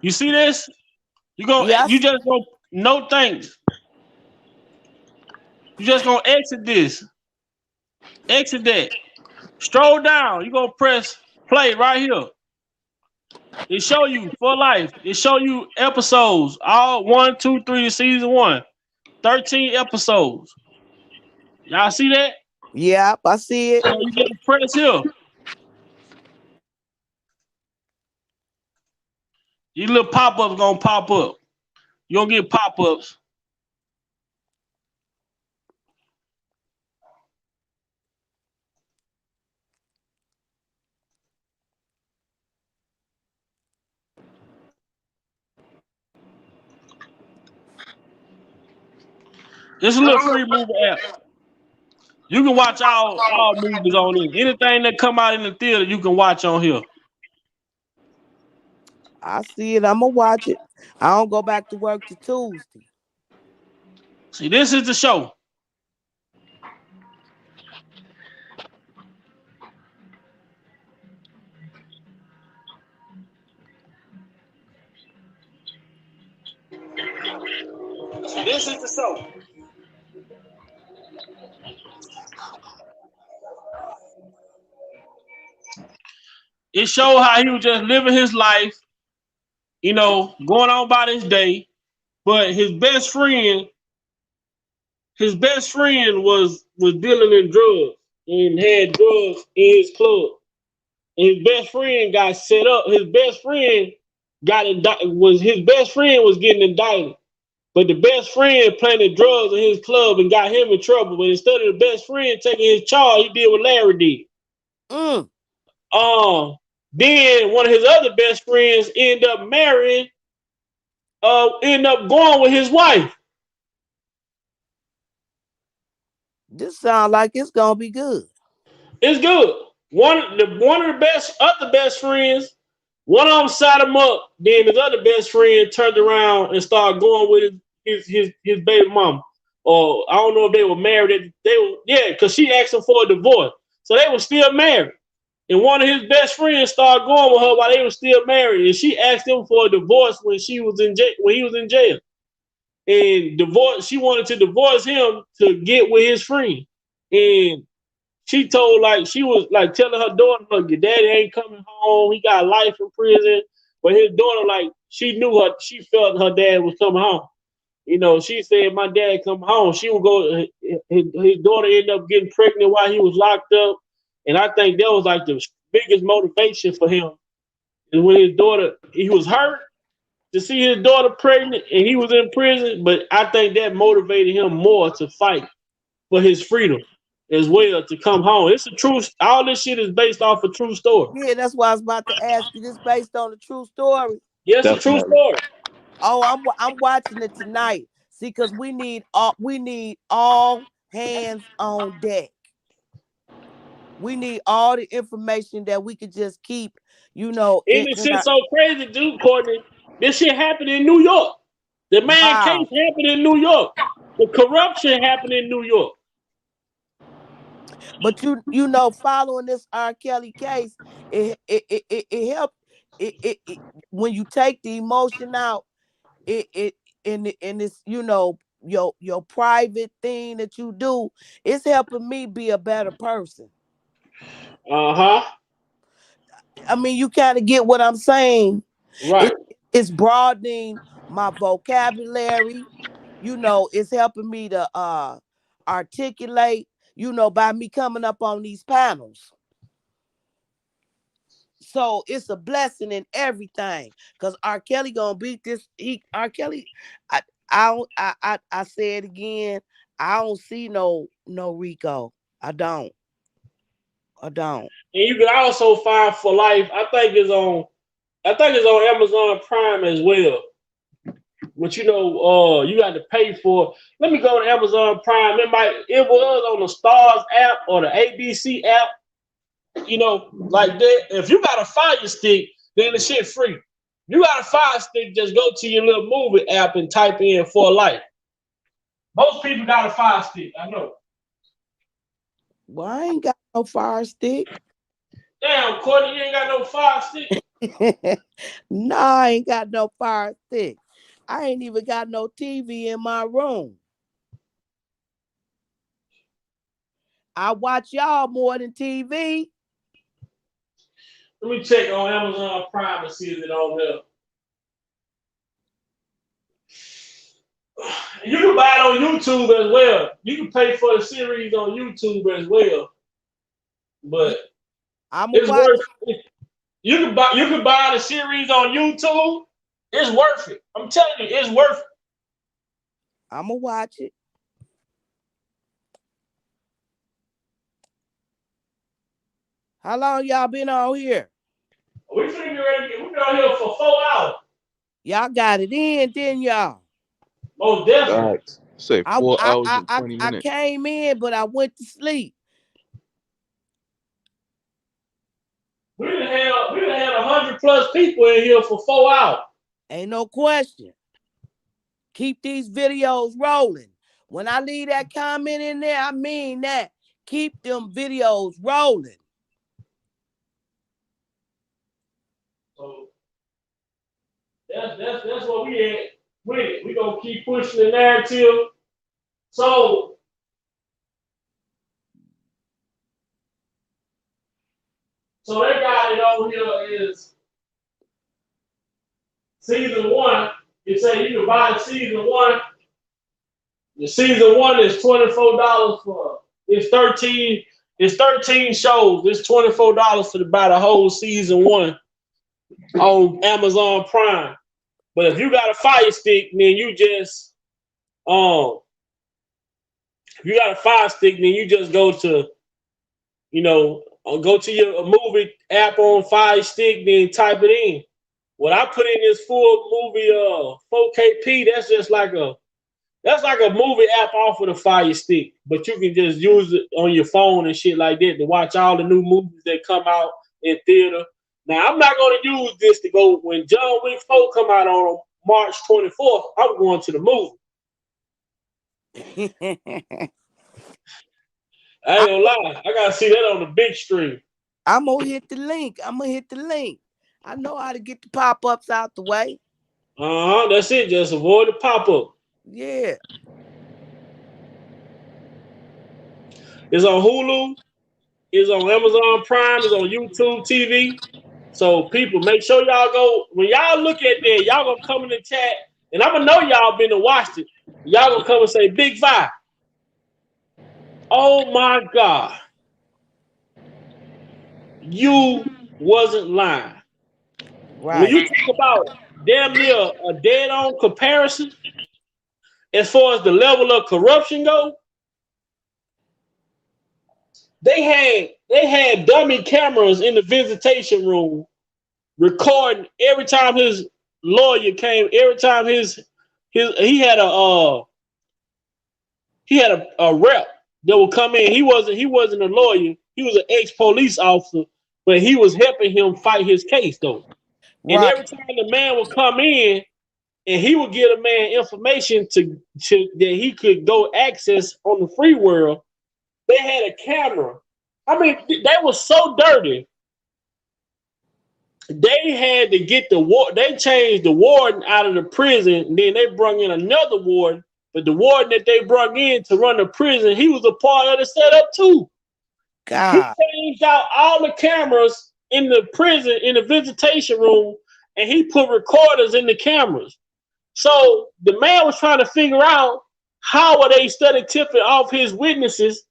You see this? You just go no thanks. You just going to exit this. Exit that. Stroll down. You're going to press play right here. It show you for life. It show you episodes. All 1, 2, 3 season 1. 13 episodes. Y'all see that? Yep, I see it. So you just press here. These little pop-ups gonna pop up. You don't get pop-ups. It's a little free movie app. You can watch all movies on this. Anything that come out in the theater, you can watch on here. I see it. I'm gonna watch it. I don't go back to work till Tuesday. See, this is the show. This is the show. It showed how he was just living his life, you know, going on about his day. But his best friend was dealing in drugs and had drugs in his club. And his best friend got set up. His best friend was getting indicted. But the best friend planted drugs in his club and got him in trouble. But instead of the best friend taking his charge, he did what Larry did. Then one of his other best friends ended up going with his wife. This sounds like it's gonna be good. It's good. One of the other best friends, one of them sat him up. Then his other best friend turned around and started going with his baby mama. Or I don't know if they were married. Because she asked him for a divorce. So they were still married. And one of his best friends started going with her while they were still married. And she asked him for a divorce when he was in jail. And she wanted to divorce him to get with his friend. And she was telling her daughter, look, your daddy ain't coming home. He got life in prison. But his daughter, she felt her dad was coming home. She said, my dad come home. She would go, his daughter ended up getting pregnant while he was locked up. And I think that was the biggest motivation for him. And when his daughter, he was hurt to see his daughter pregnant and he was in prison. But I think that motivated him more to fight for his freedom as well, to come home. It's a true, all this shit is based off a true story. Yeah, that's why I was about to ask you. This based on a true story? Yes, yeah, it's a true story. Oh, I'm watching it tonight. See, because we need all hands on deck. We need all the information that we could just keep, This shit's so crazy, dude, Courtney. This shit happened in New York. The man case happened in New York. The corruption happened in New York. But following this R.Kelly case, it helped. It when you take the emotion out, it this your private thing that you do, it's helping me be a better person. I mean, you kind of get what I'm saying, right? It's broadening my vocabulary. It's helping me to articulate. By me coming up on these panels. So it's a blessing in everything, because R.Kelly gonna beat this. R.Kelly, I say it again. I don't see no Rico. I don't. And you can also find For Life. I think it's on Amazon Prime as well. But you got to pay for. Let me go to Amazon Prime. It was on the Stars app or the ABC app. Like that. If you got a Fire Stick, then the shit free. You got a Fire Stick, just go to your little movie app and type in For Life. Most people got a Fire Stick, I know. Well, I ain't got no Fire Stick. Damn, Courtney, you ain't got no Fire Stick? No, I ain't got no Fire Stick. I ain't even got no TV in my room. I watch y'all more than TV. Let me check on Amazon Prime and see if it's on there. You can buy it on YouTube as well. You can pay for the series on YouTube as well. But it's worth it. You can buy the series on YouTube. It's worth it. I'm telling you, it's worth it. I'm gonna watch it. How long y'all been on here? We've been on here for 4 hours. Y'all got it in, didn't y'all? Oh, definitely. Say 4 hours and 20 minutes. I came in, but I went to sleep. We done had 100+ people in here for 4 hours. Ain't no question. Keep these videos rolling. When I leave that comment in there, I mean that. Keep them videos rolling. So that's what we at with it. We gonna keep pushing the narrative. So they got it over here is season 1. You say you can buy the season 1. The season 1 is $24 for it's 13 shows. It's $24 to buy the whole season 1 on Amazon Prime. But if you got a Fire Stick, then you just go to go to your movie app on Fire Stick, then type it in. What I put in this full movie 4KP, that's like a movie app off of the Fire Stick, but you can just use it on your phone and shit like that to watch all the new movies that come out in theater. Now, I'm not going to use this to go when John Wick 4 come out on March 24th. I'm going to the movie. I ain't gonna lie. I gotta see that on the big screen. I'm gonna hit the link. I know how to get the pop-ups out the way. That's it. Just avoid the pop-up. Yeah. It's on Hulu. It's on Amazon Prime. It's on YouTube TV. So people, make sure y'all go. When y'all look at that, y'all gonna come in the chat, and I'm gonna know y'all been and watched it. Y'all gonna come and say, Big Five. Oh my God. You wasn't lying. Right. When you talk about damn near a dead-on comparison, as far as the level of corruption go, they had dummy cameras in the visitation room recording every time his lawyer came. Every time he had a rep that would come in. He wasn't a lawyer. He was an ex-police officer, but he was helping him fight his case though. Right. And every time the man would come in, and he would give a man information to that he could go access on the free world. They had a camera. I mean, they were so dirty. They had to get they changed the warden out of the prison, and then they brought in another warden. But the warden that they brought in to run the prison, he was a part of the setup too. God. He changed out all the cameras in the prison, in the visitation room, and he put recorders in the cameras. So the man was trying to figure out how are they study tipping off his witnesses.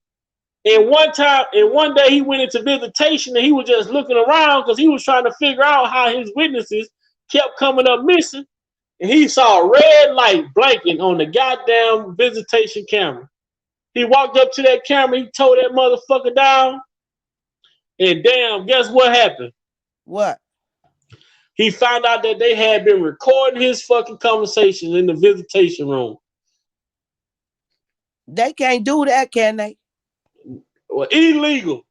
And one day he went into visitation and he was just looking around because he was trying to figure out how his witnesses kept coming up missing. And he saw a red light blinking on the goddamn visitation camera. He walked up to that camera, he tore that motherfucker down. And damn, guess what happened? What? He found out that they had been recording his fucking conversations in the visitation room. They can't do that, can they? Well, illegal.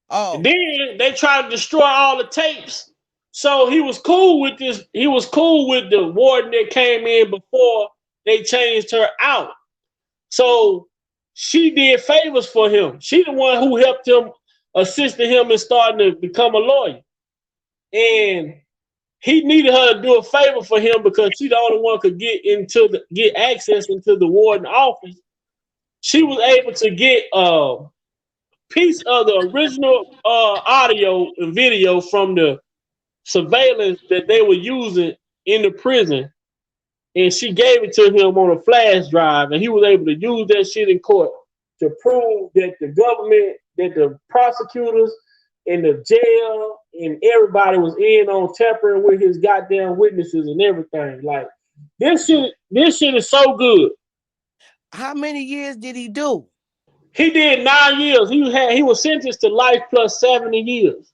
Oh. And then they tried to destroy all the tapes. So he was cool with this. He was cool with the warden that came in before they changed her out. So she did favors for him. She the one who helped him, assisted him in starting to become a lawyer. And he needed her to do a favor for him because she the only one could get access into the warden office. She was able to get a piece of the original audio and video from the surveillance that they were using in the prison, and she gave it to him on a flash drive, and he was able to use that shit in court to prove that the government, that the prosecutors and the jail and everybody was in on tampering with his goddamn witnesses and everything. Like this shit is so good. How many years did he do? He did 9 years. He was sentenced to life plus 70 years.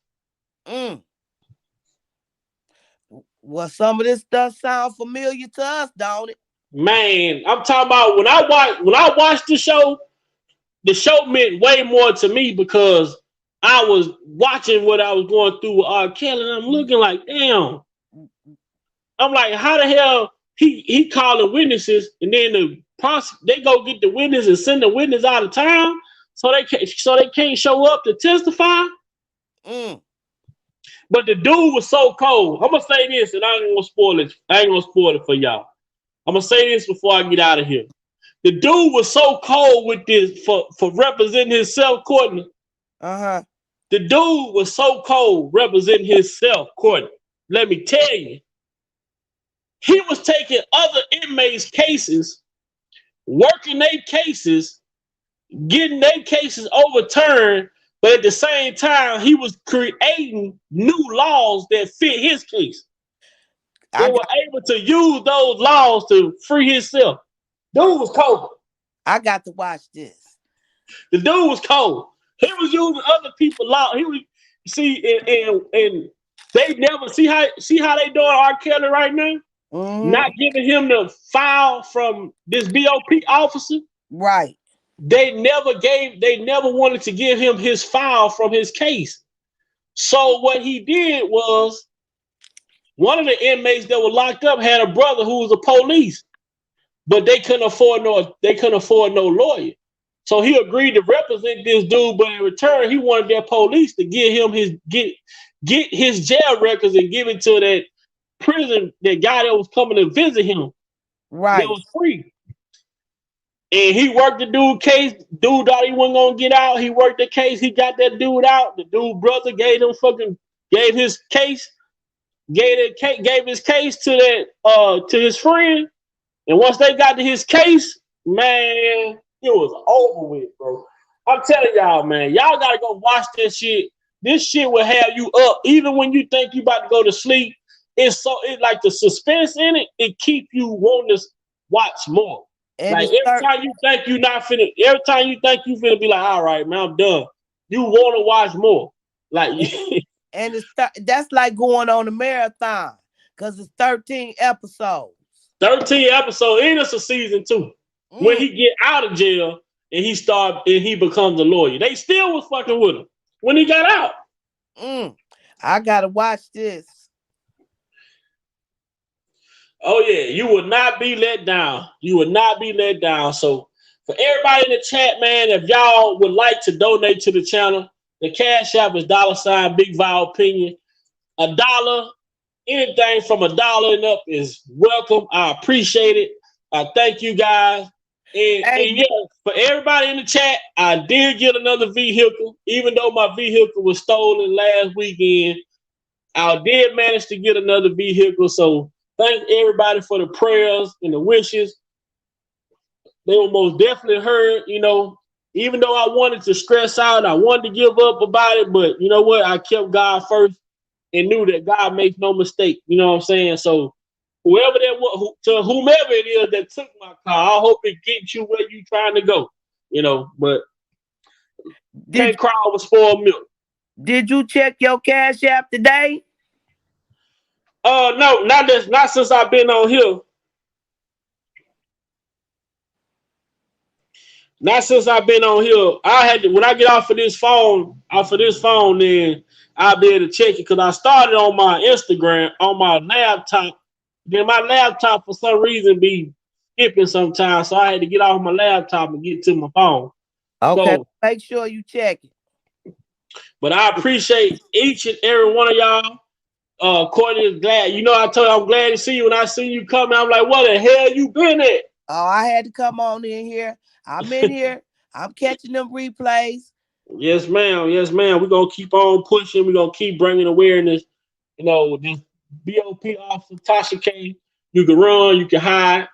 Well, some of this stuff sounds familiar to us, don't it? Man, I'm talking about when I watched the show meant way more to me because I was watching what I was going through with R.Kelly, and I'm looking like, damn. I'm like, how the hell he calling witnesses, and then they go get the witness and send the witness out of town so they can't show up to testify. But the dude was so cold. I'm gonna say this, and I ain't gonna spoil it. I ain't gonna spoil it for y'all. I'm gonna say this before I get out of here. The dude was so cold with this for representing himself, Courtney. The dude was so cold representing himself, Courtney. Let me tell you. He was taking other inmates' cases, working their cases, getting their cases overturned, but at the same time, he was creating new laws that fit his case. They were able to use those laws to free himself. Dude was cold. I got to watch this. The dude was cold. He was using other people's law. He was and they never see how they doing R.Kelly right now. Not giving him the file from this BOP officer. Right. They never wanted to give him his file from his case. So what he did was, one of the inmates that were locked up had a brother who was a police, but they couldn't afford no lawyer. So he agreed to represent this dude, but in return, he wanted their police to get him get his jail records and give it to that prison, that guy that was coming to visit him. Right. That was free. And he worked the dude case. Dude thought he wasn't gonna get out. He worked the case. He got that dude out. The dude brother gave his case, gave his case to his friend. And once they got to his case, man, it was over with, bro. I'm telling y'all, man, y'all gotta go watch this shit. This shit will have you up, even when you think you about to go to sleep. It's like the suspense in it. It keep you wanting to watch more. And like every time you think you finna be like, all right, man, I'm done. You want to watch more. Like, and that's like going on a marathon because it's 13 episodes. 13 episodes, and it's a season 2. When he get out of jail and he becomes a lawyer, they still was fucking with him when he got out. I gotta watch this. Oh yeah, you will not be let down. You will not be let down. So for everybody in the chat, man, if y'all would like to donate to the channel, the Cash App is $ Big Val Opinion. $1, anything from $1 and up is welcome. I appreciate it. I thank you guys. And yeah, for everybody in the chat, I did get another vehicle. Even though my vehicle was stolen last weekend, I did manage to get another vehicle. So thank everybody for the prayers and the wishes. They were most definitely heard, even though I wanted to stress out, I wanted to give up about it, but you know what? I kept God first and knew that God makes no mistake. You know what I'm saying? So whoever that was, to whomever it is that took my car, I hope it gets you where you're trying to go. But can't cry over spoiled milk. Did you check your Cash App today? No, not since I've been on here. Not since I've been on here. I had to, when I get off of this phone, then I'll be able to check it because I started on my Instagram on my laptop. Then my laptop for some reason be skipping sometimes, so I had to get off my laptop and get to my phone. Okay, so, make sure you check it. But I appreciate each and every one of y'all. Courtney is glad. I told you I'm glad to see you. When I see you coming, I'm like, what the hell you been at? Oh, I had to come on in here. I'm in here. I'm catching them replays. Yes, ma'am. Yes, ma'am. We're going to keep on pushing. We're going to keep bringing awareness. This BOP officer, Tasha K, you can run, you can hide,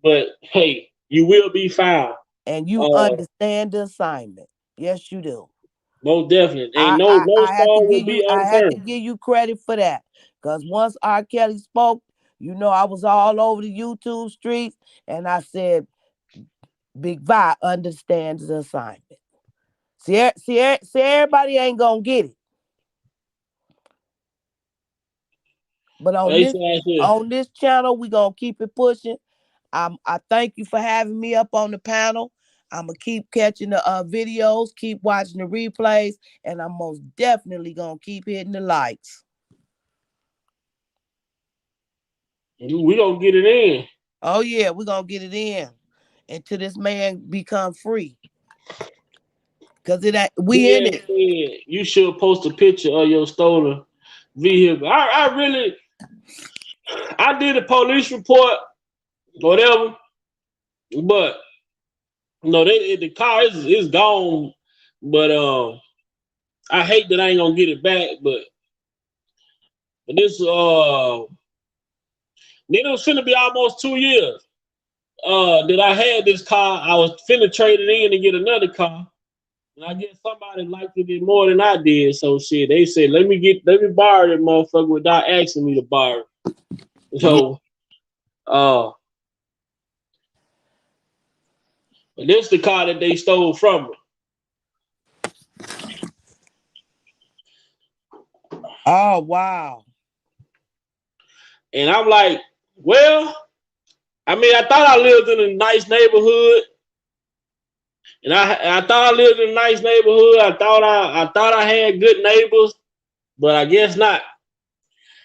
but hey, you will be found. And you understand the assignment. Yes, you do. Most definitely. Ain't no stone will be unturned. I have to give you credit for that. Because once R. Kelly spoke, I was all over the YouTube streets, and I said, Big Vi understands the assignment. See, everybody ain't gonna get it. But on this channel, we gonna keep it pushing. I thank you for having me up on the panel. I'm gonna keep catching the videos, keep watching the replays, and I'm most definitely gonna keep hitting the likes. We gonna get it in. Oh yeah, we gonna get it in until this man become free. Cause in it. Yeah, you should post a picture of your stolen vehicle. I did a police report, whatever, but the car is gone. But I hate that I ain't gonna get it back. But this then it was finna be almost 2 years that I had this car. I was finna trade it in and get another car. And I guess somebody liked it more than I did. So shit, they said, let me borrow that motherfucker without asking me to borrow it. So but this is the car that they stole from me. Oh wow. And I'm like, well, I thought I lived in a nice neighborhood. And I thought I lived in a nice neighborhood. I thought I had good neighbors, but I guess not.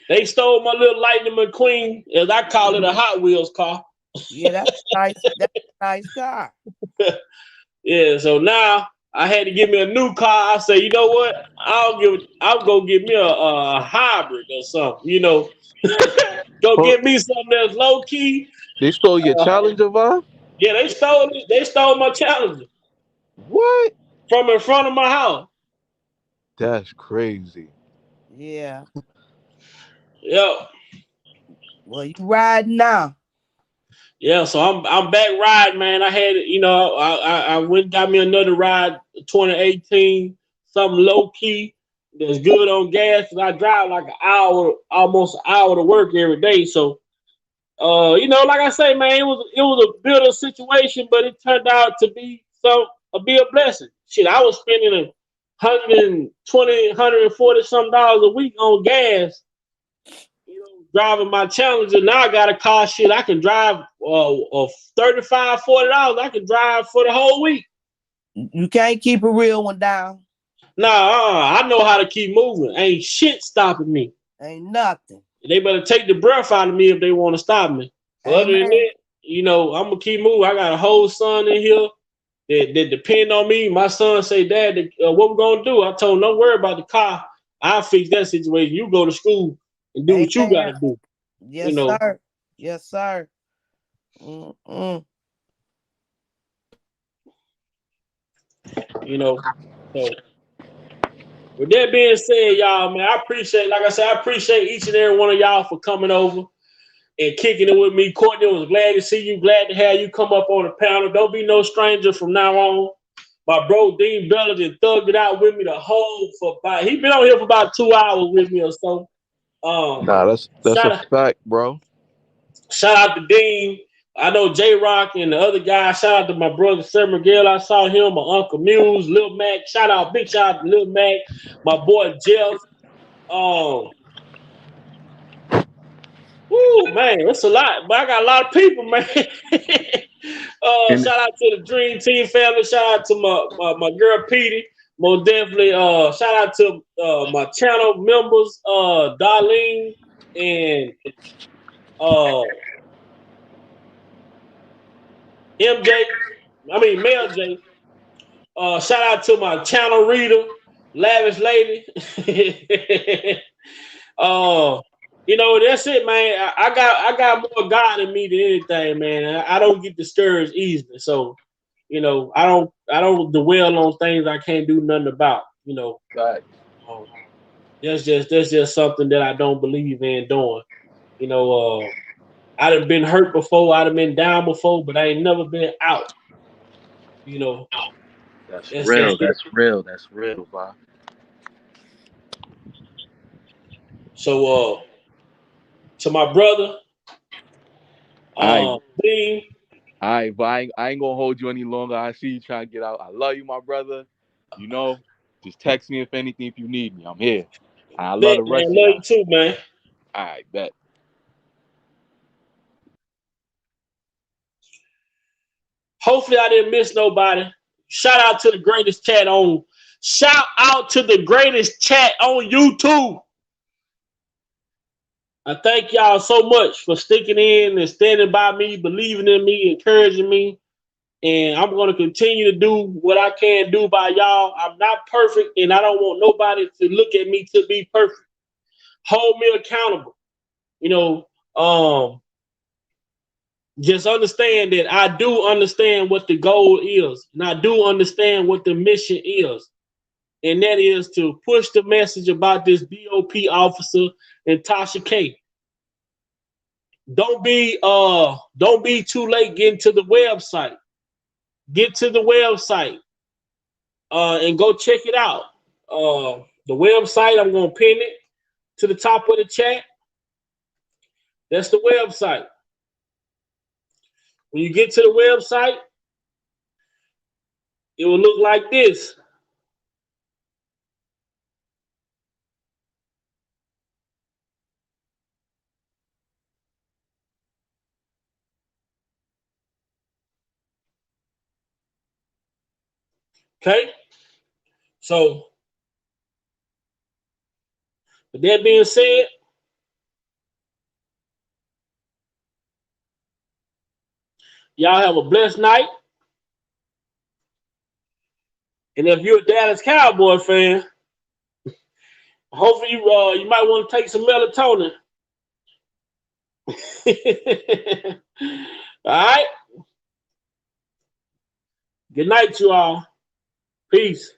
They stole my little Lightning McQueen, as I call it, a Hot Wheels car. Yeah, that's nice. That's a nice car. Yeah, so now I had to give me a new car. I say, you know what? I'll go get me a hybrid or something. You know, go Huh? get me something that's low key. They stole your Challenger, vibe? Yeah, they stole it. They stole my Challenger What? from in front of my house. That's crazy. Yeah. Yep. Well, you riding now. Yeah, so I'm back riding, man. I had, I went and got me another ride, 2018, something low key that's good on gas. And I drive like an hour, almost an hour to work every day. So, like I say, man, it was a bitter situation, but it turned out to be be a blessing. Shit, I was spending $120, $140 some dollars a week on gas, driving my Challenger. Now I got a car. Shit, I can drive $35, $40. I can drive for the whole week. You can't keep a real one down. Nah, I know how to keep moving. Ain't shit stopping me. Ain't nothing. They better take the breath out of me if they want to stop me. But other than that, I'm gonna keep moving. I got a whole son in here that depend on me. My son say, Dad, what we gonna do? I told him, don't worry about the car. I'll fix that situation. You go to school and do what you gotta do. Yes, sir. Yes, sir. So with that being said, y'all, man, I appreciate each and every one of y'all for coming over and kicking it with me. Courtney, was glad to see you. Glad to have you come up on the panel. Don't be no stranger from now on. My bro Dean Bella just thugged it out with me he been on here for about 2 hours with me or so. Nah, that's a fact, bro. Shout out to Dean. I know J Rock and the other guy. Shout out to my brother Sir Miguel. I saw him, my Uncle Muse, Lil Mac. Big shout out to Lil Mac, my boy Jeff. Man, that's a lot. But I got a lot of people, man. Shout out to the Dream Team family. Shout out to my girl Petey. Most definitely. Shout out to my channel members, Darlene and Mel J. Shout out to my channel reader, Lavish Lady. That's it, man. I got more God in me than anything, man. I don't get discouraged easily. So, I don't dwell on things I can't do nothing about. Right. That's just something that I don't believe in doing. I'd have been hurt before, I'd have been down before, but I ain't never been out. That's real. That's real, bro. So, to my brother, Dean. All right, but I ain't gonna hold you any longer. I see you trying to get out. I love you, my brother. Just text me if anything, if you need me. I'm here. I love the rest of y'all. y'all. Love you too, man. All right, bet. Hopefully I didn't miss nobody. Shout out to the greatest chat on YouTube. I thank y'all so much for sticking in and standing by me, believing in me, encouraging me. And I'm going to continue to do what I can do by y'all. I'm not perfect, and I don't want nobody to look at me to be perfect. Hold me accountable. Just understand that I do understand what the goal is, and I do understand what the mission is. And that is to push the message about this BOP officer and Tasha K. Don't be too late getting to the website. Get to the website and go check it out. The website, I'm gonna pin it to the top of the chat. That's the website. When you get to the website, it will look like this. Okay? So, with that being said, y'all have a blessed night. And if you're a Dallas Cowboy fan, hopefully you might want to take some melatonin. All right. Good night, you all. Peace.